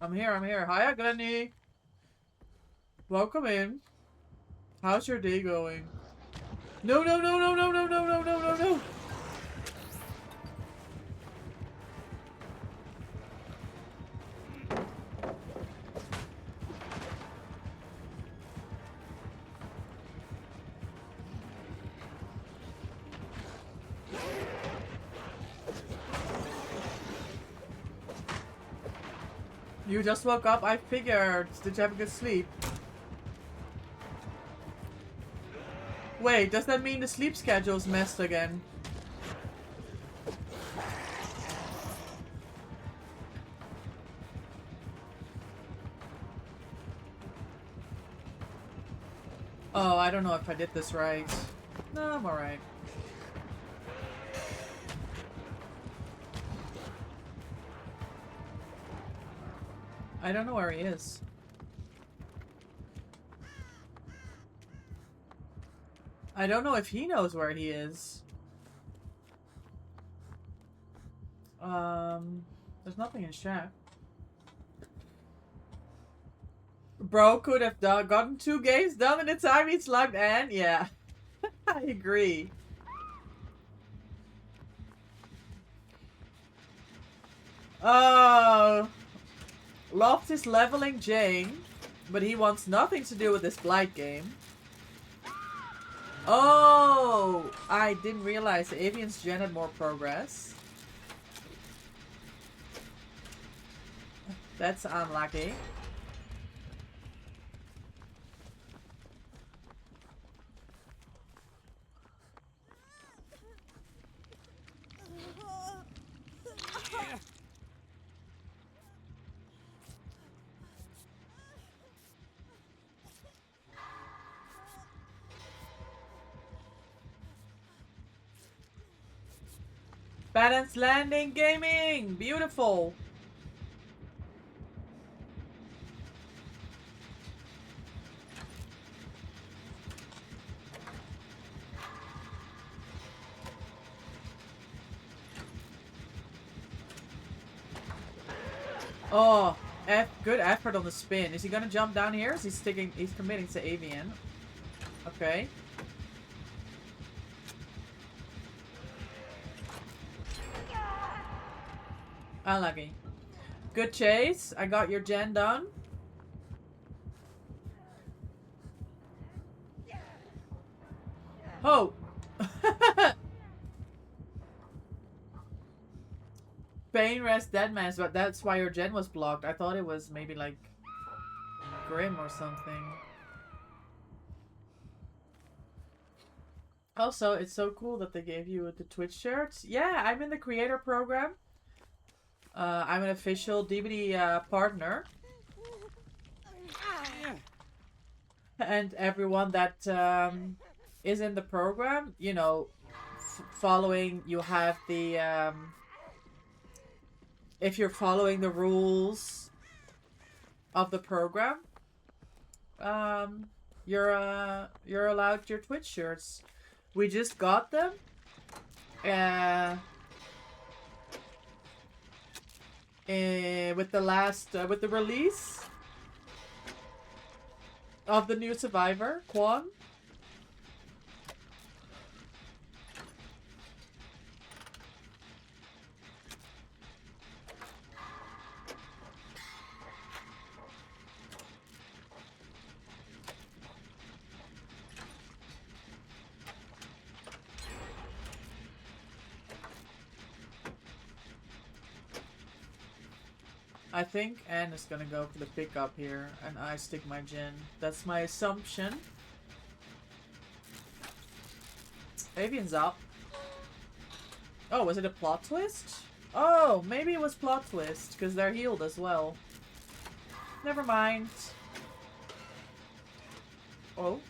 I'm here. Hiya, Glenny. Welcome in. How's your day going? No. You just woke up? I figured. Did you have a good sleep? Wait, does that mean the sleep schedule's messed again? Oh, I don't know if I did this right. No, I'm alright. I don't know where he is. I don't know if he knows where he is. There's nothing in chat. Bro could have gotten 2 games done in the time he's logged in. Yeah, I agree. Oh, Loft is leveling Jane, but he wants nothing to do with this Blight game. Oh, I didn't realize Avian's Gen had more progress. That's unlucky. Balance Landing Gaming! Beautiful! Oh, good effort on the spin. Is he gonna jump down here? Is he sticking? He's committing to Avian. Okay. Unlucky. Good chase. I got your gen done. Oh! Pain Rest Deadman's, but that's why your gen was blocked. I thought it was maybe like Grim or something. Also, it's so cool that they gave you the Twitch shirts. Yeah, I'm in the creator program. I'm an official DVD partner. And everyone that is in the program, you know, following, you have the... if you're following the rules of the program, you're allowed your Twitch shirts. We just got them. With the last, with the release of the new Survivor, Quan. I think Anne is gonna go for the pickup here, and I stick my Jin. That's my assumption. Avian's up. Oh, was it a plot twist? Oh, maybe it was plot twist, because they're healed as well. Never mind. Oh.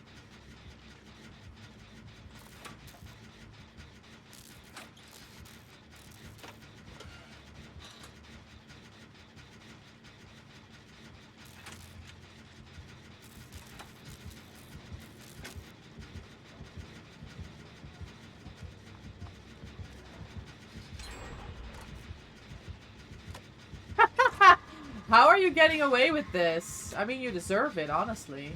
How are you getting away with this? I mean, you deserve it, honestly.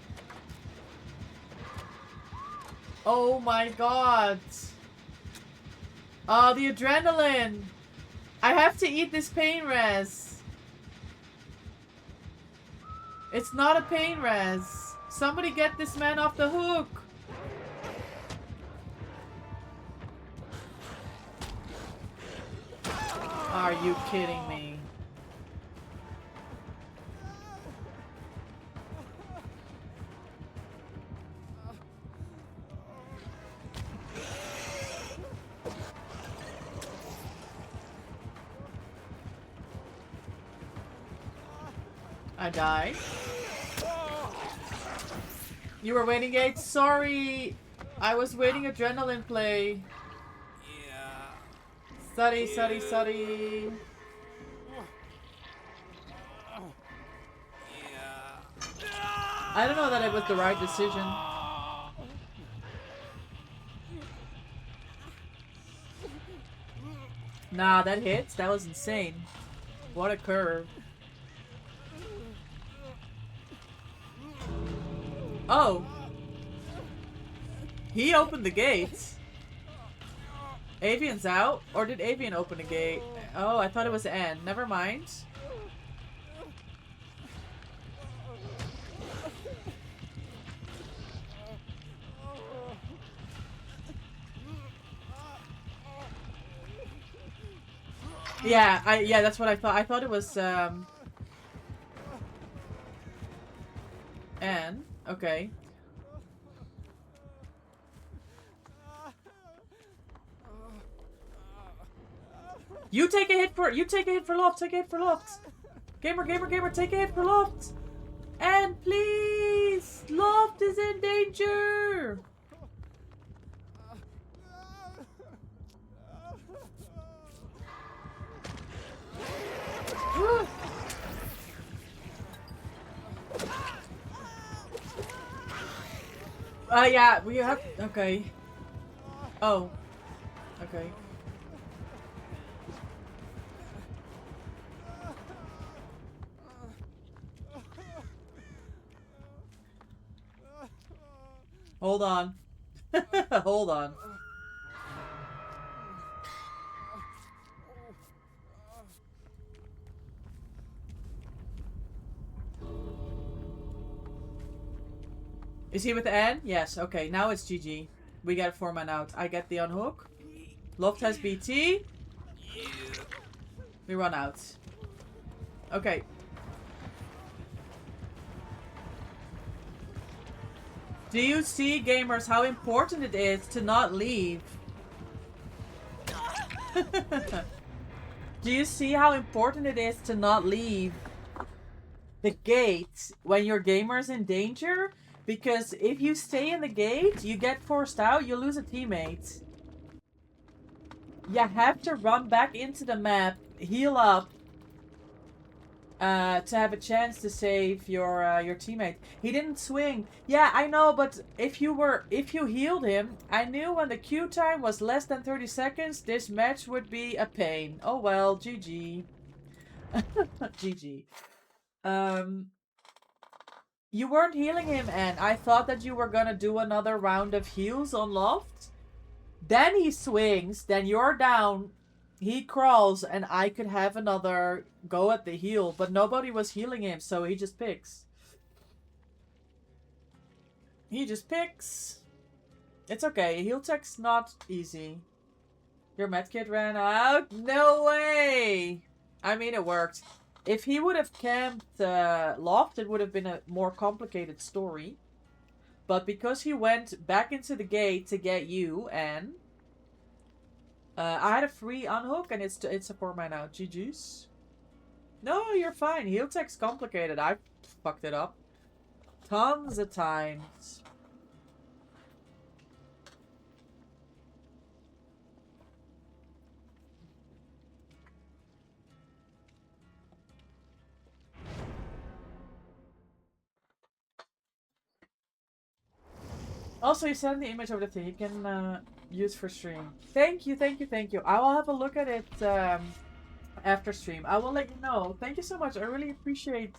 Oh my god. Oh, the adrenaline. I have to eat this pain res. It's not a pain res. Somebody get this man off the hook. Are you kidding me? I died. You were waiting, Gates? Sorry. I was waiting adrenaline play. Sorry. I don't know that it was the right decision. Nah, that hits. That was insane. What a curve. Oh. He opened the gates. Avian's out? Or did Avian open a gate? Oh, I thought it was N. Never mind. Yeah, yeah, that's what I thought. I thought it was N. Okay. You take a hit for Loft, take a hit for Loft. Gamer, take a hit for Loft. And please, Loft is in danger. Yeah, we have... Okay. Oh. Okay. Hold on. Hold on. Is he with the N? Yes. Okay, now it's GG. We get 4 man out. I get the unhook. Loft has BT. We run out. Okay. Do you see, gamers, how important it is to not leave? Do you see how important it is to not leave the gate when your gamer's in danger? Because if you stay in the gate, you get forced out, you lose a teammate. You have to run back into the map, heal up, to have a chance to save your teammate. He didn't swing. Yeah, I know, but if you healed him, I knew when the queue time was less than 30 seconds, this match would be a pain. Oh well, GG. GG. You weren't healing him, and I thought that you were gonna do another round of heals on Loft. Then he swings, then you're down, he crawls, and I could have another go at the heal, but nobody was healing him, so he just picks. He just picks. It's okay, heal tech's not easy. Your medkit ran out? No way! I mean, it worked. If he would have camped Loft, it would have been a more complicated story. But because he went back into the gate to get you, and I had a free unhook, and it's a 4 man out. GG's. No, you're fine. Heal tech's complicated. I fucked it up tons of times. Also, you send the image of the thing you can use for stream. Thank you, thank you, thank you. I will have a look at it after stream. I will let you know. Thank you so much. I really appreciate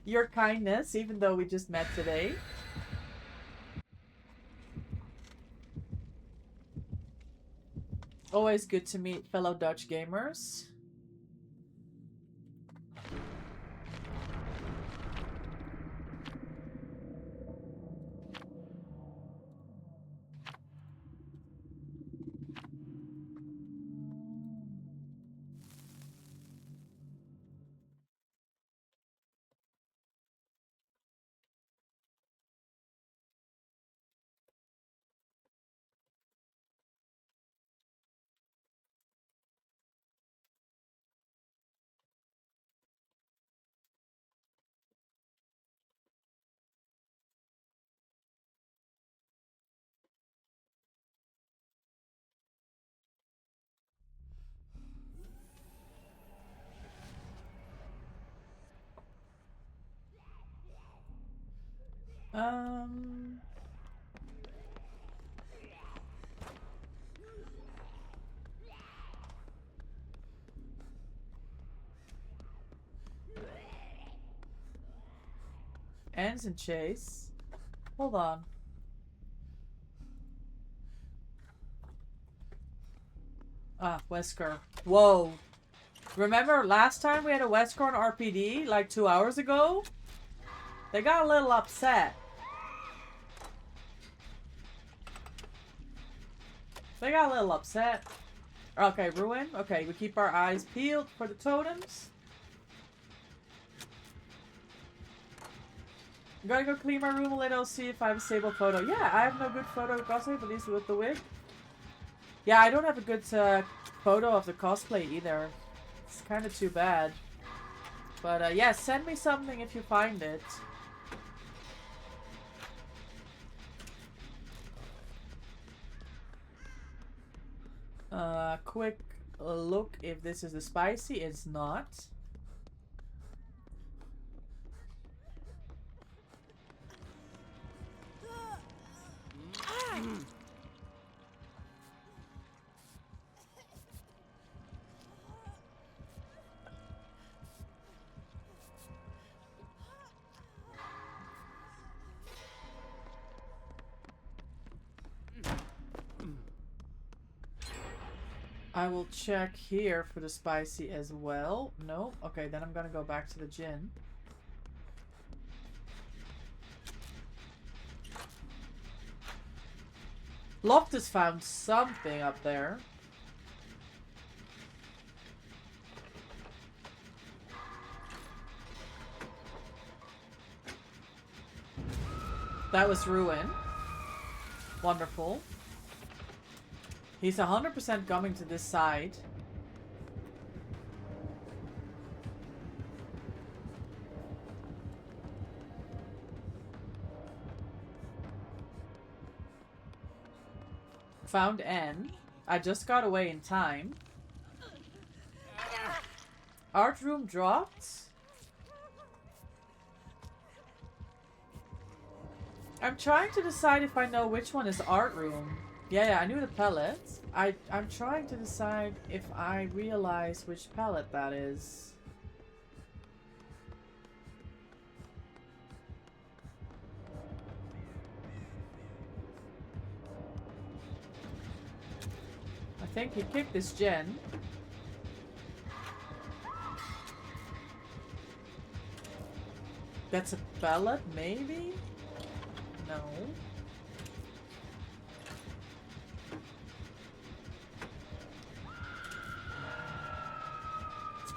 your kindness, even though we just met today. Always good to meet fellow Dutch gamers. Ends and chase. Hold on. Ah, Wesker. Whoa. Remember last time we had a Wesker on RPD, like 2 hours ago? They got a little upset. They got a little upset. Okay, Ruin. Okay, we keep our eyes peeled for the totems. I'm gonna go clean my room a little, see if I have a stable photo. Yeah, I have no good photo of cosplay, but at least with the wig. Yeah, I don't have a good photo of the cosplay either. It's kind of too bad. But yeah, send me something if you find it. Quick look if this is the spicy. It's not. I will check here for the spicy as well. No? Okay, then I'm gonna go back to the gin. Loftus found something up there. That was Ruin. Wonderful. He's 100% coming to this side. Found N. I just got away in time. Art room dropped. I'm trying to decide if I know which one is art room. Yeah, I knew the palette. I'm trying to decide if I realize which palette that is. I think he kicked this gen. That's a palette, maybe? No.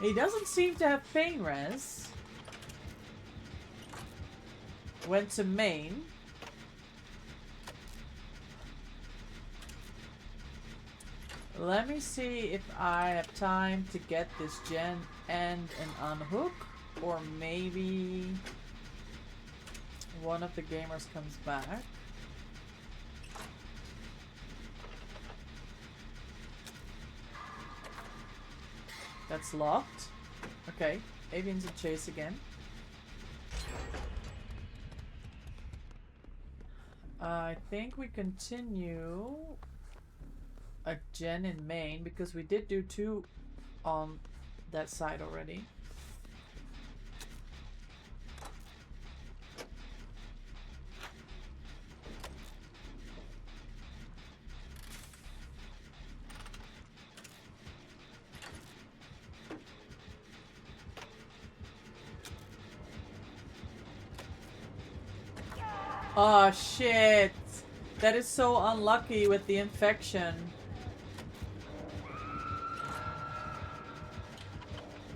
He doesn't seem to have pain res. Went to main. Let me see if I have time to get this gen and an unhook. Or maybe one of the gamers comes back. That's locked. Okay, Avian's in chase again. I think we continue a gen in main because we did do 2 on that side already. Oh shit! That is so unlucky with the infection.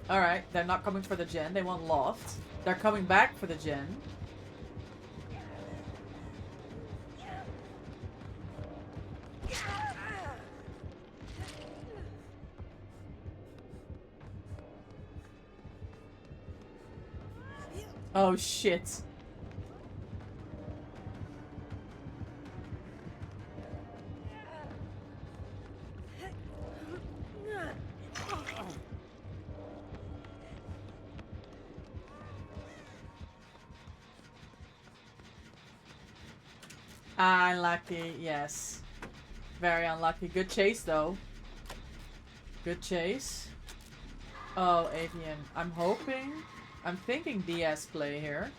Alright, they're not coming for the gen, they want loft. They're coming back for the gen. Oh shit. Unlucky, yes. Very unlucky. Good chase, though. Good chase. Oh, Avian. I'm hoping... I'm thinking DS play here.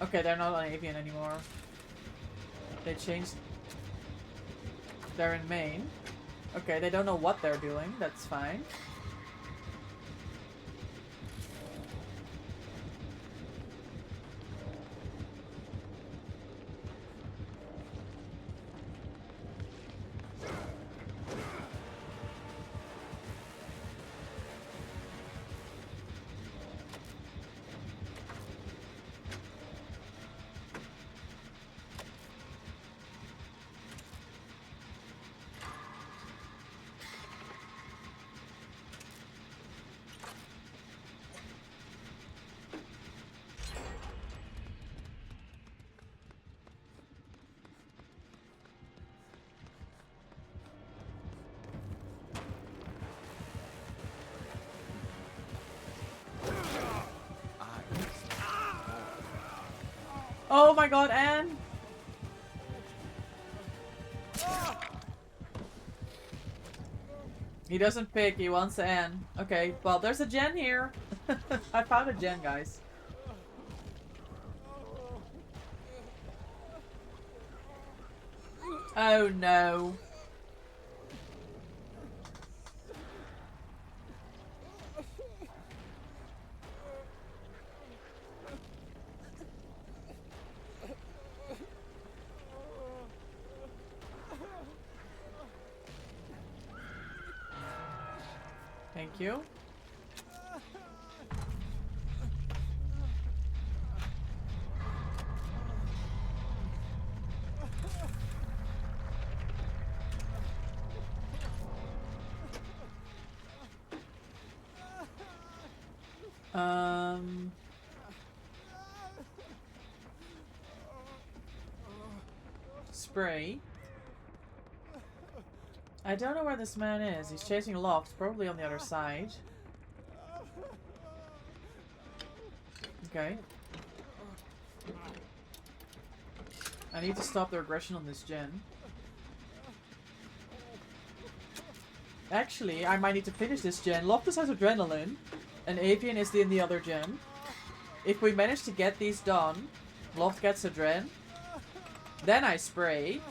Okay, they're not on Avian anymore. They changed... They're in main. Okay, they don't know what they're doing. That's fine. Oh my god, Anne! He doesn't pick, he wants N. Okay, well, there's a gen here. I found a gen, guys. Oh no. Thank you. Spray. I don't know where this man is. He's chasing Loft, probably on the other side. Okay. I need to stop the aggression on this gen. Actually, I might need to finish this gen. Loftus has adrenaline, and Avian is in the other gen. If we manage to get these done, Loft gets adren. Then I spray.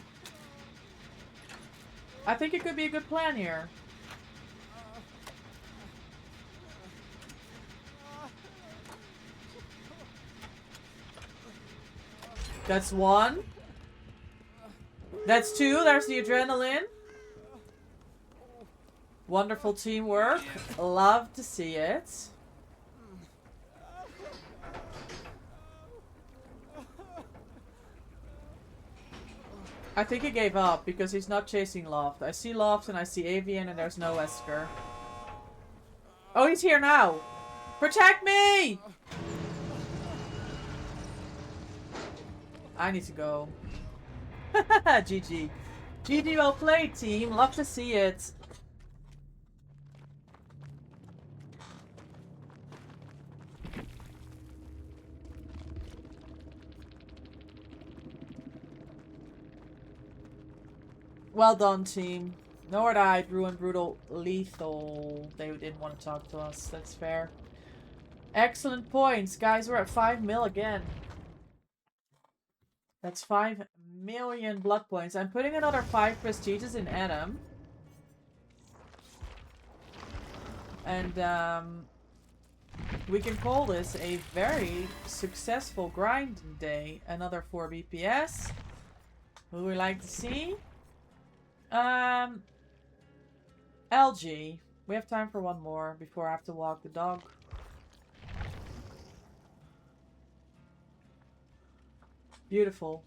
I think it could be a good plan here. That's one. That's two. There's the adrenaline. Wonderful teamwork. Love to see it. I think he gave up because he's not chasing Loft. I see Loft and I see Avian and there's no Wesker. Oh, he's here now. Protect me! I need to go. GG. GG, well played, team. Love to see it. Well done, team. Nor died, Ruin, Brutal, Lethal. They didn't want to talk to us. That's fair. Excellent points. Guys, we're at 5 mil again. That's 5 million blood points. I'm putting another 5 prestiges in Adam. And, we can call this a very successful grind day. Another 4 BPS. Who we like to see? LG. We have time for one more before I have to walk the dog. Beautiful.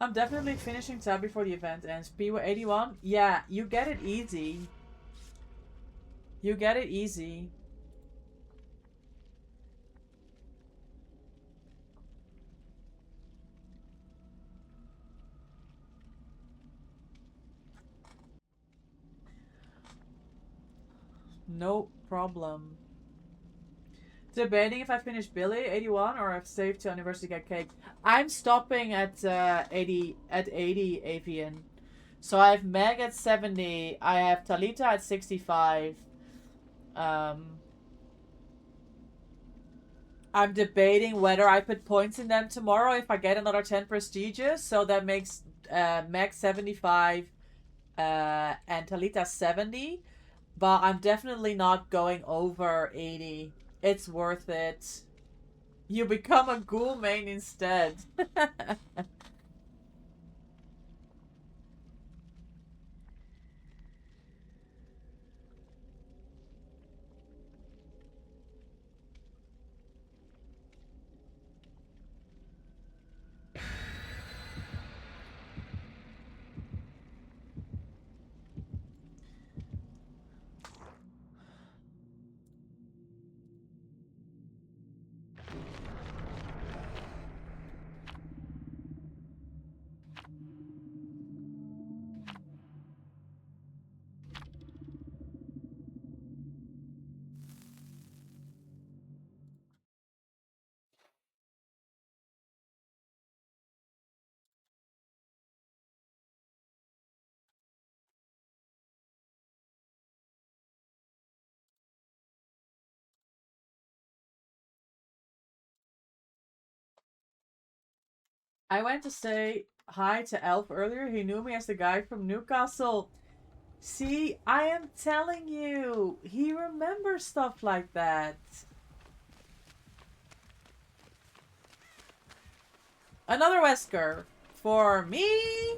I'm definitely finishing tab before the event ends. PW81? Yeah, you get it easy. You get it easy. No problem. Debating if I finish Billy 81 or if save to University get cake. I'm stopping at 80 Avian. So I have Meg at 70. I have Talita at 65. I'm debating whether I put points in them tomorrow if I get another 10 prestigious. So that makes Meg 75 and Talita 70. But I'm definitely not going over 80. It's worth it. You become a ghoul main instead. I went to say hi to Elf earlier. He knew me as the guy from Newcastle. See, I am telling you, he remembers stuff like that. Another Wesker. For me?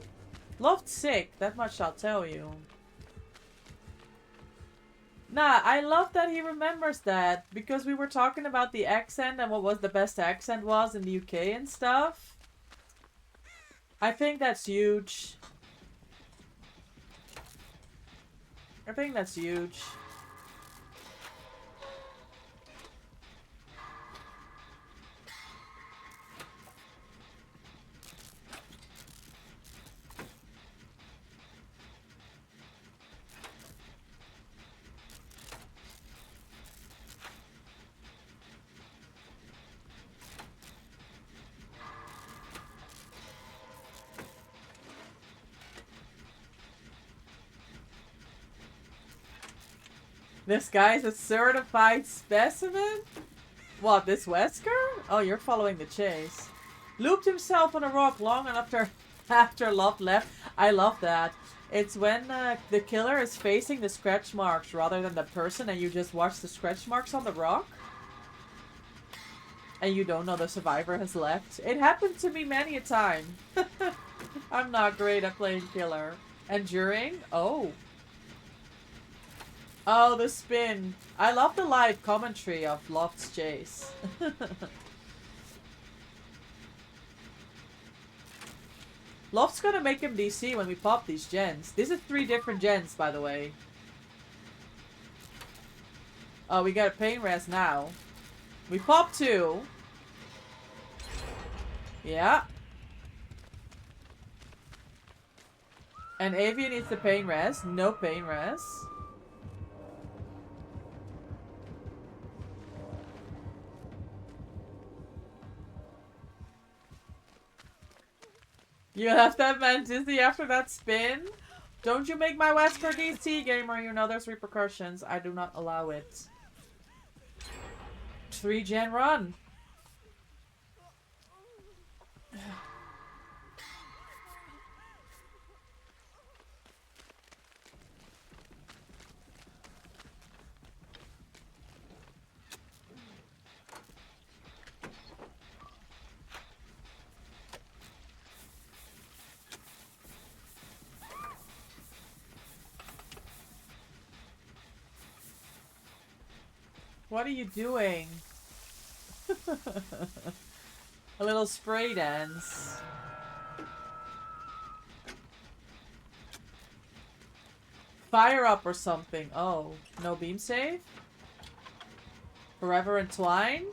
Loved sick, that much I'll tell you. Nah, I love that he remembers that. Because we were talking about the accent and what was the best accent was in the UK and stuff. I think that's huge. I think that's huge. This guy's a certified specimen? What, this Wesker? Oh, you're following the chase. Looped himself on a rock long enough after Love left. I love that. It's when the killer is facing the scratch marks rather than the person and you just watch the scratch marks on the rock. And you don't know the survivor has left. It happened to me many a time. I'm not great at playing killer. Enduring? Oh. Oh, the spin. I love the live commentary of Loft's chase. Loft's gonna make him DC when we pop these gens. This is 3 different gens, by the way. Oh, we got a pain res now. We pop 2. Yeah. And Avian needs the pain res. No pain res. You left that man dizzy after that spin? Don't you make my Wesker DC, gamer. You know there's repercussions. I do not allow it. 3 gen run. What are you doing? A little spray dance. Fire up or something. Oh, no beam save? Forever entwined?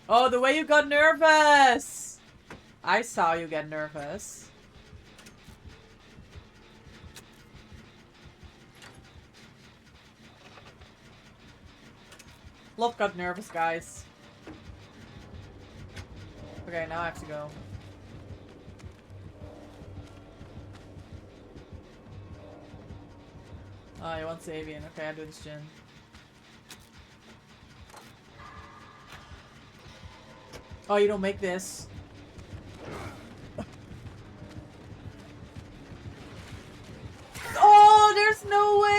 Oh, the way you got nervous! I saw you get nervous. Love got nervous, guys. Okay, now I have to go. Oh, you want Savian. Okay, I'll do this gen. Oh, you don't make this. Oh, there's no way!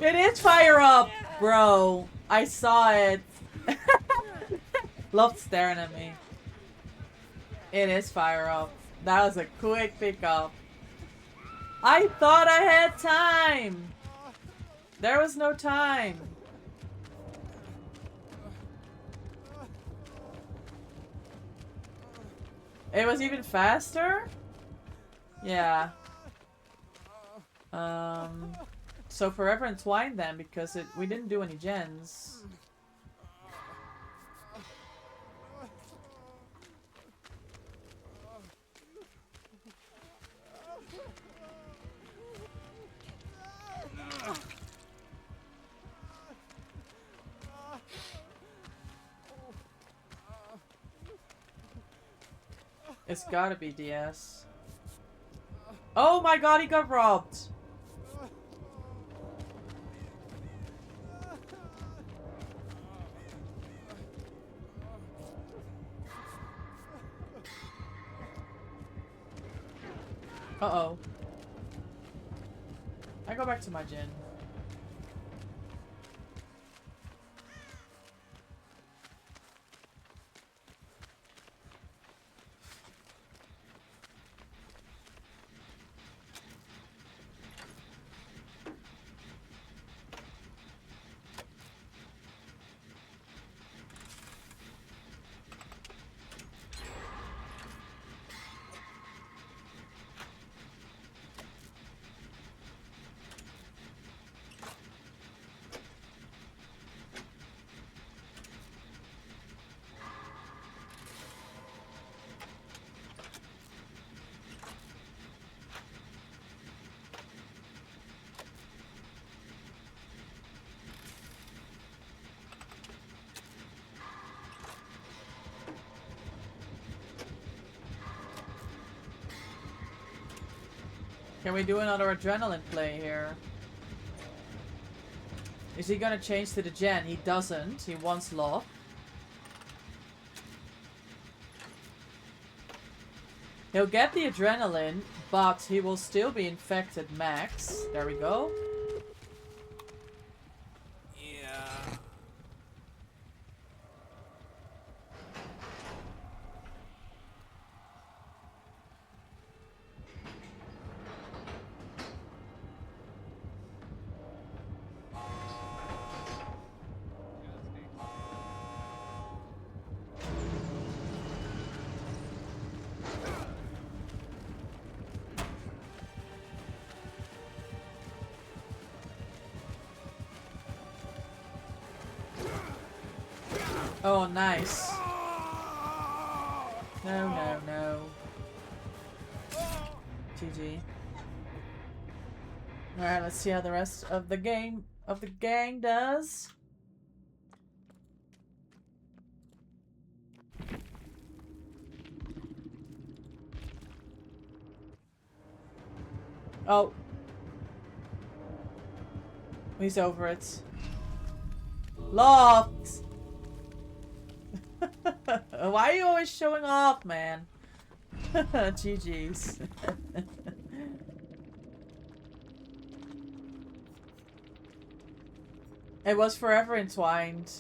It is fire up, bro. I saw it. Loved staring at me. It is fire up. That was a quick pickup. I thought I had time. There was no time. It was even faster? Yeah. So forever entwined then, because we didn't do any gens. It's gotta be DS. Oh my god, he got robbed. Uh-oh. I go back to my gin. Can we do another adrenaline play here? Is he gonna change to the gen? He doesn't. He wants love. He'll get the adrenaline, but he will still be infected max. There we go. Yeah. Oh, nice. No, no, no. GG. Alright, let's see how the rest of the gang does. Oh. He's over it. Locked! Why are you always showing off, man? GG's. It was forever entwined.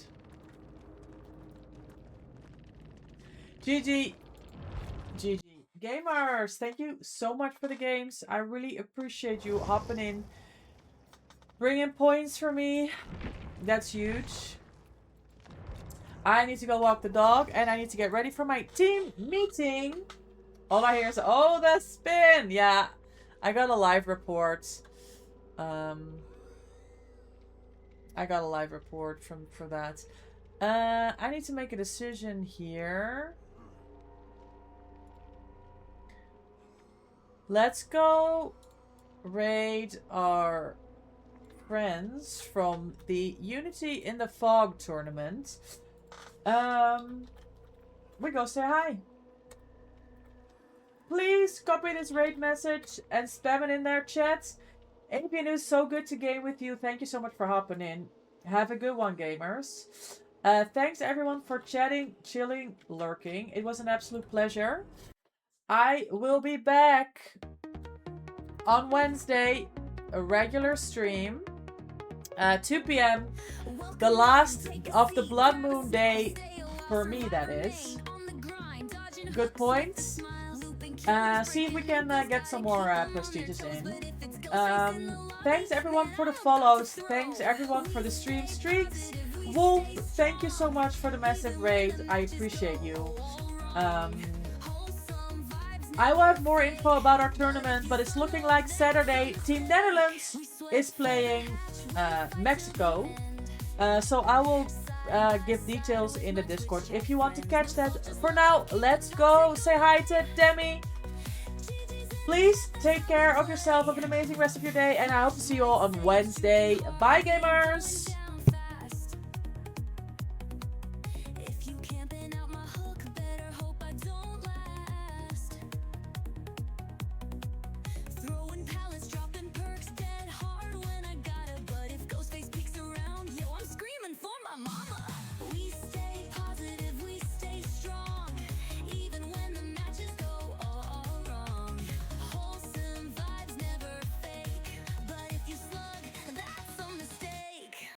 GG. GG. Gamers, thank you so much for the games. I really appreciate you hopping in. Bringing points for me. That's huge. I need to go walk the dog and I need to get ready for my team meeting. All I hear is, oh, the spin. Yeah, I got a live report. I got a live report for that. I need to make a decision here. Let's go raid our friends from the Unity in the Fog tournament. We go say hi. Please copy this raid message and spam it in their chat. APN is so good to game with you. Thank you so much for hopping in. Have a good one, gamers. Thanks everyone for chatting, chilling, lurking. It was an absolute pleasure. I will be back on Wednesday, a regular stream, 2 p.m. The last of the Blood Moon day, for me that is. Good points. See if we can get some more prestiges in. Thanks everyone for the follows. Thanks everyone for the stream streaks. Wolf, thank you so much for the massive raid. I appreciate you. I will have more info about our tournament, but it's looking like Saturday Team Netherlands is playing Mexico. So I will give details in the Discord if you want to catch that. For now, let's go say hi to Demi. Please take care of yourself. Have an amazing rest of your day, and I hope to see you all on Wednesday. Bye, gamers!